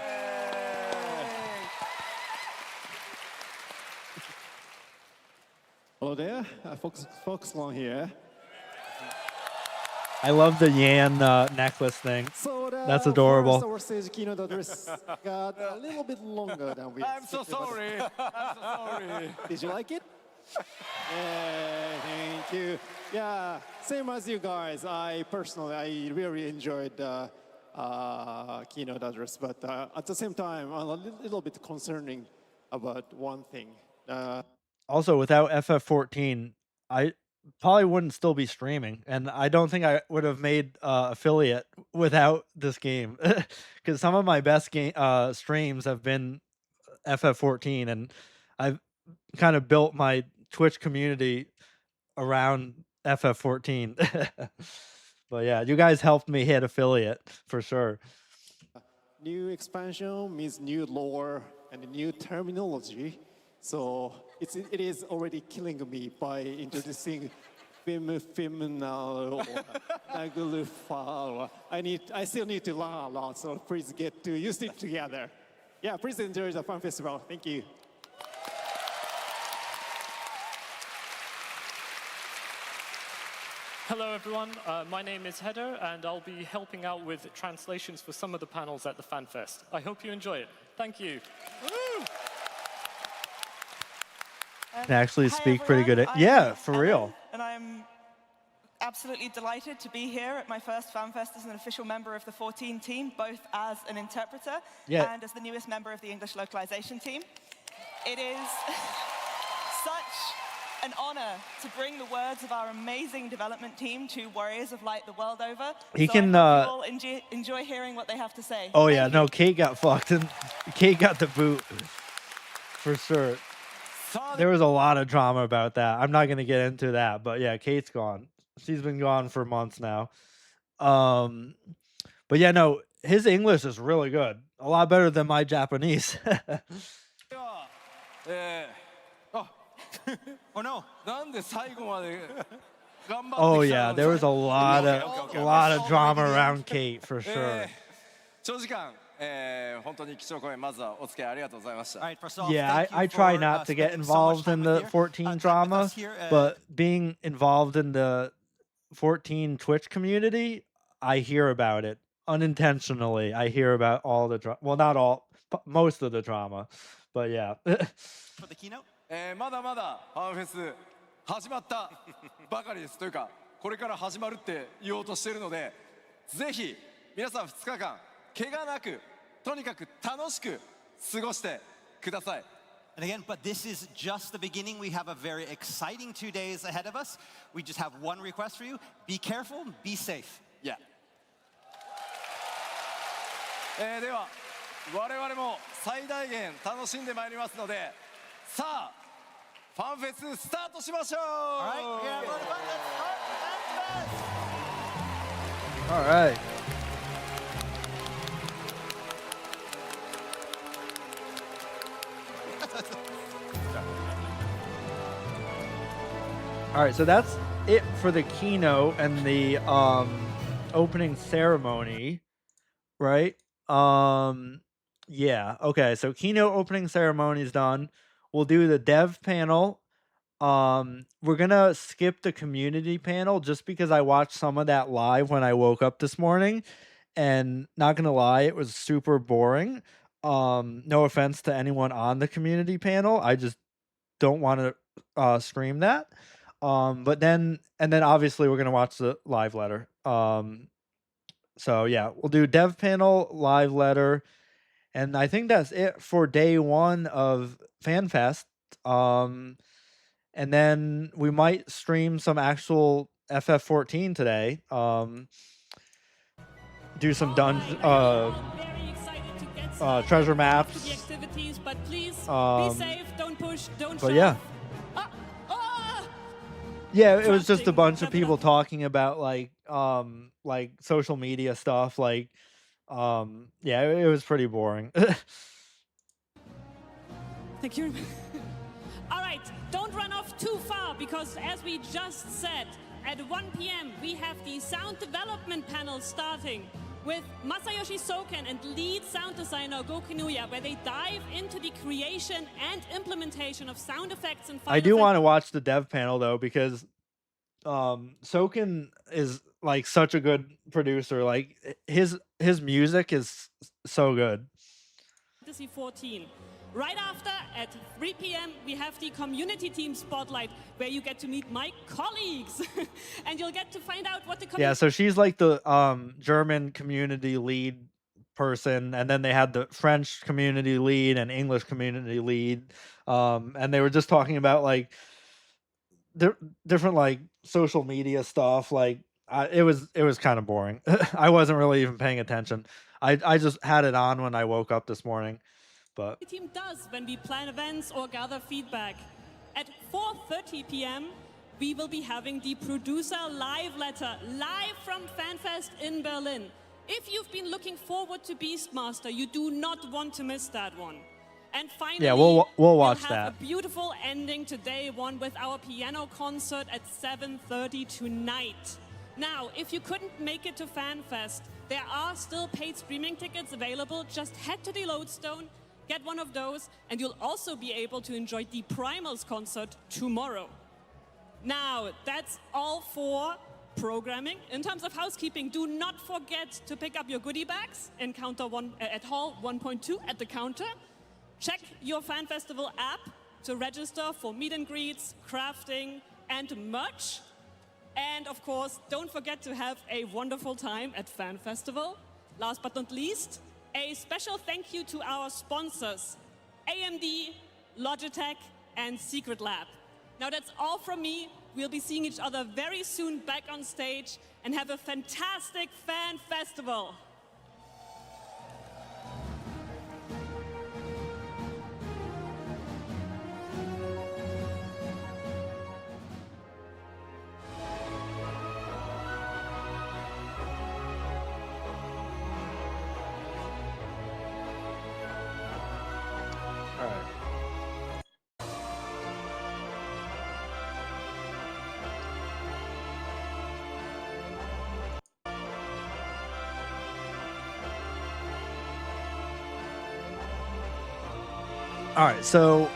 Hello there, Foxlong here. I love the Yan necklace thing. So that's adorable. Our stage keynote address got a little bit longer than we I'm so expected, but- sorry. I'm so sorry. Did you like it? Yeah, thank you. Yeah, same as you guys. I really enjoyed the keynote address, but at the same time, I'm a little bit concerning about one thing. Also, without FF14, I probably wouldn't still be streaming, and I don't think I would have made affiliate without this game, because some of my best game streams have been FF14, and I've kind of built my Twitch community around FF14. But yeah, you guys helped me hit affiliate for sure. New expansion means new lore and new terminology. So it is already killing me by introducing feminal or nagulufa. I still need to learn a lot, so please get to use it together. Yeah, please enjoy the Fan Festival. Thank you. Hello, everyone. My name is Heather, and I'll be helping out with translations for some of the panels at the FanFest. I hope you enjoy it. Thank you. Can actually Hi, speak pretty everyone. good. I'm Yeah, for Ellen, real. And I'm absolutely delighted to be here at my first FanFest as an official member of the 14 team, both as an interpreter and as the newest member of the English localization team. It is such an honor to bring the words of our amazing development team to Warriors of Light the world over. He so can, I hope you all enjoy hearing what they have to say. Oh Thank yeah, you. no, Kate got fucked and Kate got the boot for sure. There was a lot of drama about that. I'm not gonna get into that, but yeah, Kate's gone. She's been gone for months now. But yeah, no, his English is really good. A lot better than my Japanese. Oh no. なんで最後まで頑張ってきたの Oh yeah, there was a lot of drama around Kate for sure. 長時間、本当に貴重公演まずはお付き合いありがとうございました。 All right, first off, Yeah, thank you I try for, not to get spending so much involved time in with the here. 14 Time with drama, us here, but being involved in the 14 Twitch community, I hear about it unintentionally. I hear about all the drama. Well, not all, most of the drama, but yeah. for the keynote. まだまだファンフェス始まったばかりですというかこれから始まるって言おうとしているのでぜひ皆さん2日間怪我なくとにかく楽しく過ごしてください。 And again, but this is just the beginning. We have a very exciting 2 days ahead of us. We just have one request for you. Be careful, be safe. Yeah. では我々も最大限楽しんでまいりますのでさあファンフェススタートしましょう All right, yeah, everybody, let's start. All right. All right, so that's it for the keynote and the opening ceremony, right? Yeah. Okay, so keynote opening ceremony is done. We'll do the dev panel. We're gonna skip the community panel just because I watched some of that live when I woke up this morning, and not gonna lie, it was super boring. No offense to anyone on the community panel, I just don't want to stream that. But then obviously we're gonna watch the live letter. So yeah, we'll do dev panel, live letter, and I think that's it for day one of FanFest. And then we might stream some actual FF14 today. Do some dungeon, treasure maps. The activities, but please be Um, safe. Don't push. Don't But shove. yeah. Ah! Yeah, it was just a Trusting, bunch of shove it people up. talking about like social media stuff. Like, yeah, it was pretty boring. Thank you. All right, don't run off too far because as we just said, at 1 p.m. we have the sound development panel starting with Masayoshi Soken and lead sound designer Go Kinuya, where they dive into the creation and implementation of sound effects and I do want to watch the dev panel though because Soken is like such a good producer. Like his music is so good. Fantasy 14. Right after, at 3 p.m., we have the community team spotlight, where you get to meet my colleagues, and you'll get to find out what the community. Yeah, so she's like the German community lead person, and then they had the French community lead and English community lead, and they were just talking about like different like social media stuff. Like it was kind of boring. I wasn't really even paying attention. I just had it on when I woke up this morning. But The team does when we plan events or gather feedback. At 4:30 p.m., we will be having the producer live letter, live from FanFest in Berlin. If you've been looking forward to Beastmaster, you do not want to miss that one. And finally, yeah, we'll watch have that. a beautiful ending to day one with our piano concert at 7:30 tonight. Now, if you couldn't make it to FanFest, there are still paid streaming tickets available. Just head to the Lodestone, get one of those, and you'll also be able to enjoy the Primals concert tomorrow. Now, that's all for programming. In terms of housekeeping, do not forget to pick up your goodie bags in at hall 1.2 at the counter. Check your Fan Festival app to register for meet and greets, crafting, and merch. And of course, don't forget to have a wonderful time at Fan Festival. Last but not least, a special thank you to our sponsors, AMD, Logitech, and Secret Lab. Now that's all from me. We'll be seeing each other very soon back on stage, and have a fantastic Fan Festival. All right. All right, so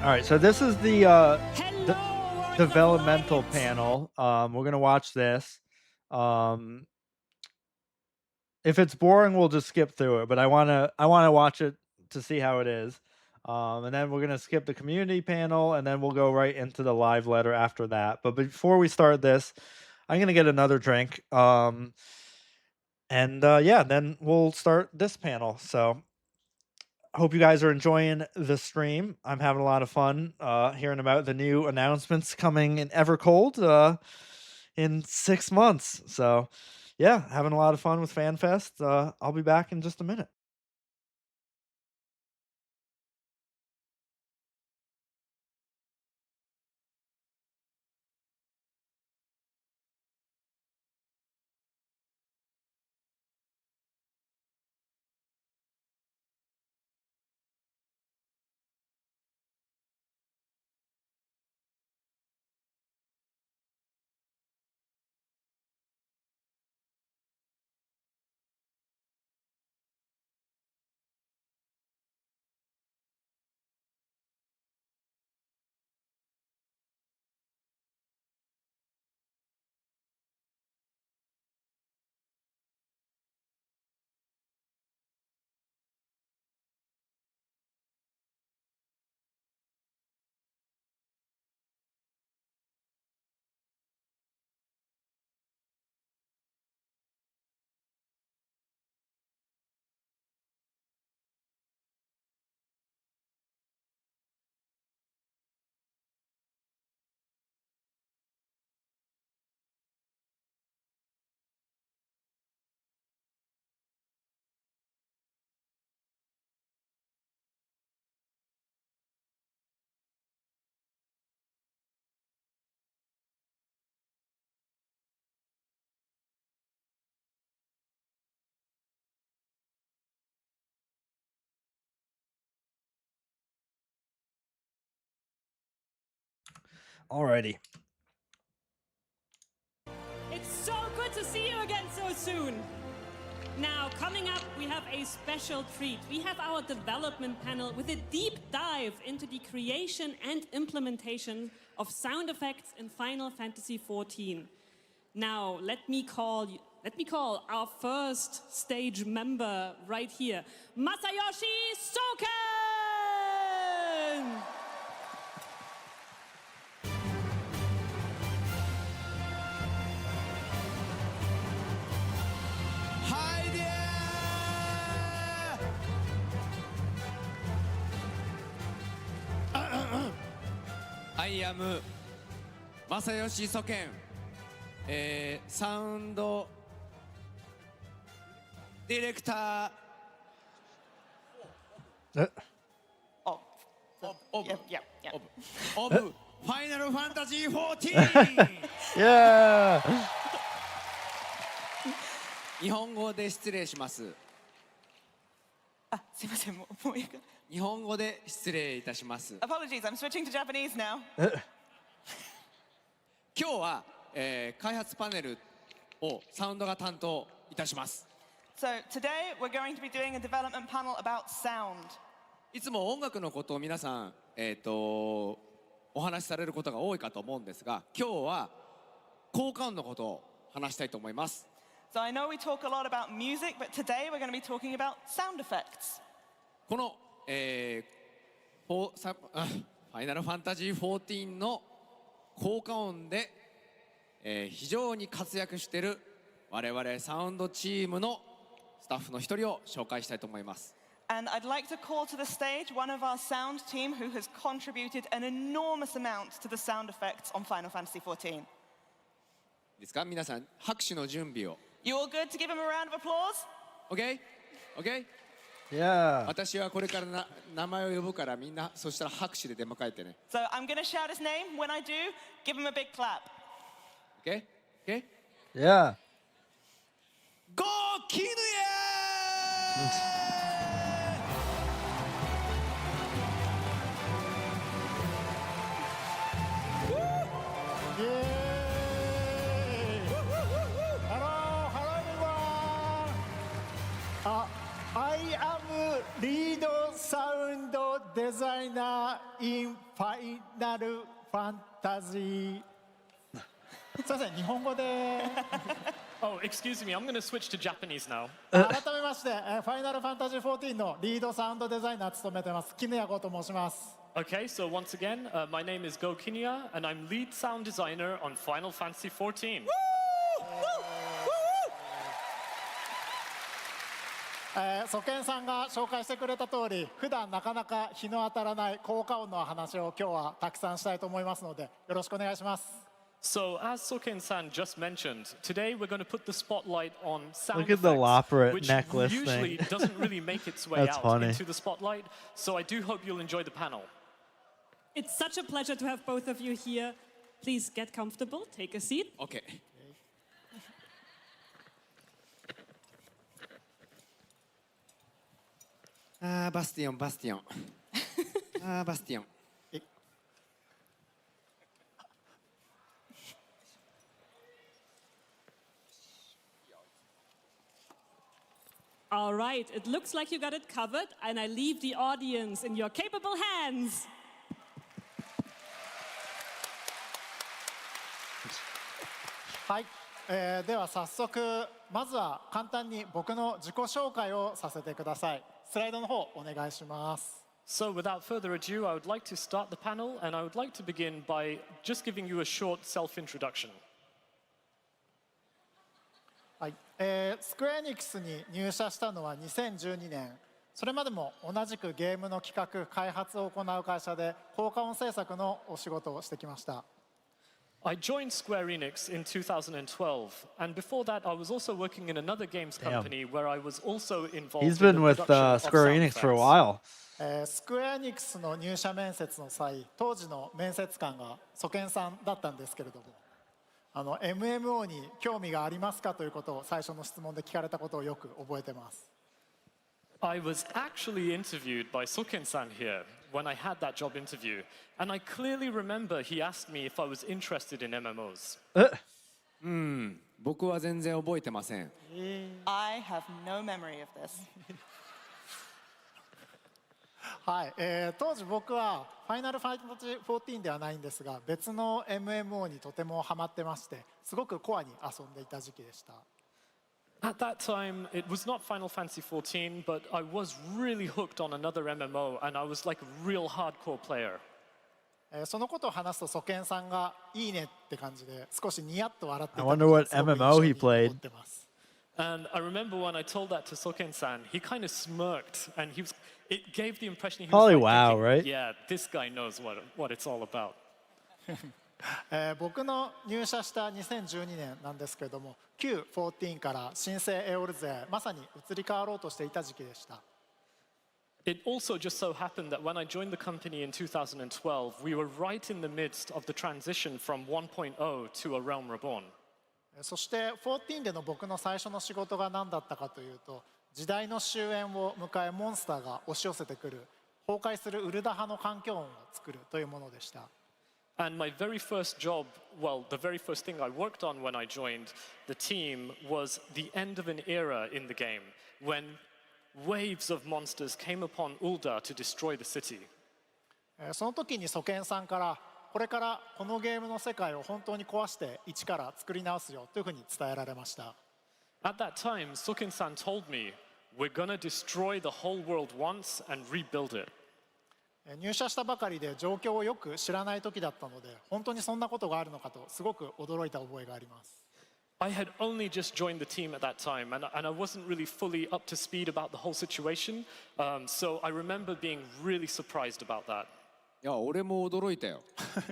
all right, so this is the developmental panel. We're gonna watch this. If it's boring, we'll just skip through it. But I wanna watch it to see how it is. And then we're gonna skip the community panel, and then we'll go right into the live letter after that. But before we start this, I'm gonna get another drink. And yeah, then we'll start this panel. So hope you guys are enjoying the stream. I'm having a lot of fun hearing about the new announcements coming in Evercold in 6 months. So yeah, having a lot of fun with FanFest. I'll be back in just a minute. Alrighty. It's so good to see you again so soon. Now, coming up, we have a special treat. We have our development panel with a deep dive into the creation and implementation of sound effects in Final Fantasy XIV. Now, let me call our first stage member right here, Masayoshi Soken! I am Masayoshi Soken, サウンドディレクター of Final Fantasy XIV. Yeah. 日本語で失礼します。あ、すいません、もういいか。日本語で失礼いたします。Apologies, I'm switching to Japanese now. 今日は、開発パネルをサウンドが担当いたします。So today we're going to be doing a development panel about sound. いつも音楽のことを皆さん、お話しされることが多いかと思うんですが、今日は効果音のことを話したいと思います。So I know we talk a lot about music, but today we're going to be talking about sound effects. この、ファイナルファンタジー14の効果音で、非常に活躍している我々サウンドチームのスタッフの一人を紹介したいと思います。And I'd like to call to the stage one of our sound team who has contributed an enormous amount to the sound effects on Final Fantasy XIV. いいですか、皆さん拍手の準備を。You all good to give him a round of applause? OK? OK? Yeah. 私はこれから名前を呼ぶからみんなそしたら拍手で出迎えてね。So I'm going to shout his name. When I do, give him a big clap. OK? OK? Yeah. Go Kinuya! I am lead sound designer in Final Fantasy すいません、日本語で Oh, excuse me, I'm going to switch to Japanese now. 改めまして、ファイナルファンタジー14のリードサウンドデザイナー務めてます絹谷剛と申します。 Okay, so once again, my name is Go Kinya, and I'm lead sound designer on Final Fantasy XIV. ソケンさんが紹介してくれた通り、普段なかなか日の当たらない効果音の話を今日はたくさんしたいと思いますので、よろしくお願いします。 So, as Soken-san just mentioned, today we're going to put the spotlight on sound Look at the effects, Loperet which necklace usually thing. doesn't really make its way That's out funny. into the spotlight. So I do hope you'll enjoy the panel. It's such a pleasure to have both of you here. Please get comfortable, take a seat. OK。バスティオン、バスティオン。バスティオン。All right, it looks like you got it covered, and I leave the audience in your capable hands. はい、では早速まずは簡単に僕の自己紹介をさせてください。スライドの方お願いします。 So, without further ado, I would like to start the panel, and I would like to begin by just giving you a short self-introduction. はい、スクエアエニックスに入社したのは2012年。それまでも同じくゲームの企画開発を行う会社で効果音制作のお仕事をしてきました。 I joined Square Enix in 2012, and before that, I was also working in another games company where I was also involved He's in been the with production of Square sound Enix for a effects. while. スクエアエニックスの入社面接の際、当時の面接官がソケンさんだったんですけれども、MMO に興味がありますかということを最初の質問で聞かれたことをよく覚えてます。 I was actually interviewed by Soken-san here when I had that job interview, and I clearly remember he asked me if I was interested in MMOs. 僕は全然覚えてません。I have no memory of this. はい、当時僕はファイナルファンタジー14ではないんですが、別の MMO にとてもハマってまして、すごくコアに遊んでいた時期でした。 At that time, it was not Final Fantasy XIV, but I was really hooked on another MMO, and I was like a real hardcore player. そのことを話すとソケンさんがいいねって感じで少しニヤッと笑ってい I た wonder のが what すごく印 MMO 象 he に played. 残ってます。 And I remember when I told that to Soken-san, he kind of smirked, and it gave the impression he was Probably like WoW, thinking, right? yeah, this guy knows what it's all about. 僕の入社した2012年なんですけれども、旧14から新生エオルゼへまさに移り変わろうとしていた時期でした。 It also just so happened that when I joined the company in 2012, we were right in the midst of the transition from 1.0 to a Realm Reborn. そして14での僕の最初の仕事が何だったかというと、時代の終焉を迎えモンスターが押し寄せてくる崩壊するウルダ派の環境音を作るというものでした。And my very first job, well, the very first thing I worked on when I joined the team was the end of an era in the game when waves of monsters came upon Ulda to destroy the city. その時にソケンさんからこれからこのゲームの世界を本当に壊して一から作り直すよというふうに伝えられました。At that time, Sukin-san told me, we're gonna destroy the whole world once and rebuild it. 入社したばかりで状況をよく知らない時だったので、本当にそんなことがあるのかとすごく驚いた覚えがあります。I had only just joined the team at that time, and I wasn't really fully up to speed about the whole situation, so I remember being really surprised about that. いや、俺も驚いたよ。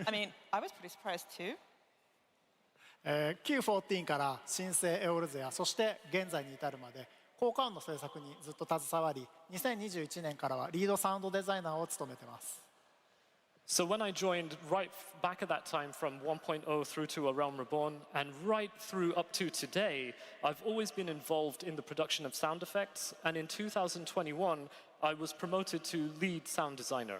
I mean, I was pretty surprised too. Q14 から新生エオルゼア、そして現在に至るまで効果音の制作にずっと携わり、2021年からはリードサウンドデザイナーを務めています。So when I joined right back at that time from 1.0 through to A Realm Reborn and right through up to today, I've always been involved in the production of sound effects, and in 2021 I was promoted to lead sound designer.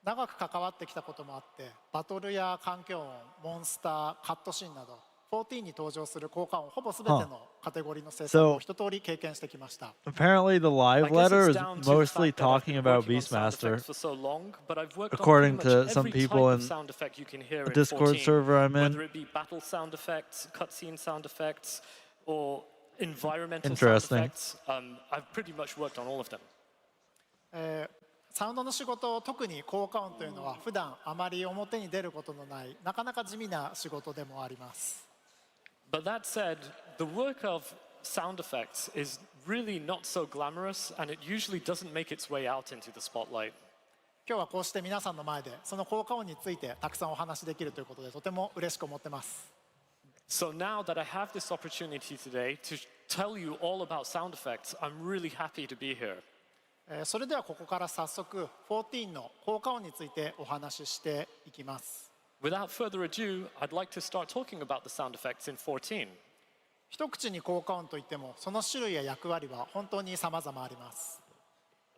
長く関わってきたこともあって、バトルや環境音、モンスター、カットシーンなど14に登場する効果音ほぼ全てのカテゴリーの制作を一通り経験してきました。Apparently, the live letter is mostly talking about Beastmaster, according to some people in a Discord server I'm in. Whether it be battle sound effects, cutscene sound effects, or environmental sound Interesting. effects, I've pretty much worked on all of them. サウンドの仕事、特に効果音というのは普段あまり表に出ることのないなかなか地味な仕事でもあります。But that said, the work of sound effects is really not so glamorous, and it usually doesn't make its way out into the spotlight. 今日はこうして皆さんの前でその効果音についてたくさんお話しできるということでとても嬉しく思ってます。So now that I have this opportunity today to tell you all about sound effects, I'm really happy to be here. それではここから早速14の効果音についてお話ししていきます。Without further ado, I'd like to start talking about the sound effects in 14. 一口に効果音といってもその種類や役割は本当に様々あります。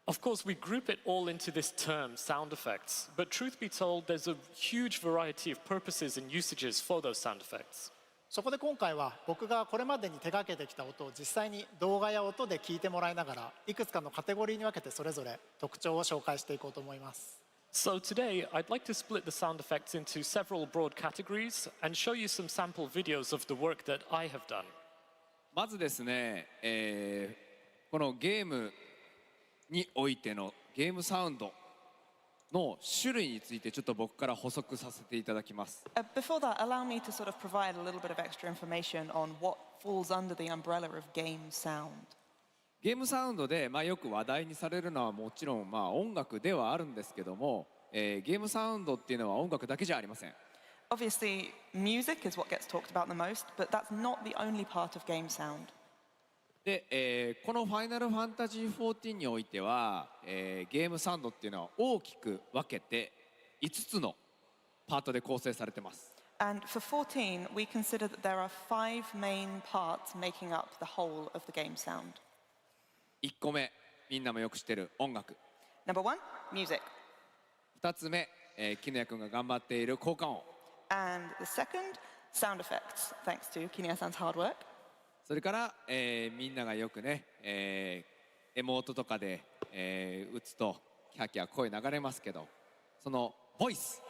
Of course, we group it all into this term, sound effects, but truth be told, there's a huge variety of purposes and usages for those sound effects. そこで今回は僕がこれまでに手掛けてきた音を実際に動画や音で聞いてもらいながらいくつかのカテゴリーに分けてそれぞれ特徴を紹介していこうと思います。So today, I'd like to split the sound effects into several broad categories and show you some sample videos of the work that I have done. まずですね、このゲームにおいてのゲームサウンドの種類についてちょっと僕から補足させていただきます。Before that, allow me to sort of provide a little bit of extra information on what falls under the umbrella of game sound. ゲームサウンドで、よく話題にされるのはもちろん、音楽ではあるんですけども、ゲームサウンドっていうのは音楽だけじゃありません。Obviously, music is what gets talked about the most, but that's not the only part of game sound. で、このファイナルファンタジー14においては、ゲームサウンドっていうのは大きく分けて5つのパートで構成されてます。And for 14, we consider that there are 5 main parts making up the whole of the game sound. 1個目、みんなもよく知ってる音楽。Number 1, music. 2つ目、キヌヤ君が頑張っている効果音。And the second, sound effects, thanks to Kinuya-san's hard work. それから、みんながよくね、エモートとかで、打つとキャキャ声流れますけど、そのボイス。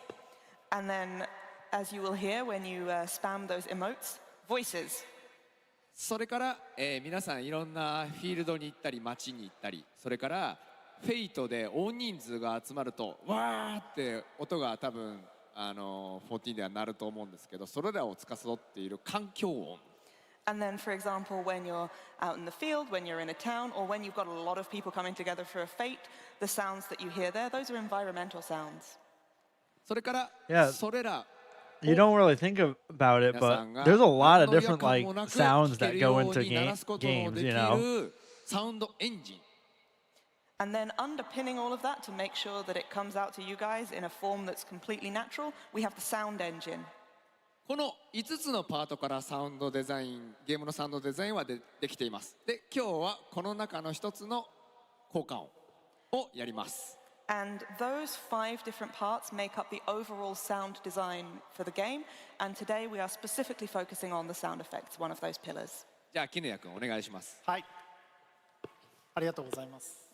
And then, as you will hear when you spam those emotes, voices. それから、皆さんいろんなフィールドに行ったり街に行ったり、それからフェイトで大人数が集まるとわーって音が多分14では鳴ると思うんですけど、それらを司っている環境音。And then, for example, when you're out in the field, when you're in a town, or when you've got a lot of people coming together for a fete, the sounds that you hear there, those are environmental sounds. それから、 Yeah. それら You don't really think about it, but there's a lot of different like sounds that go into games, you know. サウンドエンジン。And then underpinning all of that to make sure that it comes out to you guys in a form that's completely natural, we have the sound engine. この5つのパートからサウンドデザイン、ゲームのサウンドデザインはできています。で、今日はこの中の一つの効果音をやります。And those 5 different parts make up the overall sound design for the game. And today we are specifically focusing on the sound effects, one of those pillars. じゃあ絹谷君お願いします。はい、ありがとうございます。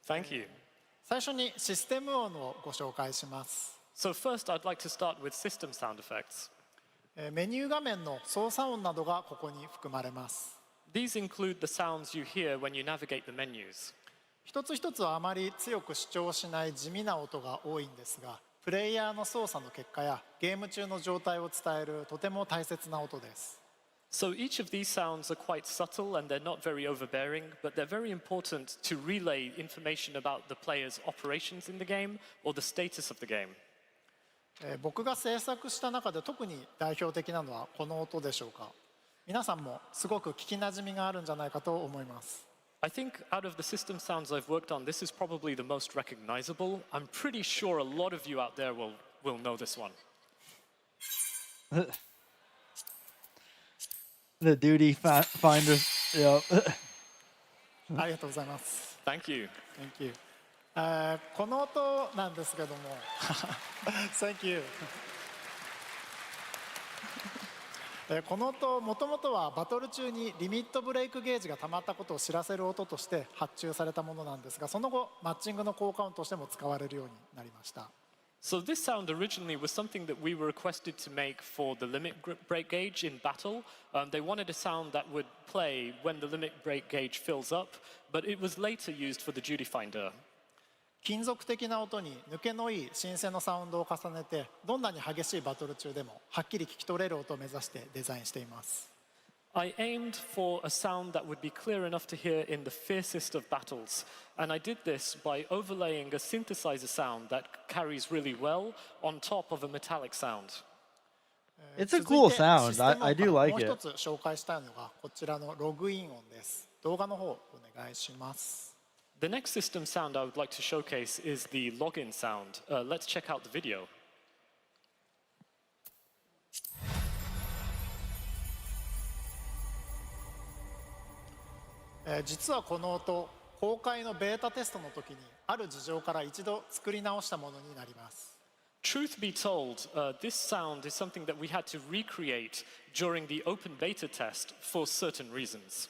Thank you. 最初にシステム音をご紹介します。 So first, I'd like to start with system sound effects. メニュー画面の操作音などがここに含まれます。 These include the sounds you hear when you navigate the menus. 一つ一つはあまり強く主張しない地味な音が多いんですが、プレイヤーの操作の結果やゲーム中の状態を伝えるとても大切な音です。 So each of these sounds are quite subtle and they're not very overbearing, but they're very important to relay information about the player's operations in the game or the status of the game. 僕が制作した中で特に代表的なのはこの音でしょうか。皆さんもすごく聞きなじみがあるんじゃないかと思います。 I think out of the system sounds I've worked on, this is probably the most recognizable. I'm pretty sure a lot of you out there will know this one. The duty finder. Yeah. ありがとうございます。 Thank you. Thank you. この音なんですけどもThank you. この音、もともとはバトル中にリミットブレイクゲージが溜まったことを知らせる音として発注されたものなんですが、その後マッチングの効果音としても使われるようになりました。 So this sound originally was something that we were requested to make for the limit break gauge in battle. They wanted a sound that would play when the limit break gauge fills up, but it was later used for the duty finder. 金属的な音に抜けのいいシンセのサウンドを重ねて、どんなに激しいバトル中でもはっきり聞き取れる音を目指してデザインしています。 I aimed for a sound that would be clear enough to hear in the fiercest of battles, and I did this by overlaying a synthesizer sound that carries really well on top of a metallic sound. It's a cool 続いて sound. システム音 I do から like もう it. 一つ紹介したいのがこちらのログイン音です。動画の方お願いします。 The next system sound I would like to showcase is the login sound. Let's check out the video. 実はこの音、公開のベータテストの時にある事情から一度作り直したものになります。 Truth be told, this sound is something that we had to recreate during the open beta test for certain reasons.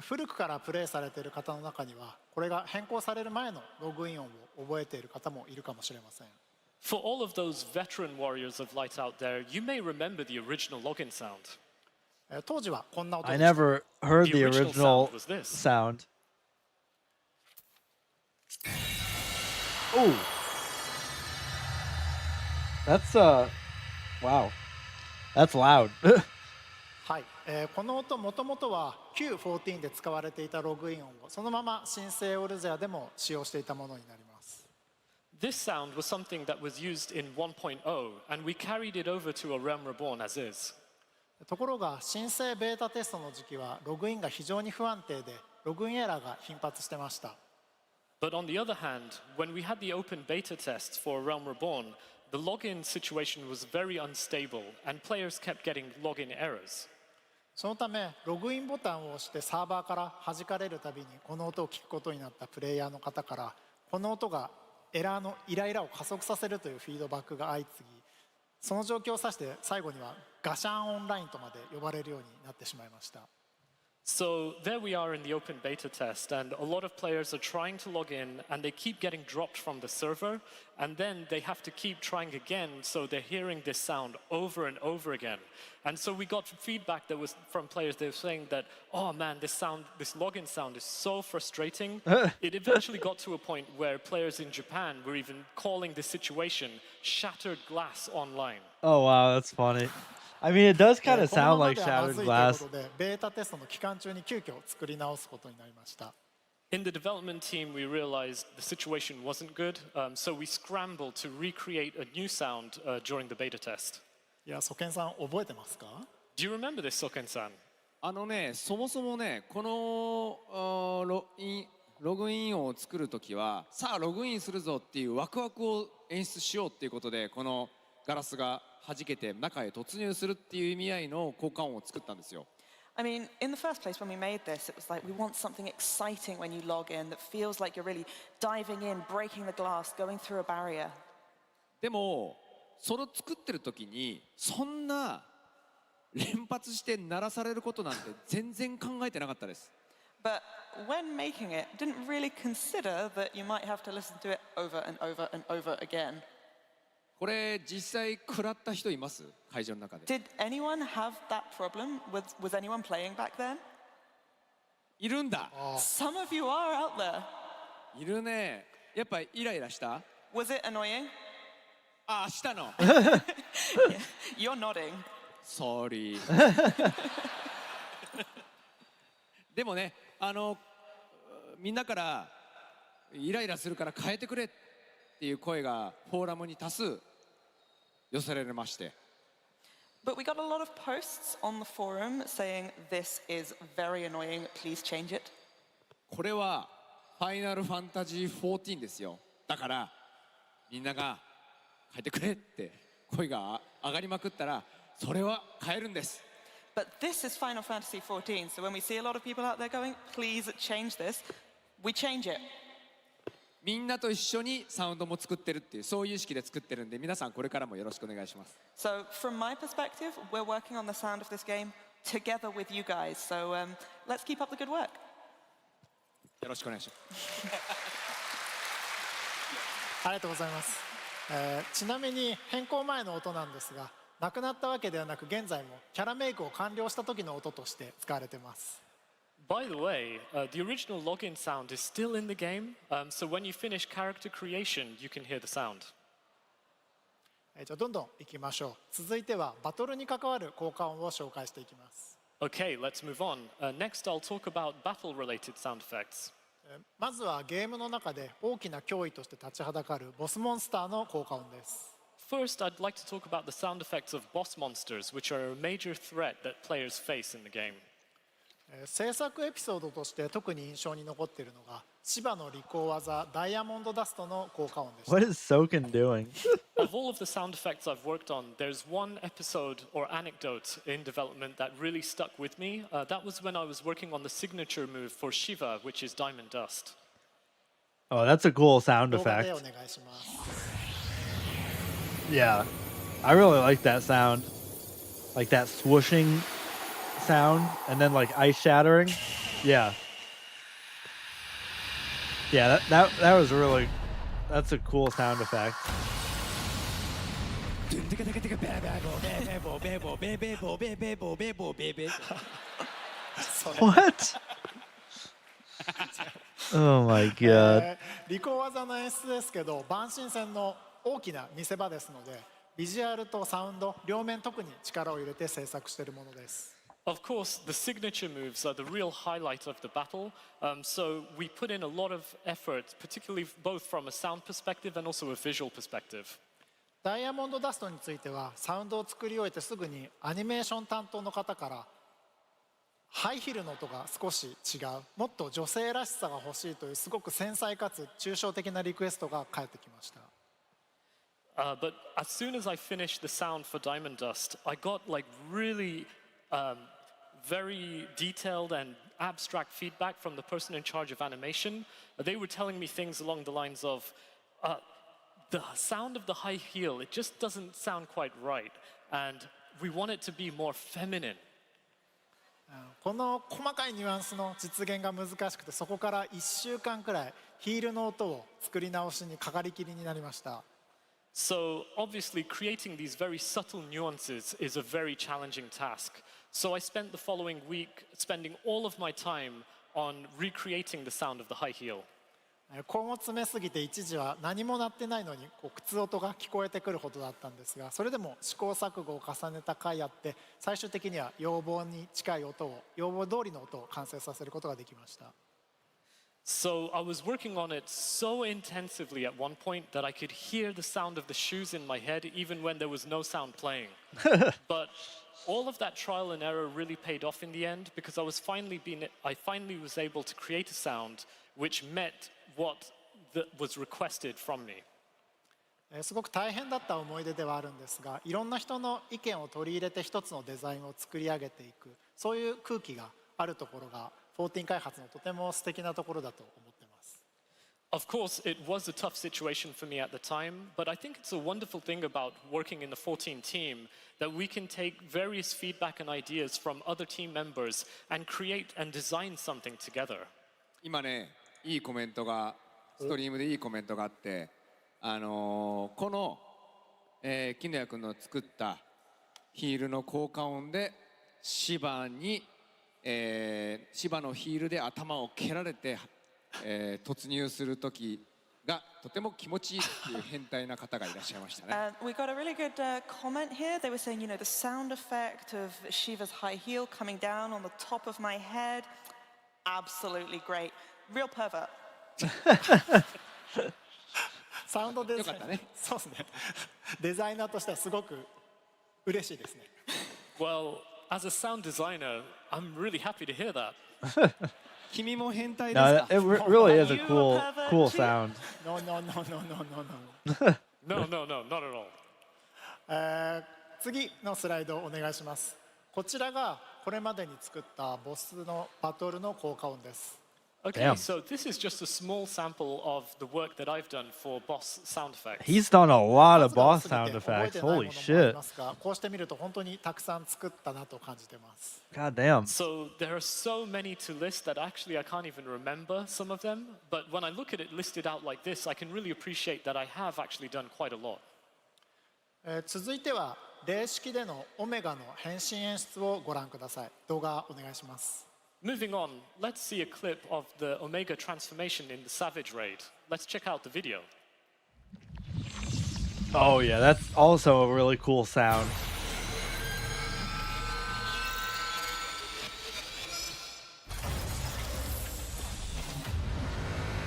古くからプレイされている方の中には、これが変更される前のログイン音を覚えている方もいるかもしれません。 For all of those veteran warriors of light out there, you may remember the original login sound. 当時はこんな音 I でした。 never heard The the original original sound was this. sound. Oh, that's wow, that's loud. はい、この音もともとは Q14 で使われていたログイン音をそのまま新生オルゼアでも使用していたものになります。 This sound was something that was used in 1.0, and we carried it over to A Realm Reborn as is. ところが新生ベータテストの時期はログインが非常に不安定でログインエラーが頻発してました。 But on the other hand, when we had the open beta tests for A Realm Reborn, the login situation was very unstable, and players kept getting login errors. そのためログインボタンを押してサーバーから弾かれるたびにこの音を聞くことになったプレイヤーの方からこの音がエラーのイライラを加速させるというフィードバックが相次ぎ、その状況を指して最後にはガシャンオンラインとまで呼ばれるようになってしまいました。 So there we are in the open beta test, and a lot of players are trying to log in, and they keep getting dropped from the server, and then they have to keep trying again, so they're hearing this sound over and over again. And so we got feedback that was from players. They were saying that, oh man, this login sound is so frustrating. It eventually got to a point where players in Japan were even calling this situation shattered glass online. Oh wow, that's funny. I mean, it does kind of この sound まま like ではま shattered ずいというこ glass. とでベータテストの期間中に急遽作り直すことになりました。 In the development team, we realized the situation wasn't good, so we scrambled to recreate a new sound during the beta test. いや、ソケンさん覚えてますか？ Do you remember this, Soken-san? そもそもね、このログインを作るときは、さあログインするぞっていうワクワクを演出しようっていうことで、このガラスが弾けて中へ突入するっていう意味合いの効果音を作ったんですよ。I mean, in the first place, when we made this, it was like we want something exciting when you log in that feels like you're really diving in, breaking the glass, going through a barrier. でもそれを作ってる時にそんな連発して鳴らされることなんて全然考えてなかったです。But when making it, didn't really consider that you might have to listen to it over and over and over again. これ実際食らった人います？会場の中で。Did anyone have that problem? Was anyone playing back then? いるんだ。Some of you are out there. いるね。やっぱイライラした？ Was it annoying? あ、したの。You're nodding. Sorry. でもね、みんなからイライラするから変えてくれっていう声がフォーラムに多数寄せられまして。But we got a lot of posts on the forum saying this is very annoying, please change it. これはファイナルファンタジー14ですよ。だからみんなが変えてくれって声が上がりまくったらそれは変えるんです。But this is Final Fantasy XIV, so when we see a lot of people out there going, please change this, we change it. みんなと一緒にサウンドも作ってるっていうそういう意識で作ってるんで皆さんこれからもよろしくお願いします。So from my perspective, we're working on the sound of this game together with you guys. So let's keep up the good work. よろしくお願いします。ありがとうございます。ちなみに変更前の音なんですが、なくなったわけではなく現在もキャラメイクを完了した時の音として使われています。By the way, the original login sound is still in the game, so when you finish character creation, you can hear the sound. じゃあどんどんいきましょう。続いてはバトルに関わる効果音を紹介していきます。Okay, let's move on. Next, I'll talk about battle-related sound effects. まずはゲームの中で大きな脅威として立ちはだかるボスモンスターの効果音です。First, I'd like to talk about the sound effects of boss monsters, which are a major threat that players face in the game. 制作エピソードとして特に印象に残っているのが芝の利口技ダイヤモンドダストの効果音でした。What is Soken doing? Of all of the sound effects I've worked on, there's one episode or anecdote in development that really stuck with me. That was when I was working on the signature move for Shiva, which is Diamond Dust. Oh, that's a cool sound 動画で effect. お願いします。Yeah, I really like that sound. Like that swooshing sound and then like ice shattering. Yeah. Yeah, that was really, that's a cool sound effect. What? Oh my god. 利口技の演出ですけど、万神戦の大きな見せ場ですので、ビジュアルとサウンド両面特に力を入れて制作しているものです。Of course, the signature moves are the real highlight of the battle, so we put in a lot of effort, particularly both from a sound perspective and also a visual perspective. ダイヤモンドダストについてはサウンドを作り終えてすぐにアニメーション担当の方からハイヒールの音が少し違う、もっと女性らしさが欲しいというすごく繊細かつ抽象的なリクエストが返ってきました。But as soon as I finished the sound for Diamond Dust, I got like really very detailed and abstract feedback from the person in charge of animation. They were telling me things along the lines of, the sound of the high heel, it just doesn't sound quite right, and we want it to be more feminine. この細かいニュアンスの実現が難しくて、そこから1週間くらいヒールの音を作り直しにかかりきりになりました。So obviously creating these very subtle nuances is a very challenging task. So I spent the following week spending all of my time on recreating the sound of the high heel. 根を詰めすぎて一時は何も鳴ってないのに靴音が聞こえてくるほどだったんですが、それでも試行錯誤を重ねた甲斐あって最終的には要望に近い音を、要望通りの音を完成させることができました。So I was working on it so intensively at one point that I could hear the sound of the shoes in my head even when there was no sound playing. But all of that trial and error really paid off in the end because I finally was able to create a sound which met what was requested from me. すごく大変だった思い出ではあるんですが、いろんな人の意見を取り入れて一つのデザインを作り上げていく、そういう空気があるところが14開発のとても素敵なところだと思っています。Of course, it was a tough situation for me at the time, but I think it's a wonderful thing about working in the 14 team that we can take various feedback and ideas from other team members and create and design something together. 今ね、いいコメントが、ストリームでいいコメントがあって、この、金谷君の作ったヒールの効果音で芝のヒールで頭を蹴られて、突入する時がとても気持ちいいっていう変態な方がいらっしゃいましたね。We got a really good comment here. They were saying, you know, the sound effect of Shiva's high heel coming down on the top of my head, absolutely great. Real pervert. サウンドデザイン、よかったね。そうですね。デザイナーとしてはすごく嬉しいですね。Well, as a sound designer, I'm really happy to hear that. 君も変態ですか？ No, it really is a You a cool, pervert cool too? sound. No, no, no, no, no, no, no. No, not at all. 次のスライドをお願いします。こちらがこれまでに作ったボスのバトルの効果音です。Okay, Damn. so this is just a small sample of the work that I've done for boss sound effects. He's done a lot of 数が多 boss すぎて sound 覚え effects. てないものも Holy あり shit. ますが、こうして見ると本当にたくさん作ったなと感じてます。God damn. So there are so many to list that actually I can't even remember some of them. But when I look at it listed out like this, I can really appreciate that I have actually done quite a lot. 続いては例式でのオメガの変身演出をご覧ください。動画お願いします。Moving on, let's see a clip of the Omega transformation in the Savage Raid. Let's check out the video. Oh yeah, that's also a really cool sound.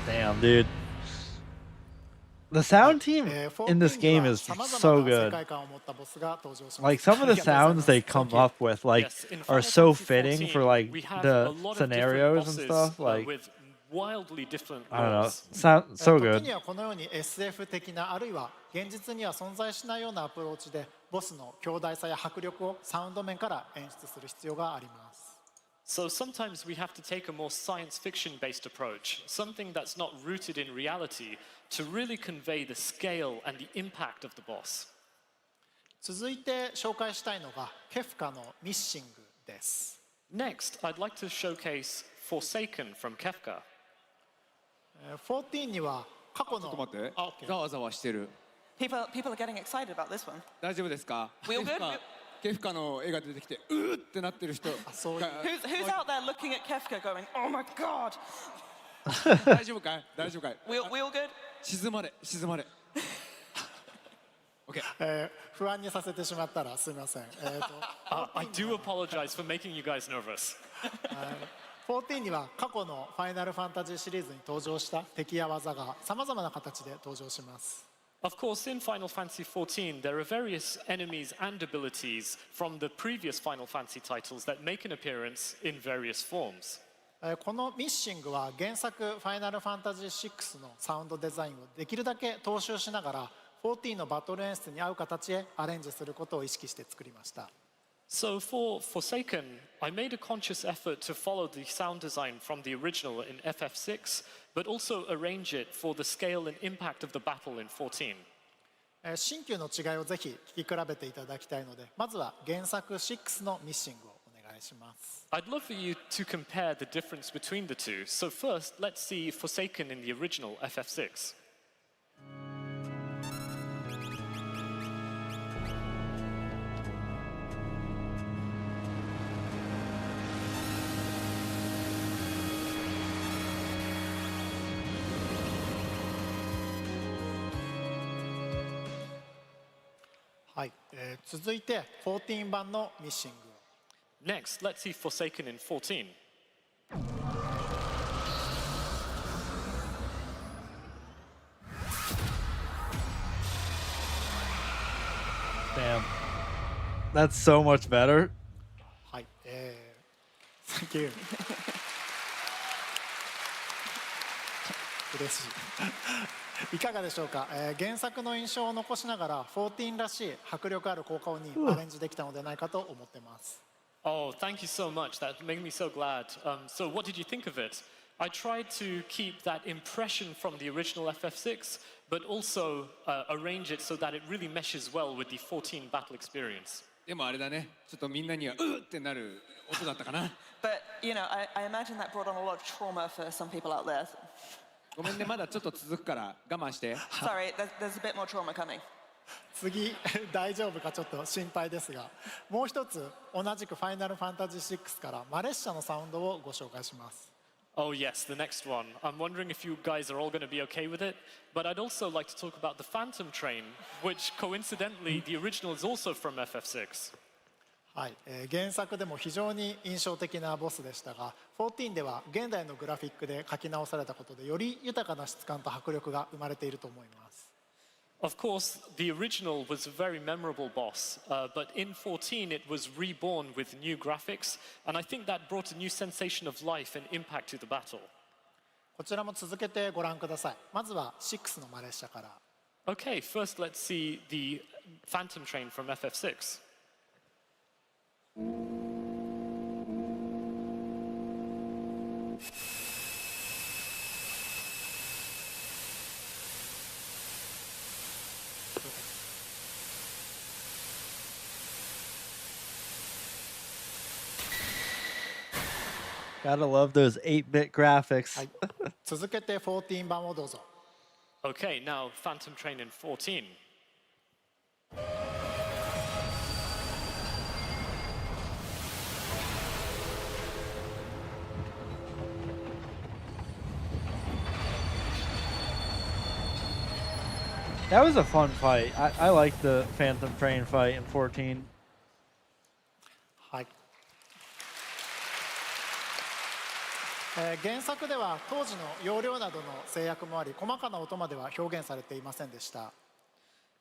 Damn, dude. The sound team in this game is so good. Like some of the sounds they come up with, like, Yes, in are Final so Fantasy fitting 14, for like we have a the lot of scenarios different and bosses, stuff. Like, with wildly different I don't know, roles. sound so 時 good. にはこのように SF 的なあるいは現実には存在しないようなアプローチでボスの強大さや迫力をサウンド面から演出する必要があります。So sometimes we have to take a more science fiction based approach, something that's not rooted in reality, to really convey the scale and the impact of the boss. 続いて紹介したいのがケフカのミッシングです。Next, I'd like to showcase Forsaken from Kefka. 14には過去のちょっと待ってあ、OK ざわざわしてる。 People are getting excited about this one. 大丈夫ですか？ We all good? ケフカの絵が出てきてうーってなってる人そういうが Who's out there looking at Kefka going, oh my god? 大丈夫かい？大丈夫かい？ We all good? 静まれ静まれ。OK。不安にさせてしまったらすみません。I do apologize for making you guys nervous. 14には過去のファイナルファンタジーシリーズに登場した敵や技がさまざまな形で登場します。Of course, in Final Fantasy XIV, there are various enemies and abilities from the previous Final Fantasy titles that make an appearance in various forms. このミッシングは原作ファイナルファンタジー6のサウンドデザインをできるだけ踏襲しながら14のバトル演出に合う形へアレンジすることを意識して作りました。So for Forsaken, I made a conscious effort to follow the sound design from the original in FF6, but also arrange it for the scale and impact of the battle in 14. 新旧の違いをぜひ聞き比べていただきたいので、まずは原作6のミッシングをお願いします。I'd love for you to compare the difference between the two. So first, let's see Forsaken in the original FF6. .続いて14版のミッシング。 Next, let's see Forsaken in 14. Damn. That's so much better. はい、Thank you 嬉しい。いかがでしょうか、原作の印象を残しながら14らしい迫力ある効果音にアレンジできたのではないかと思ってます。Oh, thank you so much. That made me so glad. So what did you think of it? I tried to keep that impression from the original FF6, but also arrange it so that it really meshes well with the 14 battle experience. でもあれだね、ちょっとみんなにはうってなる音だったかな。But, you know, I imagine that brought on a lot of trauma for some people out there. ごめんね、まだちょっと続くから我慢して。Sorry, there's a bit more trauma coming. 次大丈夫かちょっと心配ですが、もう一つ同じくファイナルファンタジー6からマレッシャのサウンドをご紹介します。Oh yes, the next one. I'm wondering if you guys are all going to be okay with it, but I'd also like to talk about the Phantom Train, which coincidentally the original is also from FF6. はい、原作でも非常に印象的なボスでしたが、14では現代のグラフィックで書き直されたことでより豊かな質感と迫力が生まれていると思います。Of course, the original was a very memorable boss, but in 14 it was reborn with new graphics, and I think that brought a new sensation of life and impact to the battle. こちらも続けてご覧ください。まずは6のマレッシャから。Okay, first let's see the Phantom Train from FF6. Gotta love those 8-bit graphics. はい、続けて14番をどうぞ。Okay, now Phantom Train in 14. That was a fun fight. I like the Phantom Train fight in 14. はい。原作では当時の容量などの制約もあり、細かな音までは表現されていませんでした。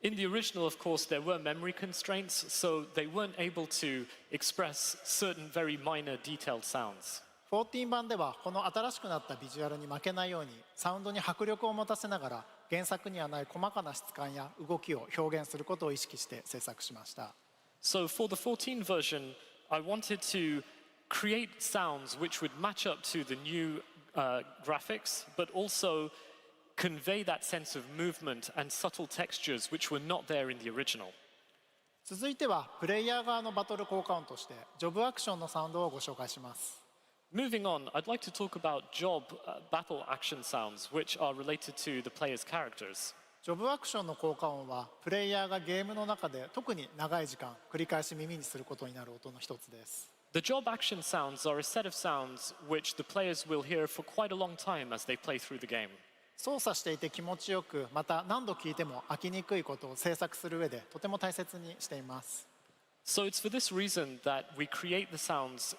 In the original, of course, there were memory constraints, so they weren't able to express certain very minor detailed sounds. 14版ではこの新しくなったビジュアルに負けないようにサウンドに迫力を持たせながら原作にはない細かな質感や動きを表現することを意識して制作しました。So for the 14 version, I wanted to create sounds which would match up to the new graphics, but also convey that sense of movement and subtle textures which were not there in the original. 続いてはプレイヤー側のバトル効果音としてジョブアクションのサウンドをご紹介します。Moving on, I'd like to talk about job battle action sounds which are related to the player's characters. ジョブアクションの効果音はプレイヤーがゲームの中で特に長い時間繰り返し耳にすることになる音の一つです。The job action sounds are a set of sounds which the players will hear for quite a long time as they play through the game. 操作していて気持ちよく、また何度聞いても飽きにくいことを制作する上でとても大切にしています。So it's for this reason that we create the sounds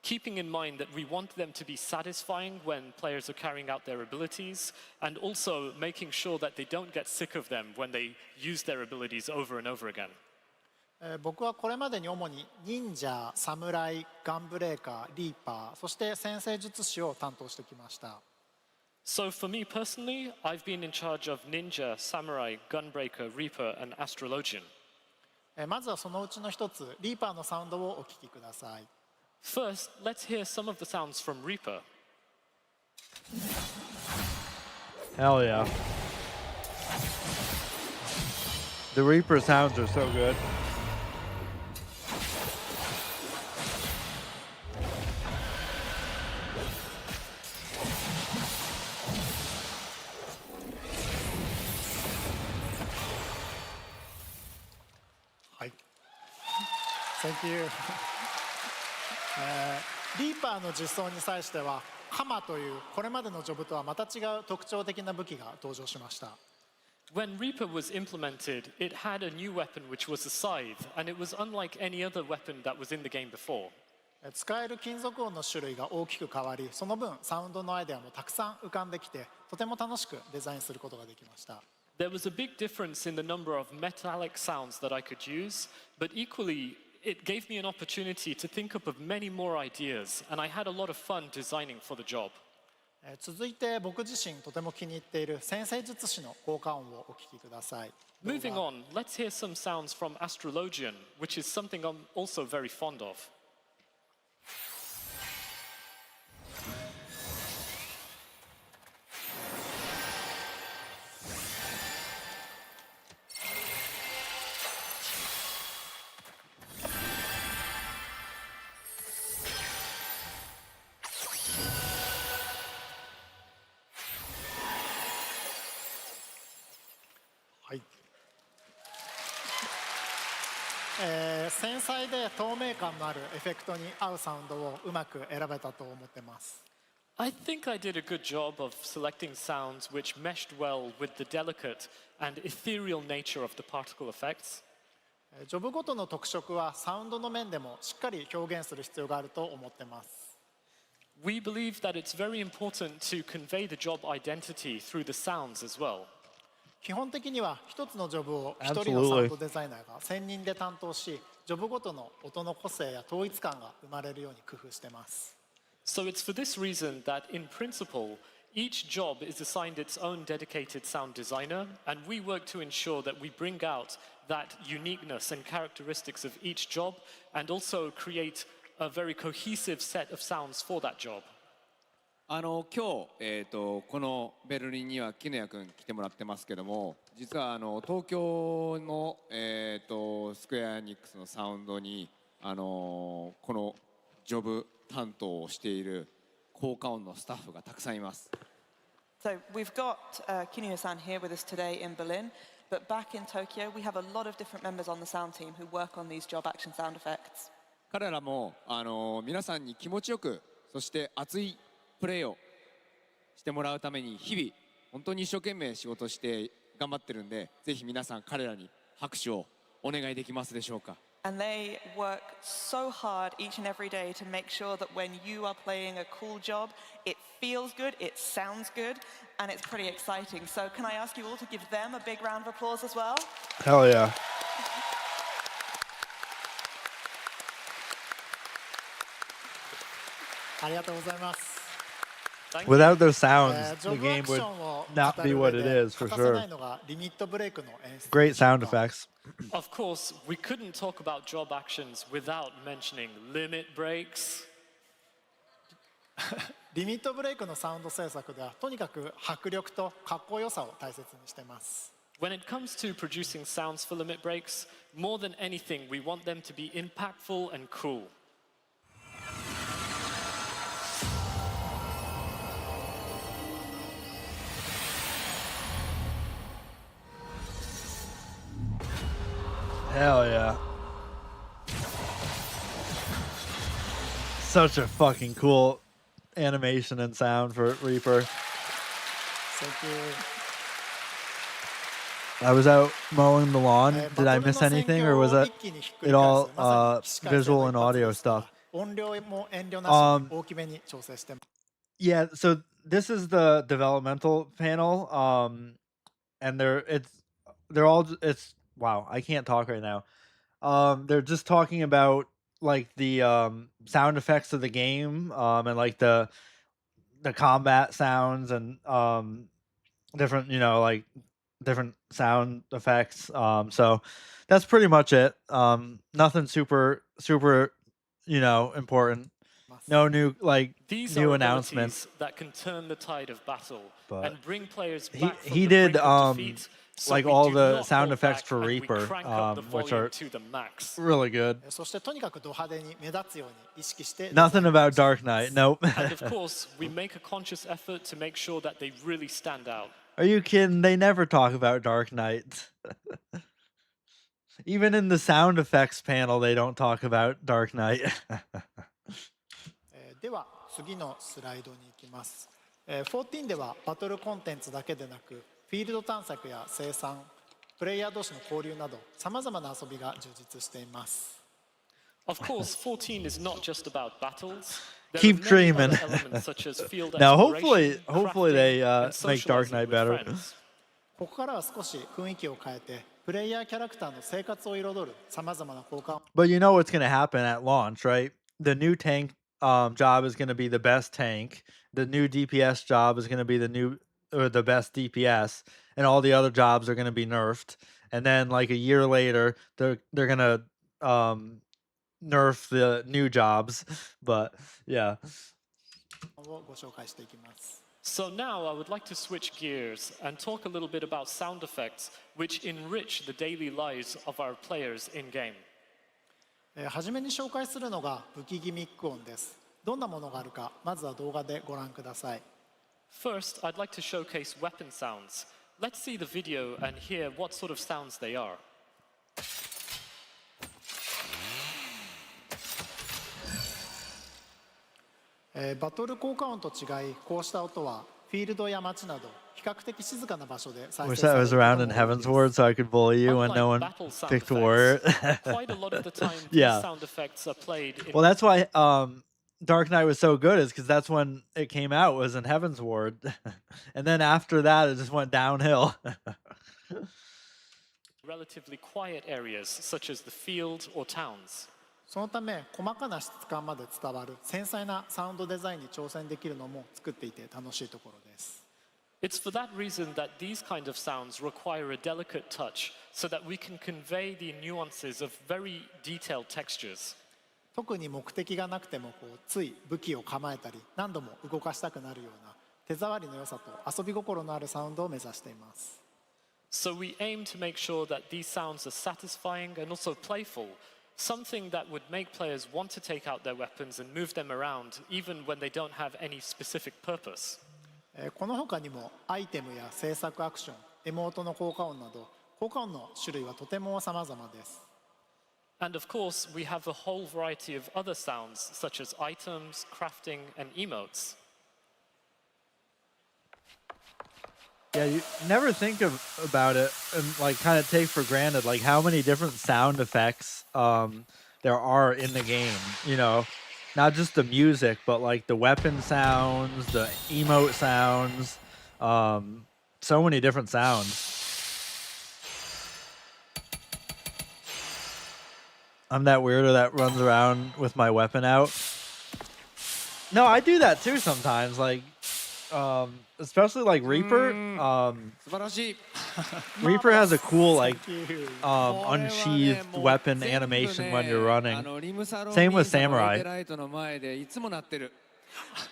keeping in mind that we want them to be satisfying when players are carrying out their abilities, and also making sure that they don't get sick of them when they use their abilities over and over again. 僕はこれまでに主に忍者、侍、ガンブレーカー、リーパー、そして先生術師を担当してきました。So for me personally, I've been in charge of Ninja, Samurai, Gunbreaker, Reaper, and Astrologian. まずはそのうちの一つ、リーパーのサウンドをお聞きください。First, let's hear some of the sounds from Reaper. Hell yeah. The Reaper sounds are so good. Thank you. リーパーの実装に際してはカマというこれまでのジョブとはまた違う特徴的な武器が登場しました。When Reaper was implemented, it had a new weapon which was a scythe, and it was unlike any other weapon that was in the game before. 使える金属音の種類が大きく変わり、その分サウンドのアイデアもたくさん浮かんできて、とても楽しくデザインすることができました。There was a big difference in the number of metallic sounds that I could use, but equally, it gave me an opportunity to think up of many more ideas, and I had a lot of fun designing for the job. 続いて僕自身とても気に入っている先生術師の効果音をお聞きください。 Moving on, let's hear some sounds from Astrologian, which is something I'm also very fond of.はい。繊細で透明感のあるエフェクトに合うサウンドをうまく選べたと思ってます。 I think I did a good job of selecting sounds which meshed well with the delicate and ethereal nature of the particle effects. ジョブごとの特色はサウンドの面でもしっかり表現する必要があると思ってます。 We believe that it's very important to convey the job identity through the sounds as well. 基本的には一つのジョブを一人のサウンドデザイナーが専任で担当し、ジョブごとの音の個性や統一感が生まれるように工夫しています。 So it's for this reason that in principle, each job is assigned its own dedicated sound designer, and we work to ensure that we bring out that uniqueness and characteristics of each job, and also create a very cohesive set of sounds for that job. 今日、このベルリンには絹谷君来てもらってますけども、実は東京の、スクエアエニックスのサウンドに、このジョブ担当をしている効果音のスタッフがたくさんいます。 So we've got Kinuya-san here with us today in Berlin, but back in Tokyo we have a lot of different members on the sound team who work on these job action sound effects. 彼らも皆さんに気持ちよく、そして熱いプレーをしてもらうために日々本当に一生懸命仕事して頑張ってるんで、ぜひ皆さん彼らに拍手をお願いできますでしょうか。 And they work so hard each and every day to make sure that when you are playing a cool job, it feels good, it sounds good, and it's pretty exciting. So can I ask you all to give them a big round of applause as well? Hell yeah. ありがとうございます。 Thank you. Without those sounds, ジ the ョブア game クシ would ョンを not 語 be る what 上 it で is, for 欠かせな sure. いのがリミットブレイクの演出。 Great sound effects. Of course, we couldn't talk about job actions without mentioning limit breaks. リミットブレイクのサウンド制作ではとにかく迫力とかっこよさを大切にしています。 When it comes to producing sounds for limit breaks, more than anything, we want them to be impactful and cool. Hell yeah. Such a fucking cool animation and sound for Reaper. Thank you. I was out mowing the lawn. バ Did ト I ルの miss 戦 anything, 況 or を was that 一気にひっく it り返 all すまさに起死回生 visual の and 一発 audio ですが stuff? 音量も遠慮なしに大きめに調整してます。 Yeah, so this is the developmental panel, and they're all it's wow, I can't talk right now. They're just talking about like the sound effects of the game, and like the combat sounds and different, like different sound effects. So that's pretty much it. Nothing super important. No new These new are announcements. abilities that can turn the tide of battle But and bring players he back from he the did brink of defeat, so like we all do the not sound hold effects back for and we Reaper, crank up the which volume are to the max. really good. そしてとにかくド派手に目立つように意識して。 Nothing about Dark Knight. Nope. And of course, we make a conscious effort to make sure that they really stand out. Are you kidding? They never talk about Dark Knight. Even in the sound effects panel, they don't talk about Dark Knight. では次のスライドに行きます。14ではバトルコンテンツだけでなく、フィールド探索や生産、プレイヤー同士の交流など、さまざまな遊びが充実しています。 Of course, 14 is not just about battles. There Keep are many dreaming. other elements such as field Now, exploration, hopefully they crafting, and make Dark socializing Knight with better. friends. ここからは少し雰囲気を変えて、プレイヤーキャラクターの生活を彩るさまざまな効果を。 But you know what's going to happen at launch, right? The new tank job is going to be the best tank. The new DPS job is going to be the best DPS, and all the other jobs are going to be nerfed. And then like a year later, they're going to nerf the new jobs. But yeah. をご紹介していきます。 So now I would like to switch gears and talk a little bit about sound effects which enrich the daily lives of our players in game. 初めに紹介するのが武器ギミック音です。どんなものがあるか、まずは動画でご覧ください。 First, I'd like to showcase weapon sounds. Let's see the video and hear what sort of sounds they are. バトル効果音と違い、こうした音はフィールドや街など比較的静かな場所で再 Wish 生 I され was る around こと in も多い Heaven's です。 Ward so I could bully you when Unlike no one battle sound picked warrior. effects, quite a lot of the time these Yeah. sound effects are played in Well, that's why Dark Knight was so good, is because that's when it came out, was in Heaven's Ward. And then after that, it just went downhill. relatively quiet areas such as the field or towns. そのため細かな質感まで伝わる繊細なサウンドデザインに挑戦できるのも作っていて楽しいところです。 It's for that reason that these kind of sounds require a delicate touch so that we can convey the nuances of very detailed textures. 特に目的がなくてもつい武器を構えたり何度も動かしたくなるような手触りの良さと遊び心のあるサウンドを目指しています。 So we aim to make sure that these sounds are satisfying and also playful, something that would make players want to take out their weapons and move them around even when they don't have any specific purpose. この他にもアイテムや制作アクション、エモートの効果音など効果音の種類はとても様々です。 And of course, we have a whole variety of other sounds such as items, crafting, and emotes. Yeah, you never think about it and like kind of take for granted like how many different sound effects there are in the game, you know, not just the music, but like the weapon sounds, the emote sounds, so many different sounds. I'm that weirdo that runs around with my weapon out. No, I do that too sometimes, like especially like Reaper. 素晴らしい。 Reaper has a cool like Thank you. unsheathed weapon animation when you're running. リムサロン Same with 兄さんの Samurai. ロケライトの前でいつも鳴ってる。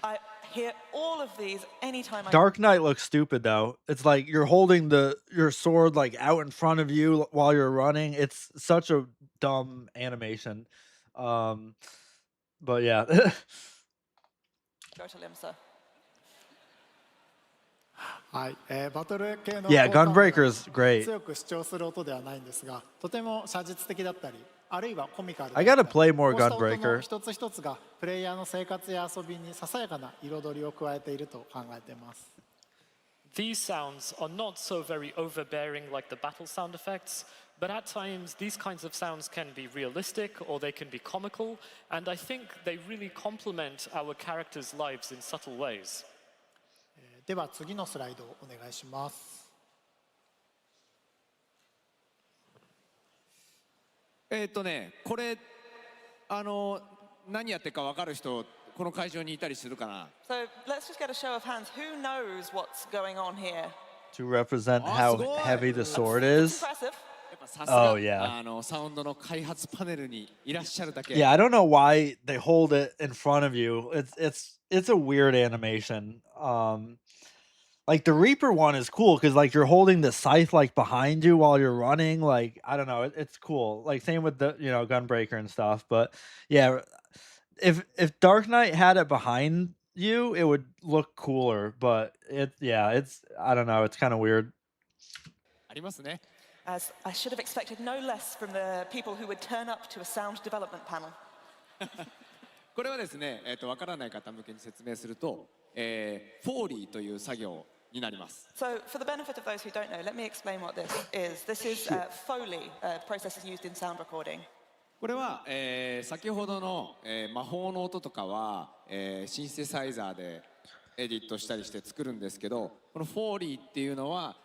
I hear all of these anytime I Dark Knight looks stupid though. It's like you're holding your sword like out in front of you while you're running. It's such a dumb animation. But yeah. go to Limsa. はい、バトル系の Yeah, 効果音 Gunbreaker's は great. 強く主張する音ではないんですが、とても写実的だったり、あるいはコミカルだ I った gotta り、 play more こうした音の Gunbreaker. 一つ一つがプレイヤーの生活や遊びにささやかな彩りを加えていると考えています。 These sounds are not so very overbearing like the battle sound effects, but at times these kinds of sounds can be realistic or they can be comical, and I think they really complement our characters' lives in subtle ways. では次のスライドをお願いします。これ何やってるか分かる人この会場にいたりするかな。 So let's just get a show of hands. Who knows what's going on here? To represent Oh, how sugoi. heavy the sword It's is. impressive. やっぱさすが Oh, yeah. サウンドの開発パネルにいらっしゃるだけ。 Yeah, I don't know why they hold it in front of you. It's a weird animation. Like the Reaper one is cool because like you're holding the scythe like behind you while you're running. Like I don't know, it's cool. Like same with the Gunbreaker and stuff. But yeah, if Dark Knight had it behind you, it would look cooler. But it's I don't know, it's kind of weird. ありますね。 As I should have expected no less from the people who would turn up to a sound development panel. これはですね、わからない方向けに説明すると、フォーリーという作業になります。 So for the benefit of those who don't know, let me explain what this is. This is Foley, processes used in sound recording. これは、先ほどの、魔法の音とかは、シンセサイザーでエディットしたりして作るんですけど、このフォーリーっていうのは、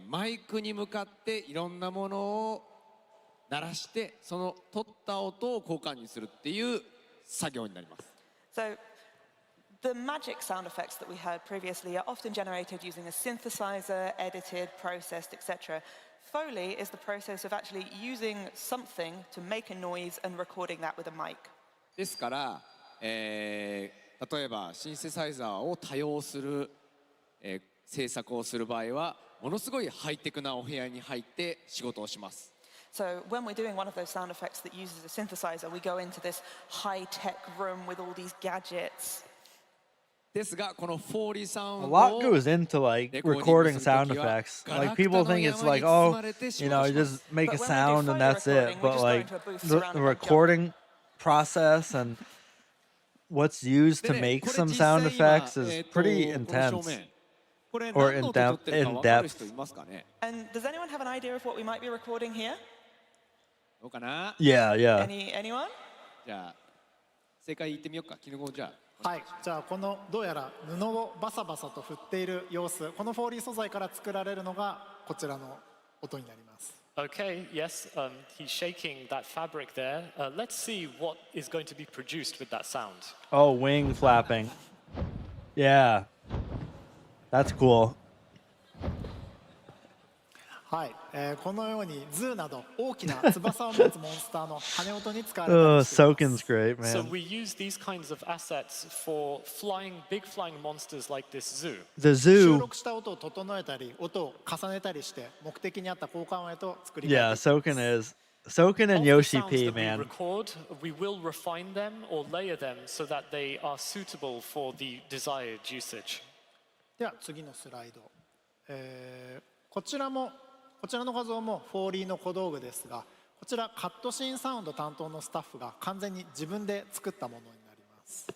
マイクに向かっていろんなものを鳴らしてその取った音を交換にするっていう作業になります。So the magic sound effects that we heard previously are often generated using a synthesizer, edited, processed, etc. Foley is the process of actually using something to make a noise and recording that with a mic. ですから、例えばシンセサイザーを多用する、制作をする場合はものすごいハイテクなお部屋に入って仕事をします。So when we're doing one of those sound effects that uses a synthesizer, we go into this high-tech room with all these gadgets. ですがこのフォーリーサウ A ンド lot を goes into like recording sound effects. Like people think it's like, oh, you know, you just make a sound and that's it. But like the recording process and what's used to make some sound effects is pretty intense or in depth. And does anyone have an idea of what we might be recording here? どうかな Yeah, yeah. Anyone? じゃあ正解言ってみようか。絹子じゃあ。はい、じゃあこのどうやら布をバサバサと振っている様子、このフォーリー素材から作られるのがこちらの音になります。Okay, yes, he's shaking that fabric there. Let's see what is going to be produced with that sound. Oh, wing flapping. Yeah. That's cool. はい、このようにズーなど大きな翼を持つモンスターの羽音に使われたりしています。Soken's great, So man. we use these kinds of assets for big flying monsters like this zoo. The 収 zoo. 録した音を整えたり、音を重ねたりして目的に合った効果音へと作り変え Yeah, ていきます。 Soken is. Soken and Of the Yoshi sounds P, that we man. record, we will refine them or layer them so that they are suitable for the desired usage. では次のスライド、こちらの画像もフォーリーの小道具ですが、こちらカットシーンサウンド担当のスタッフが完全に自分で作ったものになります。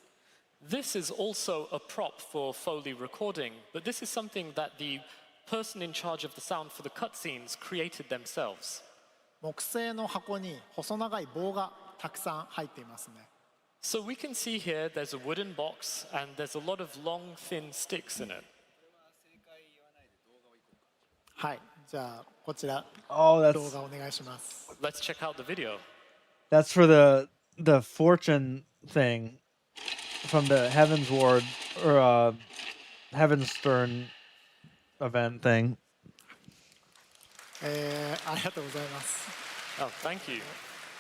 This is also a prop for Foley recording, but this is something that the person in charge of the sound for the cutscenes created themselves. 木製の箱に細長い棒がたくさん入っていますね。 So we can see here there's a wooden box and there's a lot of long, thin sticks in it. はい、じゃあこちら Oh, 動 that's 画お願いします。 Let's check out the video. that's for the fortune thing from the Heaven's Ward or Heaven's Stern event thing. ありがとうございます。 Oh, thank you.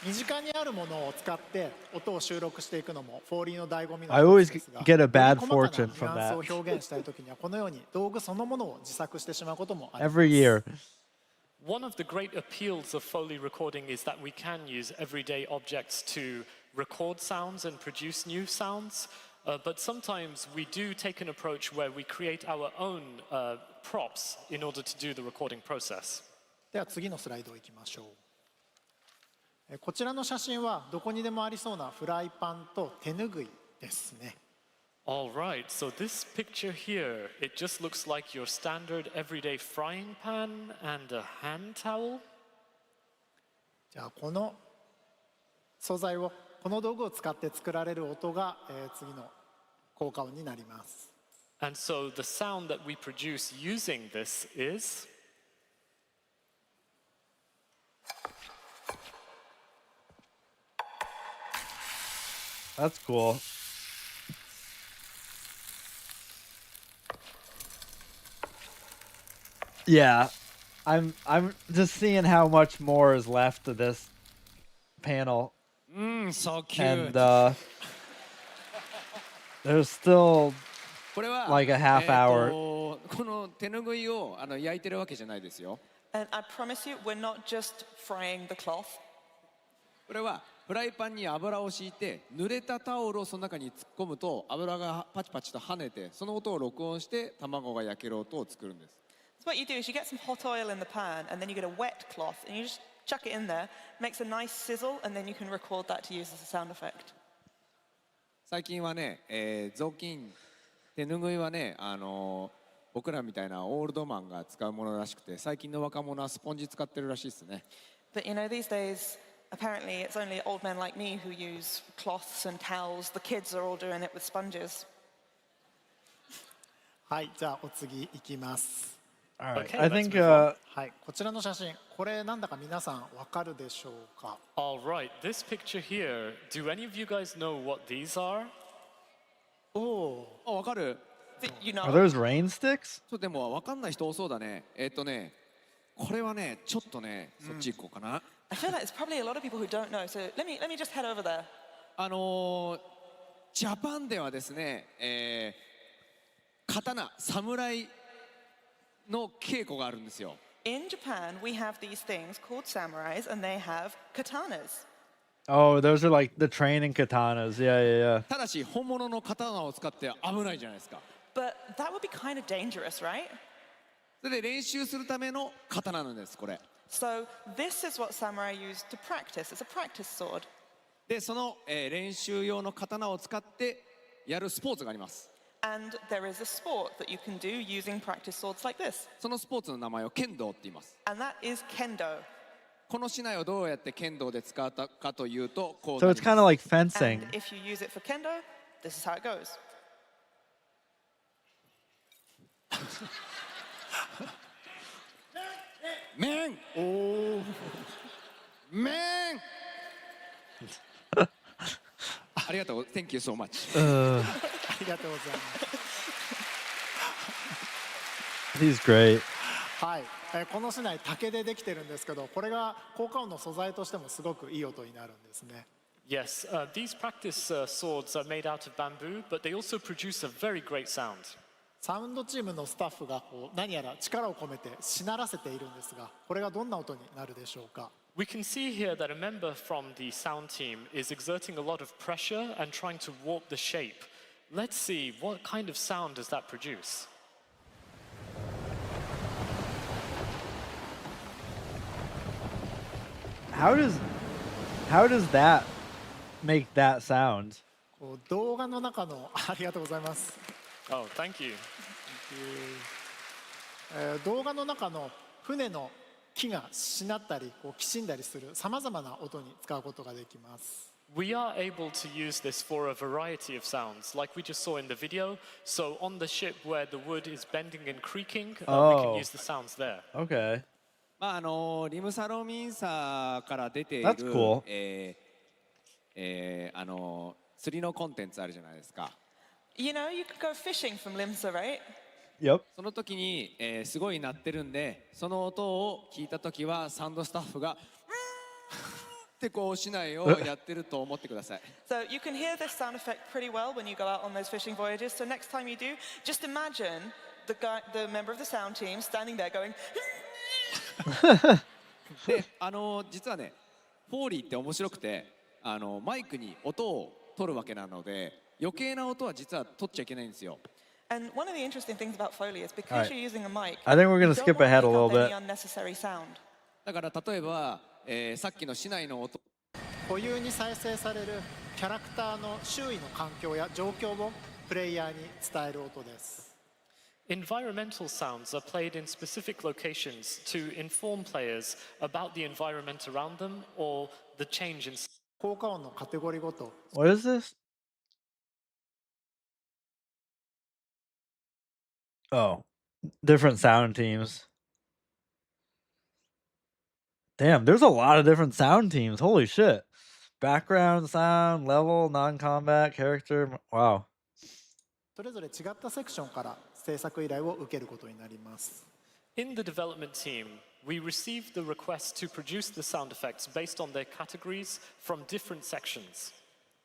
身近にあるものを使って音を収録していくのもフォーリーの醍醐味の I 一 always つですが、 get a bad より細か fortune な from ニュアンスを that 表現したいときにはこのように道具そのものを自作してしまうこともあります。 every year. One of the great appeals of Foley recording is that we can use everyday objects to record sounds and produce new sounds. But sometimes we do take an approach where we create our own props in order to do the recording process. では次のスライド行きましょう。こちらの写真はどこにでもありそうなフライパンと手ぬぐいですね。 All right, so this picture here, it just looks like your standard everyday frying pan and a hand towel. じゃあこの素材をこの道具を使って作られる音が、次の効果音になります。 And so the sound that we produce using this is... That's cool. Yeah, I'm just seeing how much more is left of this panel, so cute. and there's still これは like a half hour. この手ぬぐいを焼いてるわけじゃないですよ。 And I promise you, we're not just frying the cloth. これはフライパンに油を敷いて濡れたタオルをその中に突っ込むと油がパチパチと跳ねてその音を録音して卵が焼ける音を作るんです。 So what you do is you get some hot oil in the pan, and then you get a wet cloth, and you just chuck it in there, makes a nice sizzle, and then you can record that to use as a sound effect. 最近はね、雑巾手ぬぐいはね、僕らみたいなオールドマンが使うものらしくて最近の若者はスポンジ使ってるらしいですね。 But you know, these days, apparently it's only old men like me who use cloths and towels. The kids are all doing it with sponges. はい、じゃあお次行きます。 All right, Okay, I let's think move on. はい、こちらの写真、これなんだか皆さんわかるでしょうか。 All right, this picture here, do any of you guys know what these are? あ、わかる？ You Are know. those rain sticks? そうでもわかんない人多そうだね。これはね、ちょっとね、そっち行こうかな。I feel like there's probably a lot of people who don't know, so let me just head over there. ジャパンではですね、刀、侍の稽古があるんですよ。In Japan, we have these things called samurais, and they have katanas. Oh, those are like the training katanas. Yeah, yeah, ただし本物の刀を使って危ないじゃないですか。 But that would be kind of dangerous, right? それで練習するための刀なんです、これ。 So this is what samurai use to practice. It's a practice sword. で、その、練習用の刀を使ってやるスポーツがあります。 And there is a sport that you can do using practice swords like this. そのスポーツの名前を剣道って言います。 And that is kendo. この竹刀をどうやって剣道で使ったかというと、こう So な it's ります。 kind of like fencing. And if you use it for kendo, this is how it goes. メン。メン。ありがとう。Thank you so much. ありがとうございます。 He's great. はい、この竹刀竹でできてるんですけど、これが効果音の素材としてもすごくいい音になるんですね。 Yes, these practice swords are made out of bamboo, but they also produce a very great sound. サウンドチームのスタッフがこう何やら力を込めてしならせているんですが、これがどんな音になるでしょうか。 We can see here that a member from the sound team is exerting a lot of pressure and trying to warp the shape. Let's see, what kind of sound does that produce? How does that make that sound? こう動画の中のありがとうございます。 Oh, thank you. 動画の中の船の木がしなったりこうきしんだりするさまざまな音に使うことができます。 We are able to use this for a variety of sounds, like we just saw in the video. So on the ship where the wood is bending and creaking, we can use the sounds there. Okay. まあリムサロミンサから出ている That's cool. 釣りのコンテンツあるじゃないですか。 You know, you could go fishing from Limsa, right? Yep. その時に、すごい鳴ってるんで、その音を聞いた時はサウンドスタッフがってこう竹刀をやってると思ってください。 So you can hear this sound effect pretty well when you go out on those fishing voyages. So next time you do, just imagine the member of the sound team standing there going. で、実はね、フォーリーって面白くて、マイクに音を取るわけなので、余計な音は実は取っちゃいけないんですよ。 And one of the interesting things about Foley is because Alright. you're using a mic, I think we're you gonna don't skip want to ahead a pick little up bit. any unnecessary sound. だから例えば、さっきの竹刀の音、固有に再生されるキャラクターの周囲の環境や状況をプレイヤーに伝える音です。 Environmental sounds are played in specific locations to inform players about the environment around them or the change in. 効果音のカテゴリーごと What is this? Oh, different sound teams. Damn, there's a lot of different sound teams. Holy shit. Background sound, level, non-combat, character. Wow. それぞれ違ったセクションから制作依頼を受けることになります。 In the development team, we received the request to produce the sound effects based on their categories from different sections.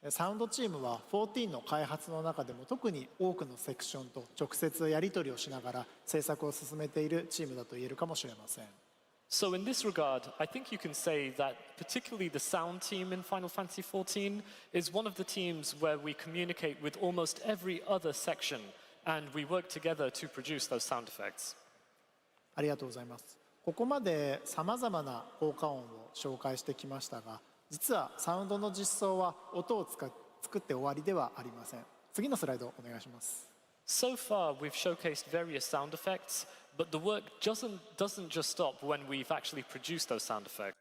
サウンドチームは14の開発の中でも特に多くのセクションと直接やり取りをしながら制作を進めているチームだと言えるかもしれません。 So in this regard, I think you can say that particularly the sound team in Final Fantasy XIV is one of the teams where we communicate with almost every other section and we work together to produce those sound effects. ありがとうございます。ここまでさまざまな効果音を紹介してきましたが、実はサウンドの実装は音を作って終わりではありません。次のスライドお願いします。 So far, we've showcased various sound effects, but the work doesn't just stop when we've actually produced those sound effects.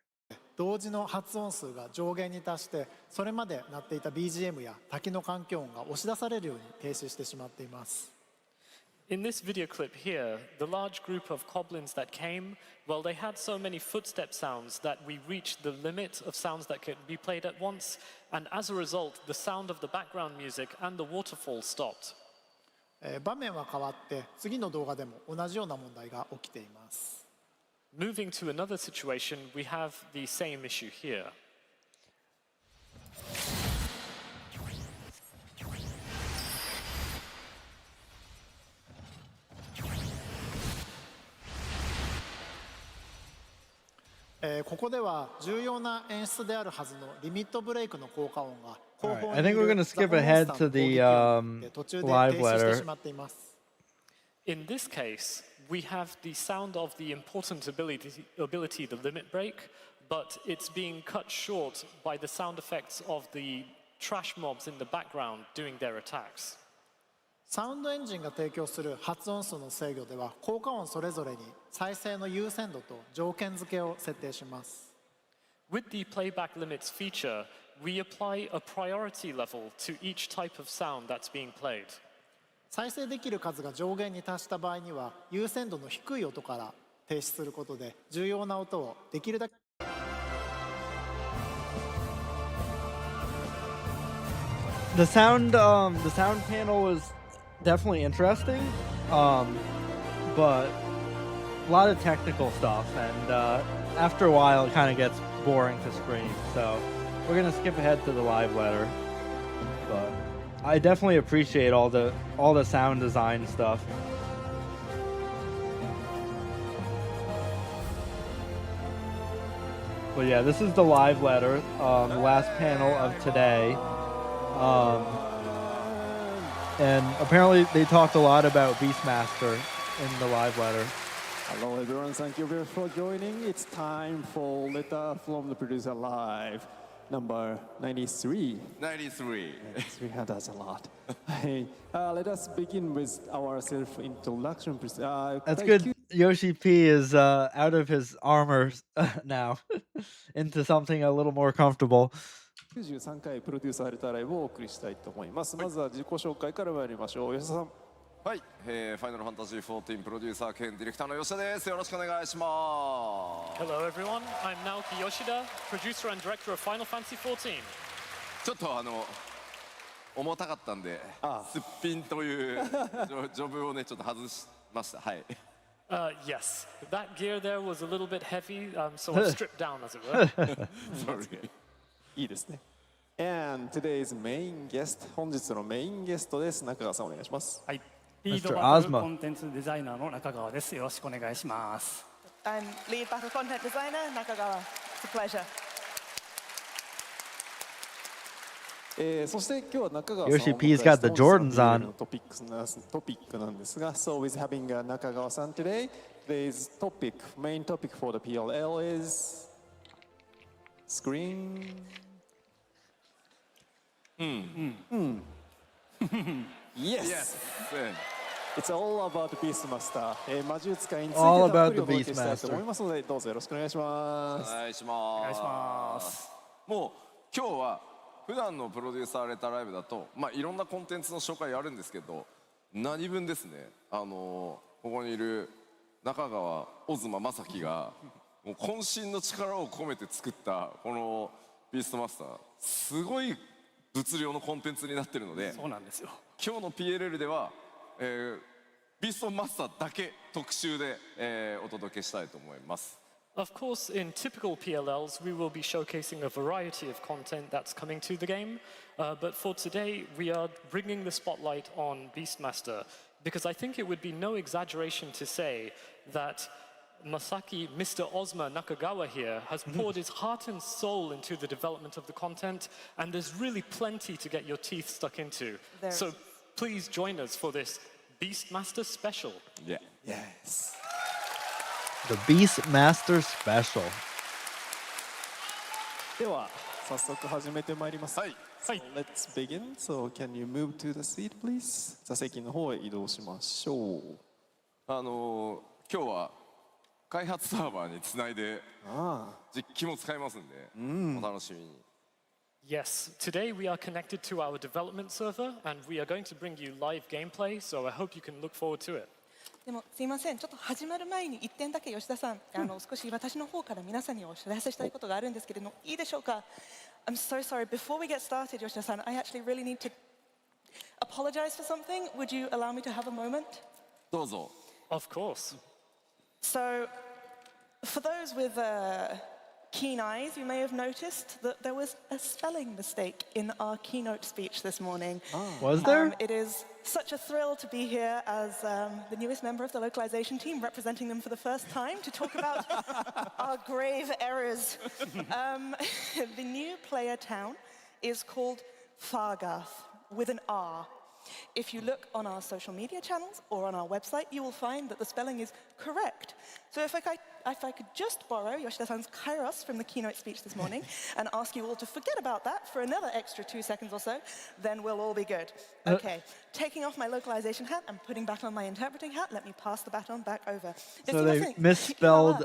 同時の発音数が上限に達して、それまで鳴っていた BGM や滝の環境音が押し出されるように停止してしまっています。In this video clip here, the large group of goblins that came, well, they had so many footstep sounds that we reached the limit of sounds that could be played at once, and as a result, the sound of the background music and the waterfall stopped. 場面は変わって次の動画でも同じような問題が起きています。 Moving to another situation, we have the same issue here. I ここでは重要な演出であるはずのリミットブレイクの効果音が Alright, I think we're gonna skip ahead to the live letter. In this case, we have the sound of the important ability, the limit break, but it's being cut short by the sound effects of the trash mobs in the background doing their attacks. サウンドエンジンが提供する発音数の制御では効果音それぞれに再生の優先度と条件付けを設定します。 With the playback limits feature, we apply a priority level to each type of sound that's being played. 再生できる数が上限に達した場合には優先度の低い音から停止することで重要な音をできるだけ The sound panel was definitely interesting, but a lot of technical stuff, and after a while it kind of gets boring to screen. So we're gonna skip ahead to the live letter, but I definitely appreciate all the sound design stuff. But yeah, this is the live letter, the last panel of today. And apparently they talked a lot about Beastmaster in the live letter. Hello everyone, thank you very much for joining. It's time for Letter from the Producer Live, number 93. 93. 93, that's a lot. Hey, let us begin with our self-introduction. That's good. Yoshi P is out of his armor now into something a little more comfortable. 93回プロデューサーレターライブをお送りしたいと思います。まずは自己紹介から参りましょう。吉田さん。はい、ファイナルファンタジー14プロデューサー兼ディレクターの吉田です。よろしくお願いします。Hello everyone, I'm Naoki Yoshida, producer and director of Final Fantasy XIV. ちょっと重たかったんで、すっぴんというジョブをねちょっと外しました。はい。Yes, that gear there was a little bit heavy, so I stripped down, as it were. Sorry. いいですね。And today's main guest、本日のメインゲストです。中川さんお願いします。はい。リードバトルコンテンツデザイナーの中川です。よろしくお願いします。I'm lead battle content designer, Nakagawa. It's a pleasure. そして今日は中川さん Yoshi P's got the Jordans on. トピックなんですが、So with having 中川さん today, today's topic, main topic for the PLL is screen. Yes. It's all about the Beastmaster. 魔術界についてたっぷりお届けしたいと思いますので、どうぞよろしくお願いします。お願いします。もう今日は普段のプロデューサーレターライブだと、いろんなコンテンツの紹介あるんですけど、何分ですね、ここにいる中川小妻正樹がもう渾身の力を込めて作ったこのビーストマスター、すごい物量のコンテンツになってるので、そうなんですよ。今日の PLL では、ビーストマスターだけ特集で、お届けしたいと思います。Of course, in typical PLLs, we will be showcasing a variety of content that's coming to the game. But for today, we are bringing the spotlight on Beastmaster, because I think it would be no exaggeration to say that Masaki, Mr. Ozma Nakagawa here, has poured his heart and soul into the development of the content, and there's really plenty to get your teeth stuck into. So please join us for this Beastmaster special. Yeah. Yes. The Beastmaster Special. では早速始めてまいります。はい。So let's begin. So can you move to the seat, please? 座席の方へ移動しましょう。今日は開発サーバーにつないで実機も使えますんで、お楽しみに。Yes, today we are connected to our development server and we are going to bring you live gameplay, so I hope you can look forward to it. でもすいません、ちょっと始まる前に1点だけ吉田さん、少し私の方から皆さんにお知らせしたいことがあるんですけれども、いいでしょうか？ I'm so sorry. Before we get started, 吉田さん, I actually really need to apologize for something. Would you allow me to have a moment? どうぞ。 Of course. So, for those with keen eyes, you may have noticed that there was a spelling mistake in our keynote speech this morning. Was there? It is such a thrill to be here as the newest member of the localization team, representing them for the first time to talk about our grave errors. The new player town is called Fargarth, with an R. If you look on our social media channels or on our website, you will find that the spelling is correct. So if I could just borrow Yoshida-san's kairos from the keynote speech this morning and ask you all to forget about that for another extra 2 seconds or so, then we'll all be good. Okay, taking off my localization hat and putting back on my interpreting hat, let me pass the baton back over. So they misspelled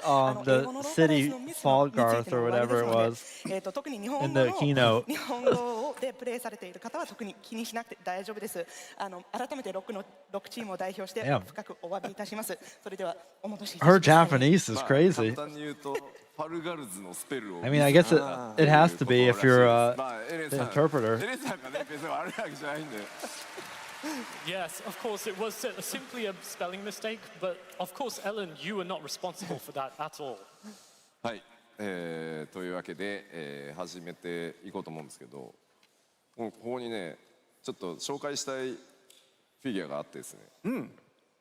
the city Falgarth or whatever it was in the keynote. 日本語でプレイされている方は特に気にしなくて大丈夫です。改めてロックチームを代表して深くお詫びいたします。それではお戻しいたします。 Her Japanese is crazy. 簡単に言うとファルガルズのスペルを I mean, I guess it has to be if you're the interpreter. エレさんがね別に悪いわけじゃないんで Yes, of course, it was simply a spelling mistake, but of course, Ellen, you were not responsible for that at all. はい、というわけで、始めていこうと思うんですけど、もうここにねちょっと紹介したいフィギュアがあってですね。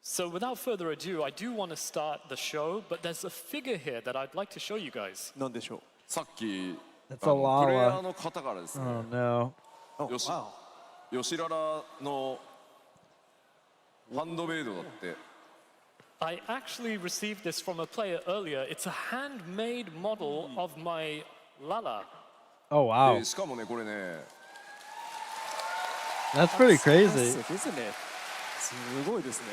So without further ado, I do want to start the show, but there's a figure here that I'd like to show you guys. 何でしょう？さっき That's プ a レイヤー Lala. の方からですね、 Oh no. 吉ララのハンドメイドだって。 I actually received this from a player earlier. It's a handmade model of my Lala. Oh wow. しかもねこれね That's pretty crazy. ですね。すごいですね。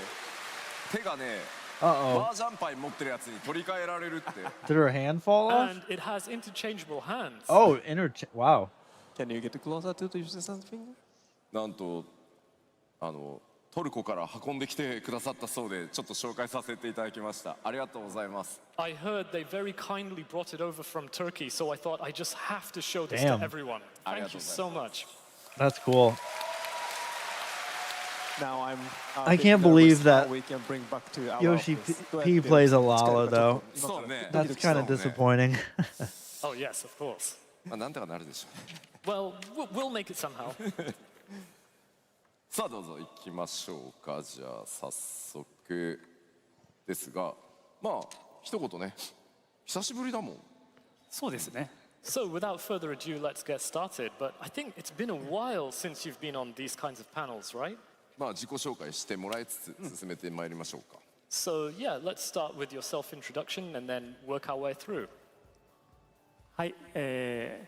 手がね Uh-oh. マージャンパイ持ってるやつに取り替えられるって Did her hand fall off? And it has interchangeable hands. Oh, wow. Can you get closer to Yoshida-san's finger? なんとトルコから運んできてくださったそうでちょっと紹介させていただきましたありがとうございます I heard they very kindly brought it over from Turkey, so I thought I just have to show this Damn. to everyone. Thank you so much. That's cool. Now I'm I can't believe that we can bring back to our Yoshi office. P plays a Lala though. そうね That's kind of disappointing. Oh, yes, of course. まあなんとかなるでしょう Well, we'll make it somehow. さあどうぞ行きましょうかじゃあ早速ですがまあ一言ね久しぶりだもんそうですね。 So, without further ado, let's get started. But I think it's been a while since you've been on these kinds of panels, right? まあ自己紹介してもらいつつ進めてまいりましょうか So, yeah, let's start with your self introduction and then work our way through. はい、英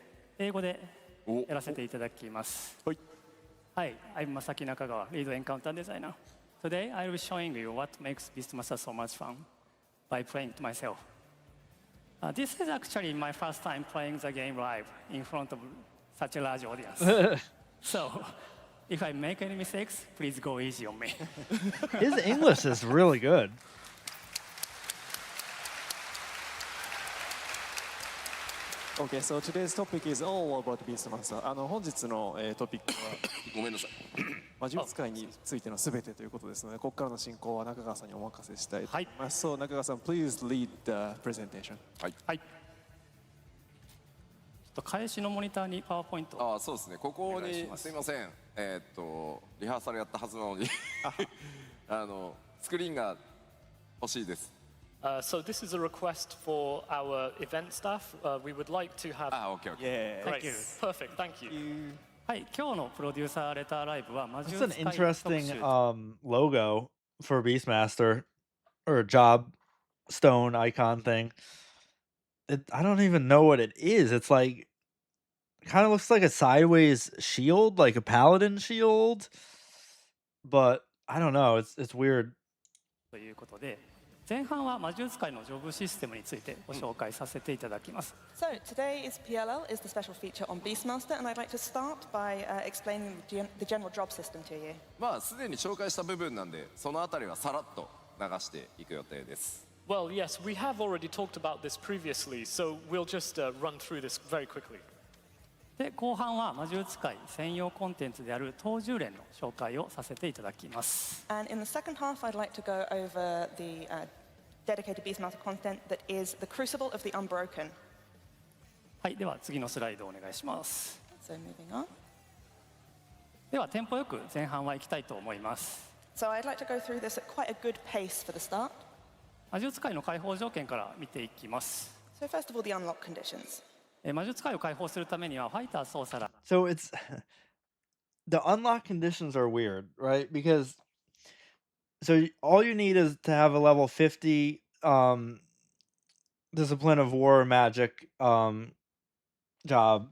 語でおやらせていただきます。はい。はい、I'm Masaki Nakagawa, lead encounter designer. Today, I'll be showing you what makes Beastmaster so much fun by playing it myself. This is actually my first time playing the game live in front of such a large audience. So, if I make any mistakes, please go easy on me. His English is really good. Okay, so today's topic is all about Beastmaster. 本日の、トピックはごめんなさい魔術界についてのすべてということですので、ここからの進行は中川さんにお任せしたいと思います。So 中川さん、please lead the presentation. はい。ちょっと返しのモニターにパワーポイントを。ああそうですねここにすいませんリハーサルやったはずなのにスクリーンが欲しいです So, this is a request for our event staff. We would like to have. ああ OK Yeah. Great. Perfect. Thank you. はい、今日のプロデューサーレターライブは魔 That's 術 an 界特 interesting 集。 logo for Beastmaster or a job stone icon thing. I don't even know what it is. It's like kind of looks like a sideways shield, like a paladin shield. But I don't know. It's weird. ということで、前半は魔術界のジョブシステムについてご紹介させていただきます。So today's PLL is the special feature on Beastmaster, and I'd like to start by explaining the general job system to you. まあすでに紹介した部分なんでそのあたりはさらっと流していく予定です。 Well, yes, we have already talked about this previously, so we'll just run through this very quickly. で後半は魔術界専用コンテンツである東獣連の紹介をさせていただきます。 And in the second half, I'd like to go over the dedicated Beastmaster content that is the Crucible of the Unbroken. はい、では次のスライドお願いします。 So moving on. ではテンポよく前半は行きたいと思います。 So I'd like to go through this at quite a good pace for the start. 魔術界の解放条件から見ていきます。 So first of all, the unlock conditions. 魔術界を解放するためにはファイターソーサラー So it's the unlock conditions are weird, right? Because all you need is to have a level 50 discipline of war or magic job,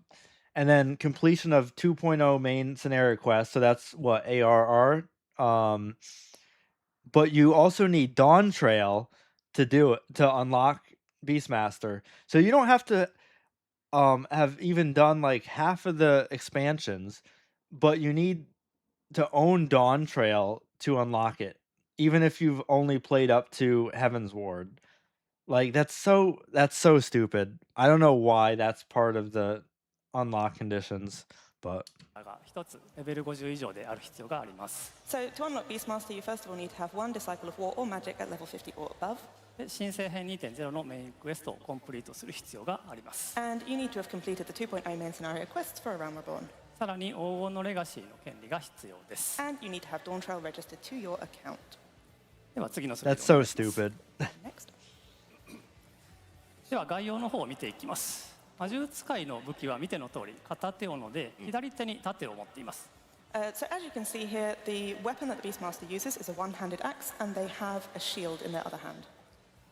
and then completion of 2.0 main scenario quest. So that's what ARR. But you also need Dawn Trail to do it, to unlock Beastmaster. So you don't have to have even done like half of the expansions, but you need to own Dawn Trail to unlock it, even if you've only played up to Heaven's Ward. Like that's so stupid. I don't know why that's part of the unlock conditions, but が1つレベル50以上である必要があります。 So to unlock Beastmaster, you first of all need to have one Disciple of War or Magic at level 50 or above. で新生編 2.0 のメインクエストをコンプリートする必要があります。 And you need to have completed the 2.0 main scenario quests for A Realm Reborn. さらに黄金のレガシーの権利が必要です。 And you need to have Dawn Trail registered to your account. では次のスライ that's ド so stupid. Next. では概要の方を見ていきます。魔術界の武器は見ての通り片手斧で左手に盾を持っています。 So as you can see here, the weapon that the Beastmaster uses is a one-handed axe, and they have a shield in their other hand.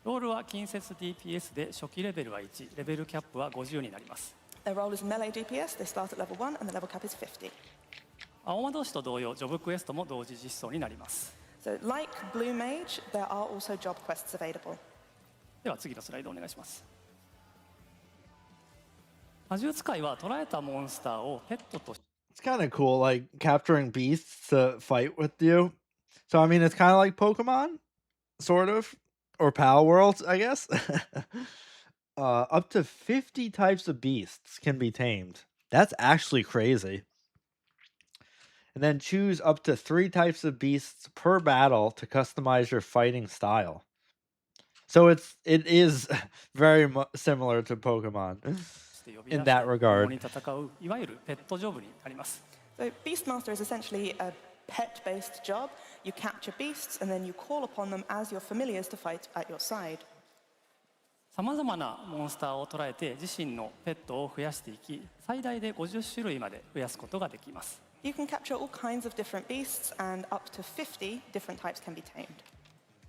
ロールは近接 DPS で初期レベルは1、レベルキャップは50になります。 Their role is melee DPS. They start at level 1, and the level cap is 50. 青魔導士と同様、ジョブクエストも同時実装になります。 So like Blue Mage, there are also job quests available. では次のスライドお願いします。魔術界は捕らえたモンスターをペットとして It's kind of cool, like capturing beasts to fight with you. So I mean, it's kind of like Pokemon, sort of, or Pal Worlds, I guess. Up to 50 types of beasts can be tamed. That's actually crazy. And then choose up to 3 types of beasts per battle to customize your fighting style. So it is very similar to Pokemon in that 共 regard. に戦ういわゆるペットジョブになります。 So Beastmaster is essentially a pet-based job. You capture beasts, and then you call upon them as your familiars to fight at your side. さまざまなモンスターを捕らえて自身のペットを増やしていき、最大で50種類まで増やすことができます。 You can capture all kinds of different beasts, and up to 50 different types can be tamed.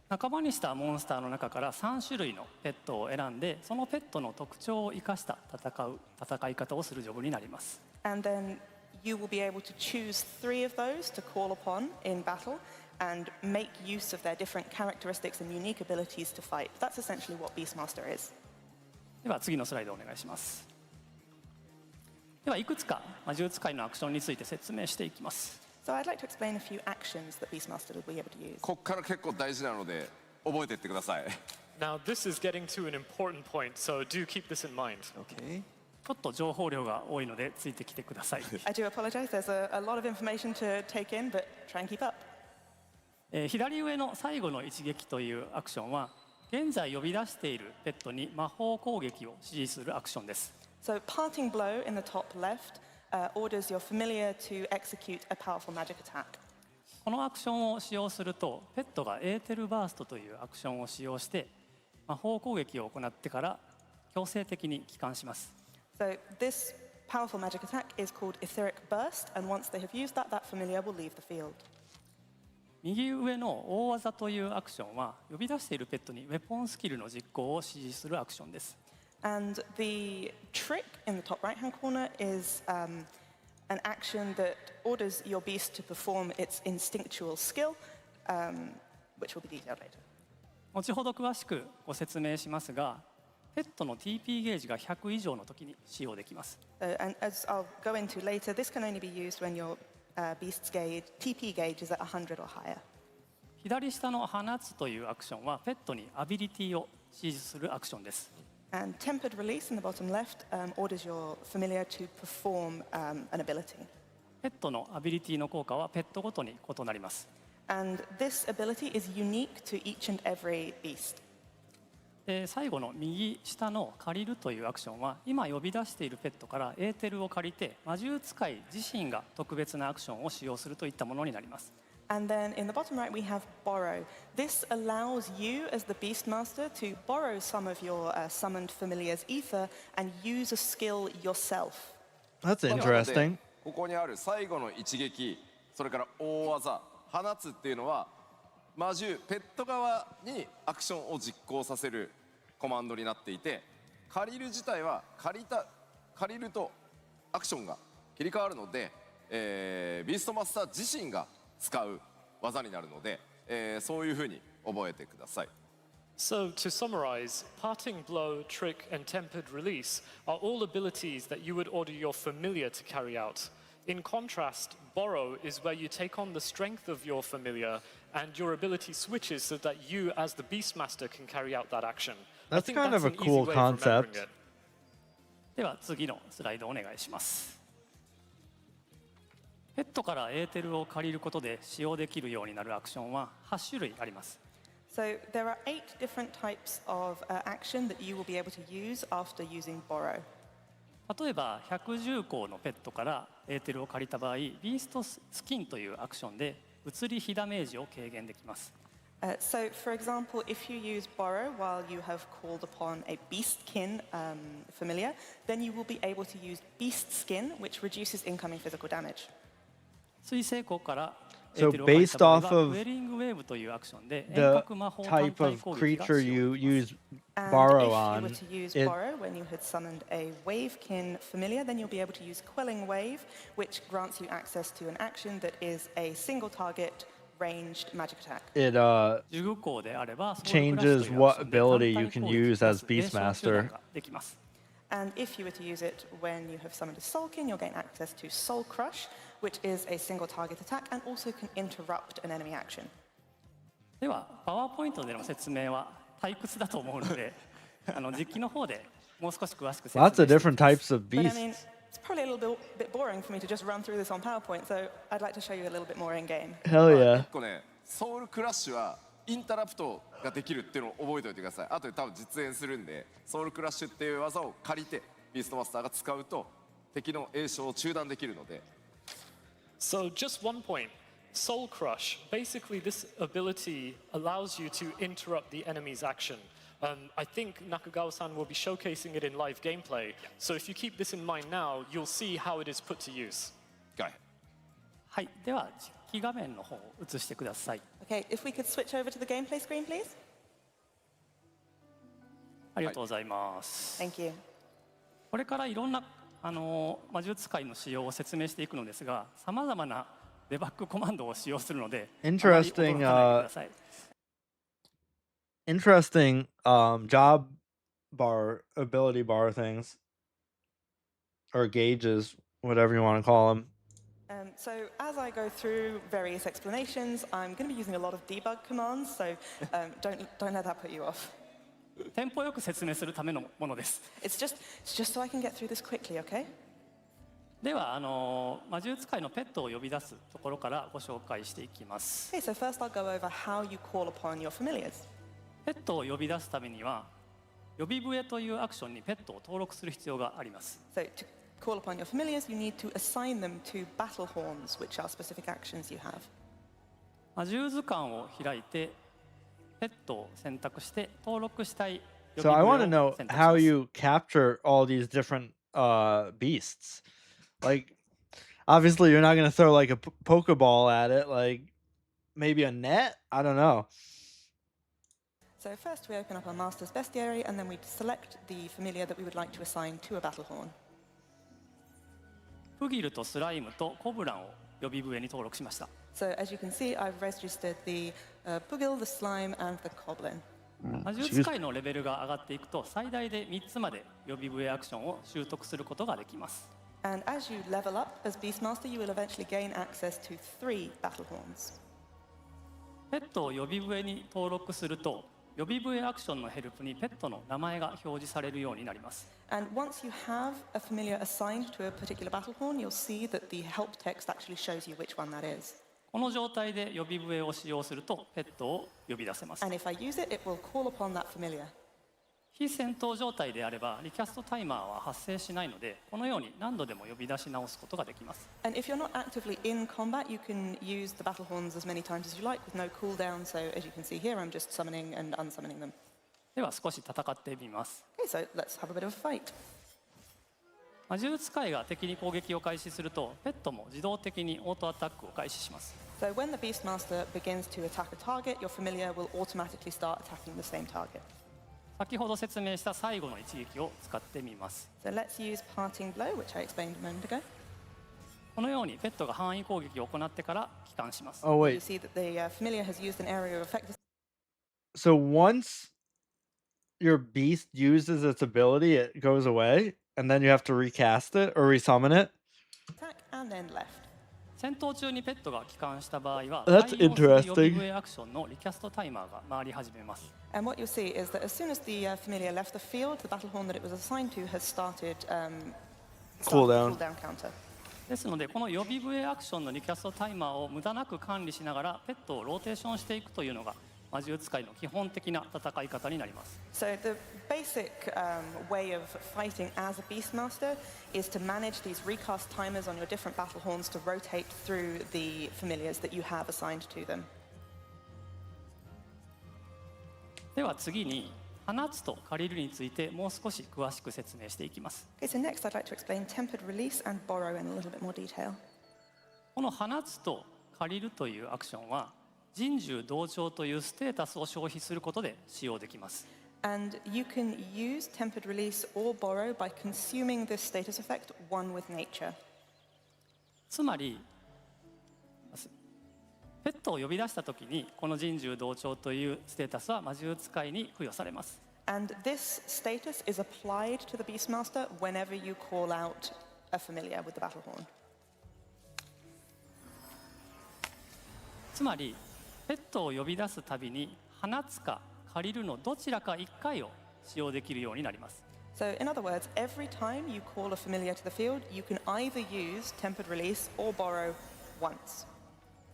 仲間にしたモンスターの中から3種類のペットを選んで、そのペットの特徴を生かした戦い方をするジョブになります。 And then you will be able to choose 3 of those to call upon in battle and make use of their different characteristics and unique abilities to fight. That's essentially what Beastmaster is. では次のスライドお願いします。ではいくつか魔術界のアクションについて説明していきます。 So I'd like to explain a few actions that Beastmaster will be able to use. こっから結構大事なので覚えていってください。 Now, this is getting to an important point, so do keep this in mind. Okay. ちょっと情報量が多いのでついてきてください。 I do apologize. There's a lot of information to take in, but try and keep up. 左上の最後の一撃というアクションは現在呼び出しているペットに魔法攻撃を指示するアクションです。 So parting blow in the top left orders your familiar to execute a powerful magic attack. このアクションを使用するとペットがエーテルバーストというアクションを使用して魔法攻撃を行ってから強制的に帰還します。 So this powerful magic attack is called Etheric Burst, and once they have used that, that familiar will leave the field. 右上の大技というアクションは呼び出しているペットにウェポンスキルの実行を指示するアクションです。 And the trick in the top right-hand corner is an action that orders your beast to perform its instinctual skill, which will be detailed later. 後ほど詳しくご説明しますが、ペットの TP ゲージが100以上の時に使用できます。And as I'll go into later, this can only be used when your beast's gauge, TP gauge is at 100 or higher. 左下の放つというアクションはペットにアビリティを指示するアクションです。And tempered release in the bottom left orders your familiar to perform an ability. ペットのアビリティの効果はペットごとに異なります。And this ability is unique to each and every beast. 最後の右下の借りるというアクションは今呼び出しているペットからエーテルを借りて魔獣使い自身が特別なアクションを使用するといったものになります。And then in the bottom right we have borrow. This allows you as the Beastmaster to borrow some of your summoned familiar's ether and use a skill yourself. That's interesting. ここにある最後の一撃、それから大技、放つっていうのは魔獣ペット側にアクションを実行させるコマンドになっていて、借りる自体は借りるとアクションが切り替わるので、ビーストマスター自身が使う技になるので、そういうふうに覚えてください。So, to summarize, Parting Blow, Trick, and Tempered Release are all abilities that you would order your familiar to carry out. In contrast, Borrow is where you take on the strength of your familiar and your ability switches so that you, as the Beastmaster, can carry out that action. That's kind of a cool concept. では次のスライドお願いします。ペットからエーテルを借りることで使用できるようになるアクションは8種類あります。So there are 8 different types of action that you will be able to use after using borrow. 例えば110項のペットからエーテルを借りた場合、ビーストスキンというアクションで移り火ダメージを軽減できます。So, for example, if you use borrow while you have called upon a beastkin familiar, then you will be able to use beast skin, which reduces incoming physical damage. 水星光からエ So ーテルを借り based た場合 off は of ウェリングウェーブというアクションで遠 the 隔魔法単 type 体 of 攻撃が creature 使 you 用できます。 use And borrow if you on, were to use it borrow when you had summoned a wavekin familiar, then you'll be able to use quelling wave, which grants you access to an action that is a single target ranged magic attack. it 10項であれば changes what ability you can use as Beastmaster. できます。 And if you were to use it when you have summoned a soulkin, you'll gain access to Soul Crush, which is a single target attack and also can interrupt an enemy action. ではパワーポイントでの説明は退屈だと思うので実機の方でもう少し詳しく説明 Lots of して different types of But I mean, beasts. it's probably a little bit boring for me to just run through this on PowerPoint, so I'd like to show you a little bit more in game. Hell yeah. 1個ね、ソウルクラッシュはインタラプトができるっていうのを覚えておいてください。あとで多分実演するんで、ソウルクラッシュっていう技を借りてビーストマスターが使うと敵の栄唱を中断できるので。So, just one point. Soul Crush. Basically, this ability allows you to interrupt the enemy's action. I think Nakagawa-san will be showcasing it in live gameplay. So if you keep this in mind now, you'll see how it is put to use. はい、では実機画面の方を映してください。 Okay, if we could switch over to the gameplay screen, please. ありがとうございます。 Thank you. これからいろんな魔術使いの仕様を説明していくのですが、さまざまなデバッグコマンドを使用するので、あまり驚かないでください。Interesting job bar, ability bar things, or gauges, whatever you want to call them. So as I go through various explanations, I'm going to be using a lot of debug commands, so don't let that put you off. テンポよく説明するためのものです。It's just so I can get through this quickly, okay? では魔術使いのペットを呼び出すところからご紹介していきます。 Okay, so first I'll go over how you call upon your familiars. ペットを呼び出すためには呼び笛というアクションにペットを登録する必要があります。 So to call upon your familiars, you need to assign them to battle horns, which are specific actions you have. 魔獣図鑑を開いてペットを選択して登録したい呼び So I 笛を want to know 選択しま how す。 you capture all these different beasts. Like, obviously, you're not going to throw like a Pokeball at it. Like, maybe a net? I don't know. So first we open up our master's bestiary, and then we select the familiar that we would like to assign to a battle horn. プギルとスライムとコブランを呼び笛に登録しました。 So as you can see, I've registered the Pugil, the Slime, and the Coblin. 魔術 Excuse me. 使いのレベルが上がっていくと最大で3つまで予備笛アクションを習得することができます。 And as you level up as Beastmaster, you will eventually gain access to 3 battle horns. ペットを予備笛に登録すると予備笛アクションのヘルプにペットの名前が表示されるようになります。 And once you have a familiar assigned to a particular battle horn, you'll see that the help text actually shows you which one that is. この状態で予備笛を使用するとペットを呼び出せます。 And if I use it, it will call upon that familiar. 非戦闘状態であればリキャストタイマーは発生しないのでこのように何度でも呼び出し直すことができます。 And if you're not actively in combat, you can use the battle horns as many times as you like with no cooldown. So as you can see here, I'm just summoning and unsummoning them. では少し戦ってみます。 Okay, so let's have a bit of a fight. 魔獣使いが敵に攻撃を開始するとペットも自動的にオートアタックを開始します。 So when the Beastmaster begins to attack a target, your familiar will automatically start attacking the same target. 先ほど説明した最後の一撃を使ってみます。 So let's use Parting Blow, which I explained a moment ago. このようにペットが範囲攻撃を行ってから帰還します。 Oh, You wait. see that the familiar has used an area of effect So once your beast uses its ability, it goes away, and then you have to recast it or resummon it? attack and then left. 戦闘中にペットが帰還した場合は That's 対応する予備 interesting. 笛アクションのリキャストタイマーが回り始めます。 And what you'll see is that as soon as the familiar left the field, the battle horn that it was assigned to has started Cooldown. cooldown counter. ですのでこの予備笛アクションのリキャストタイマーを無駄なく管理しながらペットをローテーションしていくというのが魔獣使いの基本的な戦い方になります。 So the basic way of fighting as a Beastmaster is to manage these recast timers on your different battle horns to rotate through the familiars that you have assigned to them. では次に放つと借りるについてもう少し詳しく説明していきます。 Okay, so next I'd like to explain tempered release and borrow in a little bit more detail. この放つと借りるというアクションは人獣同調というステータスを消費することで使用できます。 And you can use tempered release or borrow by consuming this status effect, one with nature. つまりペットを呼び出したときにこの人獣同調というステータスは魔獣使いに付与されます。 And this status is applied to the Beastmaster whenever you call out a familiar with the battle horn. つまりペットを呼び出すたびに放つか借りるのどちらか1回を使用できるようになります。 So in other words, every time you call a familiar to the field, you can either use tempered release or borrow once.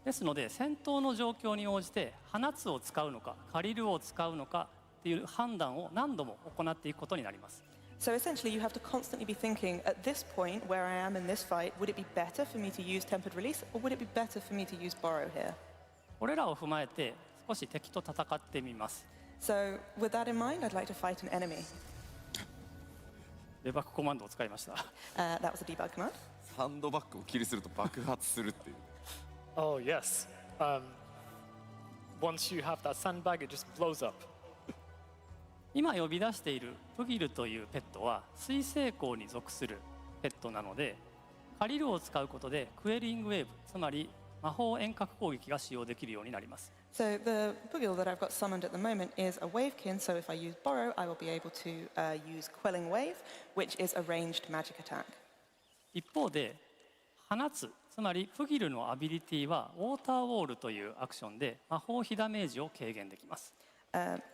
ですので戦闘の状況に応じて放つを使うのか借りるを使うのかっていう判断を何度も行っていくことになります。 So essentially, you have to constantly be thinking, at this point where I am in this fight, would it be better for me to use tempered release or would it be better for me to use borrow here? これらを踏まえて少し敵と戦ってみます。 So with that in mind, I'd like to fight an enemy. デバッグコマンドを使いました。 That was a debug command. サンドバッグをキルすると爆発するっていう。 Oh, yes. Once you have that sandbag, it just blows up. 今呼び出しているプギルというペットは水星孔に属するペットなので借りるを使うことでクエリングウェーブつまり魔法遠隔攻撃が使用できるようになります。 So the Bugil that I've got summoned at the moment is a Wavekin, so if I use Borrow, I will be able to use Quelling Wave, which is a ranged magic attack. 一方で放つつまりプギルのアビリティはウォーターウォールというアクションで魔法被ダメージを軽減できます。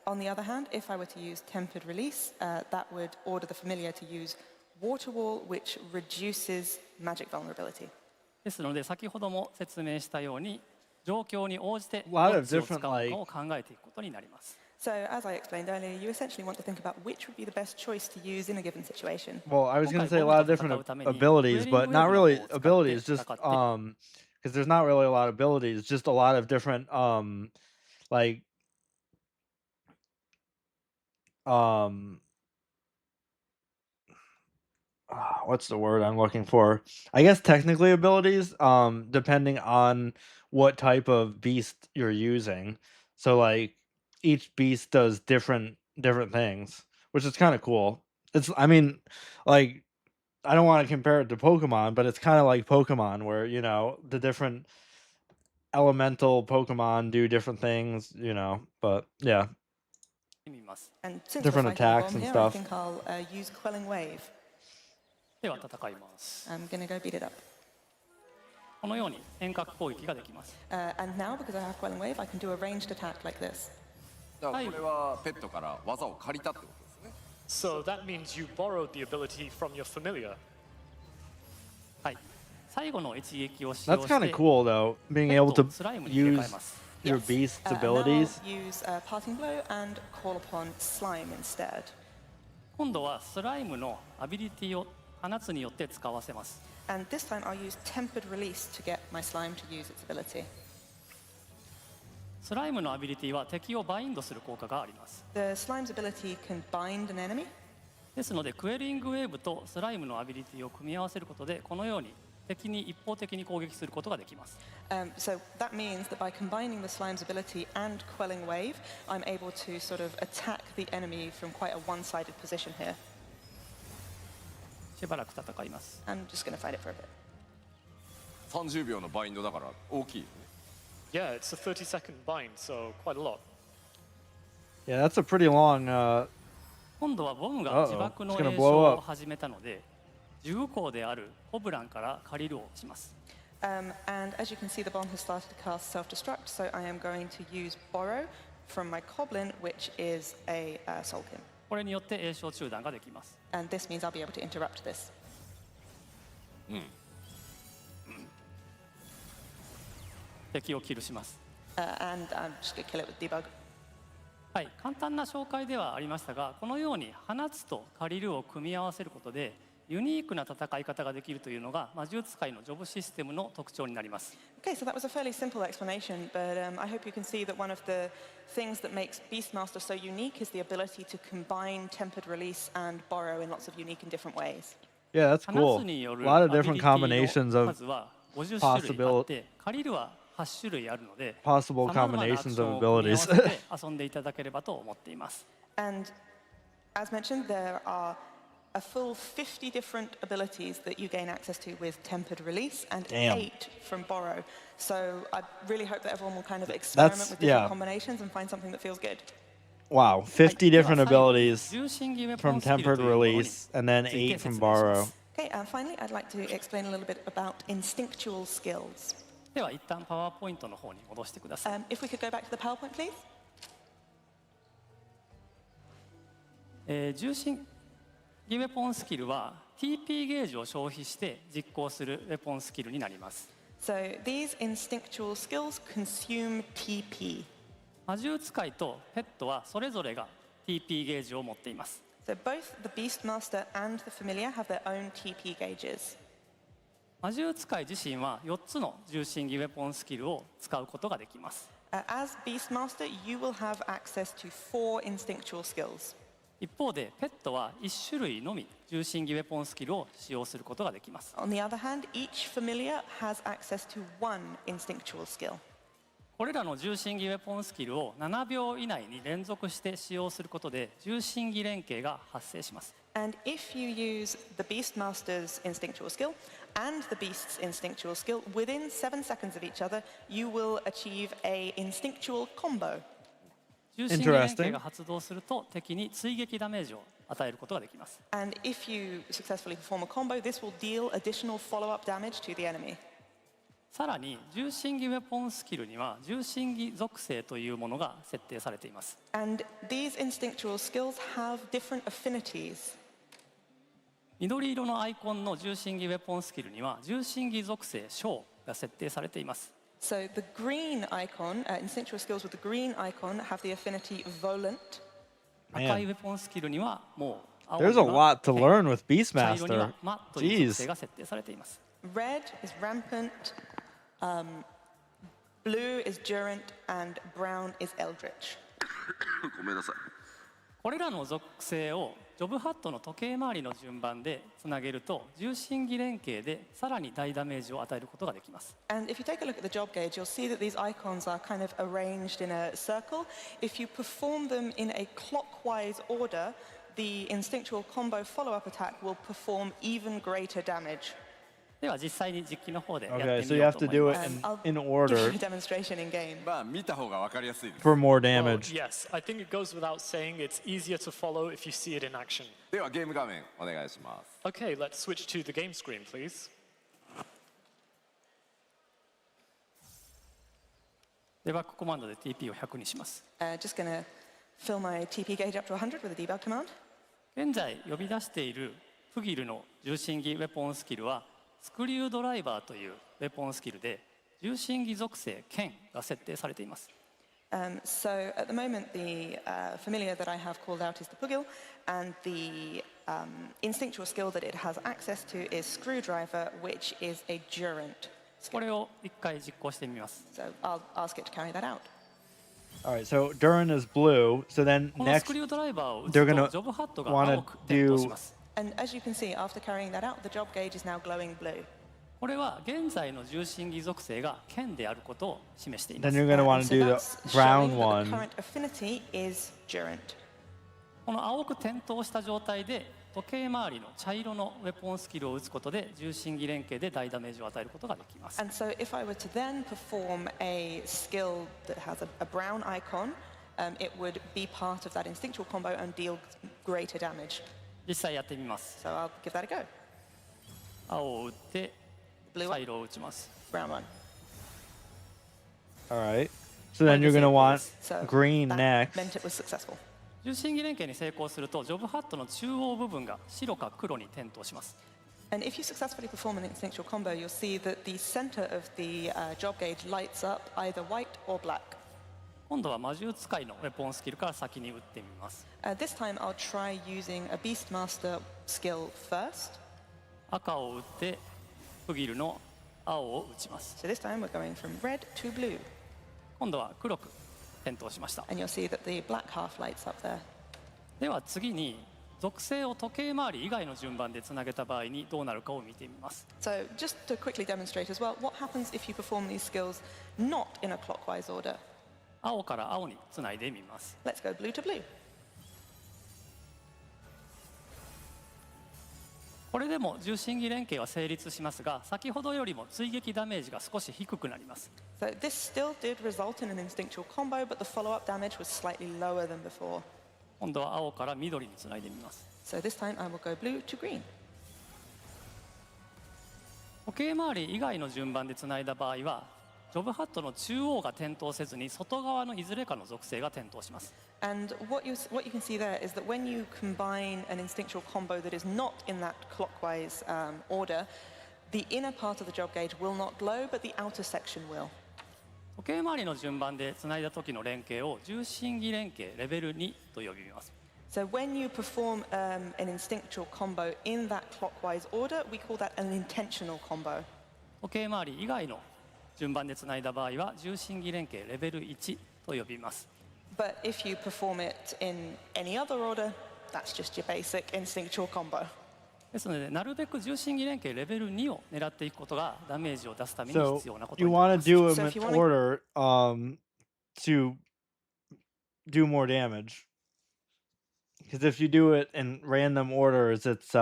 On the other hand, if I were to use Tempered Release, that would order the familiar to use Water Wall, which reduces magic vulnerability. ですので先ほども説明したように状況に応じて A lot ど of っちを使う different, の like- かを考えていくことになります。 So as I explained earlier, you essentially want to think about which would be the best choice to use in a given situation. Well, I was going to say a lot of different abilities, but not really abilities, just because there's not really a lot of abilities, just a lot of different like what's the word I'm looking for? I guess technically abilities, depending on what type of beast you're using. So like each beast does different things, which is kind of cool. I mean, like I don't want to compare it to Pokemon, but it's kind of like Pokemon where, the different elemental Pokemon do different things, but yeah. みます。 And since Different we're fighting a attacks bomb and here, stuff. I think I'll use Quelling Wave. では戦います。 I'm gonna go beat it up. このように遠隔攻撃ができます。 And now, because I have Quelling Wave, I can do a ranged attack like this. だからこれはペットから技を借りたってことですね。 So that means you borrowed the ability from your familiar. はい。最後の一撃を使用 That's して kind of cool, though, being able to スライムに切り替 use えます。 your beast's And abilities. now I'll use Parting Blow and call upon Slime instead. 今度はスライムのアビリティを放つによって使わせます。 And this time I'll use Tempered Release to get my slime to use its ability. スライムのアビリティは敵をバインドする効果があります。 The slime's ability can bind an enemy. ですのでクエリングウェーブとスライムのアビリティを組み合わせることでこのように敵に一方的に攻撃することができます。 So that means that by combining the slime's ability and Quelling Wave, I'm able to sort of attack the enemy from quite a one-sided position here. しばらく戦います。 I'm just going to fight it for a bit. 30秒のバインドだから大きいよね。 Yeah, it's a 30-second bind, so quite a lot. Yeah, that's a pretty long. 今度はボムが Uh-oh. 自爆の It's gonna 詠 blow 唱 up. を始めたので10項であるホブランから借りるをします。 And as you can see, the bomb has started to cast self-destruct, so I am going to use Borrow from my Coblin, which is a Soulkin. これによって詠唱中断ができます。 And this means I'll be able to interrupt this. 敵をキルします。 And I'm just going to kill it with Debug. はい、簡単な紹介ではありましたがこのように放つと借りるを組み合わせることでユニークな戦い方ができるというのが魔術使いのジョブシステムの特徴になります。 Okay, so that was a fairly simple explanation, but I hope you can see that one of the things that makes Beastmaster so unique is the ability to combine Tempered Release and Borrow in lots of unique and different ways. Yeah, that's 放 cool. つによ A る lot ア of ビリ different ティ combinations の of 数は50種類あって possible 借りるは8種類あるので possible 様々なアク combinations ショ of ンを組み合わ abilities. せて遊んでいただければと思っています。 And as mentioned, there are a full 50 different abilities that you gain access to with Tempered Release and Damn. 8 from Borrow. So I really hope that everyone will kind of experiment with different yeah. combinations and find something that feels good. Wow, 50 different では最後に abilities 重心決めポ from ンスキル tempered というものに release and then ついて 8 from 説明しま borrow. す。 Okay, and finally, I'd like to explain a little bit about instinctual skills. では一旦パワーポイントの方に戻してください。 If we could go back to the PowerPoint, please. 重心決めポンスキルは TP ゲージを消費して実行するウェポンスキルになります。 So these instinctual skills consume TP. 魔獣使いとペットはそれぞれが TP ゲージを持っています。 So both the Beastmaster and the Familiar have their own TP gauges. 魔獣使い自身は4つの重心ギウェポンスキルを使うことができます。 As Beastmaster, you will have access to 4 instinctual skills. 一方でペットは1種類のみ重心ギウェポンスキルを使用することができます。 On the other hand, each Familiar has access to 1 instinctual skill. これらの重心ギウェポンスキルを7秒以内に連続して使用することで重心ギ連携が発生します。 And if you use the Beastmaster's instinctual skill and the Beast's instinctual skill within 7 seconds of each other, you will achieve a instinctual combo. 重心ギ連携が発動すると敵に追撃ダメージを与えることができます。 And if you successfully perform a combo, this will deal additional follow-up damage to the enemy. さらに重心ギウェポンスキルには重心ギ属性というものが設定されています。 And these instinctual skills have different affinities. 緑色のアイコンの重心ギウェポンスキルには重心ギ属性小が設定されています。 So the green icon, instinctual skills with the green icon have the affinity Volant. 赤いウェポンスキルにはもう青 There's a には lot to learn with 茶色には Beastmaster. 魔という属性 Jeez. が設定されています。 Red is Rampant, blue is Durant, and brown is Eldritch. ごめんなさい。これらの属性をジョブハットの時計回りの順番でつなげると重心ギ連携でさらに大ダメージを与えることができます。 And if you take a look at the job gauge, you'll see that these icons are kind of arranged in a circle. If you perform them in a clockwise order, the instinctual combo follow-up attack will perform even greater damage. では実際に実機の方でやっ Okay, て so み you よう have と to 思い do ま it す。 in Give order you a demonstration in game. まあ見た方が分かりやすいです for more Well, damage. yes, I think it goes without saying it's easier to follow if you see it in action. ではゲーム画面お願いします Okay, let's switch to the game screen, please. デバッグコマンドで TP を100にします。 Just going to fill my TP gauge up to 100 with a debug command. 現在呼び出しているフギルの重心儀ウェポンスキルはスクリュードライバーというウェポンスキルで重心儀属性剣が設定されています。So at the moment, the familiar that I have called out is the Pugil, and the instinctual skill that it has access to is Screwdriver, which is a Durant. これを一回実行してみます。 So I'll ask it to carry that out. All right, so Durin is blue. So then このス next, クリュードライバーを打つ they're と gonna ジョブハットが wanna 青く点灯し do- ます。 And as you can see, after carrying that out, the job gauge is now glowing blue. これは現在の重心儀属性が剣であることを示していま then す。 you're going to want And to so do that's the brown showing that the one. current affinity is Durant. この青く点灯した状態で時計回りの茶色のウェポンスキルを打つことで重心儀連携で大ダメージを与えることができます。 And so if I were to then perform a skill that has a brown icon, it would be part of that instinctual combo and deal greater damage. 実際やってみます。 So I'll give that a go. 青を打って Blue 茶 one, 色を打ちます。 brown one. All right. So then you're going to want So green that next. meant it was successful. 重心儀連携に成功するとジョブハットの中央部分が白か黒に点灯します。 And if you successfully perform an instinctual combo, you'll see that the center of the job gauge lights up either white or black. 今度は魔獣使いのウェポンスキルから先に打ってみます。 This time I'll try using a Beastmaster skill first. 赤を打ってフギルの青を打ちます。 So this time we're going from red to blue. 今度は黒く点灯しました。 And you'll see that the black half lights up there. では次に属性を時計回り以外の順番でつなげた場合にどうなるかを見てみます。 So just to quickly demonstrate as well, what happens if you perform these skills not in a clockwise order? 青から青につないでみます。 Let's go blue to blue. これでも重心儀連携は成立しますが、先ほどよりも追撃ダメージが少し低くなります。 So this still did result in an instinctual combo, but the follow-up damage was slightly lower than before. 今度は青から緑につないでみます。 So this time I will go blue to green. 時計回り以外の順番でつないだ場合は、ジョブハットの中央が点灯せずに外側のいずれかの属性が点灯します。 And what you can see there is that when you combine an instinctual combo that is not in that clockwise order, the inner part of the job gauge will not glow, but the outer section will. 時計回りの順番でつないだ時の連携を重心儀連携レベル2と呼びます。 So when you perform an instinctual combo in that clockwise order, we call that an intentional combo. 時計回り以外の順番でつないだ場合は重心儀連携レベル1と呼びます。 But if you perform it in any other order, that's just your basic instinctual combo. ですので、なるべく重心儀連携レベル2を狙っていくことがダメージを出すために So 必要なことに you なり want ま to す。 do them So if in you wanna- order to do more damage. Because if you do it in random orders, it's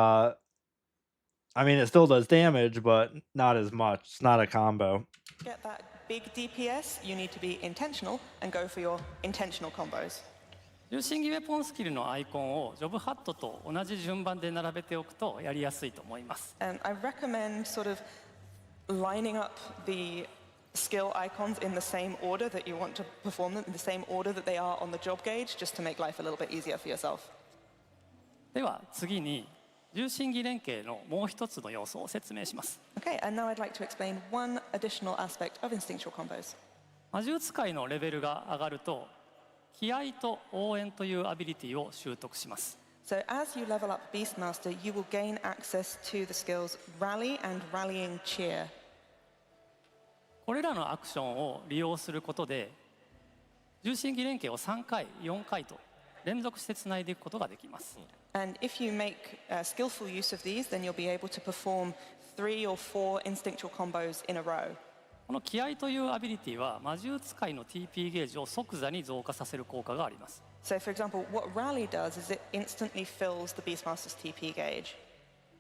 I mean, it still does damage, but not as much. It's not a combo. Get that big DPS, you need to be intentional and go for your intentional combos. 重心儀ウェポンスキルのアイコンをジョブハットと同じ順番で並べておくとやりやすいと思います。 And I recommend sort of lining up the skill icons in the same order that you want to perform them, in the same order that they are on the job gauge, just to make life a little bit easier for yourself. では次に重心儀連携のもう一つの要素を説明します。 Okay, and now I'd like to explain one additional aspect of instinctual combos. 魔獣使いのレベルが上がると気合と応援というアビリティを習得します。 So as you level up Beastmaster, you will gain access to the skills Rally and Rallying Cheer. これらのアクションを利用することで重心儀連携を3回、4回と連続してつないでいくことができます。 And if you make skillful use of these, then you'll be able to perform 3 or 4 instinctual combos in a row. この気合というアビリティは魔獣使いの TP ゲージを即座に増加させる効果があります。 So for example, what Rally does is it instantly fills the Beastmaster's TP gauge.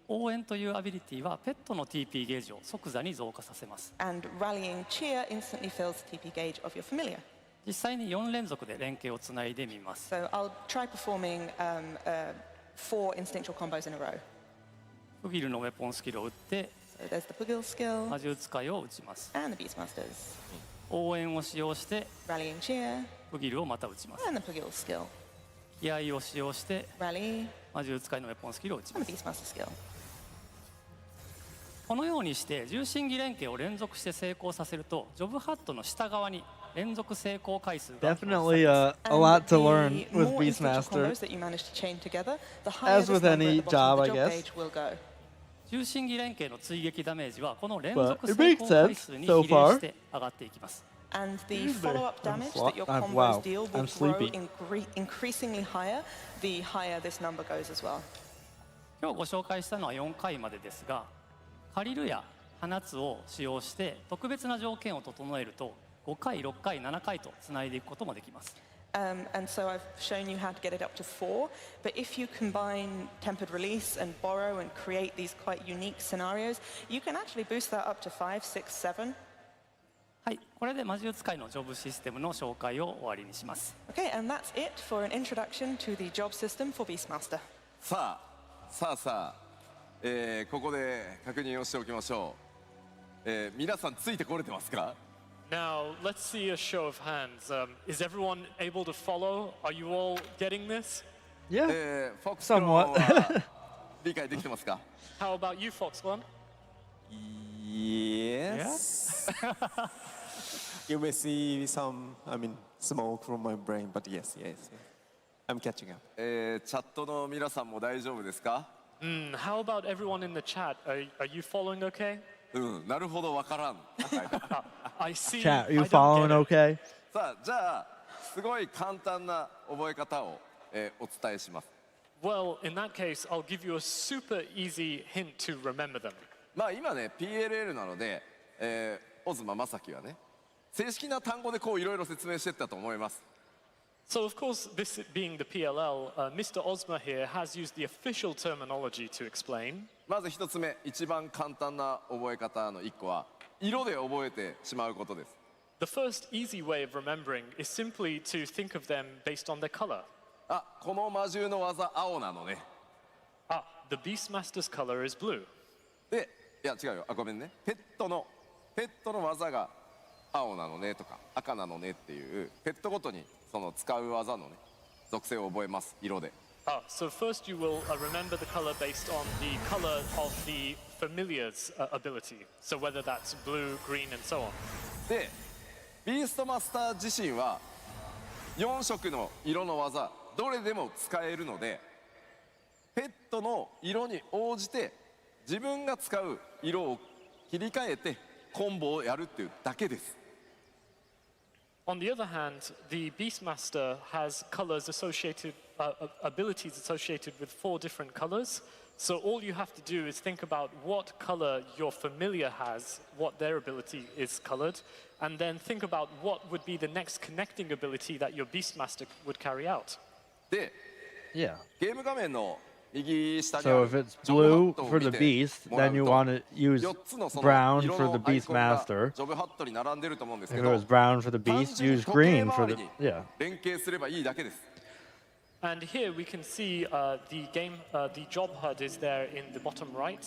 応援というアビリティはペットの TP ゲージを即座に増加させます。 And rallying cheer instantly fills the TP gauge of your familiar. 実際に4連続で連携をつないでみます。 So I'll try performing 4 instinctual combos in a row. プギルのウェポンスキルを打って、 So there's the Pugil skill 魔術使いを打ちます。 and the Beastmasters. 応援を使用して Rallying cheer プギルをまた打ちます。 and the Pugil skill. 気合を使用して Rally 魔術使いのウェポンスキルを打ちま and す。 the Beastmaster skill. このようにして重心儀連携を連続して成功させるとジョブハットの下側に連続成功回数が表示さ Definitely れます。 a lot to learn And the with more instinctual Beastmaster. combos that you manage to chain together, the higher As this with number any at the bottom of job, the I job guess. gauge will go. 重心儀連携の追撃ダメージはこの連 But 続 it 成 makes 功回 sense 数に so 比例 far. して上がっていきます。 And the Usually, follow-up damage that your combos wow, deal will I'm grow sleepy. increasingly higher, the higher this number goes as well. 今日ご紹介したのは4回までですが、借りるや放つを使用して特別な条件を整えると5回、6回、7回とつないでいくこともできます。And so I've shown you how to get it up to 4, but if you combine tempered release and borrow and create these quite unique scenarios, you can actually boost that up to 5, 6, 7. はい、これで魔術使いのジョブシステムの紹介を終わりにします。 Okay, and that's it for an introduction to the job system for Beastmaster. さあ、ここで確認をしておきましょう。皆さんついてこれてますか？ Now, let's see a show of hands. Is everyone able to follow? Are you all getting this? Yeah. フォックスクローンは理解できてますか？ How about you, Fox One? Yes. You may see some, smoke from my brain, but yes. I'm catching up. チャットの皆さんも大丈夫ですか？ How about everyone in the chat? Are you following okay? なるほどわからん。I see. Chat, are you I don't following get it. okay? さあ、じゃあすごい簡単な覚え方を、お伝えします。 Well, in that case, I'll give you a super easy hint to remember them. まあ今ね PLL なので、オズマ正樹はね正式な単語でこういろいろ説明していったと思います。 So, of course, this being the PLL, Mr. Ozma here has used the official terminology to explain. まず一つ目、一番簡単な覚え方の一個は色で覚えてしまうことです。 The first easy way of remembering is simply to think of them based on their color. あ、この魔獣の技青なのね。 The Beastmaster's color is blue. で、いや違うよ。ごめんね。ペットの技が青なのねとか赤なのねっていうペットごとにその使う技のね属性を覚えます。色で。So first you will remember the color based on the color of the familiar's ability. So whether that's blue, green, and so on. で、ビーストマスター自身は4色の色の技どれでも使えるので、ペットの色に応じて自分が使う色を切り替えてコンボをやるっていうだけです。 On the other hand, the Beastmaster has colors associated, abilities associated with 4 different colors. So all you have to do is think about what color your familiar has, what their ability is colored, and then think about what would be the next connecting ability that your Beastmaster would carry out. で、 Yeah. ゲーム画面の右下にあ So る if it's ジョブハ blue ットを for 見 the て beast, もら then you うと want to use 4つのその brown 色 for の the アイコンが Beastmaster. ジョブハットに並んでると思うんですけ If it ど、 was brown for the 単 beast, 純に use 時計 green 回 for り the に yeah. 連携すればいいだけです。 And here we can see the job HUD is there in the bottom right.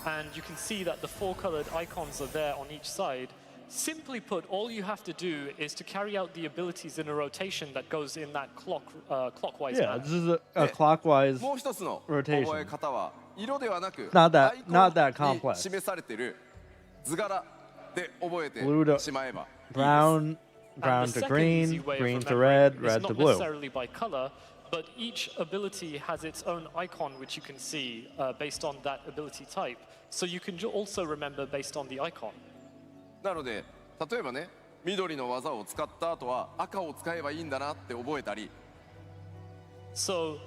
And you can see that the 4 colored icons are there on each side. Simply put, all you have to do is to carry out the abilities in a rotation that goes in that clockwise Yeah, manner. this is a clockwise もう一つの rotation. 覚え方は色ではなく Not that- アイコン not that に complex. 示されている図柄で覚えて Blue to しまえばいいです。 brown, And brown the to second easy green, way of green to remembering red, is red not to blue. necessarily by color, but each ability has its own icon which you can see based on that ability type. So you can also remember based on the icon. なので例えばね緑の技を使った後は赤を使えばいいんだなって覚えたり、 So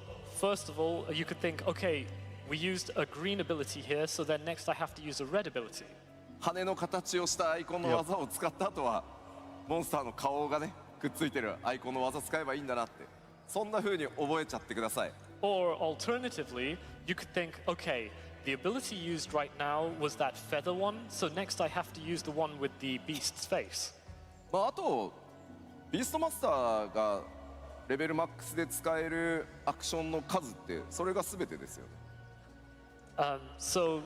first of all, you could think, okay, we used a green ability here, so then next I have to use a red ability. 羽の形をしたアイコンの技を使った後はモンスターの顔がねくっついてるアイコンの技使えばいいんだなって、そんな風に覚えちゃってください。 Or alternatively, you could think, okay, the ability used right now was that feather one, so next I have to use the one with the beast's face. まあ、あとビーストマスターがレベルマックスで使えるアクションの数ってそれが全てですよね。So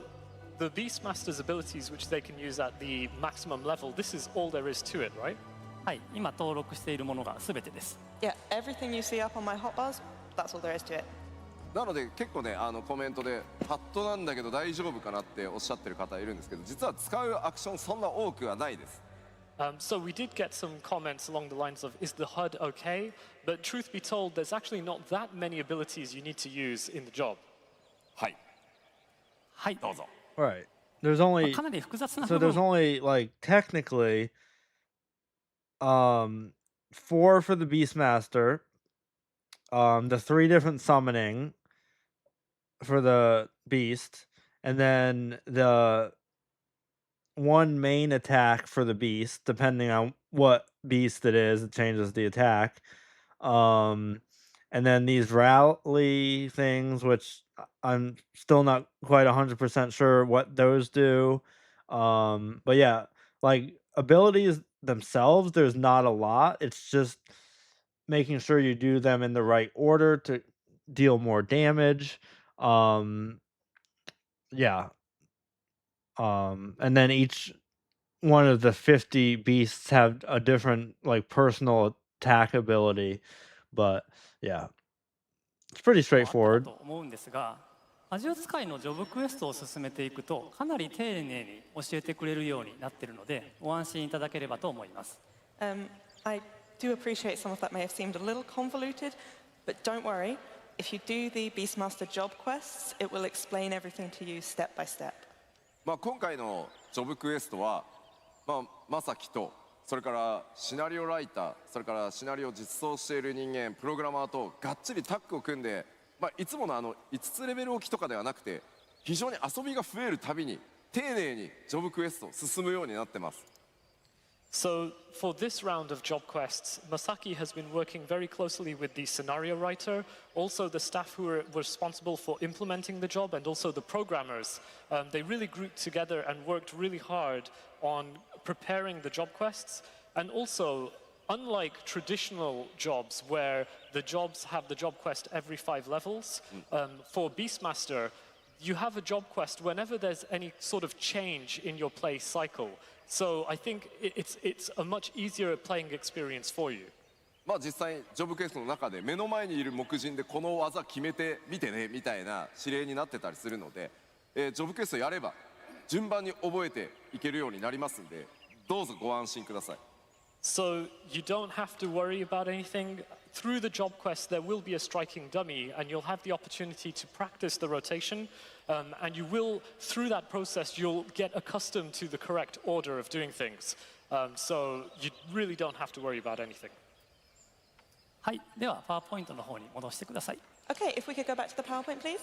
the Beastmaster's abilities, which they can use at the maximum level, this is all there is to it, right? はい、今登録しているものが全てです。Yeah, everything you see up on my hotbars, that's all there is to it. なので結構ねコメントでパッドなんだけど大丈夫かなっておっしゃってる方いるんですけど、実は使うアクションそんな多くはないです。So we did get some comments along the lines of, is the HUD okay? But truth be told, there's actually not that many abilities you need to use in the job. はい。はい、どうぞ。 Right. There's only かなり複雑な so 部 there's 分。 only like technically 4 for the Beastmaster, the 3 different summoning for the beast, and then the 1 main attack for the beast, depending on what beast it is, it changes the attack. And then these rally things, which I'm still not quite 100% sure what those do. But yeah, like abilities themselves, there's not a lot. It's just making sure you do them in the right order to deal more damage. Yeah. And then each one of the 50 beasts have a different like personal attack ability, but yeah, it's pretty あったか straightforward. と思うんですが、魔術使いのジョブクエストを進めていくとかなり丁寧に教えてくれるようになっているので、ご安心いただければと思います。I do appreciate some of that may have seemed a little convoluted, but don't worry. If you do the Beastmaster job quests, it will explain everything to you step by step. まあ、今回のジョブクエストは、まさきとそれからシナリオライター、それからシナリオを実装している人間、プログラマーとがっちりタッグを組んで、いつもの5つレベル置きとかではなくて、非常に遊びが増えるたびに丁寧にジョブクエストを進むようになってます。So for this round of job quests, Masaki has been working very closely with the scenario writer, also the staff who are responsible for implementing the job, and also the programmers. They really grouped together and worked really hard on preparing the job quests. And also, unlike traditional jobs where the jobs have the job quest every 5 levels, for Beastmaster, you have a job quest whenever there's any sort of change in your play cycle. So I think it's a much easier playing experience for you. 実際ジョブクエストの中で目の前にいる目人でこの技決めてみてねみたいな指令になってたりするので、ジョブクエストやれば順番に覚えていけるようになりますんで、どうぞご安心ください。So you don't have to worry about anything. Through the job quest, there will be a striking dummy, and you'll have the opportunity to practice the rotation. And you will, through that process, you'll get accustomed to the correct order of doing things. So you really don't have to worry about anything. はい、ではパワーポイントの方に戻してください。 Okay, if we could go back to the PowerPoint, please.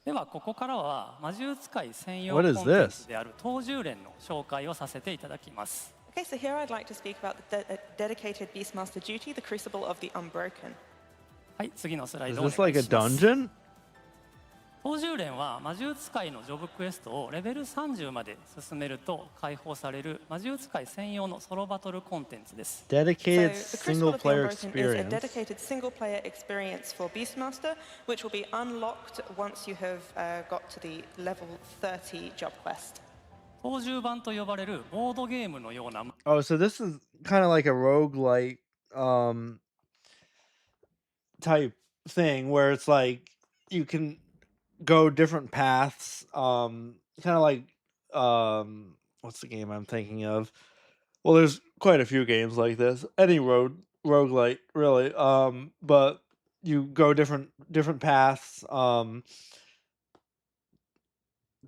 ではここからは魔術使い専用 What コ is ンテン this? ツである東獣連の紹介をさせていただきます。 Okay, so here I'd like to speak about the dedicated Beastmaster duty, the Crucible of the Unbroken. はい、次のスライ Is ドをお this 願い like a します。 dungeon? 東獣連は魔術使いのジョブクエストをレベル30まで進めると解放される魔術使い専用のソロバトルコンテンツです。 Dedicated So the Crucible single of the player Unbroken is a experience. dedicated single-player experience for Beastmaster, which will be unlocked once you have got to the level 30 job quest. 東獣版と呼ばれるボードゲームのような Oh, so this is kind of like a roguelike type thing where it's like you can go different paths, kind of like what's the game I'm thinking of? Well, there's quite a few games like this. Any roguelike really. But you go different paths to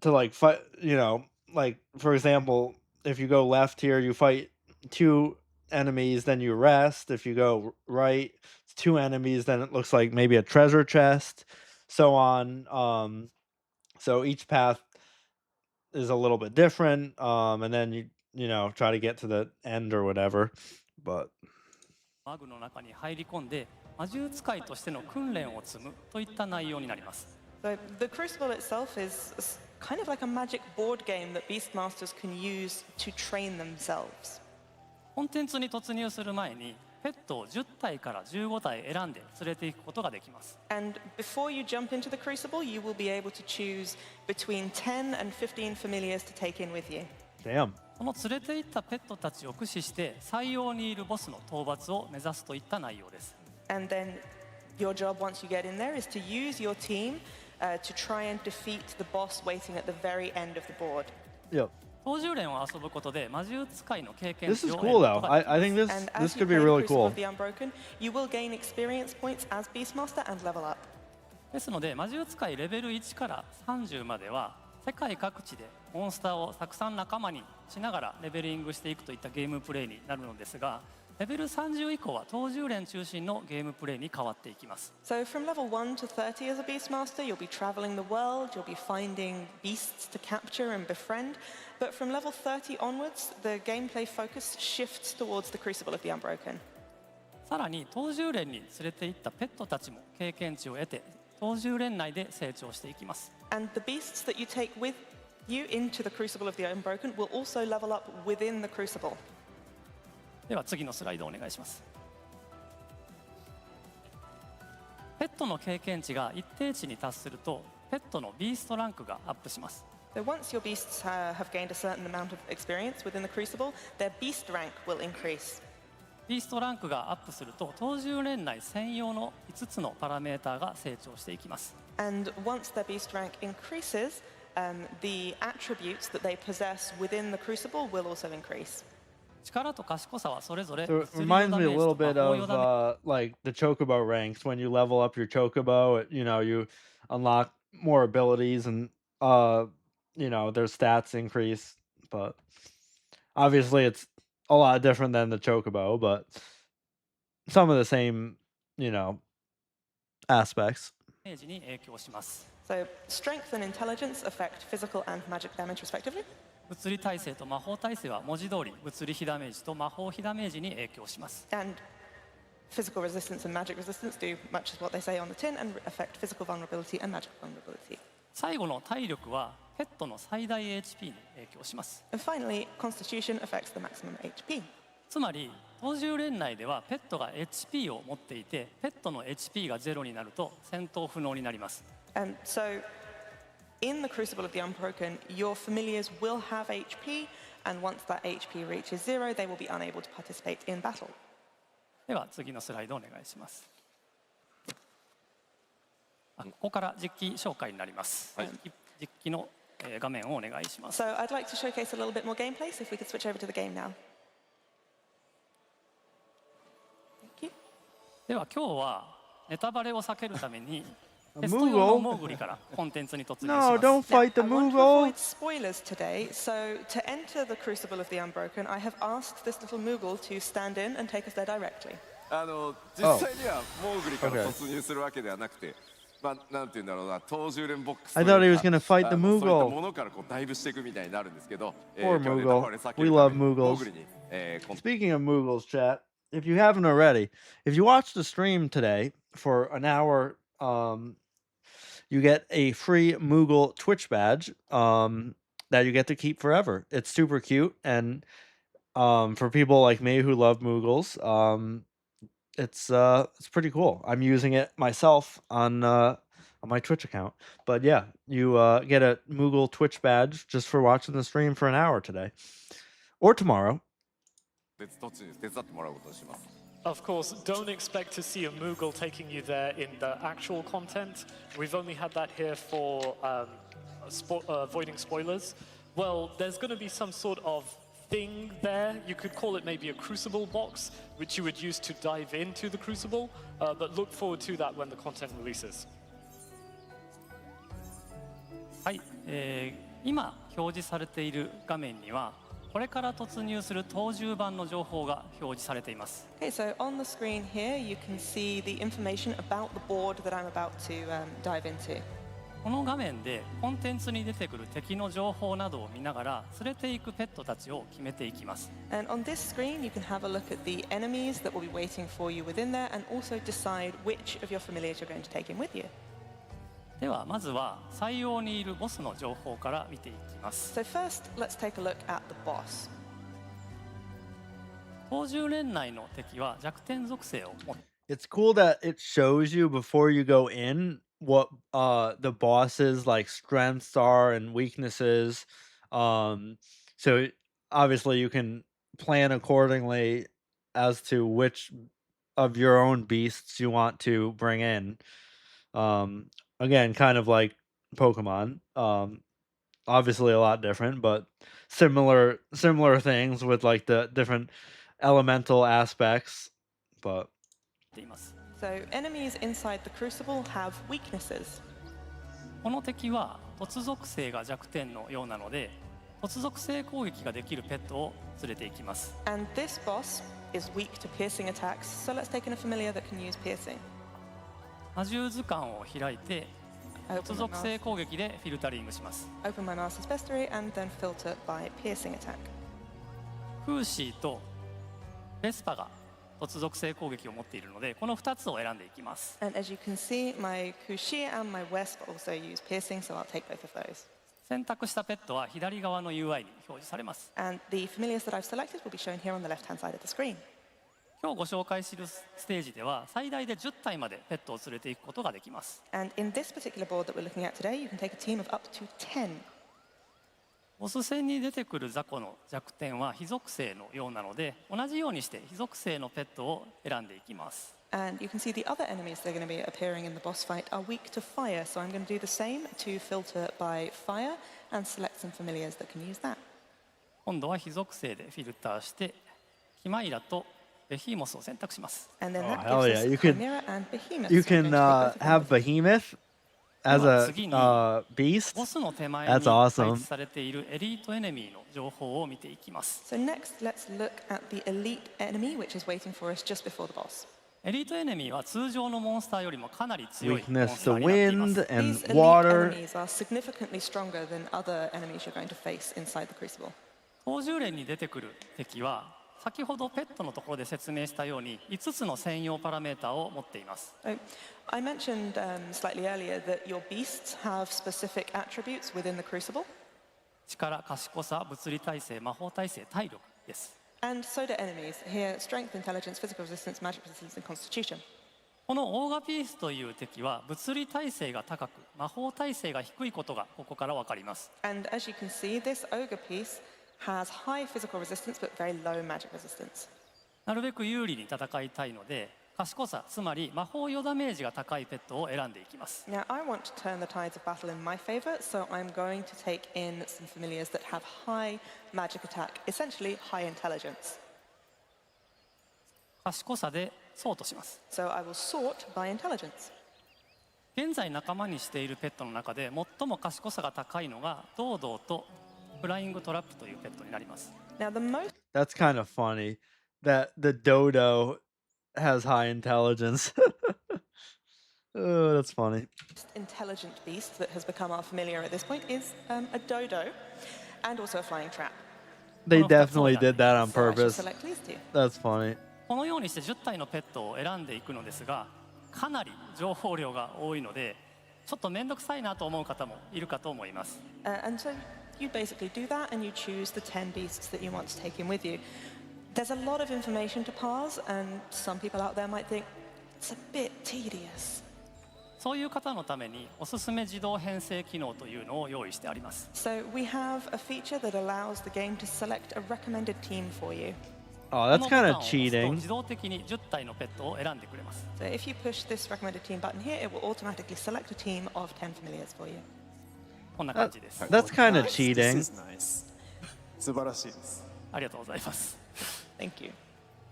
like fight, like for example, if you go left here, you fight 2 enemies, then you rest. If you go right, it's 2 enemies, then it looks like maybe a treasure chest, so on. So each path is a little bit different, and then you try to get to the end or whatever. But マグの中に入り込んで魔術使いとしての訓練を積むといった内容になります。So the Crucible itself is kind of like a magic board game that Beastmasters can use to train themselves. コンテンツに突入する前にペットを10体から15体選んで連れていくことができます。 And before you jump into the Crucible, you will be able to choose between 10 and 15 familiars to take in with you. Damn. この連れて行ったペットたちを駆使して採用にいるボスの討伐を目指すといった内容です。 And then your job once you get in there is to use your team to try and defeat the boss waiting at the very end of the board. Yep. 闘獣連を遊ぶことで魔術使いの経験 This 値 is を得る cool こ though. とができます。 I think And this as you could be play the really Crucible cool. of the Unbroken, you will gain experience points as Beastmaster and level up. ですので魔術使いレベル1から30までは世界各地でモンスターをたくさん仲間にしながらレベリングしていくといったゲームプレイになるのですが、レベル30以降は闘獣連中心のゲームプレイに変わっていきます。 So from level 1 to 30 as a Beastmaster, you'll be traveling the world, you'll be finding beasts to capture and befriend. But from level 30 onwards, the gameplay focus shifts towards the Crucible of the Unbroken. さらに闘獣連に連れて行ったペットたちも経験値を得て闘獣連内で成長していきます。 And the beasts that you take with you into the Crucible of the Unbroken will also level up within the Crucible. では次のスライドお願いします。ペットの経験値が一定値に達するとペットのビーストランクがアップします。 So once your beasts have gained a certain amount of experience within the Crucible, their beast rank will increase. ビーストランクがアップすると闘獣連内専用の5つのパラメーターが成長していきます。 And once their beast rank increases, the attributes that they possess within the Crucible will also increase. 力と賢さはそれぞれ So it 物理 reminds ダ me メ a ージ little とか bit 防御 of ダメージ like the chocobo ranks. When you level up your chocobo, you unlock more abilities and their stats increase. But obviously, it's a lot different than the chocobo, but some of the same, aspects. ダメージに影響します。 So strength and intelligence affect physical and magic damage respectively. 物理耐性と魔法耐性は文字通り物理被ダメージと魔法被ダメージに影響します。 And physical resistance and magic resistance do much as what they say on the tin and affect physical vulnerability and magic vulnerability. 最後の体力はペットの最大 HP に影響します。 And finally, constitution affects the maximum HP. つまり闘獣連内ではペットが HP を持っていてペットの HP が0になると戦闘不能になります。 And so in the Crucible of the Unbroken, your familiars will have HP, and once that HP reaches 0, they will be unable to participate in battle. では次のスライドお願いします。ここから実機紹介になります。実機の画面をお願いします。 So I'd like to showcase a little bit more gameplay, so if we could switch over to the game now. Thank you. では今日はネタバレを避けるために A テスト用の Moogle? モーグリからコンテンツに突入し No, ます。 don't fight the I want to Moogle. avoid spoilers today, so to enter the Crucible of the Unbroken, I have asked this little Moogle to stand in and take us there directly. 実際にはモーグリから突入するわけではなくて、なんていうんだろうな、闘獣連ボックスという I か thought he was gonna fight the そういった Moogle. ものからダイブしていくみたいになるんですけど、 Poor 今日はネタバレ Moogle. 避け We るた love めにモー Moogles. グリに、Speaking of Moogles, chat, if you haven't already, if you watched the stream today for an hour, you get a free Moogle Twitch badge that you get to keep forever. It's super cute, and for people like me who love Moogles, it's pretty cool. I'm using it myself on my Twitch account. But yeah, you get a Moogle Twitch badge just for watching the stream for an hour today or tomorrow. 別途中手伝ってもらうことにします。 Of course, don't expect to see a Moogle taking you there in the actual content. We've only had that here for avoiding spoilers. Well, there's going to be some sort of thing there. You could call it maybe a crucible box, which you would use to dive into the crucible. But look forward to that when the content releases. はい、今表示されている画面にはこれから突入する闘獣版の情報が表示されています。 Okay, so on the screen here, you can see the information about the board that I'm about to dive into. この画面でコンテンツに出てくる敵の情報などを見ながら連れていくペットたちを決めていきます。 And on this screen, you can have a look at the enemies that will be waiting for you within there and also decide which of your familiars you're going to take in with you. ではまずは採用にいるボスの情報から見ていきます。 So first, let's take a look at the boss. 当10連内の敵は弱点属性を持って It's cool that it shows you before you go in what the boss's like strengths are and weaknesses. So obviously you can plan accordingly as to which of your own beasts you want to bring in. Again, kind of like Pokemon. Obviously a lot different, but similar things with like the different elemental aspects. But います。 So enemies inside the Crucible have weaknesses. この敵は突属性が弱点のようなので、突属性攻撃ができるペットを連れていきます。 And this boss is weak to piercing attacks, so let's take in a familiar that can use piercing. 魔獣図鑑を開いて突属性攻撃でフィルタリングします。 Open my Master's Bestiary and then filter by piercing attack. フーシーとベスパが突属性攻撃を持っているので、この2つを選んでいきます。 And as you can see, my Kushi and my Wesp also use piercing, so I'll take both of those. 選択したペットは左側の UI に表示されます。 And the familiars that I've selected will be shown here on the left-hand side of the screen. 今日ご紹介するステージでは最大で10体までペットを連れていくことができます。 And in this particular board that we're looking at today, you can take a team of up to 10. ボス戦に出てくる雑魚の弱点は非属性のようなので、同じようにして非属性のペットを選んでいきます。 And you can see the other enemies that are going to be appearing in the boss fight are weak to fire, so I'm going to do the same to filter by fire and select some familiars that can use that. 今度は非属性でフィルターしてキマイラとベヒーモスを選択します。 And then that hell gives yeah. us You can- Chimera and Behemoth. you so I'm can going to take both of them have with me. Behemoth as a beast. ボスの手前に That's 配 awesome. 置されているエリートエネミーの情報を見ていきます。 So next, let's look at the elite enemy, which is waiting for us just before the boss. エリートエネミーは通常のモンスターよりもかなり強いモン Weakness スタ to ーになっています。 wind and These elite water. enemies are significantly stronger than other enemies you're going to face inside the Crucible. 当10連に出てくる敵は先ほどペットのところで説明したように5つの専用パラメータを持っています。 So, I mentioned slightly earlier that your beasts have specific attributes within the Crucible, 力、賢さ、物理耐性、魔法耐性、体力です。 and so do enemies. Here, strength, intelligence, physical resistance, magic resistance, and constitution. このオーガピースという敵は物理耐性が高く魔法耐性が低いことがここから分かります。 And as you can see, this ogre piece has high physical resistance but very low magic resistance. なるべく有利に戦いたいので賢さ、つまり魔法与ダメージが高いペットを選んでいきます。 Now, I want to turn the tides of battle in my favor, so I'm going to take in some familiars that have high magic attack, essentially high intelligence. 賢さでソートします。 So I will sort by intelligence. 現在仲間にしているペットの中で最も賢さが高いのがドードーとフライングトラップというペットになります。 Now, the most That's kind of funny that the dodo has high intelligence. Oh, that's funny. intelligent beast that has become our familiar at this point is a dodo and also a flying trap. They Well, that's definitely all did that on So I shall purpose. select these two. That's funny. このようにして10体のペットを選んでいくのですが、かなり情報量が多いのでちょっと面倒くさいなと思う方もいるかと思います。 And so you basically do that and you choose the 10 beasts that you want to take in with you. There's a lot of information to parse, and some people out there might think it's a bit tedious. そういう方のためにおすすめ自動編成機能というのを用意してあります。 So we have a feature that allows the game to select a recommended team for you. Oh, こ that's のボ kind タン of を押すと cheating. 自動的に10体のペットを選んでくれます。 So if you push this recommended team button here, it will automatically select a team of 10 familiars for you. こんな感じです。 That's kind of This cheating. is nice. 素晴らしいです。ありがとうございます。 Thank you.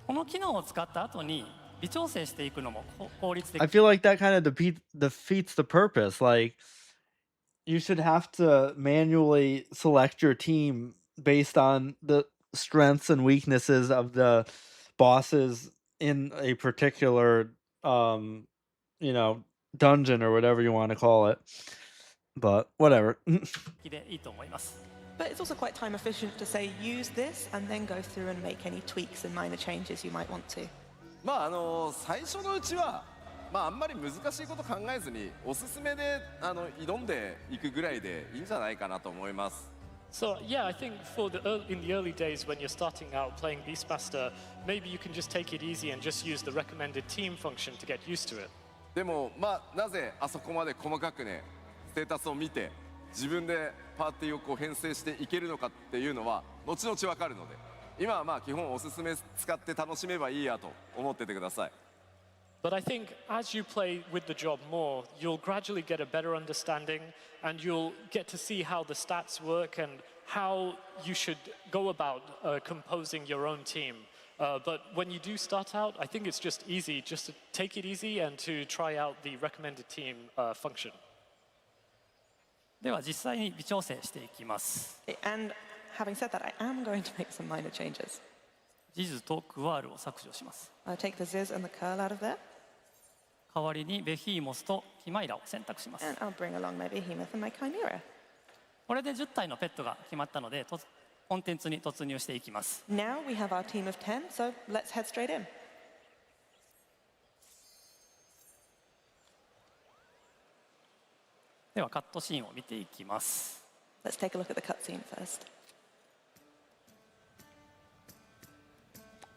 この機能を使った後に微調整していくのも効率的 I feel like that kind of defeats the purpose. Like, you should have to manually select your team based on the strengths and weaknesses of the bosses in a particular, dungeon or whatever you want to call it. But whatever. でいいと思います。 But it's also quite time efficient to say use this and then go through and make any tweaks and minor changes you might want to. まあ最初のうちはあんまり難しいこと考えずにおすすめで挑んでいくぐらいでいいんじゃないかなと思います。So yeah, I think in the early days when you're starting out playing Beastmaster, maybe you can just take it easy and just use the recommended team function to get used to it. でもなぜあそこまで細かくねステータスを見て自分でパーティーをこう編成していけるのかっていうのは後々わかるので、今は基本おすすめ使って楽しめばいいやと思っててください。But I think as you play with the job more, you'll gradually get a better understanding and you'll get to see how the stats work and how you should go about composing your own team. But when you do start out, I think it's just easy, just to take it easy and to try out the recommended team function. では実際に微調整していきます。And having said that, I am going to make some minor changes. ジズとクワールを削除します。I'll take the Ziz and the curl out of there. 代わりにベヒーモスとキマイラを選択します。And I'll bring along my Behemoth and my Chimera. これで10体のペットが決まったので、コンテンツに突入していきます。Now we have our team of 10, so let's head straight in. ではカットシーンを見ていきます。Let's take a look at the cutscene first.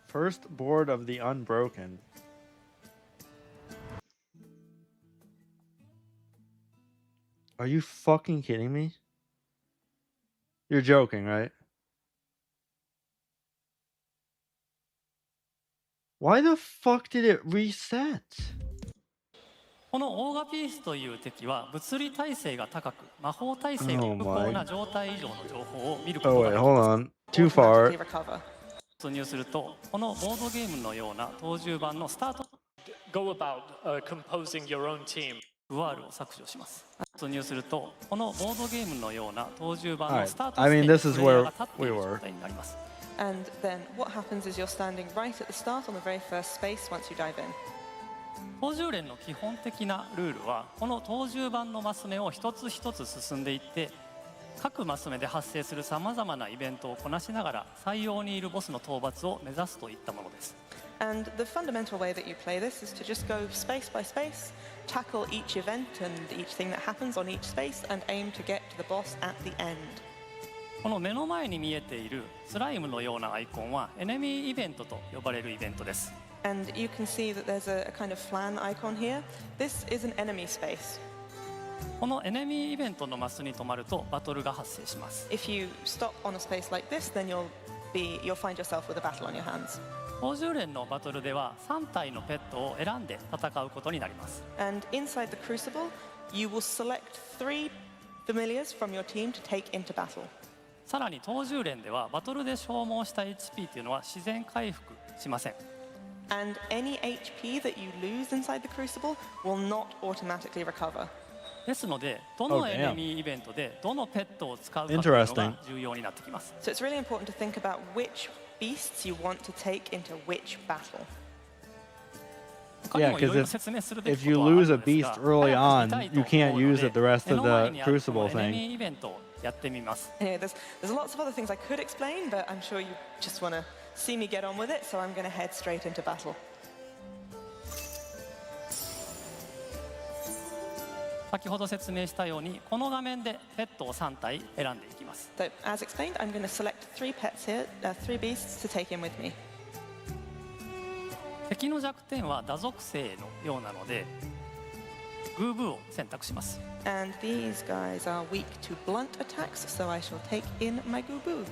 First board of the Unbroken. Are you fucking kidding me? You're joking, right? Why the fuck did it reset? このオーガピースという敵は物理耐性が高く魔法耐性が有効な状態以上の情報を見ることができます。Oh wait, hold on. Too far. 突入するとこのボードゲームのような操縦盤のスタート Go about composing your own team. クワールを削除します。突入するとこのボードゲームのような操縦盤のスタート地点にプレイヤーが立っている状態になります。And then what happens is you're standing right at the start on the very first space once you dive in. 操縦連の基本的なルールはこの操縦盤のマス目を一つ一つ進んでいって各マス目で発生するさまざまなイベントをこなしながら採用にいるボスの討伐を目指すといったものです。And the fundamental way that you play this is to just go space by space, tackle each event and each thing that happens on each space, and aim to get to the boss at the end. この目の前に見えているスライムのようなアイコンはエネミーイベントと呼ばれるイベントです。And you can see that there's a kind of flan icon here. This is an enemy space. このエネミーイベントのマスに止まるとバトルが発生します。If you stop on a space like this, then you'll find yourself with a battle on your hands. 操縦連のバトルでは3体のペットを選んで戦うことになります。And inside the Crucible, you will select 3 familiars from your team to take into battle. さらに操縦連ではバトルで消耗した HP というのは自然回復しません。And any HP that you lose inside the Crucible will not automatically recover. ですので、どのエネミーイベントでどのペットを使うかというのが重要になってきます。So it's really important to think about which beasts you want to take into which battle. Yeah, because if you lose a beast early on, you can't use it the rest of the Crucible thing. Anyway, there's lots of other things I could explain, but I'm sure you just want to see me get on with it, so I'm going to head straight into battle. 先ほど説明したように、この画面でペットを3体選んでいきます。So, as explained, I'm going to select 3 pets here, 3 beasts to take in with me. 敵の弱点は打属性のようなので、グーブーを選択します。And these guys are weak to blunt attacks, so I shall take in my Goo-Boo.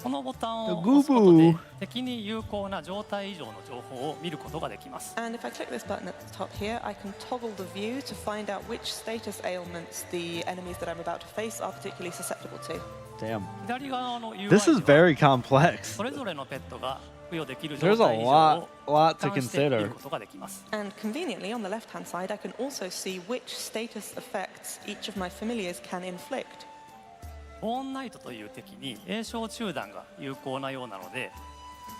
このボタンを押すことで敵に有効な状態以上の情報を見ることができます。And if I click this button at the top here, I can toggle the view to find out which status ailments the enemies that I'm about to face are particularly susceptible to. Damn. 左側の UI で This is very complex. それぞれのペットが付与できる状 There's a 態以上 lot を to 俯瞰して見る consider. ことができます。And conveniently, on the left-hand side, I can also see which status effects each of my familiars can inflict. ボーンナイトという敵に栄唱中弾が有効なようなので、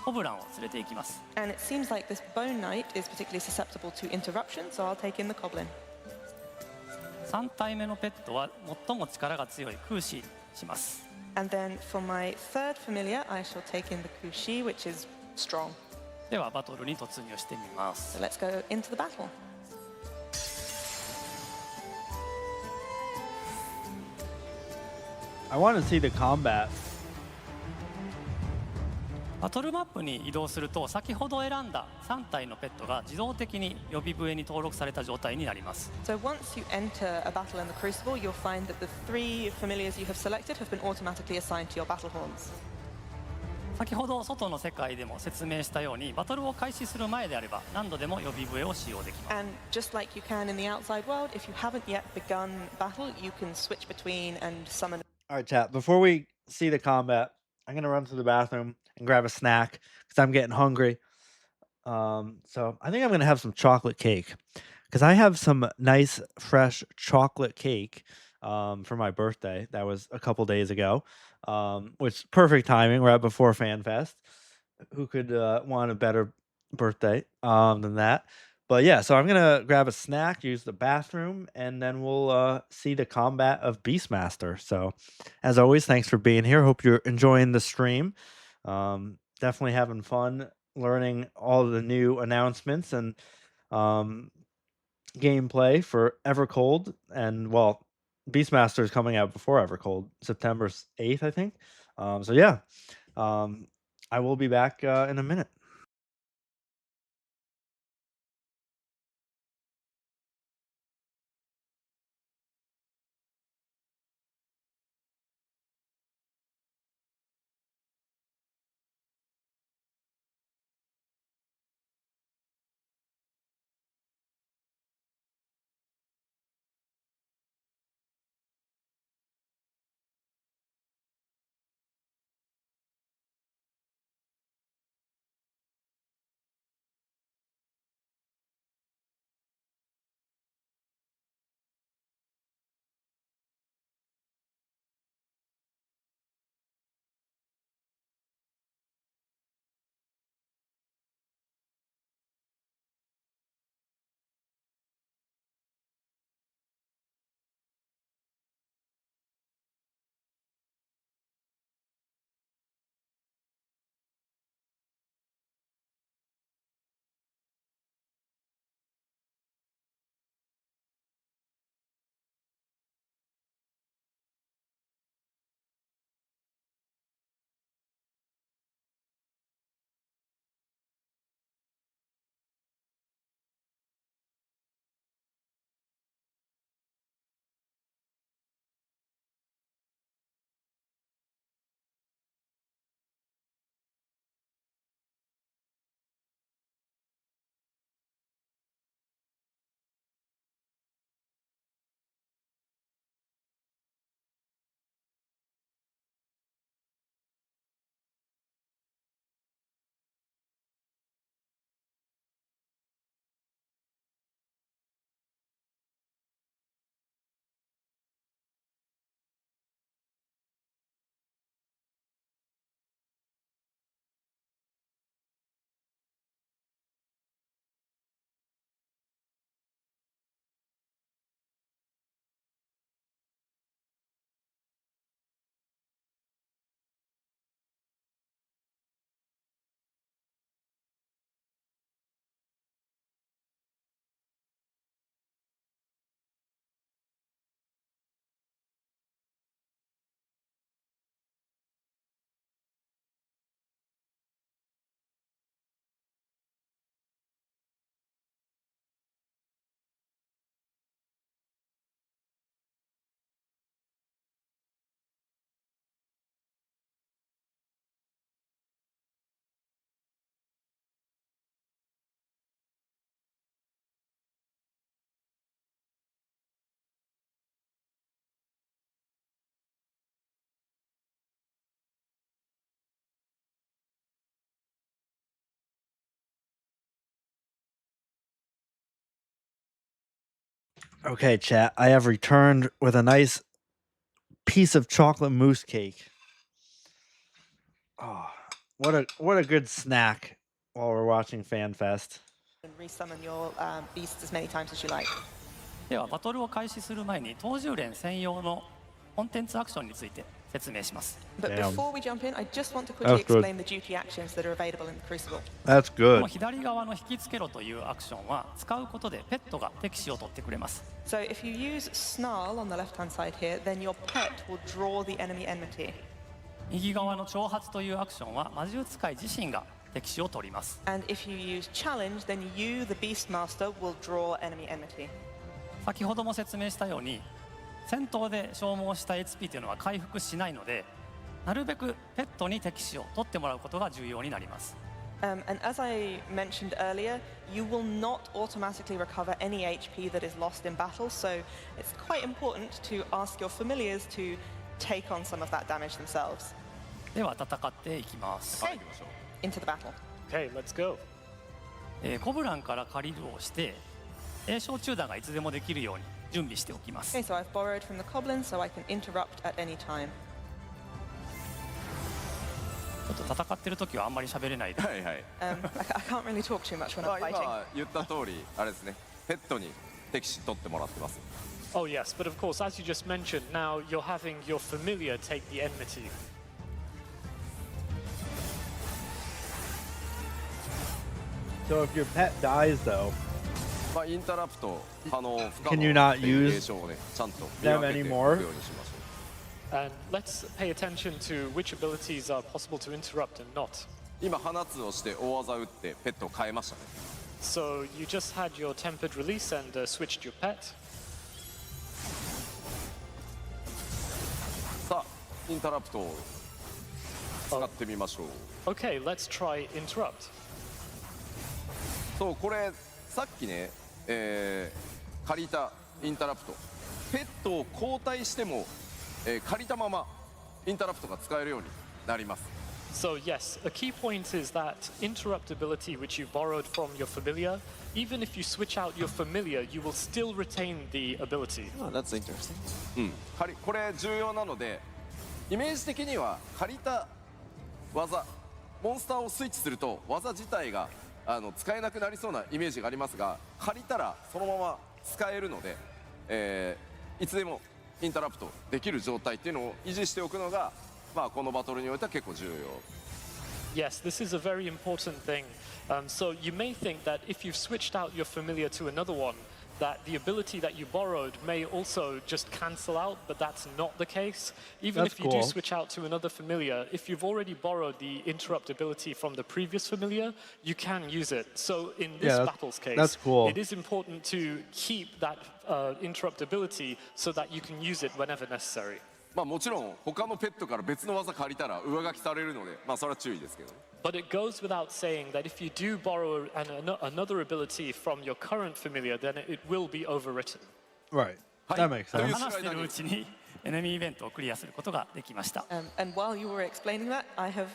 コブランを連れて行きます。And it seems like this Bone Knight is particularly susceptible to interruption, so I'll take in the Goblin. 3体目のペットは最も力が強い空士にします。And then for my third familiar, I shall take in the Kushi, which is strong. ではバトルに突入してみます。So let's go into the battle. I want to see the combat. バトルマップに移動すると先ほど選んだ3体のペットが自動的に予備笛に登録された状態になります。 So once you enter a battle in the Crucible, you'll find that the 3 familiars you have selected have been automatically assigned to your battle horns. 先ほど外の世界でも説明したようにバトルを開始する前であれば何度でも予備笛を使用できます。 And just like you can in the outside world, if you haven't yet begun battle, you can switch between and summon. All right, chat. Before we see the combat, I'm gonna run to the bathroom and grab a snack because I'm getting hungry. So I think I'm gonna have some chocolate cake because I have some nice fresh chocolate cake for my birthday. That was a couple days ago, which perfect timing right before FanFest. Who could want a better birthday than that? But yeah, so I'm gonna grab a snack, use the bathroom, and then we'll see the combat of Beastmaster. So, as always, thanks for being here. Hope you're enjoying the stream. Definitely having fun learning all the new announcements and gameplay for Evercold. And well, Beastmaster is coming out before Evercold, September 8th, I think. So yeah, I will be back in a minute. Okay, chat. I have returned with a nice piece of chocolate mousse cake. Oh, what a good snack while we're watching FanFest. And resummon your beasts as many times as you like. ではバトルを開始する前に当10連専用のコンテンツアクションについて説明します。 But Damn. before we jump in, I just want to That was quickly good. explain the duty actions that are available in the Crucible. That's この good. 左側の引きつけろというアクションは使うことでペットが敵視を取ってくれます。 So if you use Snarl on the left-hand side here, then your pet will draw the enemy enmity. 右側の挑発というアクションは魔獣使い自身が敵視を取ります。 And if you use Challenge, then you, the Beastmaster, will draw enemy enmity. 先ほども説明したように戦闘で消耗した HP というのは回復しないので、なるべくペットに敵視を取ってもらうことが重要になります。 And as I mentioned earlier, you will not automatically recover any HP that is lost in battle, so it's quite important to ask your familiars to take on some of that damage themselves. では戦っていきます。 Okay, into the battle. Okay, let's go. コブランから借りるをして栄唱中断がいつでもできるように準備しておきます。 Okay, so I've borrowed from the Coblin, so I can interrupt at any time. ちょっと戦ってる時はあんまり喋れないで。はいはい I can't really talk too much when ま I'm あ fighting. 今言った通りあれですね、ペットに敵視取ってもらってます。 Oh, yes, but of course, as you just mentioned, now you're having your familiar take the enmity. So if your pet dies, though, まあインタラプト可能不可 Can you 能 not っていう use 現象をねちゃんと見 them 分けていくよ anymore? うにしましょう。 And let's pay attention to which abilities are possible to interrupt and not. 今放つをして大技打ってペットを変えましたね。 So you just had your tempered release and switched your pet. さあインタラプトを使ってみましょう。 Okay, let's try interrupt. そうこれさっきね、借りたインタラプトペットを交代しても、借りたままインタラプトが使えるようになります。 So yes, a key point is that interrupt ability which you borrowed from your familiar, even if you switch out your familiar, you will still retain the ability. Oh, that's interesting. これ重要なのでイメージ的には借りた技モンスターをスイッチすると技自体が使えなくなりそうなイメージがありますが、借りたらそのまま使えるので、いつでもインタラプトできる状態っていうのを維持しておくのが、まあ、このバトルにおいては結構重要。 Yes, this is a very important thing. So you may think that if you've switched out your familiar to another one, that the ability that you borrowed may also just cancel out, but that's not the case. Even That's if you cool. do switch out to another familiar, if you've already borrowed the interrupt ability from the previous familiar, you can use it. So in this Yeah, battle's case, that's cool. it is important to keep that interrupt ability so that you can use it whenever necessary. まあもちろん他のペットから別の技借りたら上書きされるので、まあそれは注意ですけど。 But it goes without saying that if you do borrow another ability from your current familiar, then it will be overwritten. right. Hi. That makes Do you- sense. 話しているうちにエネミーイベントをクリアすることができました。 And while you were explaining that, I have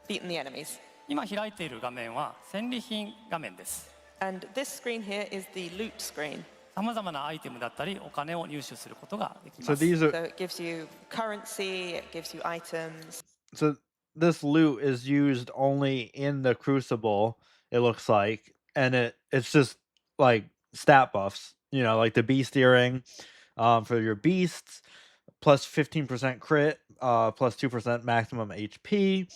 beaten the enemies. 今開いている画面は戦利品画面です。 And this screen here is the loot screen. さまざまなアイテムだったりお金を入手することができ So ます。 these are So it gives you currency, it gives you items. so this loot is used only in the Crucible. It looks like, and it's just like stat buffs. You know, like the beast earring, for your beasts, plus 15% crit, plus 2% maximum HP.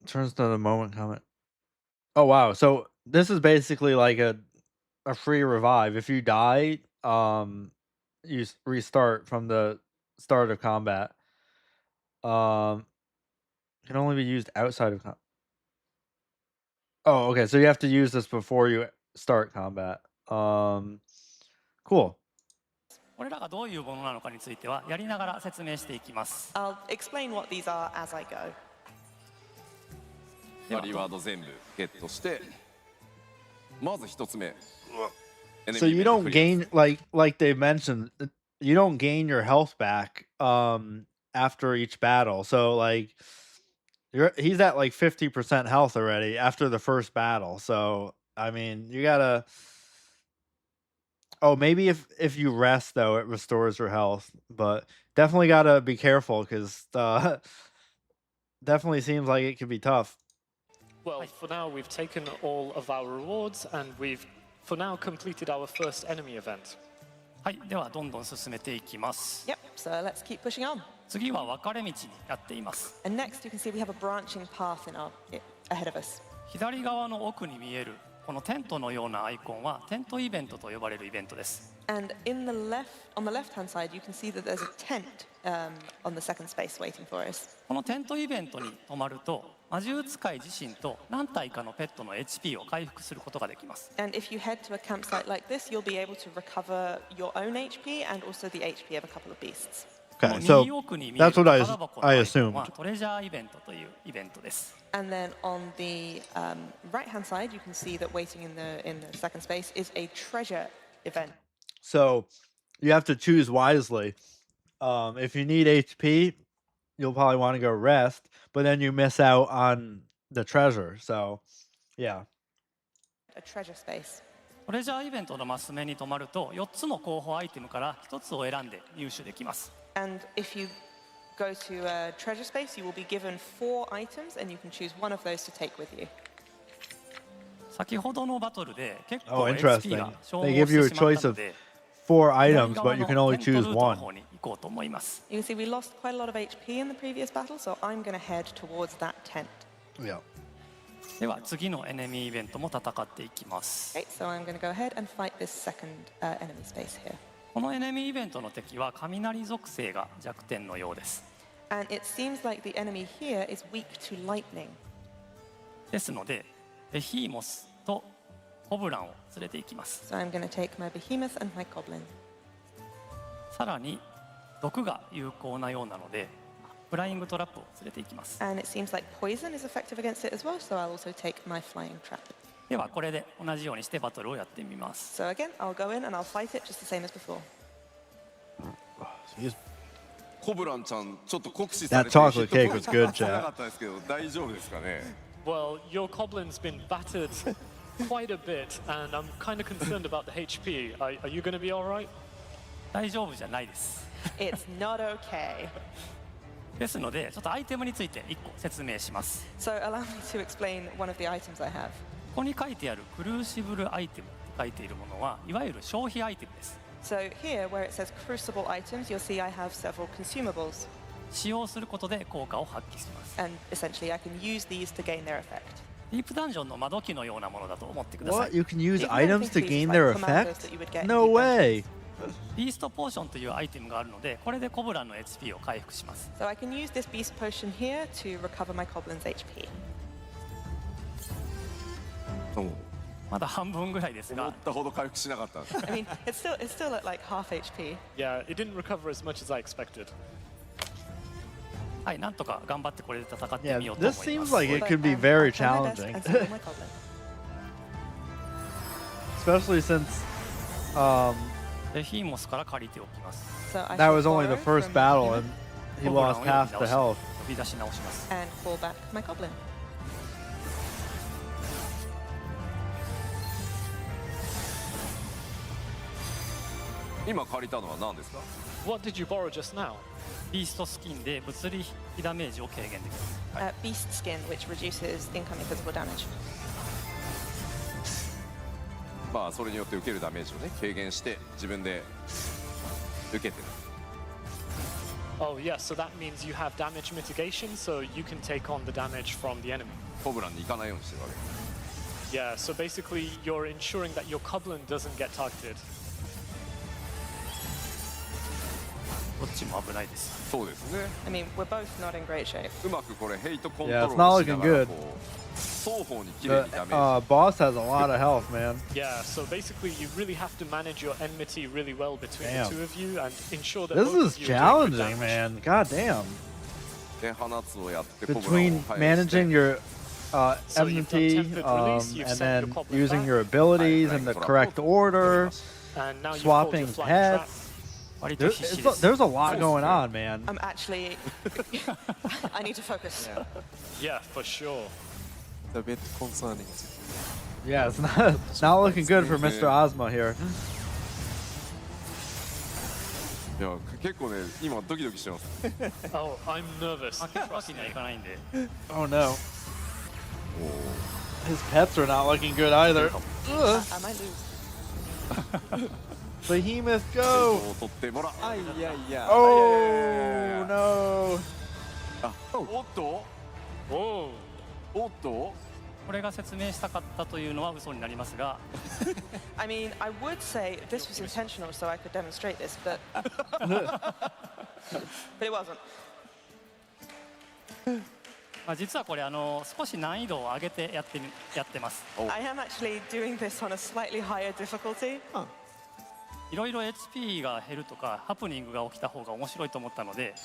Turns to the moment comment. Oh wow! So this is basically like a free revive. If you die, you restart from the start of combat. Can only be used outside of Oh, okay. So you have to use this before you start combat. Cool. これらがどういうものなのかについてはやりながら説明していきます。 I'll explain what these are as I go. ではリワード全部ゲットしてまず一つ目 So you don't gain like they mentioned, you don't gain your health back after each battle. So like he's at like 50% health already after the first battle. So I mean, you gotta. Oh, maybe if you rest though, it restores your health. But definitely gotta be careful because definitely seems like it could be tough. Well, for now, we've taken all of our rewards and we've, for now, completed our first enemy event. はい、ではどんどん進めていきます。 Yep, so let's keep pushing on. 次は分かれ道になっています。 And next, you can see we have a branching path ahead of us. 左側の奥に見えるこのテントのようなアイコンはテントイベントと呼ばれるイベントです。 And on the left-hand side, you can see that there's a tent on the second space waiting for us. このテントイベントに泊まると魔獣使い自身と何体かのペットの HP を回復することができます。 And if you head to a campsite like this, you'll be able to recover your own HP and also the HP of a couple of beasts. Okay, so that's what I assumed. トレジャーイベントというイベントです。 And then on the right-hand side, you can see that waiting in the second space is a treasure event. So you have to choose wisely. If you need HP, you'll probably want to go rest, but then you miss out on the treasure. So, yeah. A treasure space. トレジャーイベントのマス目に泊まると4つの候補アイテムから1つを選んで入手できます。 And if you go to a treasure space, you will be given 4 items, and you can choose one of those to take with you. 先ほどのバトルで結構 Oh, HP interesting. が消耗 They give し you て a しまっ choice たの of で 4 左 items, 側 but の you テ can ン only トルー choose トの one. 方に行こうと思います。 You can see we lost quite a lot of HP in the previous battle, so I'm going to head towards that tent. Yeah. では次のエネミーイベントも戦っていきます。 Okay, so I'm going to go ahead and fight this second enemy space here. このエネミーイベントの敵は雷属性が弱点のようです。 And it seems like the enemy here is weak to lightning. ですのでベヒーモスとコブランを連れていきます。 So I'm going to take my behemoth and my goblin. さらに毒が有効なようなのでフライングトラップを連れていきます。 And it seems like poison is effective against it as well, so I'll also take my flying trap. ではこれで同じようにしてバトルをやってみます。 So again, I'll go in and I'll fight it just the same as before. コブランちゃんちょっと酷使され That て chocolate cake was good, 少なか Jeff. ったですけど大丈夫ですかね Well, your Coblin's been battered quite a bit, and I'm kind of concerned about the HP. Are you going to be all right? 大丈夫じゃないです。 It's not okay. ですのでちょっとアイテムについて1個説明します。 So allow me to explain one of the items I have. ここに書いてあるクルーシブルアイテムと書いているものはいわゆる消費アイテムです。 So here, where it says crucible items, you'll see I have several consumables. 使用することで効果を発揮します。 And essentially, I can use these to gain their effect. ディープダンジョンの窓機のようなものだと思ってくださ What? い。 You can use Even items to anything gain please, their like commandos effect? that you would get in No Deep way. ビーストポーションというアイテムがあるのでこれでコブランの HP を回復します。 So I can use this beast potion here to recover my goblin's HP. まだ半分ぐらいですが思ったほど回復しなかった I mean, it's still at like half HP. Yeah, it didn't recover as much as I expected. はい、なんとか頑張ってこれで戦って Yeah, みようと this 思いま seems す。 like it But, could be I'll very try my best challenging. and save my goblin. Especially since ベヒーモスから借りておきます。 So I that shall was only the borrow first from battle him and he コブラン lost を half 呼 the び health. 飛び出し直します。 and call back my goblin. 今借りたのは何ですか What did you borrow just now? ビーストスキンで物理ダメージを軽減できます。 Beast skin, which reduces incoming physical damage. まあそれによって受けるダメージをね軽減して自分で受けてる Oh, yes, so that means you have damage mitigation, so you can take on the damage from the enemy. コブランに行かないようにしてるわけ Yeah, so basically you're ensuring that your Coblin doesn't get targeted. どっちも危ないです。そうですね I mean, we're both not in great shape. うまくこれヘイトコント Yeah, ロ it's ー not ルしな looking がら good. こう双方に綺麗 The にダメージ boss has a lot of health, man. Yeah, so basically you really have to manage your enmity really well between Damn. the two of you and ensure that This both is of you are doing good challenging, damage. man. God damn. で放つをやってコブランを Between 返して managing your So you've done enmity tempered release, you've and sent then your Coblin using back. your abilities in the correct order, And now you've pulled your swapping flying heads. trap. 割と必死です。 There's a lot going on, man. I'm actually. I need to focus. Yeah, for sure. It's a bit concerning. Yeah, it's not looking good for Mr. Ozma here. いや結構ね今ドキドキしてます Oh, I'm nervous. 負けるわけにはいかないんで。 Oh no. His pets are not looking good either. Ugh. I might lose. Behemoth, ベル go! トを取ってもらう。あいやいや。 Oh no! あおっとWhoa. おっとこれが説明したかったというのは嘘になりますが、 I mean, I would say this was intentional so I could demonstrate this, but it wasn't. 実はこれ少し難易度を上げてやってます。 I am actually doing this on a slightly higher difficulty. いろいろ HP が減るとかハプニングが起きた方が面白いと思ったので、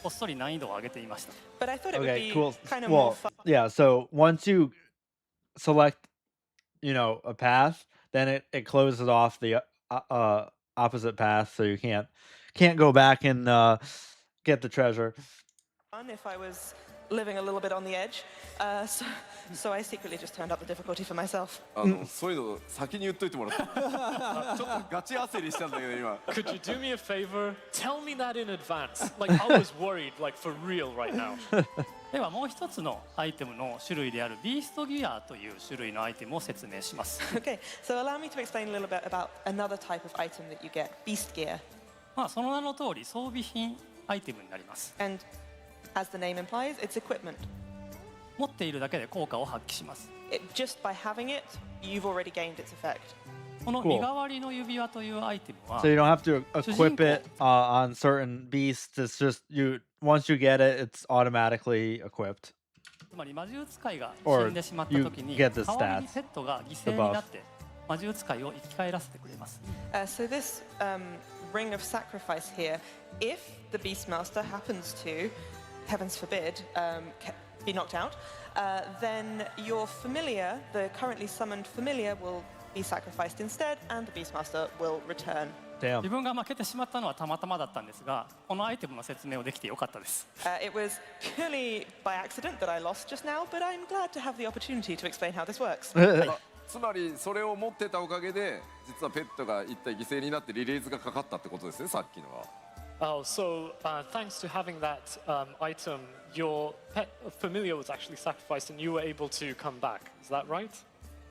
こっそり難易度を上げてみました。 But I thought it would Okay, be cool. kind of more Well, fun. yeah, so once you select, a path, then it closes off the opposite path, so you can't go back and get the treasure. If I was living a little bit on the edge. So I secretly just turned up the difficulty for myself. そういうの先に言っといてもらってちょっとガチ焦りしたんだけど今 Could you do me a favor? Tell me that in advance. Like I was worried, like for real right now. ではもう一つのアイテムの種類であるビーストギアという種類のアイテムを説明します。Okay, so allow me to explain a little bit about another type of item that you get, beast gear. その名の通り装備品アイテムになります。 And as the name implies, it's equipment. 持っているだけで効果を発揮します。 Just by having it, you've already gained its effect. この身代わりの指輪というアイテムは So you don't have to equip it on certain beasts. It's just once you get it, it's automatically equipped. つまり魔獣使いが死んでしまった時に you get the 代わりに stats ペットが犠牲になって魔獣使いを生き返らせてくれます。 So this ring of sacrifice here, if the Beastmaster happens to, heavens forbid, be knocked out, then your familiar, the currently summoned familiar, will be sacrificed instead, and the Beastmaster will return. 自 Damn. 分が負けてしまったのはたまたまだったんですが、このアイテムの説明をできてよかったです。 It was purely by accident that I lost just now, but I'm glad to have the opportunity to explain how this works. つまりそれを持ってたおかげで実はペットが一体犠牲になってリレーズがかかったってことですねさっきのは Oh, so thanks to having that item, your pet familiar was actually sacrificed and you were able to come back. Is that right?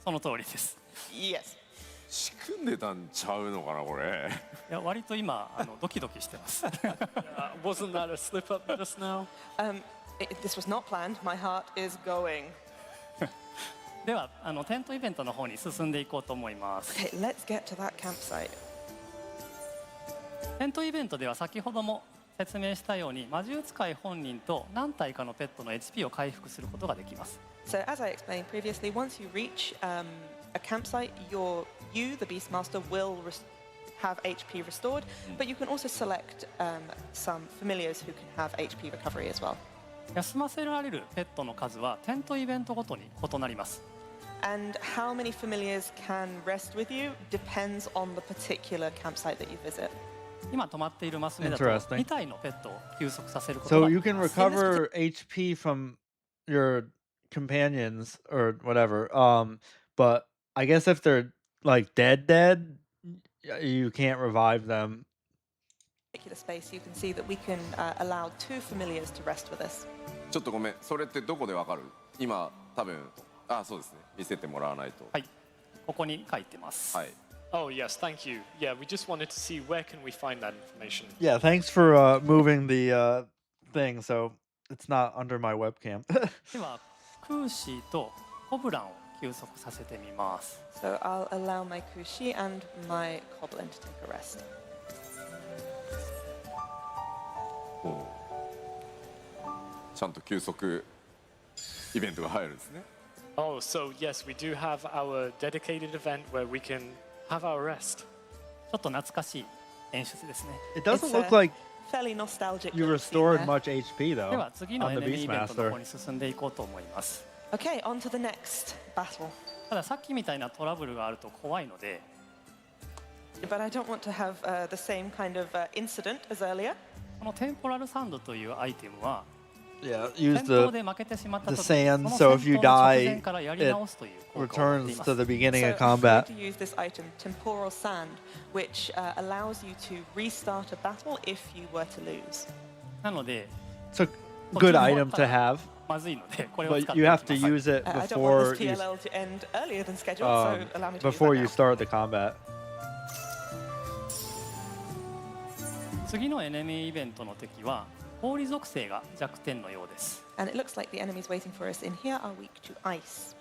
その通りです。 Yes. 仕組んでたんちゃうのかなこれいや割と今ドキドキしてます。 Wasn't that a slip up just now? This was not planned. My heart is going. ではテントイベントの方に進んでいこうと思います。 Okay, let's get to that campsite. テントイベントでは先ほども説明したように魔獣使い本人と何体かのペットの HP を回復することができます。 So as I explained previously, once you reach a campsite, you, the Beastmaster, will have HP restored, but you can also select some familiars who can have HP recovery as well. 休ませられるペットの数はテントイベントごとに異なります。 And how many familiars can rest with you depends on the particular campsite that you visit. 今止まっているマス目だと Interesting. 2体のペットを休息させること So が you でき can ます。 recover HP from your companions or whatever. But I guess if they're like dead, you can't revive them. Particular space, you can see that we can allow 2 familiars to rest with us. ちょっとごめんそれってどこでわかる今多分そうですね見せてもらわないとはい、ここに書いてます。はい Oh yes, thank you. Yeah, we just wanted to see where can we find that information. Yeah, thanks for moving the thing so it's not under my webcam. ではクーシーとコブランを休息させてみます。 So I'll allow my Kushi and my Koblin to take a rest. ちゃんと休息イベントが入るんですね Oh, so yes, we do have our dedicated event where we can have our rest. ちょっと懐かしい演出ですね。 It doesn't It's look like fairly nostalgic. you look restored scene there. much HP で though は次の on the エネミーイベントの方 Beastmaster. に進んでいこうと思います。 Okay, on to the next battle. たださっきみたいなトラブルがあると怖いので、 But I don't want to have the same kind of incident as earlier. このテンポラルサンドというアイテムは Yeah, 戦 use 闘 the で負けてしまった時 the そ sand, の so 戦 if you 闘の直 die, 前からやり直すという効果を持ってい returns ま to す。 the beginning So of if you were combat. to use this item, temporal sand, which allows you to restart a battle if you were to lose. なので It's a good item to have, まずいのでこれを使 but って you いき have ま to す。 use it I don't want before this you, PLL to end earlier than scheduled, so allow me to use before that you now. start the combat. 次のエネミーイベントの敵は氷属性が弱点のようです。And it looks like the enemies waiting for us in here are weak to ice.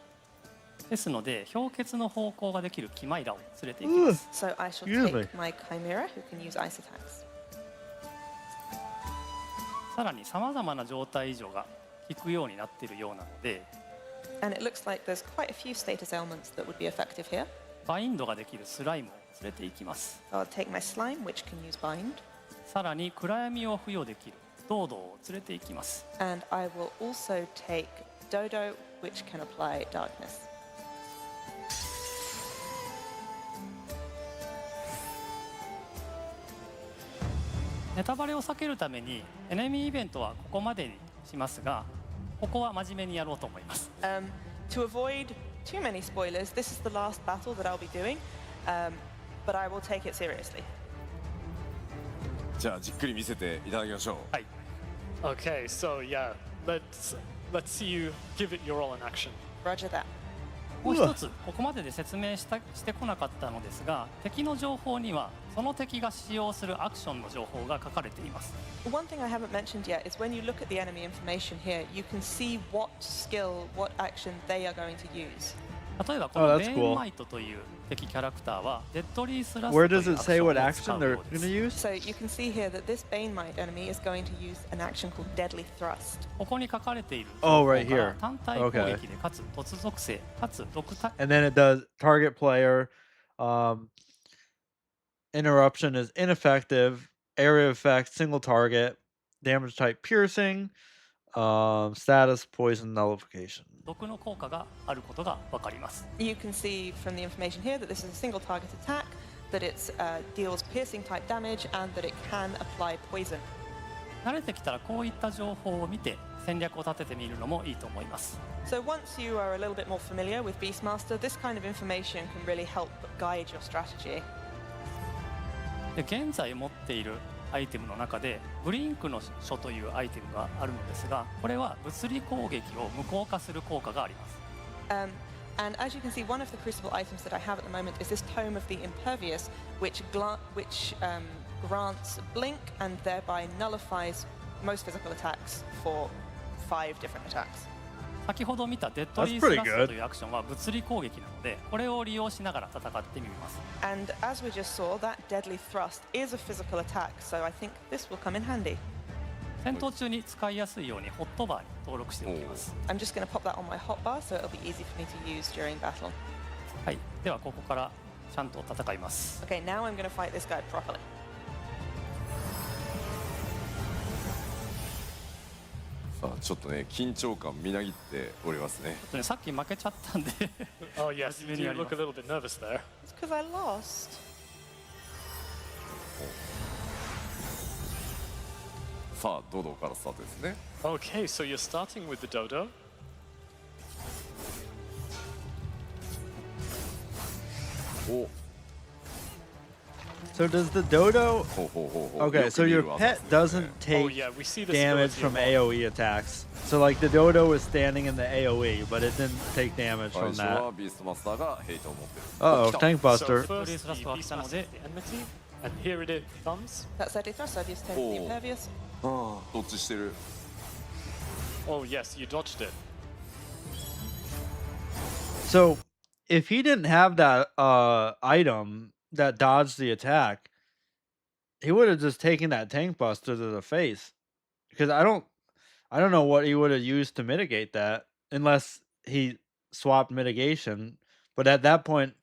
ですので氷結の方向ができるキマイラを連れていきます。So I shall Really? take my Chimera, who can use ice attacks. さらにさまざまな状態異常が効くようになっているようなので、 And it looks like there's quite a few status elements that would be effective here. バインドができるスライムを連れていきます。 I'll take my slime, which can use bind. さらに暗闇を付与できるドードを連れていきます。 And I will also take Dodo, which can apply darkness. ネタバレを避けるためにエネミーイベントはここまでにしますが、ここは真面目にやろうと思います。To avoid too many spoilers, this is the last battle that I'll be doing, but I will take it seriously. じゃあじっくり見せていただきましょう。はい。 Okay, so yeah, let's see you give it your all in action. Roger that. もう一つここまでで説明してこなかったのですが、敵の情報にはその敵が使用するアクションの情報が書かれています。 One thing I haven't mentioned yet is when you look at the enemy information here, you can see what skill, what action they are going to use. 例えばこのベーンマイトという敵キャラクターはデッドリースラスト Where という does ア it クシ say ョン what を action 使う they're ようで going す。 to use? So you can see here that this Banemite enemy is going to use an action called Deadly Thrust. ここに書かれている Oh, 情報 right から here. 単体攻撃でかつ突属性かつ毒体 And then it does target player. Interruption is ineffective. Area effect, single target. Damage type piercing. Status poison nullification. 毒の効果があることが分かります。 You can see from the information here that this is a single target attack, that it deals piercing type damage, and that it can apply poison. 慣れてきたらこういった情報を見て戦略を立ててみるのもいいと思います。 So once you are a little bit more familiar with Beastmaster, this kind of information can really help guide your strategy. で現在持っているアイテムの中でブリンクの書というアイテムがあるのですが、これは物理攻撃を無効化する効果があります。 And as you can see, one of the crucible items that I have at the moment is this Tome of the Impervious, which grants blink and thereby nullifies most physical attacks for 5 different attacks. 先ほど見たデッドリースラストというアクションは物理攻撃なので、これを利用しながら戦ってみます。 And as we just saw, that Deadly Thrust is a physical attack, so I think this will come in handy. 戦闘中に使いやすいようにホットバーに登録しておきます。 I'm just going to pop that on my hotbar, so it'll be easy for me to use during battle. はい、ではここからちゃんと戦います。 Okay, now I'm going to fight this guy properly. さあちょっとね緊張感みなぎっておりますね。ちょっとね、さっき負けちゃったんで Oh yes, you do look a little bit nervous there. It's because I lost. さあドドからスタートですね。 Okay, so you're starting with the dodo. お So does the dodo? ほうほうほうほう。 Okay, よ so く見 your る技で pet すね doesn't Oh take yeah, we see this damage ability from a lot. AoE attacks. So like the dodo was standing in the AoE, but it didn't take damage 最 from 初 that. はビーストマスターがヘイトを持ってる。 Uh oh, 来た tank So buster. first, Please, last the one, Beastmaster, Samuel. the enmity, and here it comes. That's Deadly Thrust, so I've used Tome of the Oh. Impervious. どっちしてる。 Oh yes, you dodged it. So if he didn't have that item that dodged the attack, he would have just taken that tank buster to the face. Because I don't know what he would have used to mitigate that unless he swapped mitigation. But at that point,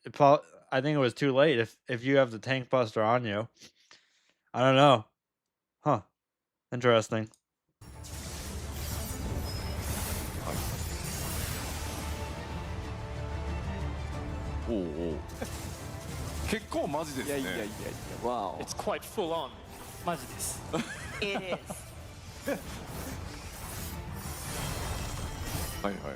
I think it was too late if you have the tank buster on you. I don't know. Huh. Interesting. おうおう。結構マジですね。わお。 It's quite full on. マジです。 It is. はいはいは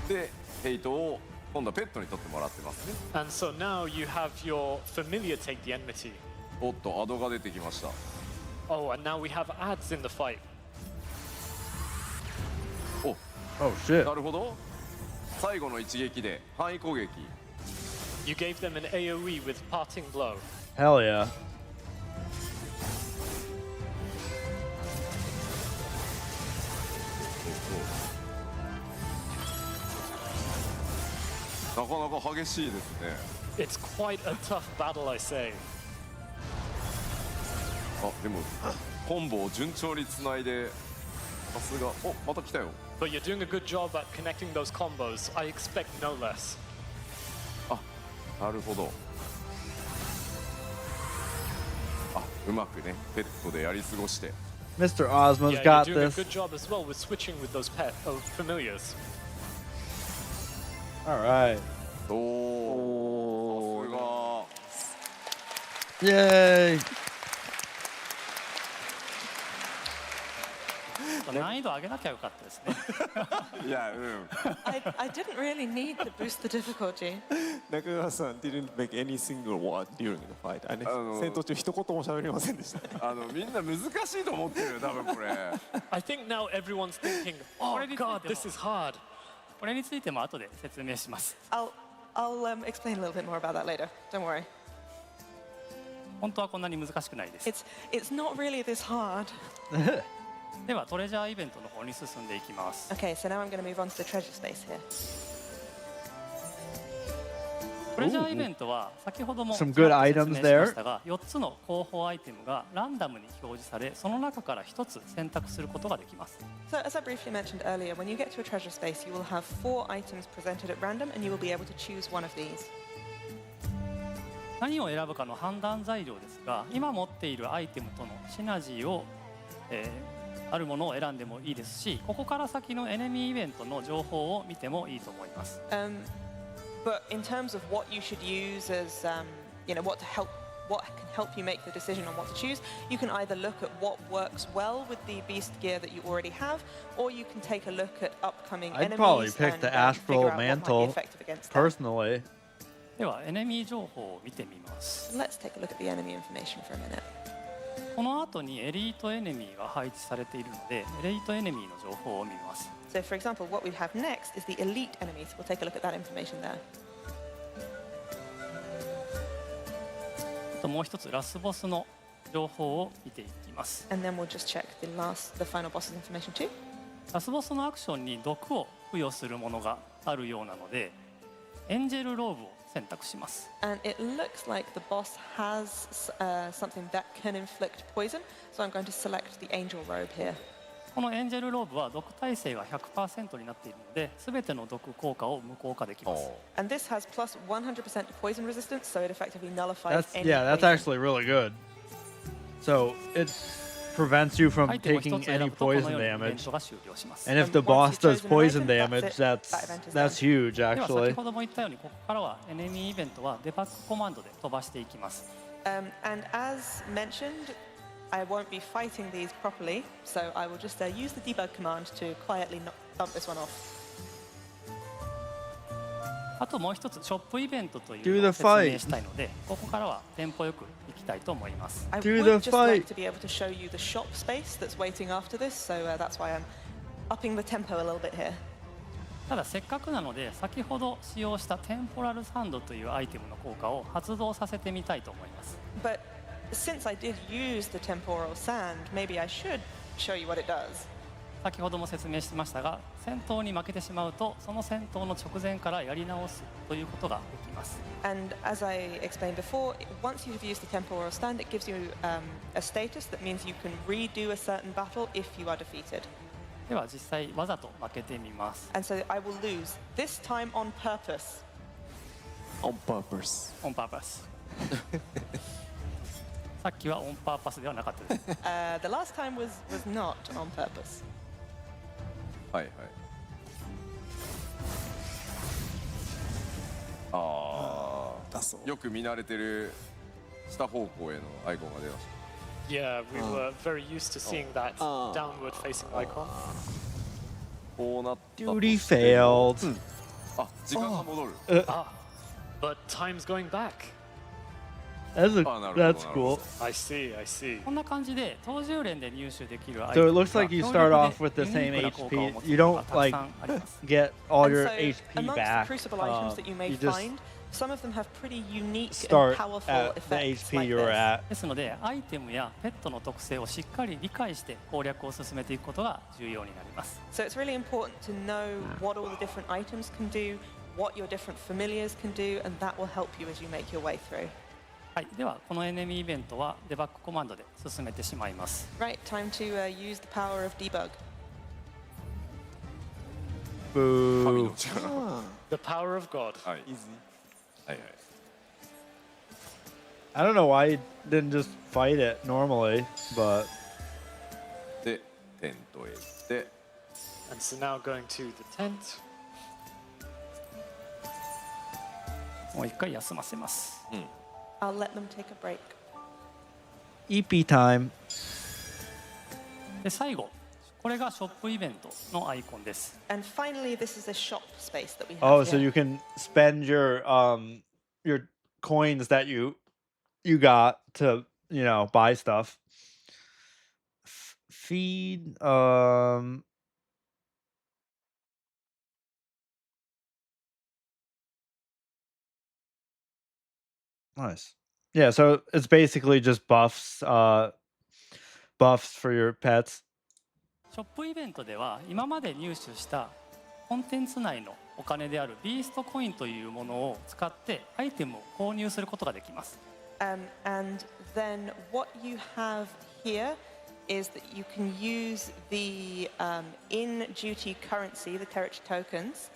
い。でヘイトを今度はペットに取ってもらってますね。 And so now you have your familiar take the enmity. おっとアドが出てきました。 Oh, and now we have ads in the fight. お Oh shit. なるほど。最後の一撃で範囲攻撃。 You gave them an AoE with parting blow. Hell yeah. なかなか激しいですね。 It's quite a tough battle, I say. あ、でもコンボを順調につないで、さすが。お、また来たよ。 But you're doing a good job at connecting those combos. I expect no less. あ、なるほど。あ、うまくね、ペットでやり過ごして。 Mr. Ozma's Yeah, you're got doing a this. good job as well with switching with those familiars. All right. おー、さすが。 Yay. 難易度上げなきゃよかったですね。いや、うん。 I didn't really need to boost the difficulty. 中川さん didn't make any single word during the fight. 戦闘中一言も喋りませんでした。みんな難しいと思ってるよ、多分これ。I think now everyone's thinking, oh god, this is hard. これについても後で説明します。 I'll explain a little bit more about that later. Don't worry. 本当はこんなに難しくないです。 It's not really this hard. ではトレジャーイベントの方に進んでいきます。 Okay, so now I'm going to move on to the treasure space here. トレジャーイベントは先ほども Some ち good らっと説明 items し there. ましたが、4つの候補アイテムがランダムに表示され、その中から1つ選択することができます。 So as I briefly mentioned earlier, when you get to a treasure space, you will have 4 items presented at random, and you will be able to choose one of these. 何を選ぶかの判断材料ですが、今持っているアイテムとのシナジーを、あるものを選んでもいいですし、ここから先のエネミーイベントの情報を見てもいいと思います。 But in terms of what you should use as, what can help you make the decision on what to choose, you can either look at what works well with the beast gear that you already have, or you can take a look at upcoming I'd enemies probably pick and the figure astral out what might be mantle effective against them. personally. ではエネミー情報を見てみます。 Let's take a look at the enemy information for a minute. この後にエリートエネミーが配置されているので、エリートエネミーの情報を見ます。 So for example, what we have next is the elite enemies. We'll take a look at that information there. あともう一つラスボスの情報を見ていきます。 And then we'll just check the final boss's information too. ラスボスのアクションに毒を付与するものがあるようなので、エンジェルローブを選択します。 And it looks like the boss has something that can inflict poison. So I'm going to select the angel robe here. このエンジェルローブは毒耐性が 100% になっているので、すべての毒効果を無効化できます。 And this has plus 100% poison resistance, so it effectively nullifies any That's poison. actually really good. So it prevents you from アイテムを taking 一つ選 any ぶとこのよ poison うにイベン damage. トが終了します。 And if the And once boss you've does chosen an poison item, damage, that's it. that's That event is that's done. huge では actually. 先ほども言ったように、ここからはエネミーイベントはデバッグコマンドで飛ばしていきます。 And as mentioned, I won't be fighting these properly, so I will just use the debug command to quietly dump this one off. あともう一つショップイベントとい Do うのを the 説 fight. 明したいので、ここからはテンポよくいきたいと思います。 I Do would the just like fight. to be able to show you the shop space that's waiting after this, so that's why I'm upping the tempo a little bit here. ただせっかくなので、先ほど使用したテンポラルサンドというアイテムの効果を発動させてみたいと思います。 But since I did use the temporal sand, maybe I should show you what it does. 先ほども説明しましたが、戦闘に負けてしまうと、その戦闘の直前からやり直すということができます。 And as I explained before, once you've used the temporal stand, it gives you a status that means you can redo a certain battle if you are defeated. では実際わざと負けてみます。 And so I will lose, this time on purpose. On purpose. On purpose さっきはオンパーパスではなかったです。 The last time was not on purpose. はいはい。あだそうあ、よく見慣れてる下方向へのアイコンが出ました。 Yeah, we were very used to seeing that downward facing icon. こうなったと Duty しても failed. あ、時間が戻る。 Ah, but time's going back. That's cool. I see, I see. こんな感じで当従連で入手できるアイ So テ it ム looks が like you 強 start 力 off で with the ユニ same ークな効果を HP. 持つ You ものが don't たく like さんあります。 get all And your so HP amongst back. the crucible items that you may You just find, some of them have pretty unique and start powerful at the effects HP like you were this. at. ですので、アイテムやペットの特性をしっかり理解して攻略を進めていくことが重要になります。So it's really important to know what all the different items can do, what your different familiars can do, and that will help you as you make your way through. はい、ではこのエネミーイベントはデバッグコマンドで進めてしまいます。Right, time to use the power of debug. Boo. The power of God. はい。はいはい。 I don't know why he didn't just fight it normally, but で、テントへ行って、 And so now going to the tent. もう一回休ませます。I'll let them take a break. EP time. で最後、これがショップイベントのアイコンです。And finally, this is a shop space that we have Oh, here. so you can spend your coins that you got to, buy stuff. Feed nice. Yeah, so it's basically just buffs for your pets. ショップイベントでは今まで入手したコンテンツ内のお金であるビーストコインというものを使ってアイテムを購入することができます。And then what you have here is that you can use the in-duty currency, the territory tokens,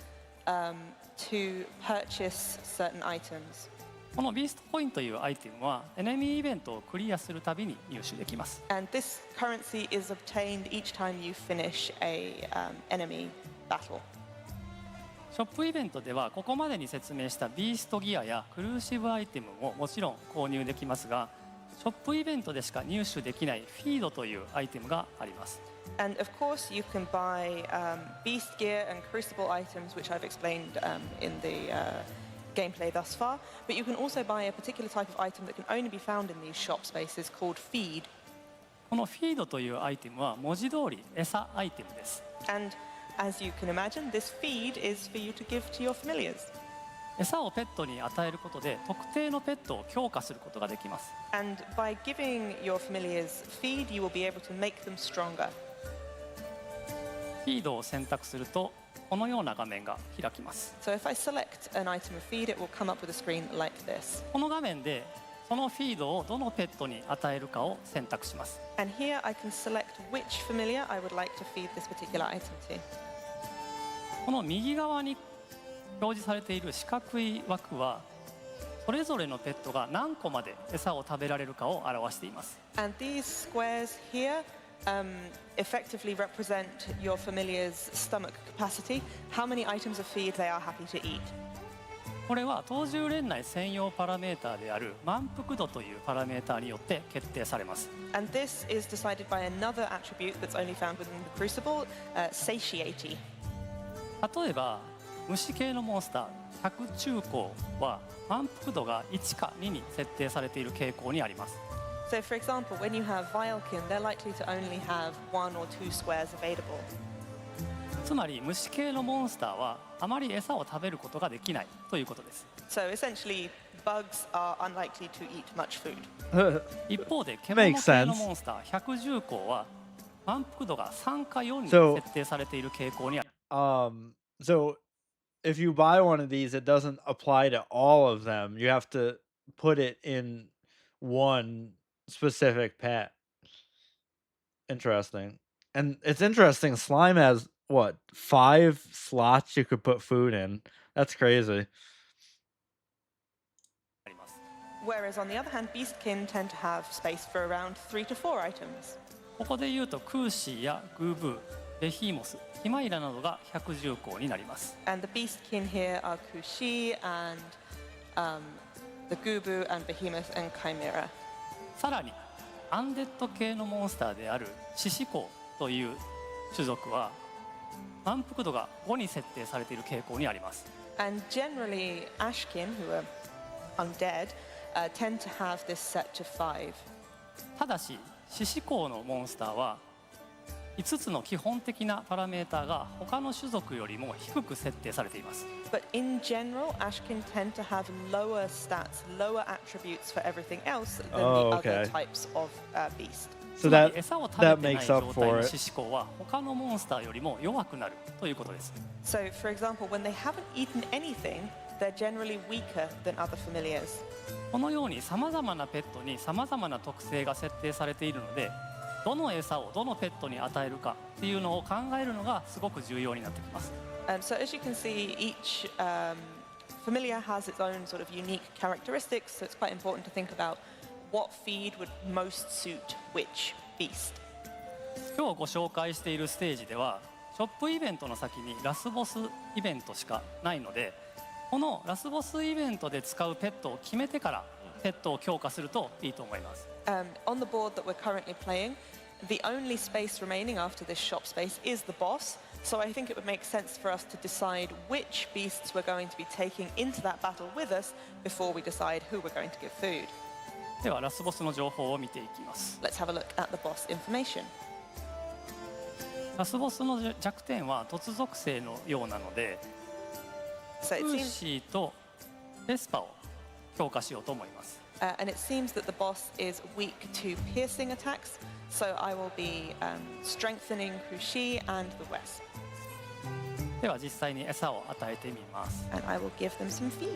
to purchase certain items. このビーストコインというアイテムはエネミーイベントをクリアするたびに入手できます。And this currency is obtained each time you finish a enemy battle. ショップイベントではここまでに説明したビーストギアやクルーシブアイテムももちろん購入できますが、ショップイベントでしか入手できないフィードというアイテムがあります。And of course, you can buy beast gear and crucible items, which I've explained in the gameplay thus far. But you can also buy a particular type of item that can only be found in these shop spaces called feed. このフィードというアイテムは文字通り餌アイテムです。And as you can imagine, this feed is for you to give to your familiars. 餌をペットに与えることで特定のペットを強化することができます。And by giving your familiars feed, you will be able to make them stronger. フィードを選択するとこのような画面が開きます。So if I select an item of feed, it will come up with a screen like this. この画面でそのフィードをどのペットに与えるかを選択します。And here I can select which familiar I would like to feed this particular item to. この右側に表示されている四角い枠はそれぞれのペットが何個まで餌を食べられるかを表しています。And these squares here effectively represent your familiar's stomach capacity, how many items of feed they are happy to eat. これは当獣連内専用パラメータである満腹度というパラメータによって決定されます。And this is decided by another attribute that's only found within the Crucible, satiety. 例えば虫系のモンスター100中高は満腹度が1か2に設定されている傾向にあります。So for example, when you have Vilekin, they're likely to only have 1 or 2 squares available. つまり虫系のモンスターはあまり餌を食べることができないということです。So essentially, bugs are unlikely to eat much food. 一方で獣系のモンスター110個は満腹度が3か4に設定されている傾向にある。So if you buy one of these, it doesn't apply to all of them. You have to put it in one specific pet. Interesting. And it's interesting, slime has what, 5 slots you could put food in? That's crazy. Whereas on the other hand, Beastkin tend to have space for around 3 to 4 items. ここで言うとクーシーやグーブー、ベヒーモス、ヒマイラなどが110項になります。And the Beastkin here are Kushi and the Gubu and Behemoth and Chimera. さらにアンデッド系のモンスターである獅子孔という種族は満腹度が5に設定されている傾向にあります。And generally, Ashkin, who are undead, tend to have this set to 5. ただし獅子孔のモンスターは5つの基本的なパラメータが他の種族よりも低く設定されています。But in general, Ashkin tend to have lower stats, lower attributes for everything else than Oh, the okay. other types of beast. So つま that り餌を食 that べてない makes 状 up 態 for の it. 獅子公は他のモンスターよりも弱くなるということです。 So, for example, when they haven't eaten anything, they're generally weaker than other familiars. このようにさまざまなペットにさまざまな特性が設定されているので、どの餌をどのペットに与えるかっていうのを考えるのがすごく重要になってきます。So as you can see, each familiar has its own sort of unique characteristics, so it's quite important to think about what feed would most suit which beast. 今日ご紹介しているステージではショップイベントの先にラスボスイベントしかないので、このラスボスイベントで使うペットを決めてからペットを強化するといいと思います。On the board that we're currently playing, the only space remaining after this shop space is the boss, so I think it would make sense for us to decide which beasts we're going to be taking into that battle with us before we decide who we're going to give food. ではラスボスの情報を見ていきます。 Let's have a look at the boss information. ラスボスの弱点は突属性のようなので、 So ク it ー seems, シーとペスパを強化しようと思います。 and it seems that the boss is weak to piercing attacks, so I will be strengthening Kushi and the West, では実際に餌を与えてみます。 and I will give them some feed.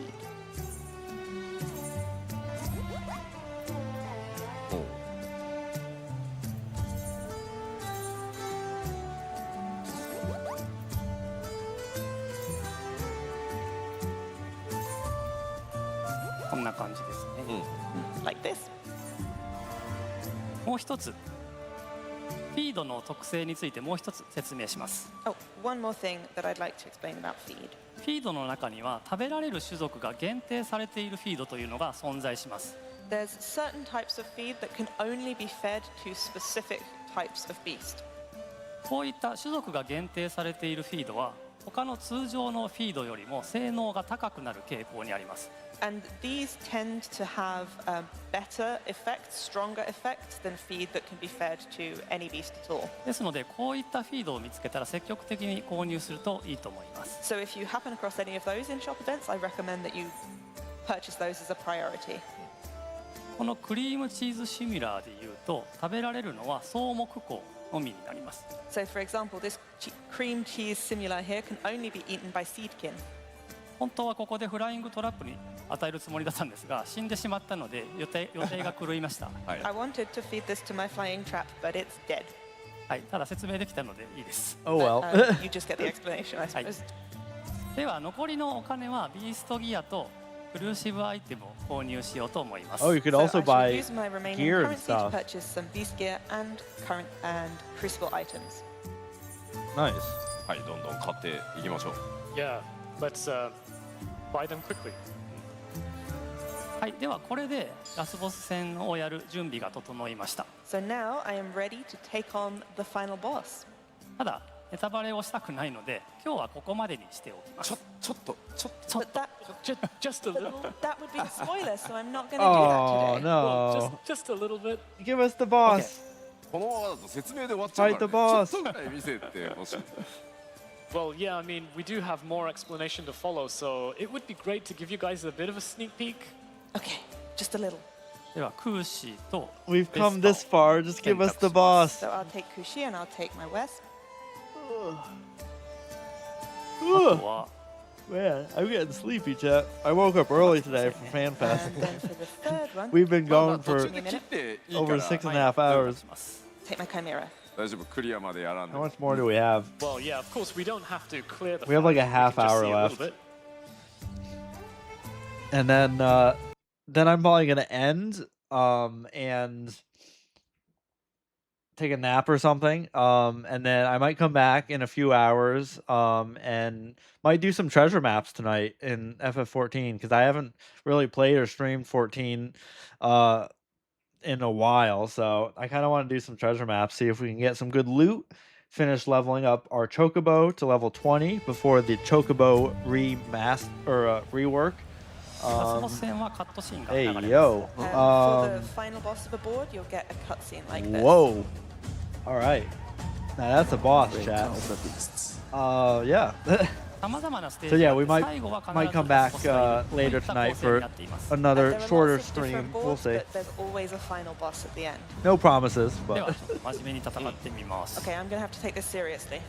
こんな感じですね。 Like this. もう一つ、フィードの特性についてもう一つ説明します。 Oh, one more thing that I'd like to explain about feed. フィードの中には食べられる種族が限定されているフィードというのが存在します。 There's certain types of feed that can only be fed to specific types of beast. こういった種族が限定されているフィードは他の通常のフィードよりも性能が高くなる傾向にあります。 And these tend to have better effects, stronger effects than feed that can be fed to any beast at all. ですのでこういったフィードを見つけたら積極的に購入するといいと思います。 So if you happen across any of those in shop events, I recommend that you purchase those as a priority. このクリームチーズシミュラーでいうと食べられるのは草木香のみになります。 So for example, this cream cheese simula here can only be eaten by seedkin. 本当はここでフライングトラップに与えるつもりだったんですが死んでしまったので予定が狂いました。I wanted to feed this to my flying trap, but it's dead. はい、ただ説明できたのでいいです。 Oh well. You just get the explanation, I suppose. では残りのお金はビーストギアとクルーシブアイテムを購入しようと思います。 Oh, you could So I also should buy use my remaining gear and currency to stuff. purchase some beast gear and crucible items. Nice. はい、どんどん買っていきましょう。 Yeah, let's buy them quickly. はい、ではこれでラスボス戦をやる準備が整いました。 So now I am ready to take on the final boss. ただネタバレをしたくないので今日はここまでにしておきます。ちょっと。 But that, Just a little. that would be a spoiler, so I'm not going to do Oh that today. no. Just a little bit. Give us the boss. このままだと説明で終わっちゃう Fight か the ら、ね、 boss. ちょっとぐらい見せてほしい。 Well, yeah, I mean, we do have more explanation to follow, so it would be great to give you guys a bit of a sneak peek. Okay, just a little. ではクーシーと We've ベ come ス this パを far. Just give us the 選択します boss. So I'll take Kushi and I'll take my West. あとは Man, I'm getting sleepy, chat. I woke up early today for FanFest. And then for the third one, We've been まあまあ going 途 for 中で切っていいか over ら 6 and はい a half お願い hours. します。 take my Chimera. 大丈夫、クリアまでやらんで How。much more do we have? Well, yeah, of course, we don't have to clear the We have like a file, half we can just hour see a little left. bit. And then I'm probably gonna end and take a nap or something. And then I might come back in a few hours and might do some treasure maps tonight in FF14 because I haven't really played or streamed 14 in a while. So I kind of want to do some treasure maps, see if we can get some good loot, finish leveling up our Chocobo to level 20 before the Chocobo rework. ラスボス戦はカットシーンが流 Hey れます。 yo. For the final boss of a board, you'll get a cutscene like this. Whoa. All right. Now that's a boss, chat. Yeah. 様々なステー So ジ yeah, があっ we て might 最後は必ず might come back ボスがいるとい later った tonight 構成に for なっています another There are shorter lots of different stream. We'll boards, see. but there's always a final boss at the end. No promises, では but 真面目に戦ってみます Okay, I'm gonna have to take this seriously.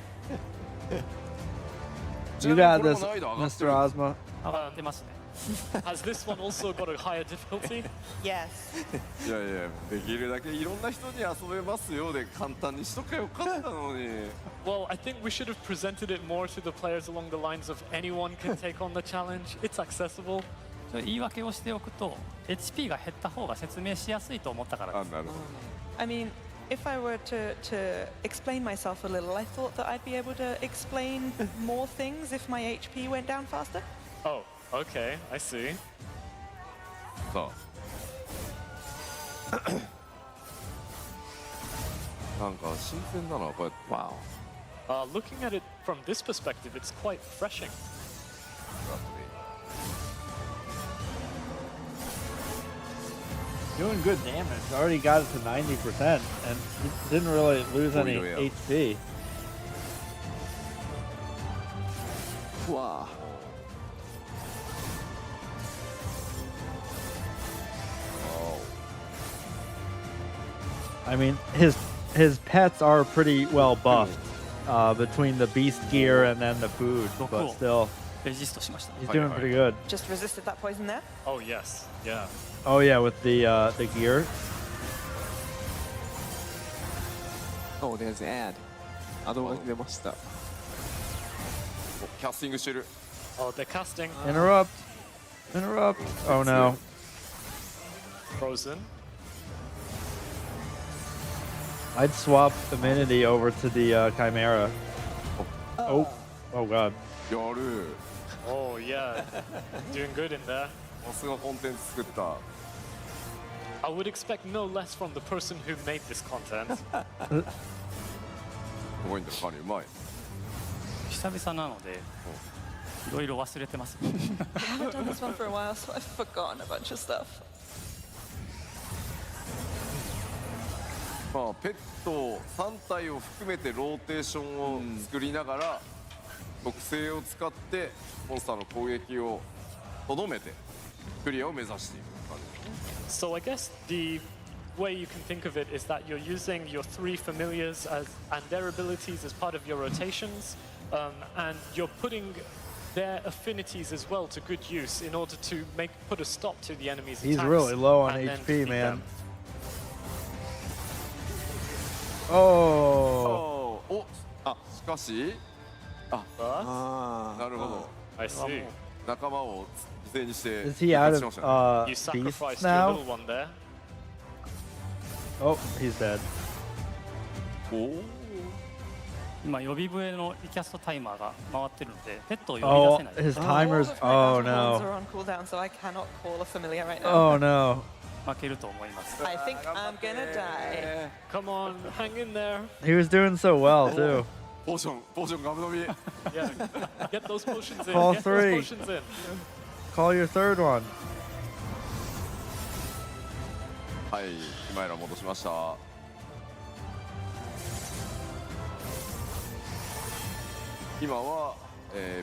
you got this, Mr. Ozma. 上がってますね Has this one also got a higher difficulty? Yes. いやいやできるだけいろんな人に遊べますよで簡単にしとけばよかったのに Well, I think we should have presented it more to the players along the lines of anyone can take on the challenge. It's accessible. 言い訳をしておくと HP が減った方が説明しやすいと思ったからですあなるほど I mean, if I were to explain myself a little, I thought that I'd be able to explain more things if my HP went down faster. Oh, okay, I see. さあなんか新鮮なのはこうやって Wow Looking at it from this perspective, it's quite refreshing. Doing good damage. Already got it to 90% and didn't really lose any HP. Wow. I mean, his pets are pretty well buffed between the beast gear and then the food, but still, レジストしました he's doing pretty good. Just resisted that poison there. Oh, yes, yeah. Oh yeah, with the gear. Oh, there's an ad. アドバイス出ました。キャスティングしてる Oh, they're casting. Interrupt. Interrupt. Oh no. Frozen. I'd swap Immunity over to the Chimera. Oh. Oh god. やる Oh, yeah. Doing good in there. さすがコンテンツ作った I would expect no less from the person who made this content. すごいんだかなりうまい久々なのでいろいろ忘れてます I haven't done this one for a while, so I've forgotten a bunch of stuff. まあペット3体を含めてローテーションを作りながら特性を使ってモンスターの攻撃をとどめてクリアを目指している感じ So I guess the way you can think of it is that you're using your 3 familiars and their abilities as part of your rotations, and you're putting their affinities as well to good use in order to put a stop to the enemy's He's attacks. really low on and then HP, defeat man. them. Oh. おしかしなるほど I see. 仲間を犠牲にして Is he out 復活しま of したね You beasts sacrificed your now? little one there. Oh, he's dead. お今予備笛のリキャストタイマーが回ってるのでペットを呼び Oh, 出せない his All timer's. of my Oh battle horns no. are on cooldown, so I cannot call a familiar right now. Oh no. 負けると思います I think I'm gonna die. Come on, hang in there. He was doing so well too. ポーションガブ飲み Yeah, get those potions in. Call Get three. those potions in. Call your third one. はい今やら戻しました今は、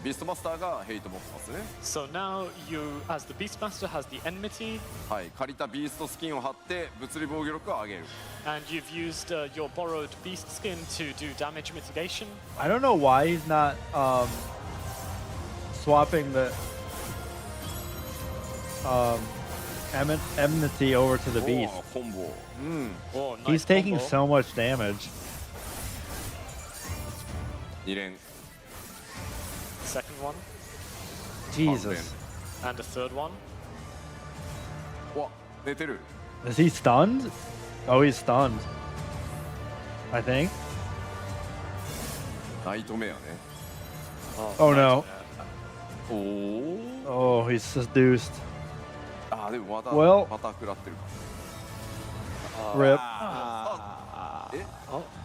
ビーストマスターがヘイト持ってますね So now you, as the Beastmaster, has the enmity, はい借りたビーストスキンを貼って物理防御力を上げる and you've used your borrowed beast skin to do damage mitigation. I don't know why he's not swapping the enmity over to the お beast. ーコンボうん Oh, nice He's taking combo. so much damage. 2連 Second one, Jesus. and a third one. わ寝てる Is he stunned? Oh, he's stunned. I think. ナイトメアね Oh no. おお Oh, he's seduced. あーでもまた Well- また食らってるか Rip. え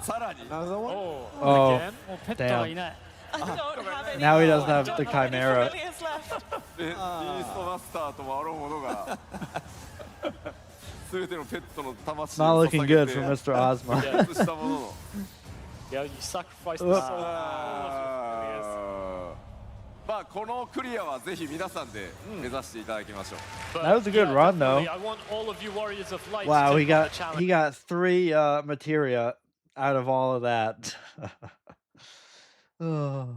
さらに Oh, Oh. again. もうペットがいない I don't have any. Now he doesn't I have don't the have any Chimera. familiars left. でビーストマスターともあろうものが全てのペットの魂 Not を looking 捧げ good て for Mr. Ozma. 復活したものの Yeah, you sacrificed the soul of all of your familiars. まあこのクリアはぜひ皆さんで目指していただきましょう。 But That was a good yeah, run, though. definitely, I want all of you warriors of light Wow, to he take on the got challenge. he got 3 materia out of all of that. Oh.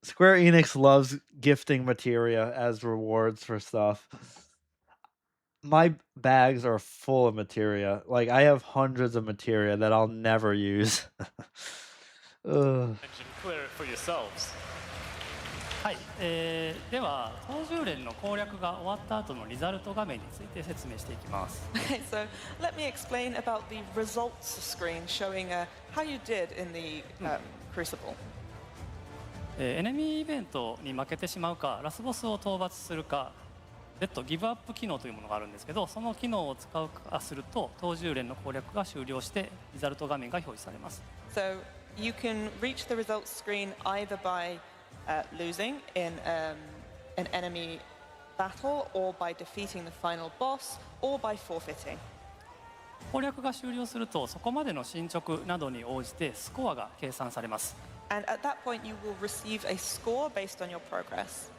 Square Enix loves gifting materia as rewards for stuff. My bags are full of materia. Like I have hundreds of materia that I'll never use. Ugh. And clear it for yourselves. はい、では東十連の攻略が終わった後のリザルト画面について説明していきます。Okay, so let me explain about the results screen showing how you did in the Crucible. エネミーイベントに負けてしまうかラスボスを討伐するかギブアップ機能というものがあるんですけど、その機能を使うかすると東十連の攻略が終了してリザルト画面が表示されます。 So you can reach the results screen either by losing in an enemy battle, or by defeating the final boss, or by forfeiting. 攻略が終了するとそこまでの進捗などに応じてスコアが計算されます。 And at that point you will receive a score based on your progress.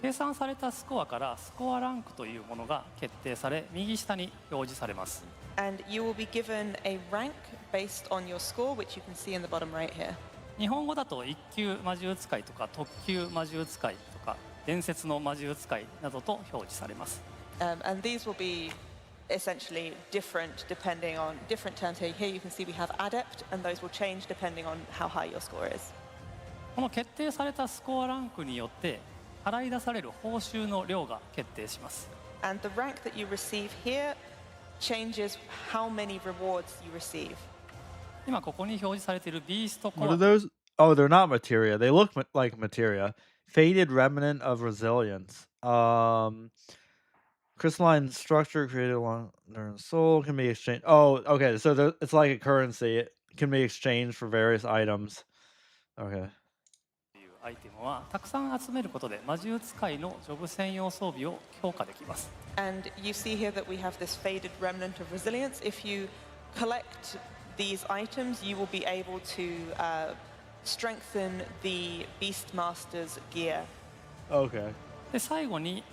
計算されたスコアからスコアランクというものが決定され右下に表示されます。 And you will be given a rank based on your score, which you can see in the bottom right here. 日本語だと一級魔獣使いとか特級魔獣使いとか伝説の魔獣使いなどと表示されます。 And these will be essentially different depending on different terms here. Here you can see we have adept, and those will change depending on how high your score is. この決定されたスコアランクによって払い出される報酬の量が決定します。 And the rank that you receive here changes how many rewards you receive. 今ここに表示されているビーストコ What ア are those? Oh, they're not materia. They look like materia. Faded remnant of resilience. Crystalline structure created along their soul can be exchanged. Oh, okay. So it's like a currency. It can be exchanged for various items. Okay. というアイテムはたくさん集めることで魔獣使いのジョブ専用装備を強化できます。 And you see here that we have this faded remnant of resilience. If you collect these items, you will be able to strengthen the Beastmaster's gear. Okay. で最後に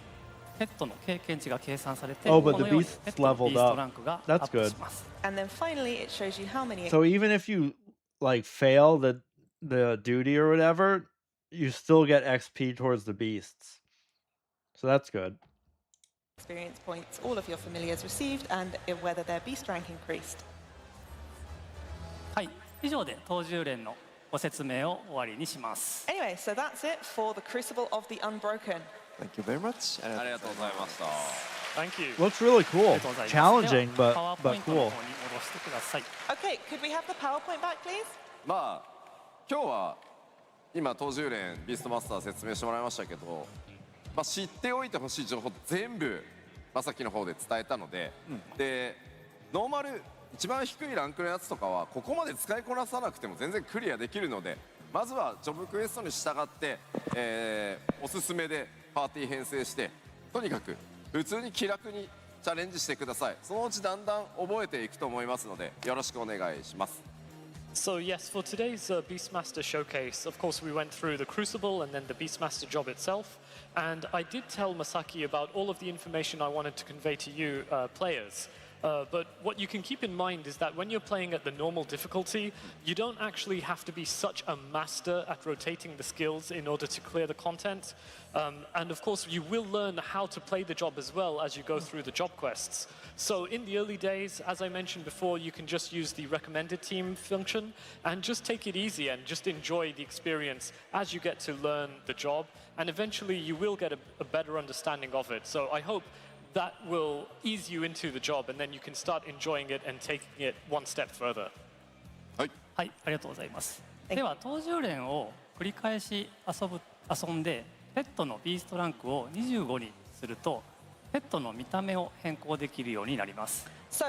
ペットの経験値が計算されて、 Oh, こ but の the ように beast's ペットの leveled ビースト up. ランクがア That's ップ good. します。 And then finally, it shows you how many. So even if you like fail the duty or whatever, you still get XP towards the beasts. So that's good. Experience points all of your familiars received, and whether their beast rank increased. はい、以上で東十連のご説明を終わりにします。 Anyway, so that's it for the Crucible of the Unbroken. Thank you very much. ありがとうございました。 Thank you. Looks really あ cool. りがとうございます。 Challenging, では but パワーポイ but ントの cool. 方に戻してください。 Okay, could we have the PowerPoint back, please? まあ今日は今東十連ビーストマスター説明してもらいましたけど、まあ、知っておいてほしい情報全部まさきの方で伝えたので、でノーマル一番低いランクのやつとかはここまで使いこなさなくても全然クリアできるので、まずはジョブクエストに従って、おすすめでパーティー編成してとにかく普通に気楽にチャレンジしてください。そのうちだんだん覚えていくと思いますのでよろしくお願いします。 So yes, for today's Beastmaster showcase, of course we went through the Crucible and then the Beastmaster job itself, and I did tell Masaki about all of the information I wanted to convey to you players. But what you can keep in mind is that when you're playing at the normal difficulty, you don't actually have to be such a master at rotating the skills in order to clear the content. And of course, you will learn how to play the job as well as you go through the job quests. So in the early days, as I mentioned before, you can just use the recommended team function and just take it easy and just enjoy the experience as you get to learn the job. And eventually, you will get a better understanding of it. So I hope that will ease you into the job, and then you can start enjoying it and taking it one step further. はい、ありがとうございます。では東十連を繰り返し遊んでペットのビーストランクを25にするとペットの見た目を変更できるようになります。 So,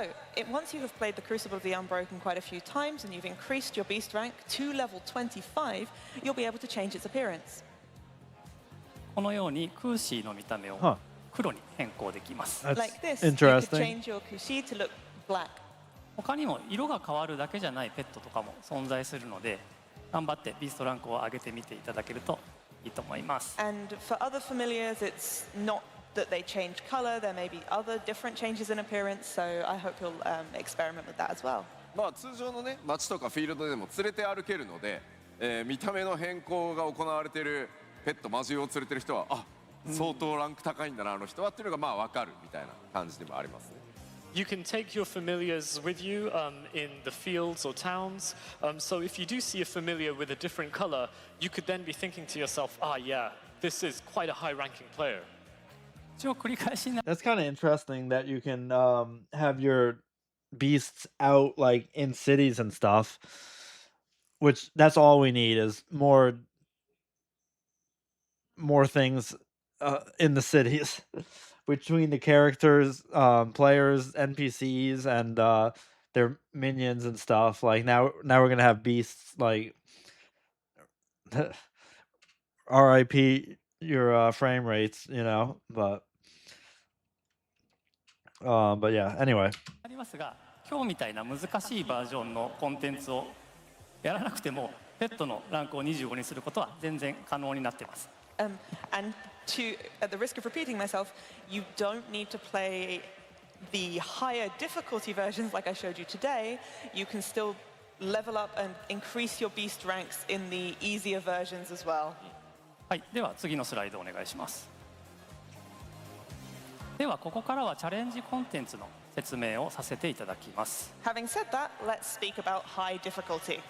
once you have played the Crucible of the Unbroken quite a few times and you've increased your beast rank to level 25, you'll be able to change its appearance. このようにクーシーの見た目を黒に変更できます。 That's Like this, you could interesting. change your Kushi to look black. 他にも色が変わるだけじゃないペットとかも存在するので、頑張ってビーストランクを上げてみていただけるといいと思います。And for other familiars, it's not that they change color. There may be other different changes in appearance. So I hope you'll experiment with that as well. まあ通常のね街とかフィールドでも連れて歩けるので、見た目の変更が行われているペット魔獣を連れてる人は相当ランク高いんだなあの人はっていうのがまあ分かるみたいな感じでもありますね。You can take your familiars with you in the fields or towns. So if you do see a familiar with a different color, you could then be thinking to yourself, yeah, this is quite a high-ranking player. 一応繰り返しにな That's kind of interesting that you can have your beasts out like in cities and stuff. Which that's all we need is more things in the cities between the characters, players, NPCs, and their minions and stuff. Like now we're gonna have beasts like RIP your frame rates, but yeah. Anyway, ありますが、今日みたいな難しいバージョンのコンテンツをやらなくてもペットのランクを25にすることは全然可能になっています。And at the risk of repeating myself, you don't need to play the higher difficulty versions like I showed you today. You can still level up and increase your beast ranks in the easier versions as well. はい、では次のスライドお願いします。ではここからはチャレンジコンテンツの説明をさせていただきます。Having said that, let's speak about high difficulty.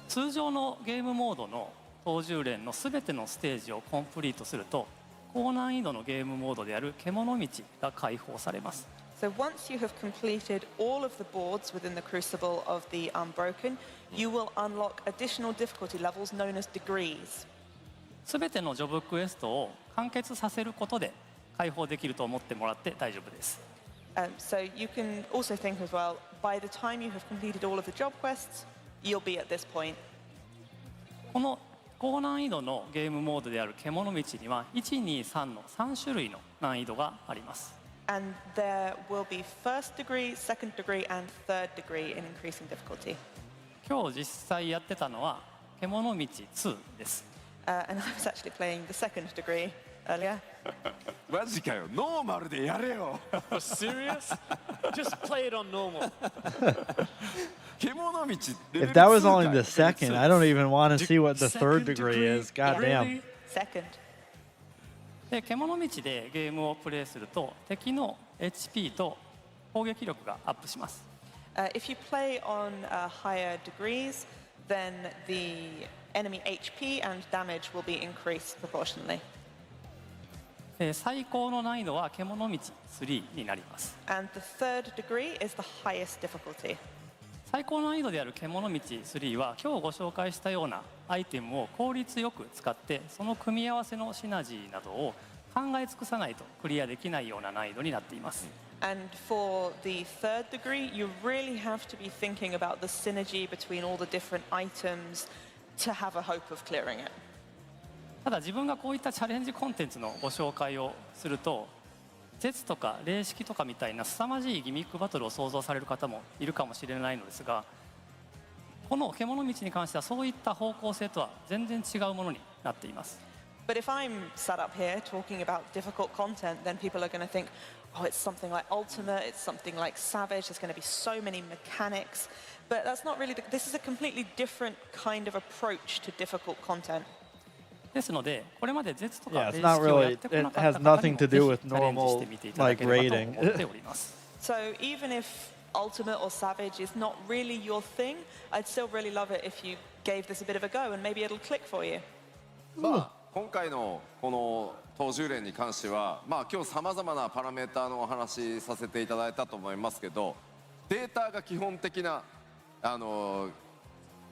通常のゲームモードの当10連のすべてのステージをコンプリートすると、高難易度のゲームモードである獣道が解放されます。So once you have completed all of the boards within the Crucible of the Unbroken, you will unlock additional difficulty levels known as degrees. すべてのジョブクエストを完結させることで解放できると思ってもらって大丈夫です。So you can also think as well, by the time you have completed all of the job quests, you'll be at this point. この高難易度のゲームモードである獣道には1、2、3の3種類の難易度があります。And there will be first degree, second degree, and third degree in increasing difficulty. 今日実際やってたのは獣道2です。And I was actually playing the second degree earlier. マジかよ、ノーマルでやれよ。Serious? Just play it on normal. if that was only the second, I don't even want to see what the third degree is. God damn. Second. で、獣道でゲームをプレイすると敵の HP と攻撃力がアップします。If you play on higher degrees, then the enemy HP and damage will be increased proportionally. 最高の難易度は獣道3になります。And the third degree is the highest difficulty. 最高難易度である獣道3は今日ご紹介したようなアイテムを効率よく使ってその組み合わせのシナジーなどを考え尽くさないとクリアできないような難易度になっています。And for the third degree, you really have to be thinking about the synergy between all the different items to have a hope of clearing it. ただ自分がこういったチャレンジコンテンツのご紹介をすると絶とか霊式とかみたいな凄まじいギミックバトルを想像される方もいるかもしれないのですが、この獣道に関してはそういった方向性とは全然違うものになっています。But if I'm sat up here talking about difficult content, then people are going to think, oh, it's something like Ultimate, it's something like Savage, there's going to be so many mechanics. But that's not really, this is a completely different kind of approach to difficult content. ですので、これまで絶とか Yeah, 霊 it's 式 not をやっ really, てこな it かった has 方に nothing も to ぜ do ひ with チャレンジし normal てみていただ like ければと rating. 思っております。So even if Ultimate or Savage is not really your thing, I'd still really love it if you gave this a bit of a go and maybe it'll click for you. まあ今回のこの当10連に関しては、まあ今日さまざまなパラメーターのお話しさせていただいたと思いますけど、データが基本的な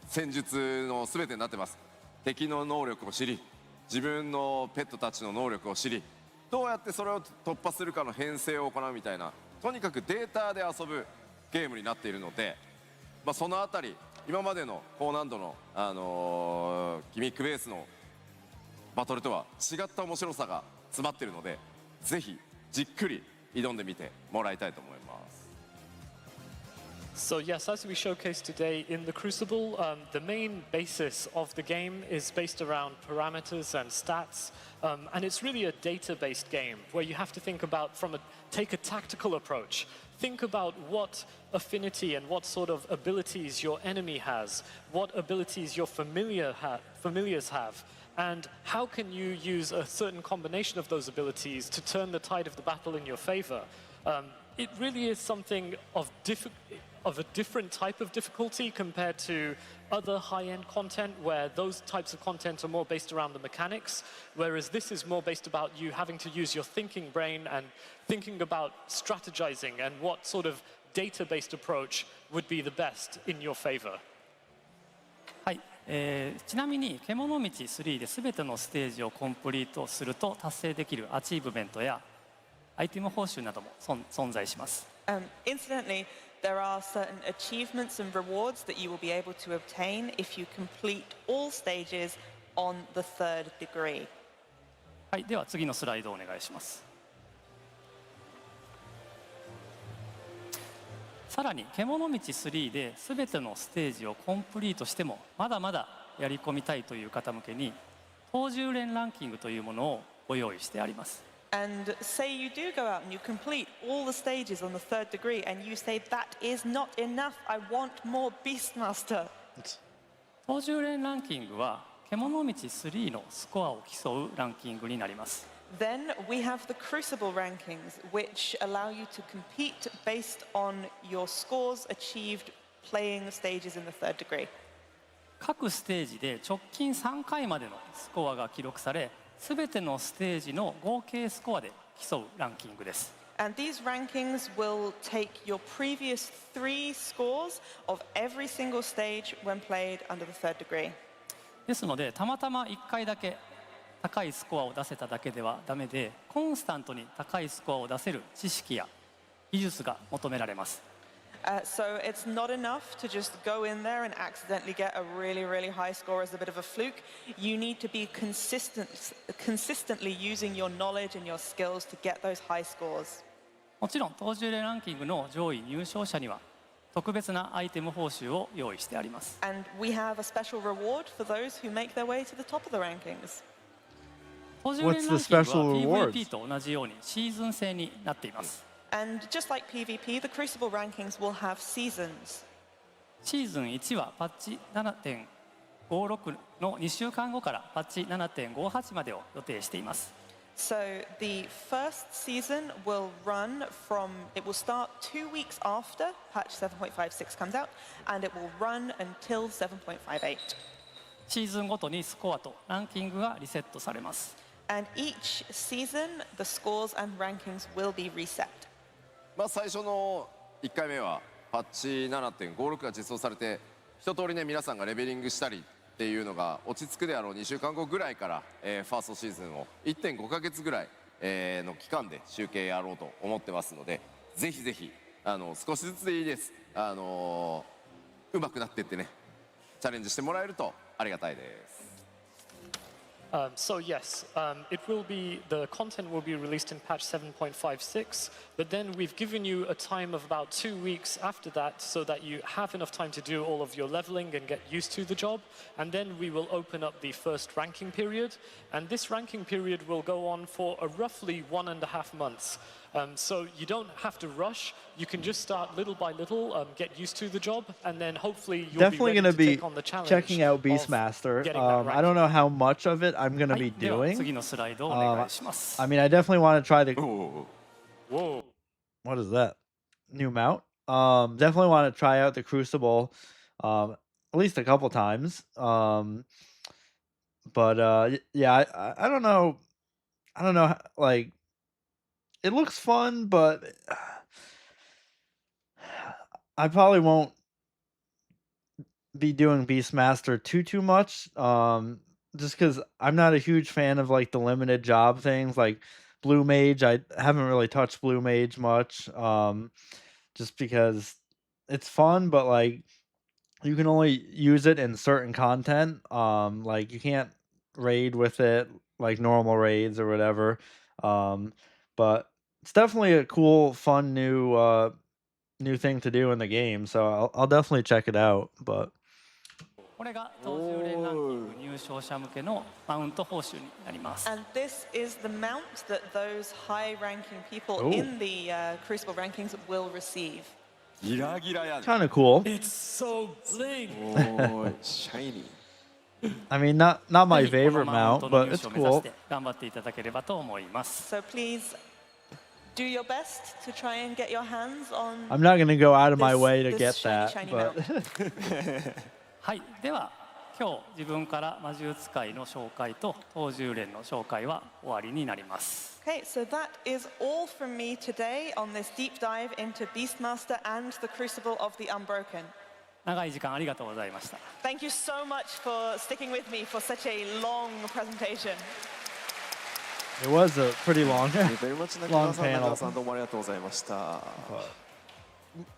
戦術の全てになってます。敵の能力を知り、自分のペットたちの能力を知り、どうやってそれを突破するかの編成を行うみたいな、とにかくデータで遊ぶゲームになっているので、まあ、そのあたり今までの高難度の、ギミックベースのバトルとは違った面白さが詰まっているので、ぜひじっくり挑んでみてもらいたいと思います。So yes, as we showcased today in the Crucible, the main basis of the game is based around parameters and stats, and it's really a data-based game where you have to think about take a tactical approach. Think about what affinity and what sort of abilities your enemy has, what abilities your familiars have, and how can you use a certain combination of those abilities to turn the tide of the battle in your favor. It really is something of a different type of difficulty compared to other high-end content where those types of content are more based around the mechanics, whereas this is more based about you having to use your thinking brain and thinking about strategizing and what sort of data-based approach would be the best in your favor. はい、ちなみに獣道3で全てのステージをコンプリートすると達成できるアチーブメントやアイテム報酬なども存在します。Incidentally, there are certain achievements and rewards that you will be able to obtain if you complete all stages on the third degree. はい、では次のスライドをお願いします。さらに獣道3で全てのステージをコンプリートしてもまだまだやり込みたいという方向けに高10連ランキングというものをご用意してあります。And say you do go out and you complete all the stages on the third degree and you say that is not enough, I want more Beastmaster. 高10連ランキングは獣道3のスコアを競うランキングになります。Then we have the Crucible rankings, which allow you to compete based on your scores achieved playing stages in the third degree. 各ステージで直近3回までのスコアが記録され、すべてのステージの合計スコアで競うランキングです。And these rankings will take your previous 3 scores of every single stage when played under the third degree. ですので、たまたま1回だけ高いスコアを出せただけではダメで、コンスタントに高いスコアを出せる知識や技術が求められます。So it's not enough to just go in there and accidentally get a really, really high score as a bit of a fluke. You need to be consistently using your knowledge and your skills to get those high scores. もちろん、当10連ランキングの上位入賞者には特別なアイテム報酬を用意してあります。And we have a special reward for those who make their way to the top of the rankings. 当10連ランキングは PVP と同じようにシーズン制になっています。And just like PvP, the Crucible rankings will have seasons. シーズン1はパッチ 7.56 の2週間後からパッチ 7.58 までを予定しています。So the first season will run from, it will start 2 weeks after patch 7.56 comes out, and it will run until 7.58. シーズンごとにスコアとランキングがリセットされます。And each season, the scores and rankings will be reset. まあ最初の1回目はパッチ 7.56 が実装されて一通りね皆さんがレベリングしたりっていうのが落ち着くであろう2週間後ぐらいから、ファーストシーズンを 1.5 ヶ月ぐらい、の期間で集計やろうと思ってますので、ぜひぜひ少しずつでいいです、上手くなってってねチャレンジしてもらえるとありがたいです。So yes, the content will be released in patch 7.56, but then we've given you a time of about 2 weeks after that so that you have enough time to do all of your leveling and get used to the job. And then we will open up the first ranking period. And this ranking period will go on for roughly 1.5 months. So you don't have to rush. You can just start little by little, get used to the job, and then hopefully you'll Definitely be going to ready to be take on the challenge checking out of Beastmaster. getting that I don't ranking. know how much of it I'm going to はい、 be では doing. 次のスライドをお願いします。I mean, I definitely want to try the. Whoa. What is that? New mount? Definitely want to try out the Crucible, at least a couple times. But yeah, I don't know. I don't know. Like, it looks fun, but I probably won't be doing Beastmaster too much. Just because I'm not a huge fan of like the limited job things, like Blue Mage. I haven't really touched Blue Mage much. Just because it's fun, but like you can only use it in certain content. Like you can't raid with it like normal raids or whatever. But it's definitely a cool, fun new new thing to do in the game, so I'll definitely check it out. But これが当10連ランキング入賞者向けのマウント報酬になります。 And this is the mount that those high-ranking people Oh. in the Crucible rankings will receive. ギラギラやね。 kind of cool. It's so bling. おーい、シャイニー。 I mean, not my ぜひこの favorite マウン mount, トの but 入 it's 賞を目指し cool. て頑張っていただければと思います。 So please do your best to try and get your hands on. I'm not gonna go out of my This- way to this get shiny, that, shiny but はい、では今日自分から魔術使いの紹介と当10連の紹介は終わりになります。 Okay, so that is all from me today on this deep dive into Beastmaster and the Crucible of the Unbroken. 長い時間ありがとうございました。 Thank you so much for sticking with me for such a long presentation. it was a pretty long, very much long 中川 panel. さんどうもありがとうございました。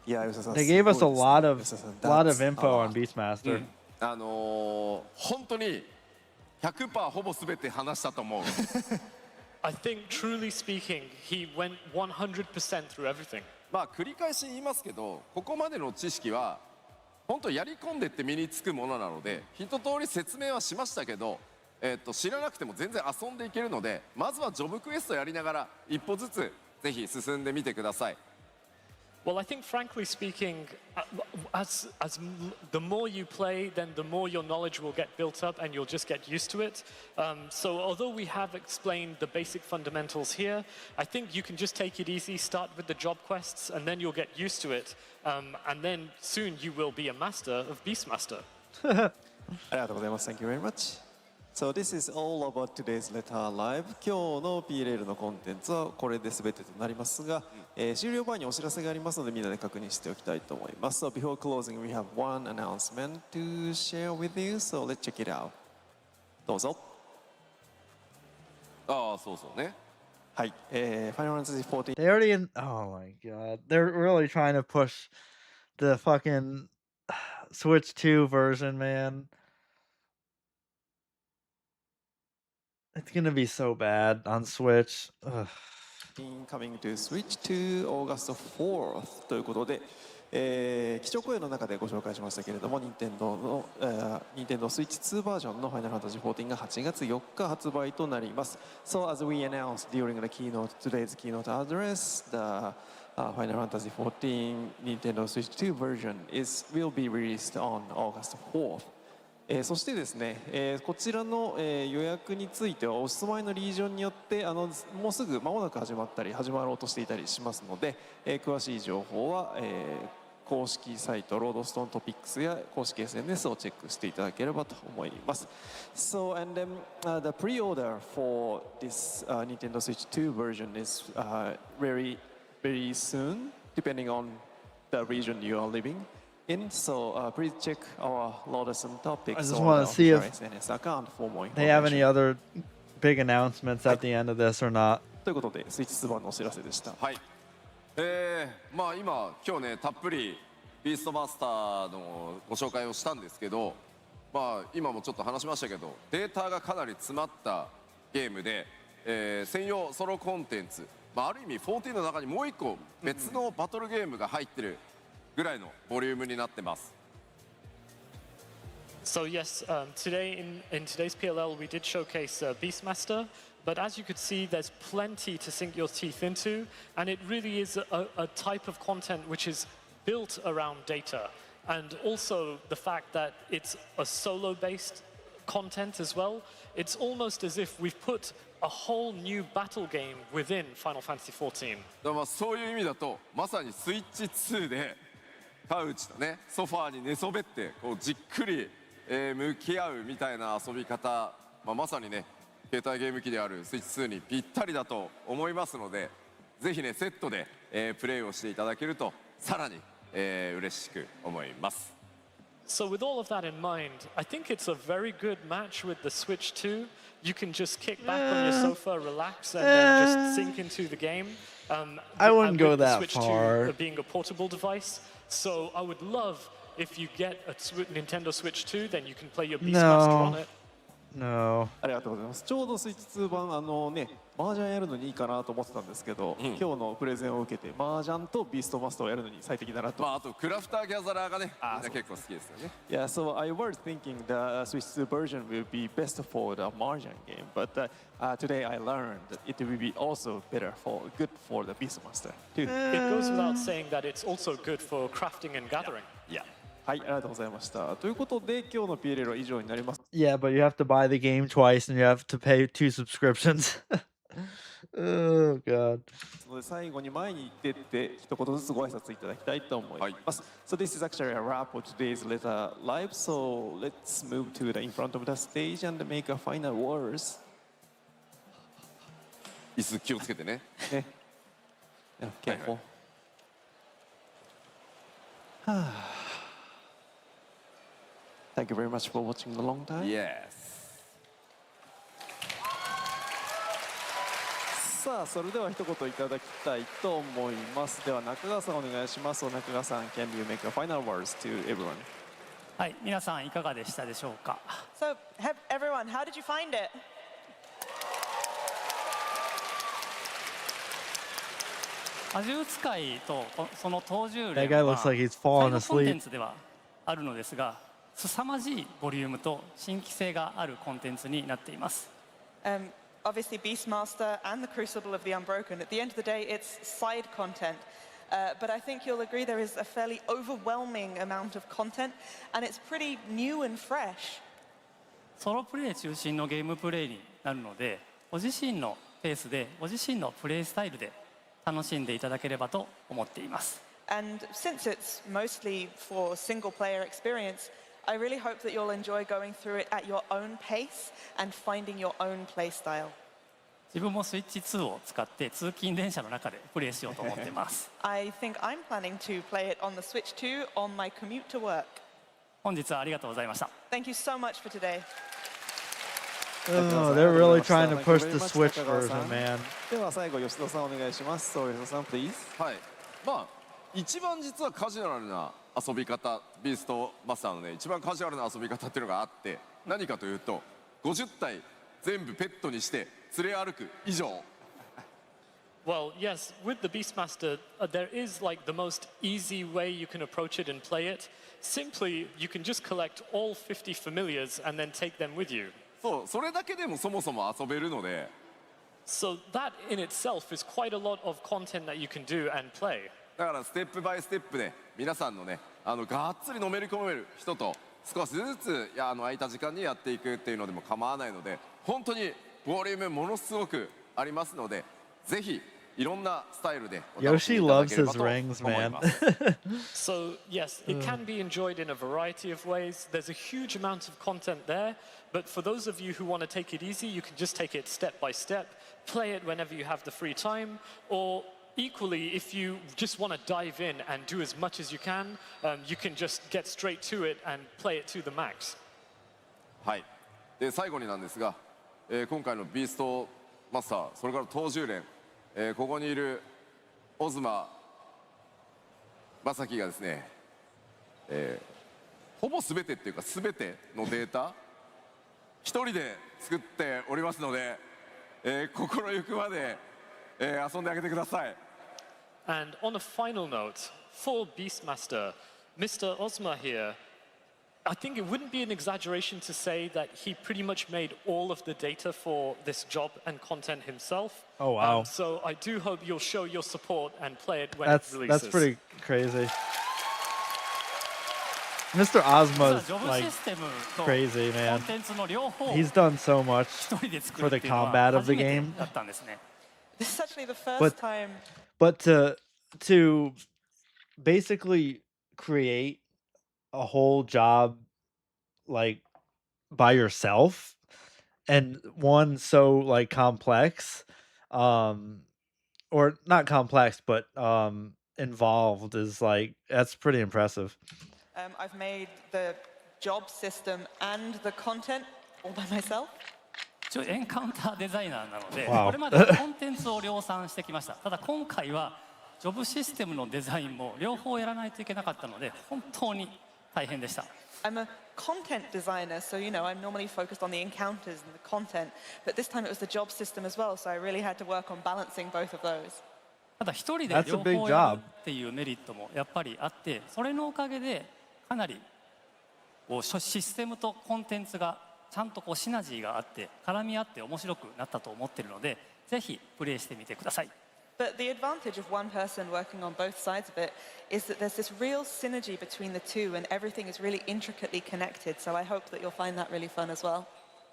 いや、吉田さん They gave us a すごいですね lot of 吉田さん lot of that's info on a lot. Beastmaster. 本当に 100% ほぼ全て話したと思う。 I think, truly speaking, he went 100% through everything. まあ繰り返し言いますけど、ここまでの知識は本当やり込んでって身につくものなので、一通り説明はしましたけど、知らなくても全然遊んでいけるので、まずはジョブクエストやりながら一歩ずつぜひ進んでみてください。 Well, I think, frankly speaking, the more you play, then the more your knowledge will get built up and you'll just get used to it. So although we have explained the basic fundamentals here, I think you can just take it easy, start with the job quests, and then you'll get used to it. And then soon you will be a master of Beastmaster. ありがとうございます。Thank you very much. So this is all about today's Letter Live. 今日の PLL のコンテンツはこれで全てとなりますが、終了前にお知らせがありますのでみんなで確認しておきたいと思います。So before closing, we have one announcement to share with you. So let's check it out. どうぞ。ああ、そうそうね。はい。Final Fantasy XIV They already oh my god. They're really trying to push the fucking Switch 2 version, man. It's gonna be so bad on Switch. Ugh. coming to Switch to August 4th ということで、基調講演の中でご紹介しましたけれども、任天堂 Switch 2バージョンの Final Fantasy XIV が8月4日発売となります。So as we announced during the keynote, today's keynote address, the Final Fantasy XIV Nintendo Switch 2 version will be released on August 4th. そしてですね、こちらの、予約についてはお住まいのリージョンによってもうすぐ間もなく始まろうとしていたりしますので、詳しい情報は、公式サイトロードストーントピックスや公式 SNS をチェックしていただければと思います。So and then the pre-order for this Nintendo Switch 2 version is very soon, depending on the region you are living in. So please check our Lotus and Topics I just on wanna our see if SNS account for more They have any information. other big announcements at the end of this or not? ということで、スイッチ2版のお知らせでした。はい。まあ今日ねたっぷりビーストマスターのご紹介をしたんですけど、まあ今もちょっと話しましたけど、データがかなり詰まったゲームで、専用ソロコンテンツ、まあある意味14の中にもう一個別のバトルゲームが入ってるぐらいのボリュームになってます。So yes, today in today's PLL we did showcase Beastmaster, but as you could see, there's plenty to sink your teeth into, and it really is a type of content which is built around data, and also the fact that it's a solo-based content as well. It's almost as if we've put a whole new battle game within Final Fantasy XIV. だからそういう意味だとまさにスイッチ2でカウチとねソファーに寝そべってこうじっくり向き合うみたいな遊び方、まさにね携帯ゲーム機であるスイッチ2にぴったりだと思いますので、ぜひねセットで、プレイをしていただけるとさらに、嬉しく思います。 So with all of that in mind, I think it's a very good match with the Switch 2. You can just kick back on your sofa, relax, and then just sink into the game. I wouldn't and go with the that Switch far. 2 being a portable device. So I would love if you get a Nintendo Switch 2, then you can play your Beastmaster on it. No. ありがとうございます。ちょうどスイッチ2版麻雀やるのにいいかなと思ってたんですけど、今日のプレゼンを受けて麻雀とビーストマスターをやるのに最適だなと。あとクラフターギャザラーがね、みんな結構好きですよね。Yeah, so I was thinking the Switch 2 version will be best for the Mahjong game, but today I learned that it will be also good for the Beast Master too. It goes without saying that it's also good for crafting and gathering. Yeah. はい、ありがとうございました。ということで、今日の PLL は以上になります。Yeah, but you have to buy the game twice and you have to pay 2 subscriptions. Oh god. ので最後に前に出て一言ずつご挨拶いただきたいと思います。So this is actually a wrap of today's letter live. So let's move to the in front of the stage and make a final words. 椅子気をつけてね。ね。Careful. Thank you very much for watching a long time. Yes. さあ、それでは一言いただきたいと思います。では中川さんお願いします。中川さん、Can you make a final words to everyone? はい、皆さんいかがでしたでしょうか。So, everyone, how did you find it? 魔術使いとその登場 That 連 guy は looks like he's サイ falling ドコンテン asleep. ツではあるのですが、凄まじいボリュームと新規性があるコンテンツになっています。Obviously, Beastmaster and the Crucible of the Unbroken, at the end of the day, it's side content. But I think you'll agree there is a fairly overwhelming amount of content, and it's pretty new and fresh. ソロプレイ中心のゲームプレイになるので、ご自身のペースで、ご自身のプレイスタイルで楽しんでいただければと思っています。And since it's mostly for single-player experience, I really hope that you'll enjoy going through it at your own pace and finding your own play style. 自分もスイッチ2を使って通勤電車の中でプレイしようと思っています。I think I'm planning to play it on the Switch 2 on my commute to work. 本日はありがとうございました。Thank you so much for today. Oh, they're really trying to push the Switch version, man. では最後吉田さんお願いします。吉田さん please。はい。まあ一番実はカジュアルな遊び方、ビーストマスターのね一番カジュアルな遊び方っていうのがあって、何かというと50体全部ペットにして連れ歩く以上。Well, yes, with the Beastmaster, there is like the most easy way you can approach it and play it. Simply, you can just collect all 50 familiars and then take them with you. そう、それだけでもそもそも遊べるので。So that in itself is quite a lot of content that you can do and play. だからステップバイステップで皆さんのねがっつりのめり込める人と少しずつ空いた時間にやっていくっていうのでも構わないので、本当にボリュームものすごくありますので、ぜひいろんなスタイルでお楽しみ Yoshi いただ loves ければ his と思い rings, ま man. す。 So yes, it can be enjoyed in a variety of ways. There's a huge amount of content there, but for those of you who want to take it easy, you can just take it step by step, play it whenever you have the free time, or equally, if you just want to dive in and do as much as you can just get straight to it and play it to the max. はい。で最後になんですが、今回のビーストマスター、それから東十連、ここにいるオズマ正樹がですね、ほぼ全てっていうか全てのデータ一人で作っておりますので、心ゆくまで、遊んであげてください。And on a final note, for Beastmaster, Mr. Ozma here, I think it wouldn't be an exaggeration to say that he pretty much made all of the data for this job and content himself. Oh, wow. So I do hope you'll show your support and play it when it releases. That's pretty crazy. Mr. Ozma's like crazy, man. He's done so much for the combat of the game. This is actually the first time. But to basically create a whole job like by yourself, and one so like complex, or not complex, but involved, is like, that's pretty impressive. I've made the job system and the content all by myself. エンカウンターデザイナーなので、 Wow. これまでコンテンツを量産してきました。ただ今回はジョブシステムのデザインも両方やらないといけなかったので、本当に大変でした。I'm a content designer, so I'm normally focused on the encounters and the content, but this time it was the job system as well, so I really had to work on balancing both of those. ただ一人で That's a 両 big 方やる job. っていうメリットもやっぱりあって、それのおかげでかなりこうシステムとコンテンツがちゃんとこうシナジーがあって絡み合って面白くなったと思ってるので、ぜひプレイしてみてください。But the advantage of one person working on both sides of it is that there's this real synergy between the two and everything is really intricately connected. So I hope that you'll find that really fun as well.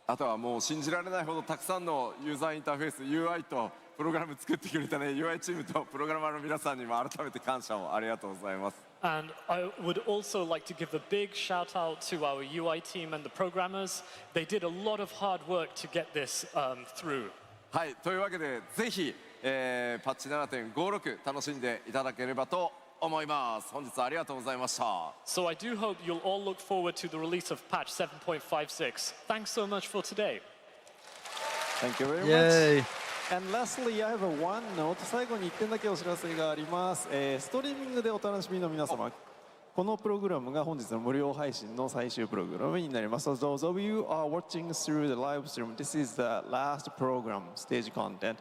あとはもう信じられないほどたくさんのユーザーインターフェース UI とプログラム作ってくれたね UI チームとプログラマーの皆さんにも改めて感謝をありがとうございます。 And I would also like to give a big shout out to our UI team and the programmers. They did a lot of hard work to get this through. はい、というわけでぜひ、パッチ 7.56 楽しんでいただければと思います。本日はありがとうございました。 So I do hope you'll all look forward to the release of patch 7.56. Thanks so much for today. Thank you very Yay. much. And lastly, I have a one note. 最後に1点だけお知らせがあります。ストリーミングでお楽しみの皆様、このプログラムが本日の無料配信の最終プログラムになります。So those of you are watching through the live stream, this is the last program, stage content,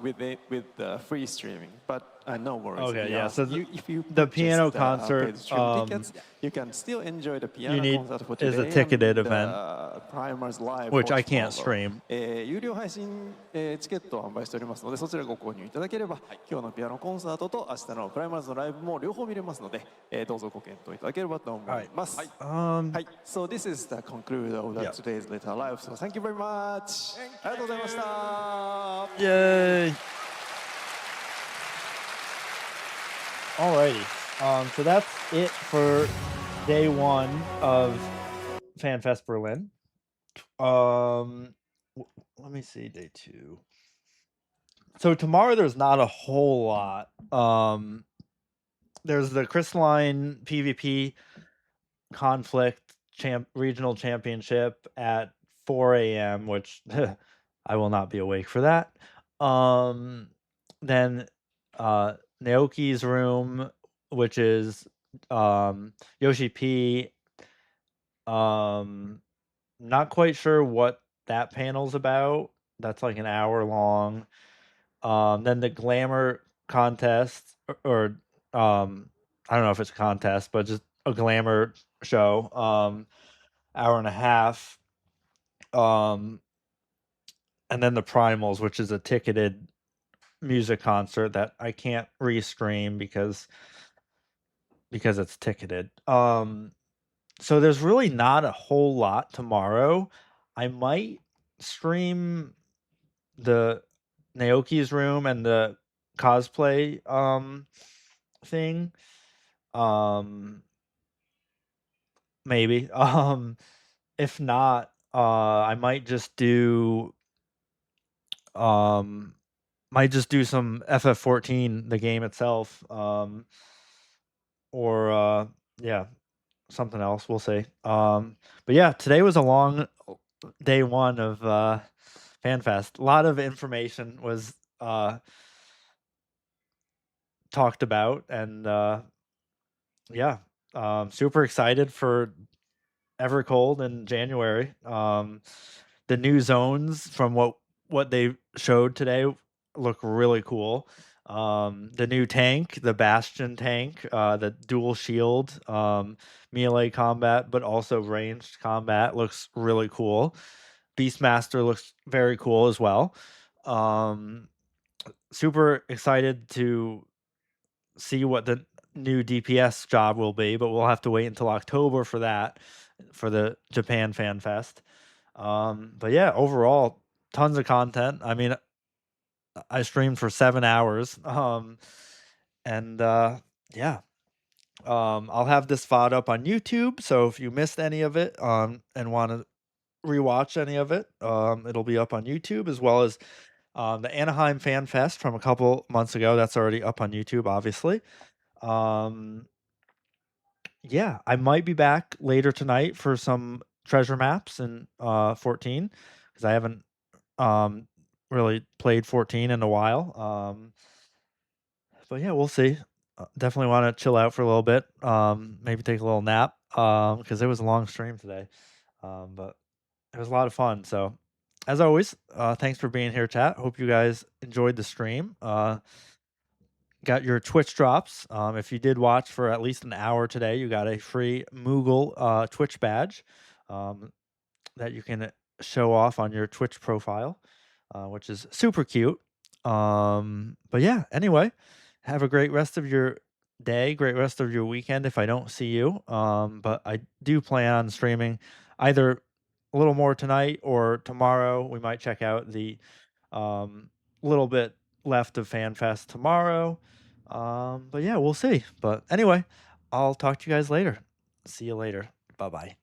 with the free streaming. But no worries. Okay, yeah. So if you the piano purchased, concert, paid stream tickets, you can still enjoy the piano concert for is today a ticketed and, event, Primer's live which I for can't tomorrow. stream. 有料配信、チケットを販売しておりますので、そちらご購入いただければ、今日のピアノコンサートと明日のプライマーズのライブも両方見れますので、どうぞご検討いただければと思います。はい。So this is the conclude of today's Letter Live. So thank you very much. ありがとうございました。Yay. Alrighty. So that's it for day one of FanFest Berlin. Let me see day two. So tomorrow there's not a whole lot. There's the Crystalline PvP conflict regional championship at 4 a.m., which I will not be awake for that. Then Naoki's room, which is Yoshi P. Not quite sure what that panel's about. That's like an hour long. Then the glamour contest, or I don't know if it's a contest, but just a glamour show. Hour and a half. And then the Primals, which is a ticketed music concert that I can't restream because it's ticketed. So there's really not a whole lot tomorrow. I might stream the Naoki's room and the cosplay thing. Maybe. If not, I might just do some FF14, the game itself, or yeah, something else. We'll see. But yeah, today was a long day one of FanFest. A lot of information was talked about, and yeah, super excited for Evercold in January. The new zones from what they showed today look really cool. The new tank, the Bastion tank, the dual shield, melee combat, but also ranged combat looks really cool. Beastmaster looks very cool as well. Super excited to see what the new DPS job will be, but we'll have to wait until October for that, for the Japan Fan Fest. But yeah, overall, tons of content. I mean, I streamed for 7 hours. And yeah. I'll have this VOD up on YouTube, so if you missed any of it and want to rewatch any of it, it'll be up on YouTube, as well as the Anaheim Fan Fest from a couple months ago. That's already up on YouTube, obviously. Yeah, I might be back later tonight for some treasure maps in 14, because I haven't really played 14 in a while. But yeah, we'll see. Definitely want to chill out for a little bit. Maybe take a little nap. Because it was a long stream today. But it was a lot of fun. So, as always, thanks for being here, chat. Hope you guys enjoyed the stream. Got your Twitch drops. If you did watch for at least an hour today, you got a free Moogle Twitch badge that you can show off on your Twitch profile, which is super cute. But yeah, anyway, have a great rest of your day, great rest of your weekend if I don't see you. But I do plan on streaming either a little more tonight or tomorrow. We might check out the little bit left of FanFest tomorrow. But yeah, we'll see. But anyway, I'll talk to you guys later. See you later. Bye bye.